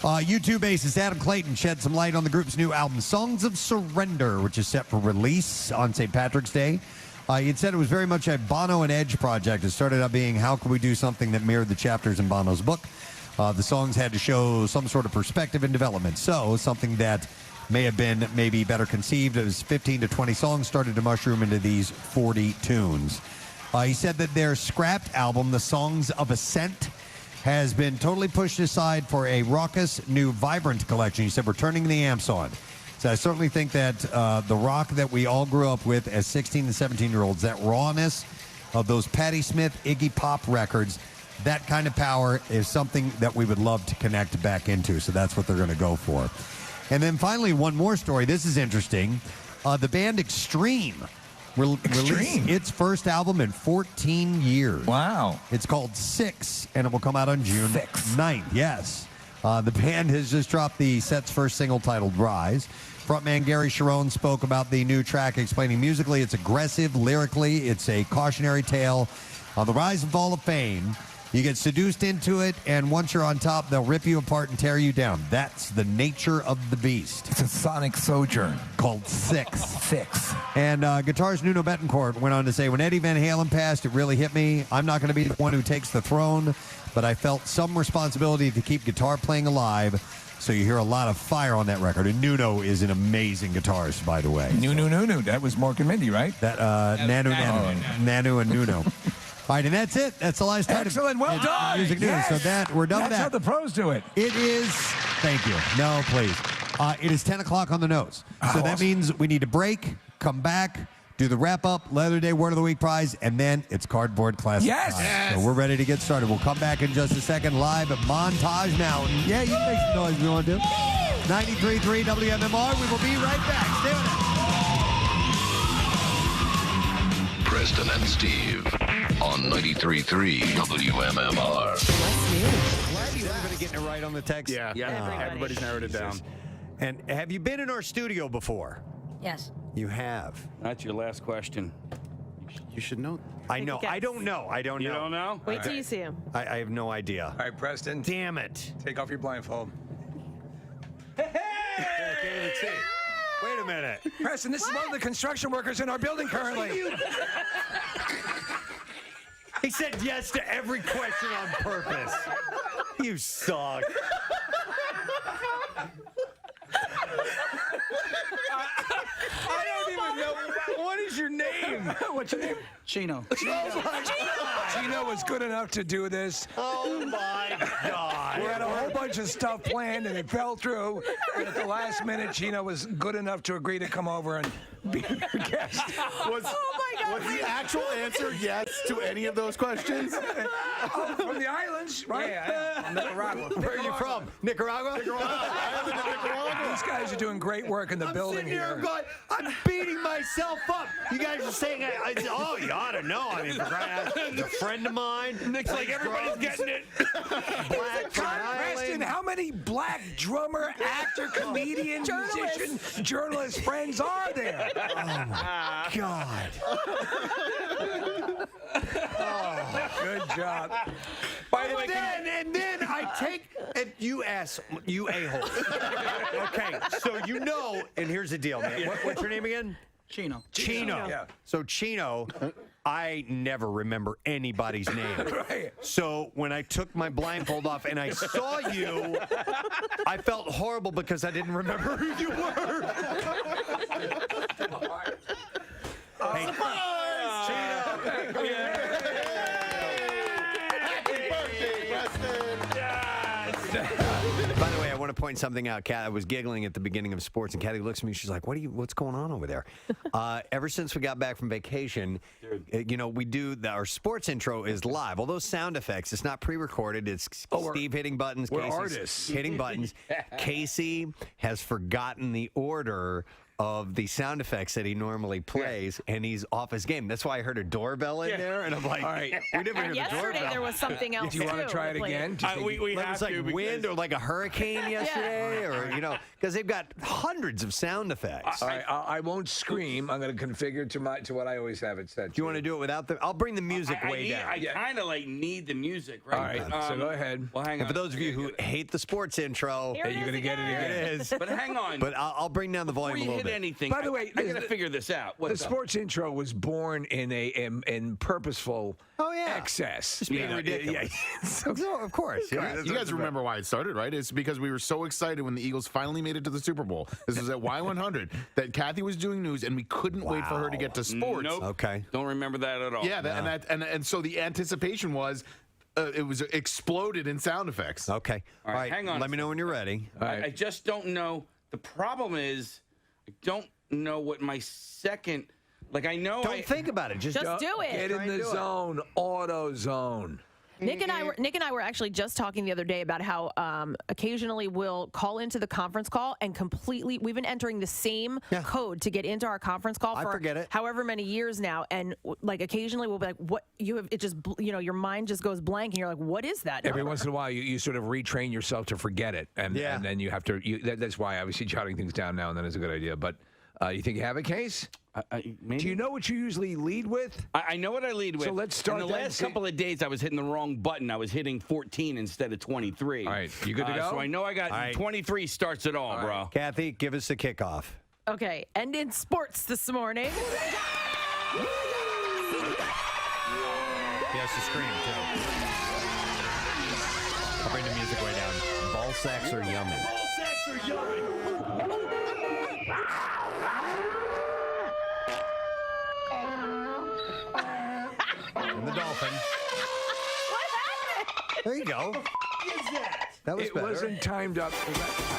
[SPEAKER 1] U2 bassist Adam Clayton shed some light on the group's new album, Songs of Surrender, which is set for release on St. Patrick's Day. He had said it was very much a Bono and Edge project. It started out being, how could we do something that mirrored the chapters in Bono's book? The songs had to show some sort of perspective and development. So something that may have been maybe better conceived as 15 to 20 songs started to mushroom into these 40 tunes. He said that their scrapped album, The Songs of Ascent, has been totally pushed aside for a raucous, new, vibrant collection. He said, we're turning the amps on. So I certainly think that the rock that we all grew up with as 16 and 17-year-olds, that rawness of those Patti Smith, Iggy Pop records. That kind of power is something that we would love to connect back into, so that's what they're going to go for. And then finally, one more story. This is interesting. The band Extreme released its first album in 14 years.
[SPEAKER 4] Wow.
[SPEAKER 1] It's called Six, and it will come out on June 9th. Yes. The band has just dropped the set's first single titled Rise. Frontman Gary Sharon spoke about the new track, explaining musically it's aggressive, lyrically it's a cautionary tale on the rise and fall of fame. You get seduced into it, and once you're on top, they'll rip you apart and tear you down. That's the nature of the beast.
[SPEAKER 4] It's a sonic sojourn.
[SPEAKER 1] Called Six.
[SPEAKER 4] Six.
[SPEAKER 1] And guitarist Nuno Bettencourt went on to say, when Eddie Van Halen passed, it really hit me. I'm not going to be the one who takes the throne, but I felt some responsibility to keep guitar playing alive. So you hear a lot of fire on that record. And Nuno is an amazing guitarist, by the way.
[SPEAKER 4] Nuno. That was Mork and Mindy, right?
[SPEAKER 1] That Nanu and Nuno. All right, and that's it. That's the last time.
[SPEAKER 4] Excellent. Well done.
[SPEAKER 1] Music news. So that we're done with that.
[SPEAKER 4] That's how the pros do it.
[SPEAKER 1] It is. Thank you. No, please. It is 10 o'clock on the nose. So that means we need to break, come back, do the wrap up, Leather Day Word of the Week prize, and then it's Cardboard Classic.
[SPEAKER 4] Yes.
[SPEAKER 1] So we're ready to get started. We'll come back in just a second live at Montage Mountain. Yeah, you can make some noise if you want to. 93.3 WMMR. We will be right back. Stay with us.
[SPEAKER 9] Preston and Steve on 93.3 WMMR.
[SPEAKER 14] Everybody getting it right on the text?
[SPEAKER 10] Yeah.
[SPEAKER 14] Everybody's narrowed it down. And have you been in our studio before?
[SPEAKER 7] Yes.
[SPEAKER 14] You have.
[SPEAKER 21] That's your last question.
[SPEAKER 6] You should know.
[SPEAKER 14] I know. I don't know. I don't know.
[SPEAKER 21] You don't know?
[SPEAKER 11] Wait till you see him.
[SPEAKER 14] I have no idea.
[SPEAKER 13] All right, Preston.
[SPEAKER 14] Damn it.
[SPEAKER 13] Take off your blindfold.
[SPEAKER 14] Okay, let's see. Wait a minute.
[SPEAKER 13] Preston, this is one of the construction workers in our building currently.
[SPEAKER 14] He said yes to every question on purpose. You suck.
[SPEAKER 21] I don't even know. What is your name?
[SPEAKER 13] What's your name?
[SPEAKER 10] Chino.
[SPEAKER 13] Chino was good enough to do this.
[SPEAKER 14] Oh, my God.
[SPEAKER 13] We had a whole bunch of stuff planned, and it fell through. And at the last minute, Chino was good enough to agree to come over and be your guest.
[SPEAKER 6] Was the actual answer yes to any of those questions?
[SPEAKER 13] From the islands, right?
[SPEAKER 10] Yeah. Nicaragua.
[SPEAKER 14] Where are you from? Nicaragua?
[SPEAKER 13] These guys are doing great work in the building
[SPEAKER 14] sitting here
[SPEAKER 13] here.
[SPEAKER 14] going, I'm beating myself up. You guys are saying, oh, you ought to know. I mean, for crying out loud, he's a friend of mine.
[SPEAKER 21] Nick's like, everybody's getting it.
[SPEAKER 14] Black from
[SPEAKER 13] Preston, how many black drummer, actor, comedian, musician, journalist friends are there?
[SPEAKER 14] Oh, my God.
[SPEAKER 13] Good job.
[SPEAKER 14] By the way, and then I take and you a-hole. Okay, so you know, and here's the deal, man. What's your name again?
[SPEAKER 10] Chino.
[SPEAKER 14] Chino.
[SPEAKER 13] Yeah.
[SPEAKER 14] So Chino, I never remember anybody's name.
[SPEAKER 13] Right.
[SPEAKER 14] So when I took my blindfold off and I saw you, I felt horrible because I didn't remember who you were. Hey, Chino. By the way, I want to point something out. Kat, I was giggling at the beginning of sports, and Kathy looks at me. She's like, "What's going on over there?" Ever since we got back from vacation, we do our sports intro is live. All those sound effects, it's not pre-recorded. It's Steve hitting buttons.
[SPEAKER 13] We're
[SPEAKER 14] Casey's
[SPEAKER 13] artists.
[SPEAKER 14] hitting buttons. Casey has forgotten the order of the sound effects that he normally plays, and he's off his game. That's why I heard a doorbell in there, and I'm like,
[SPEAKER 13] all right.
[SPEAKER 14] We never heard the
[SPEAKER 11] Yesterday
[SPEAKER 14] doorbell.
[SPEAKER 11] there was something else.
[SPEAKER 13] Do you want to try it again?
[SPEAKER 21] We
[SPEAKER 14] Like,
[SPEAKER 21] have
[SPEAKER 14] it's like
[SPEAKER 21] to
[SPEAKER 14] wind or like a hurricane yesterday, or because they've got hundreds of sound effects.
[SPEAKER 13] All right, I won't scream. I'm going to configure to what I always have it set.
[SPEAKER 14] Do you want to do it without the? I'll bring the music way down.
[SPEAKER 21] I kind of need the music, right?
[SPEAKER 13] All right, so go ahead.
[SPEAKER 21] Well, hang on.
[SPEAKER 14] And for those of you who hate the sports intro,
[SPEAKER 11] Here it
[SPEAKER 13] you're going to get it
[SPEAKER 14] here
[SPEAKER 13] again.
[SPEAKER 14] it is.
[SPEAKER 21] But hang on.
[SPEAKER 14] But I'll bring down the volume
[SPEAKER 21] Before
[SPEAKER 14] a
[SPEAKER 21] you
[SPEAKER 14] little
[SPEAKER 21] hit
[SPEAKER 14] bit.
[SPEAKER 21] anything,
[SPEAKER 13] By the way,
[SPEAKER 21] I got to figure this out.
[SPEAKER 13] The sports intro was born in purposeful excess.
[SPEAKER 14] Just being ridiculous. No, of course. Yeah.
[SPEAKER 6] You guys remember why it started, right? It's because we were so excited when the Eagles finally made it to the Super Bowl. This was at Y100 that Kathy was doing news, and we couldn't wait for her to get to sports.
[SPEAKER 21] Nope.
[SPEAKER 14] Okay.
[SPEAKER 21] Don't remember that at all.
[SPEAKER 6] Yeah, and so the anticipation was it was exploded in sound effects.
[SPEAKER 14] Okay.
[SPEAKER 21] All right, hang on.
[SPEAKER 14] Let me know when you're ready.
[SPEAKER 21] I just don't know. The problem is I don't know what my second Like I know.
[SPEAKER 14] Don't think about it. Just
[SPEAKER 11] do it.
[SPEAKER 13] Get in the zone. Auto zone.
[SPEAKER 11] Nick and I were actually just talking the other day about how occasionally we'll call into the conference call and we've been entering the same code to get into our conference call for however many years now, and like occasionally we'll be like, what you have, it just your mind just goes blank and you're like, what is that
[SPEAKER 13] Every once in a while you sort of retrain yourself to forget it, and then you have to that's why obviously jotting things down now and then is a good idea. But you think you have a case?
[SPEAKER 21] Maybe.
[SPEAKER 13] Do you know what you usually lead with?
[SPEAKER 21] I know what I lead with.
[SPEAKER 13] So let's start.
[SPEAKER 21] In the last couple of days, I was hitting the wrong button. I was hitting 14 instead of 23.
[SPEAKER 13] All right, you good to go?
[SPEAKER 21] So I know I got 23 starts it all, bro.
[SPEAKER 14] Kathy, give us the kickoff.
[SPEAKER 11] Okay, and in sports this morning.
[SPEAKER 14] He has to scream, too. I'll bring the music way down. Ball sacks are yummy.
[SPEAKER 12] Ball sacks are yummy.
[SPEAKER 14] And the dolphin.
[SPEAKER 11] What happened?
[SPEAKER 14] There you go. That was
[SPEAKER 13] it
[SPEAKER 14] better.
[SPEAKER 13] wasn't timed up.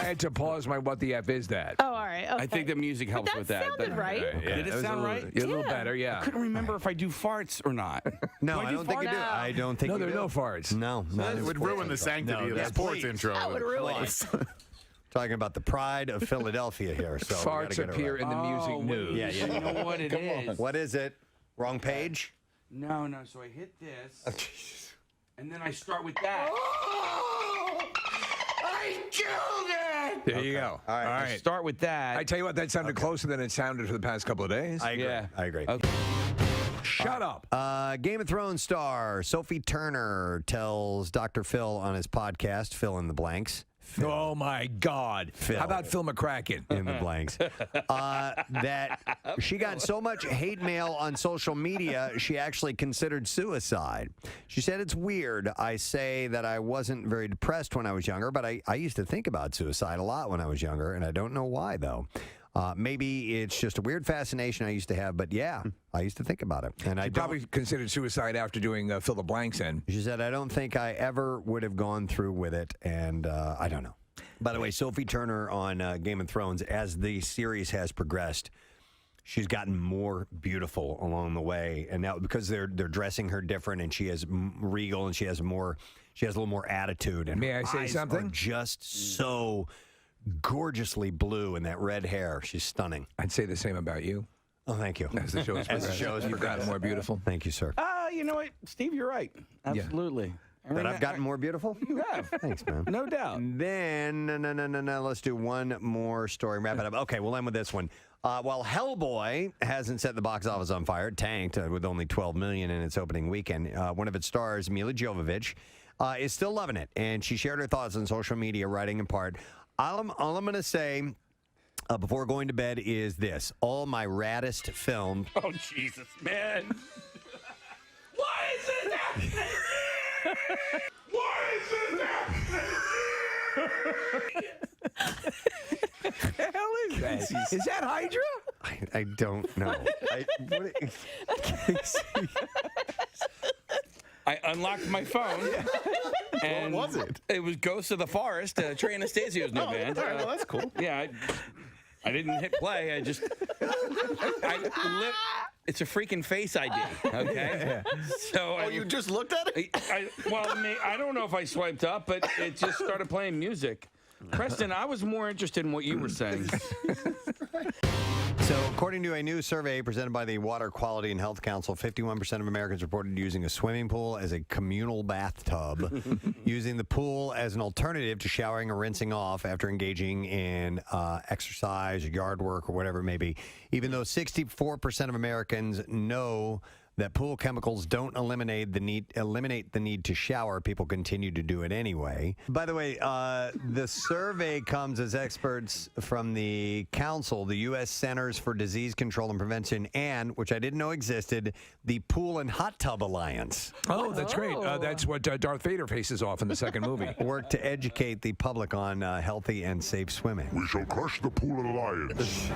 [SPEAKER 13] I had to pause my "What the F is that?"
[SPEAKER 11] Oh, all right. Okay.
[SPEAKER 21] I think the music helps with that.
[SPEAKER 11] Sounded right.
[SPEAKER 21] Did it sound right?
[SPEAKER 13] A little better, yeah.
[SPEAKER 21] I couldn't remember if I do farts or not.
[SPEAKER 14] No, I don't think you do. I don't think
[SPEAKER 13] No,
[SPEAKER 14] you
[SPEAKER 13] there are
[SPEAKER 14] do.
[SPEAKER 13] no farts.
[SPEAKER 14] No, not
[SPEAKER 6] It
[SPEAKER 14] in
[SPEAKER 6] would
[SPEAKER 14] sports
[SPEAKER 6] ruin the
[SPEAKER 14] intro.
[SPEAKER 6] sanctity of the
[SPEAKER 14] yeah,
[SPEAKER 6] sports
[SPEAKER 14] please.
[SPEAKER 6] intro.
[SPEAKER 11] That would ruin it.
[SPEAKER 14] Talking about the pride of Philadelphia here. So we gotta
[SPEAKER 13] Farts
[SPEAKER 14] get it
[SPEAKER 13] appear
[SPEAKER 14] right.
[SPEAKER 13] in the music news.
[SPEAKER 14] Yeah.
[SPEAKER 21] You know what it is?
[SPEAKER 14] What is it? Wrong page?
[SPEAKER 21] No. So I hit this, and then I start with that.
[SPEAKER 12] I killed it!
[SPEAKER 13] There you go.
[SPEAKER 14] All right.
[SPEAKER 21] I start with that.
[SPEAKER 13] I tell you what, that sounded closer than it sounded for the past couple of days.
[SPEAKER 14] I agree.
[SPEAKER 21] Yeah.
[SPEAKER 14] I agree.
[SPEAKER 21] Okay.
[SPEAKER 13] Shut up.
[SPEAKER 14] Game of Thrones star Sophie Turner tells Dr. Phil on his podcast, Fill in the Blanks.
[SPEAKER 13] Oh, my God.
[SPEAKER 14] Phil.
[SPEAKER 13] How about Phil McCracken?
[SPEAKER 14] In the blanks. That she got so much hate mail on social media, she actually considered suicide. She said, it's weird. I say that I wasn't very depressed when I was younger, but I used to think about suicide a lot when I was younger, and I don't know why, though. Maybe it's just a weird fascination I used to have, but yeah, I used to think about it. And I
[SPEAKER 13] probably considered suicide after doing Fill the Blanks in.
[SPEAKER 14] She said, I don't think I ever would have gone through with it, and I don't know. By the way, Sophie Turner on Game of Thrones, as the series has progressed, she's gotten more beautiful along the way, and now because they're dressing her different, and she is regal, and she has a little more attitude. And
[SPEAKER 13] May I say
[SPEAKER 14] eyes
[SPEAKER 13] something?
[SPEAKER 14] are just so gorgeously blue, and that red hair, she's stunning.
[SPEAKER 13] I'd say the same about you.
[SPEAKER 14] Oh, thank you.
[SPEAKER 13] As the show has progressed, you've gotten more beautiful.
[SPEAKER 14] Thank you, sir.
[SPEAKER 21] You know what, Steve, you're right. Absolutely.
[SPEAKER 14] That I've gotten more beautiful?
[SPEAKER 21] You have.
[SPEAKER 14] Thanks, man.
[SPEAKER 21] No doubt.
[SPEAKER 14] Then, no. Let's do one more story. Wrap it up. Okay, we'll end with this one. While Hellboy hasn't set the box office on fire, it tanked with only $12 million in its opening weekend. One of its stars, Mila Jovovich, is still loving it, and she shared her thoughts on social media, writing in part, all I'm going to say before going to bed is this. All my raddest filmed...
[SPEAKER 21] Oh, Jesus, man. Why is it happening? Why is it happening?
[SPEAKER 13] The hell is that? Is that Hydra?
[SPEAKER 14] I don't know.
[SPEAKER 21] I unlocked my phone. And
[SPEAKER 6] what was it?
[SPEAKER 21] It was Ghosts of the Forest, Trey Anastasio's new band.
[SPEAKER 6] All right, well, that's cool.
[SPEAKER 21] Yeah, I didn't hit play. I just... it's a freaking Face ID, okay? So
[SPEAKER 6] you just looked at it?
[SPEAKER 21] I don't know if I swiped up, but it just started playing music. Preston, I was more interested in what you were saying.
[SPEAKER 14] So, according to a new survey presented by the Water Quality and Health Council, 51% of Americans reported using a swimming pool as a communal bathtub, using the pool as an alternative to showering or rinsing off after engaging in exercise, yard work, or whatever it may be. Even though 64% of Americans know that pool chemicals don't eliminate the need to shower, people continue to do it anyway. By the way, the survey comes as experts from the council, the U.S. Centers for Disease Control and Prevention, and, which I didn't know existed, the Pool and Hot Tub Alliance.
[SPEAKER 13] Oh, that's great. That's what Darth Vader faces off in the second movie.
[SPEAKER 14] Work to educate the public on healthy and safe swimming.
[SPEAKER 9] We shall crush the Pool Alliance.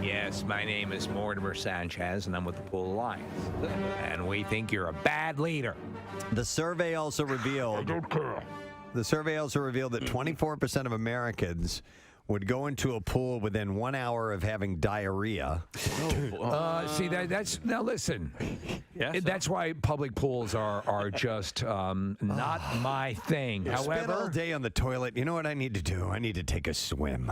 [SPEAKER 13] Yes, my name is Mortimer Sanchez, and I'm with the Pool Alliance. And we think you're a bad leader.
[SPEAKER 14] The survey also revealed...
[SPEAKER 9] I don't care.
[SPEAKER 14] The survey also revealed that 24% of Americans would go into a pool within 1 hour of having diarrhea.
[SPEAKER 13] See, that's now listen. That's why public pools are just not my thing.
[SPEAKER 14] Spend all
[SPEAKER 13] However,
[SPEAKER 14] day on the toilet. You know what I need to do? I need to take a swim.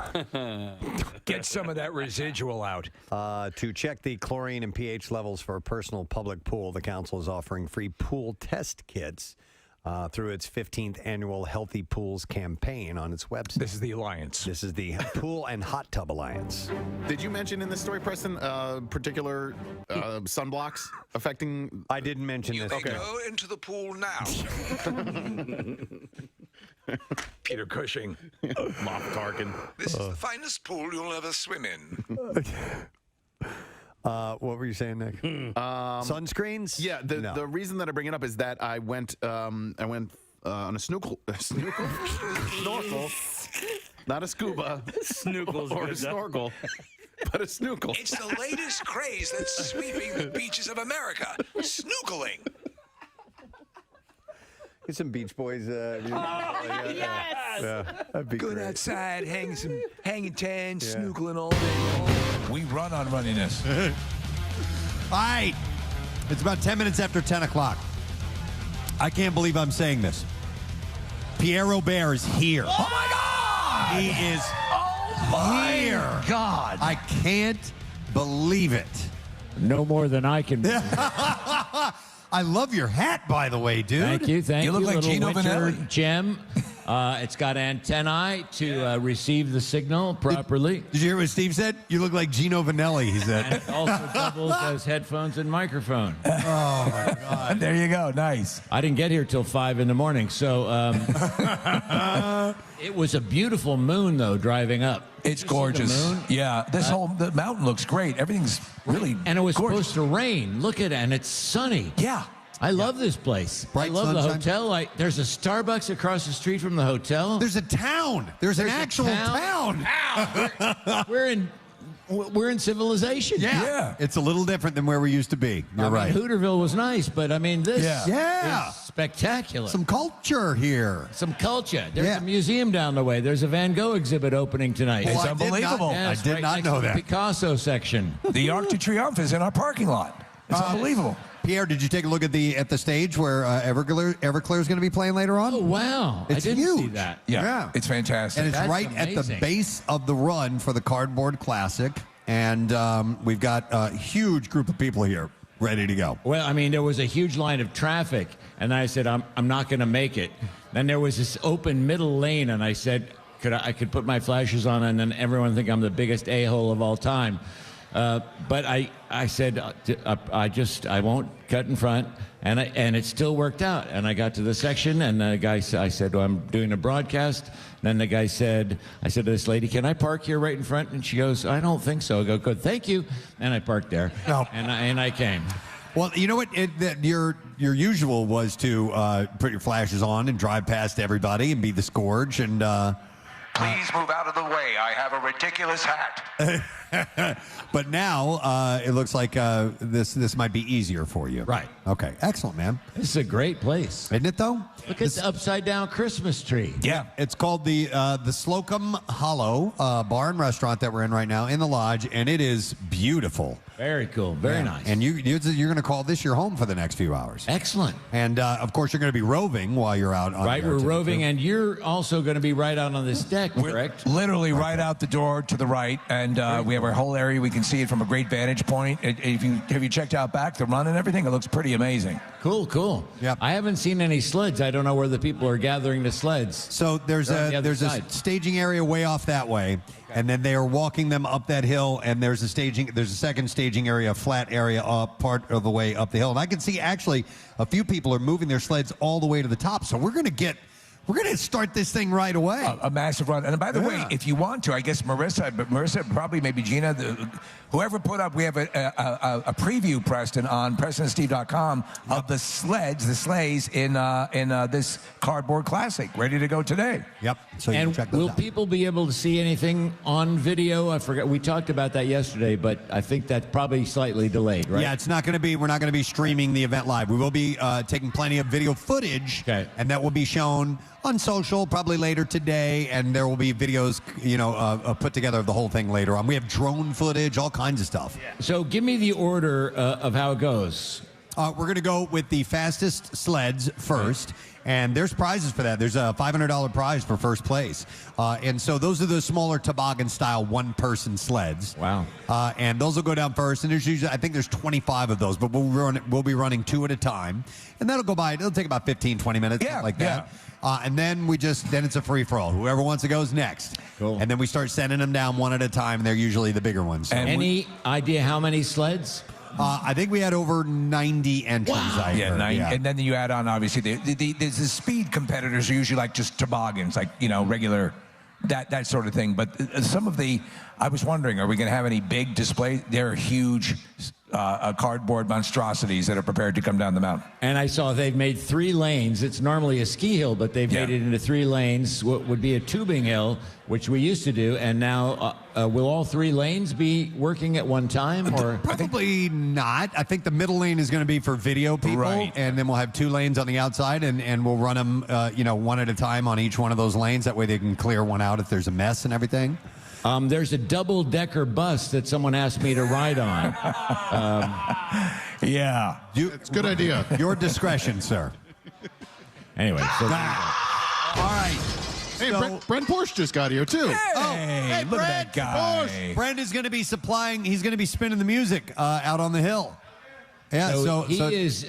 [SPEAKER 13] get some of that residual out.
[SPEAKER 14] To check the chlorine and pH levels for a personal public pool, the council is offering free pool test kits through its 15th annual Healthy Pools campaign on its website.
[SPEAKER 13] This is the Alliance.
[SPEAKER 14] This is the Pool and Hot Tub Alliance.
[SPEAKER 6] Did you mention in this story, Preston, particular sunblocks affecting?
[SPEAKER 14] I didn't mention
[SPEAKER 15] You
[SPEAKER 14] this.
[SPEAKER 15] may go into the pool now.
[SPEAKER 13] Peter Cushing.
[SPEAKER 14] Mop Tarkin.
[SPEAKER 15] This is the finest pool you'll ever swim in.
[SPEAKER 14] What were you saying, Nick? Sunscreens?
[SPEAKER 6] Yeah, the reason that I bring it up is that I went on a snorkel, not a scuba,
[SPEAKER 19] Snookles
[SPEAKER 6] or a
[SPEAKER 19] good, though.
[SPEAKER 6] snorkel, but a snorkel.
[SPEAKER 15] It's the latest craze that's sweeping the beaches of America. Snookling.
[SPEAKER 14] Get some Beach Boys.
[SPEAKER 11] Yes.
[SPEAKER 14] Yeah, that'd be
[SPEAKER 13] Good
[SPEAKER 14] great.
[SPEAKER 13] outside, hanging tan,
[SPEAKER 14] Yeah.
[SPEAKER 13] snookling all day long.
[SPEAKER 4] We run on runniness.
[SPEAKER 1] All right. It's about 10 minutes after 10 o'clock. I can't believe I'm saying this. Pierre Robert is here.
[SPEAKER 4] Oh my God!
[SPEAKER 1] He is here.
[SPEAKER 4] God!
[SPEAKER 1] I can't believe it.
[SPEAKER 10] No more than I can.
[SPEAKER 1] I love your hat, by the way, dude.
[SPEAKER 10] Thank you. Thank you.
[SPEAKER 4] You look like
[SPEAKER 10] Little
[SPEAKER 4] Gino
[SPEAKER 10] winter
[SPEAKER 4] Vanelli.
[SPEAKER 10] gem. It's got antennae to receive the signal properly.
[SPEAKER 1] Did you hear what Steve said? You look like Gino Vanelli, he said.
[SPEAKER 10] And it also doubles as headphones and microphone.
[SPEAKER 1] Oh, my God.
[SPEAKER 4] There you go. Nice.
[SPEAKER 10] I didn't get here till 5 in the morning, so it was a beautiful moon, though, driving up.
[SPEAKER 4] It's
[SPEAKER 10] Did you see
[SPEAKER 4] gorgeous.
[SPEAKER 10] the moon?
[SPEAKER 4] Yeah, the mountain looks great. Everything's really
[SPEAKER 10] And it was
[SPEAKER 4] gorgeous.
[SPEAKER 10] supposed to rain. Look at it, and it's sunny.
[SPEAKER 4] Yeah.
[SPEAKER 10] I love this place.
[SPEAKER 1] Bright
[SPEAKER 10] I love the
[SPEAKER 1] sunshine.
[SPEAKER 10] hotel. There's a Starbucks across the street from the hotel.
[SPEAKER 1] There's a town. There's an
[SPEAKER 10] a
[SPEAKER 1] actual town.
[SPEAKER 10] We're in civilization.
[SPEAKER 4] Yeah.
[SPEAKER 1] It's a little different than where we used to be. You're right.
[SPEAKER 10] Hooterville was nice, but I mean, this
[SPEAKER 1] Yeah.
[SPEAKER 10] is spectacular.
[SPEAKER 1] Some culture here.
[SPEAKER 10] Some culture. There's
[SPEAKER 1] Yeah.
[SPEAKER 10] a museum down the way. There's a Van Gogh exhibit opening tonight.
[SPEAKER 4] It's
[SPEAKER 1] I did not-
[SPEAKER 4] unbelievable.
[SPEAKER 1] I
[SPEAKER 10] Yes,
[SPEAKER 1] did
[SPEAKER 10] right
[SPEAKER 1] not
[SPEAKER 10] next
[SPEAKER 1] know
[SPEAKER 10] to the
[SPEAKER 1] that.
[SPEAKER 10] Picasso section.
[SPEAKER 4] The Arc de Triomphe is in our parking lot. It's unbelievable.
[SPEAKER 1] Pierre, did you take a look at the stage where Everclear is going to be playing later on?
[SPEAKER 10] Oh, wow.
[SPEAKER 1] It's
[SPEAKER 10] I didn't see
[SPEAKER 1] huge.
[SPEAKER 10] that.
[SPEAKER 4] Yeah. It's fantastic.
[SPEAKER 1] And it's
[SPEAKER 10] That's
[SPEAKER 1] right at the
[SPEAKER 10] amazing.
[SPEAKER 1] base of the run for the Cardboard Classic. And we've got a huge group of people here ready to go.
[SPEAKER 10] Well, I mean, there was a huge line of traffic, and I said, I'm not going to make it. Then there was this open middle lane, and I said, I could put my flashes on, and then everyone think I'm the biggest a-hole of all time. But I said, I won't cut in front, and it still worked out. And I got to the section, and the guy, I said, well, I'm doing a broadcast. And then the guy said, I said to this lady, can I park here right in front? And she goes, I don't think so. I go, good, thank you. And I parked there, and I came.
[SPEAKER 1] Well, you know what? Your usual was to put your flashes on and drive past everybody and be the scourge. And
[SPEAKER 15] Please move out of the way. I have a ridiculous hat.
[SPEAKER 1] but now it looks like this might be easier for you.
[SPEAKER 10] Right.
[SPEAKER 1] Okay. Excellent, man.
[SPEAKER 10] This is a great place.
[SPEAKER 1] Isn't it, though?
[SPEAKER 10] Look at the upside-down Christmas tree.
[SPEAKER 4] Yeah.
[SPEAKER 1] It's called the Slocum Hollow Bar and Restaurant that we're in right now in the lodge, and it is beautiful.
[SPEAKER 10] Very cool. Very nice.
[SPEAKER 1] And you're going to call this your home for the next few hours.
[SPEAKER 10] Excellent.
[SPEAKER 1] And, of course, you're going to be roving while you're out on
[SPEAKER 10] Right,
[SPEAKER 1] the air,
[SPEAKER 10] we're
[SPEAKER 1] too.
[SPEAKER 10] roving, and you're also going to be right out on this deck, correct?
[SPEAKER 4] Literally right out the door to the right, and we have our whole area. We can see it from a great vantage point. Have you checked out back the run and everything? It looks pretty amazing.
[SPEAKER 10] Cool, cool.
[SPEAKER 1] Yep.
[SPEAKER 10] I haven't seen any sleds. I don't know where the people are gathering the sleds.
[SPEAKER 1] So there's
[SPEAKER 10] They're on the other
[SPEAKER 1] a
[SPEAKER 10] side.
[SPEAKER 1] staging area way off that way, and then they are walking them up that hill. And there's a second staging area, a flat area up part of the way up the hill. And I can see actually a few people are moving their sleds all the way to the top. So we're going to start this thing right away.
[SPEAKER 4] A massive run. And by the way, if you want to, I guess Marissa, probably maybe Gina, whoever put up, we have a preview, Preston, on PrestonandSteve.com of the sleighs in this Cardboard Classic, ready to go today.
[SPEAKER 1] Yep. So you
[SPEAKER 10] And
[SPEAKER 1] can check those
[SPEAKER 10] will
[SPEAKER 1] out.
[SPEAKER 10] people be able to see anything on video? I forgot. We talked about that yesterday, but I think that's probably slightly delayed, right?
[SPEAKER 1] Yeah, we're not going to be streaming the event live. We will be taking plenty of video footage, and that will be shown on social probably later today, and there will be videos, put together of the whole thing later on. We have drone footage, all kinds of stuff.
[SPEAKER 10] So give me the order of how it goes.
[SPEAKER 1] We're going to go with the fastest sleds first. And there's prizes for that. There's a $500 prize for first place. And so those are the smaller toboggan-style one-person sleds.
[SPEAKER 10] Wow.
[SPEAKER 1] And those will go down first. And there's usually, I think there's 25 of those, but we'll be running 2 at a time. And that'll go by, it'll take about 15, 20 minutes, something like that. And then then it's a free-for-all. Whoever wants to go is next.
[SPEAKER 10] Cool.
[SPEAKER 1] And then we start sending them down one at a time, and they're usually the bigger ones. So.
[SPEAKER 10] Any idea how many sleds?
[SPEAKER 1] I think we had over 90 entries.
[SPEAKER 4] Wow.
[SPEAKER 1] I heard.
[SPEAKER 4] 90. And then you add on, obviously, the speed competitors are usually like just toboggans, like, regular, that sort of thing. But some of I was wondering, are we going to have any big displays? There are huge cardboard monstrosities that are prepared to come down the mountain.
[SPEAKER 10] And I saw they've made 3 lanes. It's normally a ski hill, but they've made it into 3 lanes. What would be a tubing hill, which we used to do, and now will all 3 lanes be working at one time? Or
[SPEAKER 1] Probably not. I think the middle lane is going to be for video people, and then we'll have 2 lanes on the outside, and we'll run them, one at a time on each one of those lanes. That way they can clear one out if there's a mess and everything.
[SPEAKER 10] There's a double-decker bus that someone asked me to ride on.
[SPEAKER 6] It's a good idea.
[SPEAKER 1] Your discretion, sir.
[SPEAKER 10] Anyway. So
[SPEAKER 1] all right.
[SPEAKER 6] Hey, Brent Porsche just got here, too.
[SPEAKER 1] Hey,
[SPEAKER 4] look at that guy.
[SPEAKER 1] Porsche. Brent is going to be he's going to be spinning the music out on the hill. Yeah,
[SPEAKER 10] so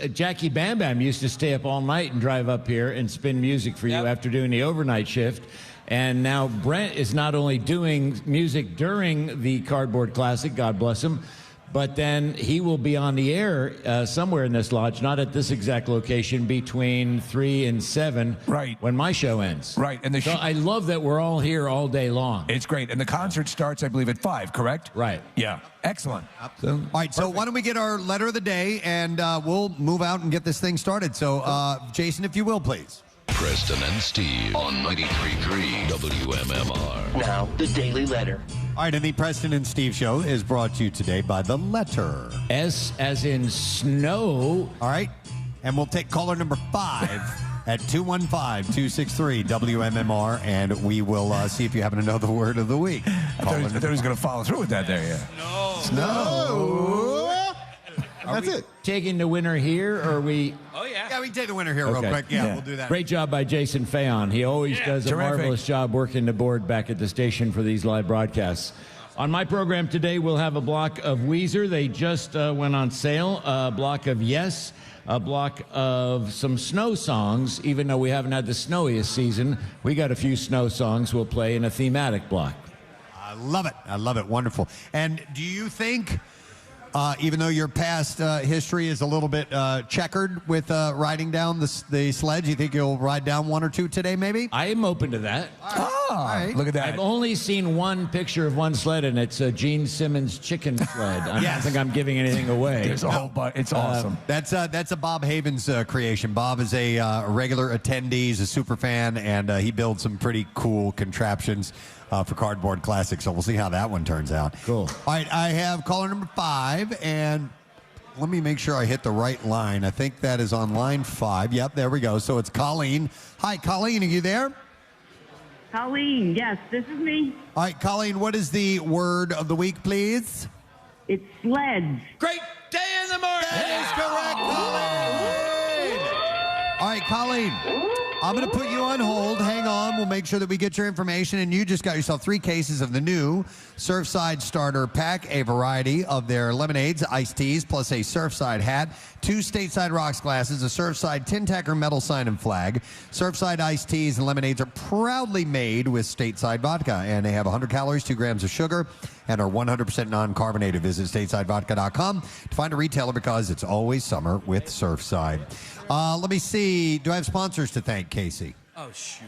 [SPEAKER 10] Jackie Bam Bam used to stay up all night and drive up here and spin music for you after doing the overnight shift. And now Brent is not only doing music during the Cardboard Classic, God bless him, but then he will be on the air somewhere in this lodge, not at this exact location, between 3 and 7, when my show ends.
[SPEAKER 4] Right. And
[SPEAKER 10] so I love that we're all here all day long.
[SPEAKER 4] It's great. And the concert starts, I believe, at 5, correct?
[SPEAKER 10] Right.
[SPEAKER 4] Yeah. Excellent.
[SPEAKER 1] All right, so why don't we get our letter of the day, and we'll move out and get this thing started. So, Jason, if you will, please.
[SPEAKER 9] Preston and Steve on 93.3 WMMR.
[SPEAKER 3] Now, the Daily Letter.
[SPEAKER 1] All right, and the Preston and Steve Show is brought to you today by the letter.
[SPEAKER 10] S as in snow.
[SPEAKER 1] All right, and we'll take caller number 5 at 215-263 WMMR, and we will see if you happen to know the word of the week.
[SPEAKER 4] I thought he was going to follow through with that there, yeah.
[SPEAKER 1] Snow.
[SPEAKER 10] That's it. Taking the winner here, or are we?
[SPEAKER 1] Oh, yeah. Yeah, we can take the winner here real quick. Yeah, we'll do that.
[SPEAKER 10] Great job by Jason Fayon. He always does a marvelous job working the board back at the station for these live broadcasts. On my program today, we'll have a block of Weezer. They just went on sale. A block of Yes. A block of some snow songs. Even though we haven't had the snowiest season, we got a few snow songs we'll play in a thematic block.
[SPEAKER 1] I love it. I love it. Wonderful. And do you think... even though your past history is a little bit checkered with riding down the sled, you think you'll ride down 1 or 2 today, maybe?
[SPEAKER 10] I am open to that.
[SPEAKER 4] Look at that.
[SPEAKER 10] I've only seen one picture of one sled, and it's a Gene Simmons chicken sled. I don't think I'm giving anything away.
[SPEAKER 4] There's a whole bunch. It's awesome.
[SPEAKER 1] That's a Bob Havens creation. Bob is a regular attendee. He's a super fan, and he builds some pretty cool contraptions for Cardboard Classic, so we'll see how that one turns out.
[SPEAKER 10] Cool.
[SPEAKER 1] All right, I have caller number 5, and let me make sure I hit the right line. I think that is on line 5. Yep, there we go. So it's Colleen. Hi, Colleen, are you there?
[SPEAKER 16] Colleen, yes, this is me.
[SPEAKER 1] All right, Colleen, what is the word of the week, please?
[SPEAKER 16] It's sleds.
[SPEAKER 10] Great day in the morning.
[SPEAKER 1] That is correct, Colleen. All right, Colleen. I'm going to put you on hold. Hang on. We'll make sure that we get your information. And you just got yourself 3 cases of the new Surfside Starter Pack, a variety of their lemonades, iced teas, plus a Surfside hat, 2 Stateside Rocks glasses, a Surfside tin tacker metal sign and flag. Surfside iced teas and lemonades are proudly made with Stateside vodka, and they have 100 calories, 2 grams of sugar, and are 100% non-carbonated. Visit statesidevodka.com to find a retailer because it's always summer with Surfside. Let me see. Do I have sponsors to thank, Casey?
[SPEAKER 5] Oh, shoot.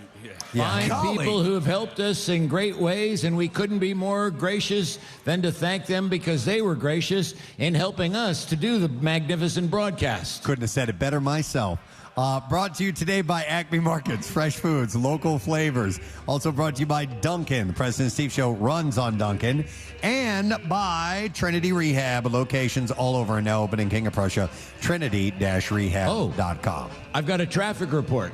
[SPEAKER 10] Fine people who have helped us in great ways, and we couldn't be more gracious than to thank them because they were gracious in helping us to do the magnificent broadcast.
[SPEAKER 1] Couldn't have said it better myself. Brought to you today by Acme Markets, fresh foods, local flavors. Also brought to you by Duncan. The President Steve Show runs on Duncan. And by Trinity Rehab, locations all over and now open in King of Prussia, trinity-rehab.com.
[SPEAKER 10] I've got a traffic report.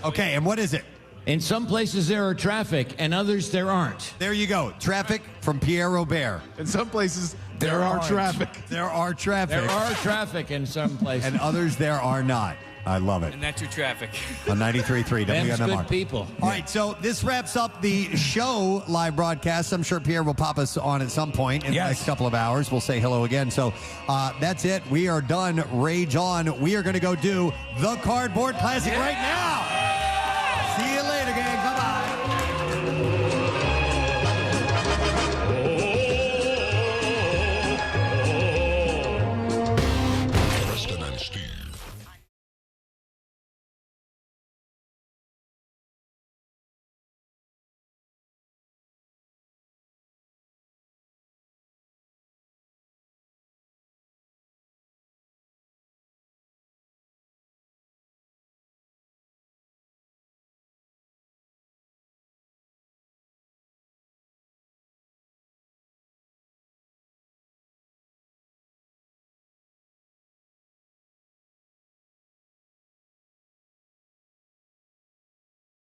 [SPEAKER 1] Okay, and what is it?
[SPEAKER 10] In some places there are traffic, and others there aren't.
[SPEAKER 1] There you go. Traffic from Pierre Robert.
[SPEAKER 6] In some places, there are traffic.
[SPEAKER 1] There are traffic.
[SPEAKER 10] There are traffic in some places.
[SPEAKER 1] And others there are not. I love it.
[SPEAKER 19] And that's your traffic.
[SPEAKER 1] On 93.3
[SPEAKER 10] Them's
[SPEAKER 1] WMMR.
[SPEAKER 10] good people.
[SPEAKER 1] All right, so this wraps up the show live broadcast. I'm sure Pierre will pop us on at some point in the next couple of hours. We'll say hello again. So that's it. We are done. Rage on. We are going to go do the Cardboard Classic right now. See you